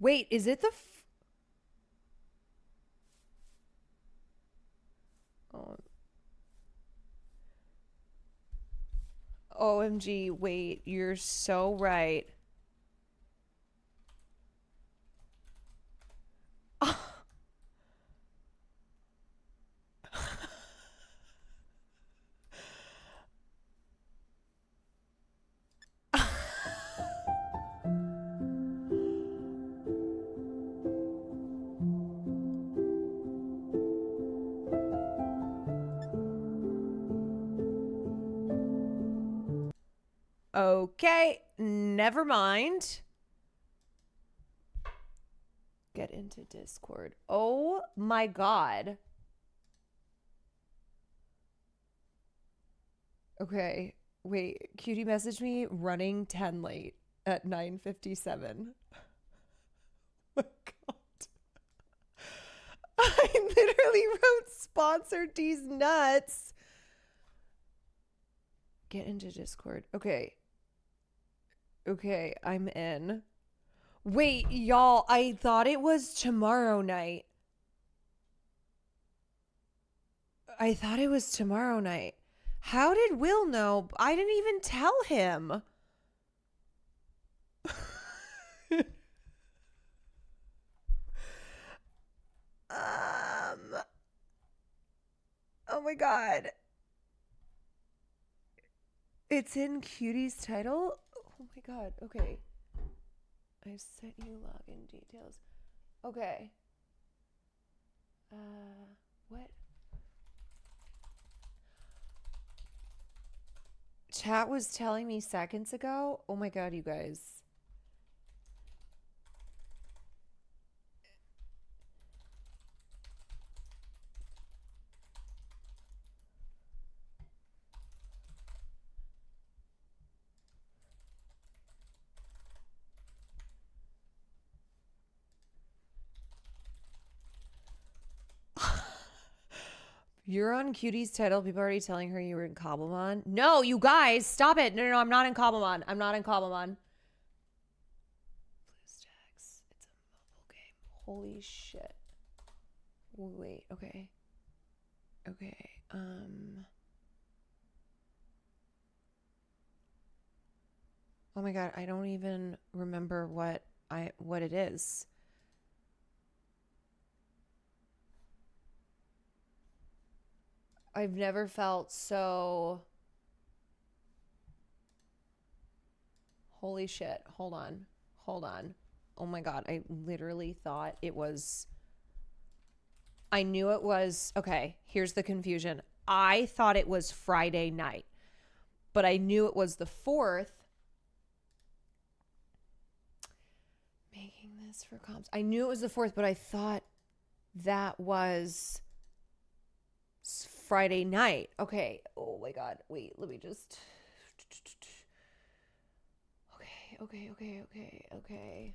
Wait, is it the oh. OMG, wait, you're so right. Okay, never mind. Get into Discord. Oh my god. Okay, wait. Cutie messaged me running 10 late at 9:57. Oh my god. I literally wrote sponsor D's nuts. Get into Discord. Okay. Okay, I'm in. Wait, y'all, I thought it was tomorrow night. I thought it was tomorrow night. How did Will know? I didn't even tell him. Oh my god. It's in Cutie's title? Oh my god, okay. I've sent you login details. Okay. What? Chat was telling me seconds ago. Oh my god, you guys. You're on Cutie's title. People are already telling her you were in Cobblemon. No, you guys, stop it. No, I'm not in Cobblemon. I'm not in Cobblemon. BlueStacks. It's a mobile game. Holy shit. Wait, okay. Okay. Oh my god, I don't even remember what it is. I've never felt so... Holy shit. Hold on. Oh my god, I literally thought it was... I knew it was... Okay, here's the confusion. I thought it was Friday night, but I knew it was the 4th. Making this for comps. I knew it was the 4th, but I thought that was Friday night. Okay. Oh my god. Wait, let me just... Okay.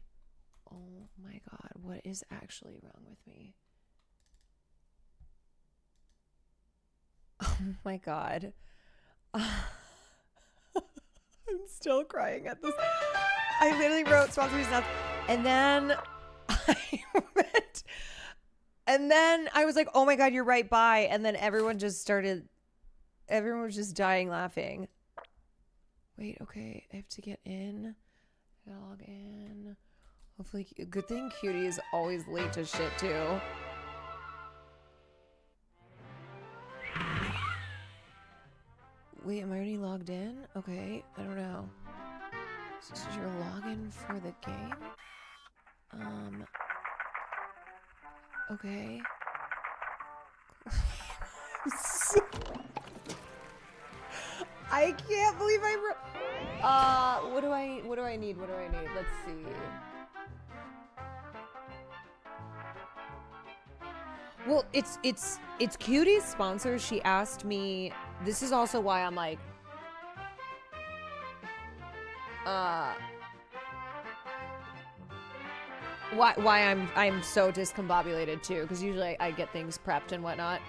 Oh my god. What is actually wrong with me? Oh my god. I'm still crying at this. I literally wrote sponsors nuts, and then I was like, oh my god, you're right, bye. And then everyone was just dying laughing. Wait, okay, I have to get in. I gotta log in. Hopefully, good thing Cutie is always late to shit too. Wait, am I already logged in? Okay, I don't know. This is your login for the game? Okay. I can't believe what do I need? Let's see. Well, it's Cutie's sponsor. She asked me. This is also why I'm like, why I'm so discombobulated too, because usually I get things prepped and whatnot.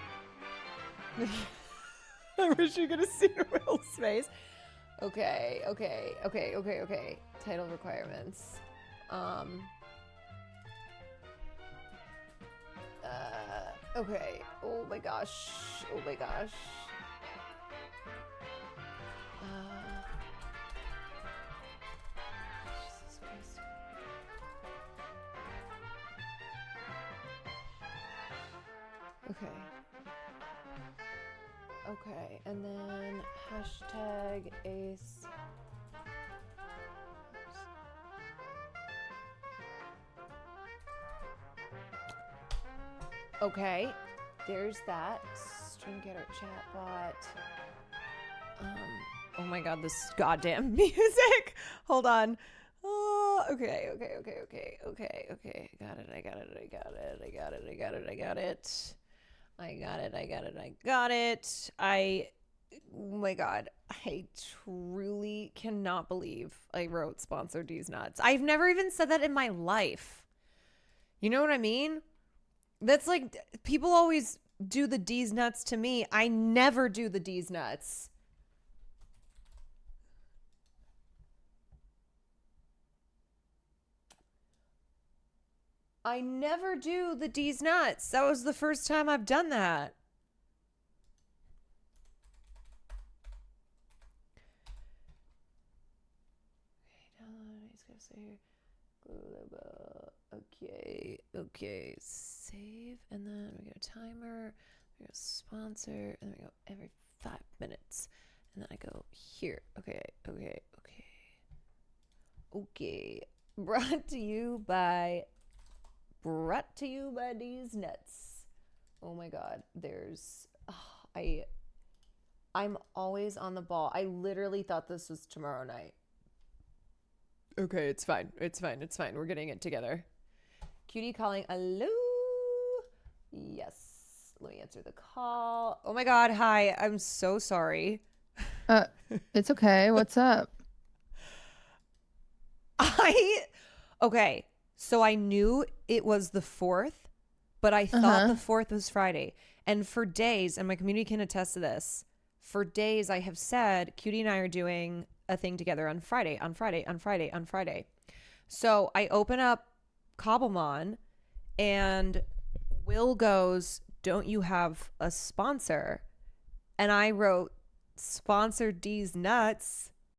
I wish you could have seen Will's face. Okay. Title requirements. Okay. Oh my gosh. Jesus Christ. Okay, and then hashtag ace. Okay, there's that. Stream getter chatbot. Oh my god, this goddamn music. Hold on. Oh, okay. Got it. Oh my god, I truly cannot believe I wrote sponsor D's nuts. I've never even said that in my life. You know what I mean? That's like, people always do the D's nuts to me. I never do the D's nuts. I never do the D's nuts. That was the first time I've done that. Okay, save, and then we go timer, we go sponsor, and then we go every 5 minutes, and then I go here. Okay. Brought to you by D's nuts. Oh my god, I'm always on the ball. I literally thought this was tomorrow night. Okay, it's fine. We're getting it together. Cutie calling. Hello? Yes. Let me answer the call. Oh my god, hi. I'm so sorry. It's okay. What's up? Okay, so I knew it was the 4th, but I thought the 4th was Friday. And for days, and my community can attest to this, for days I have said, Cutie and I are doing a thing together on Friday. So I open up Cobblemon and Will goes, don't you have a sponsor? And I wrote, sponsor D's nuts.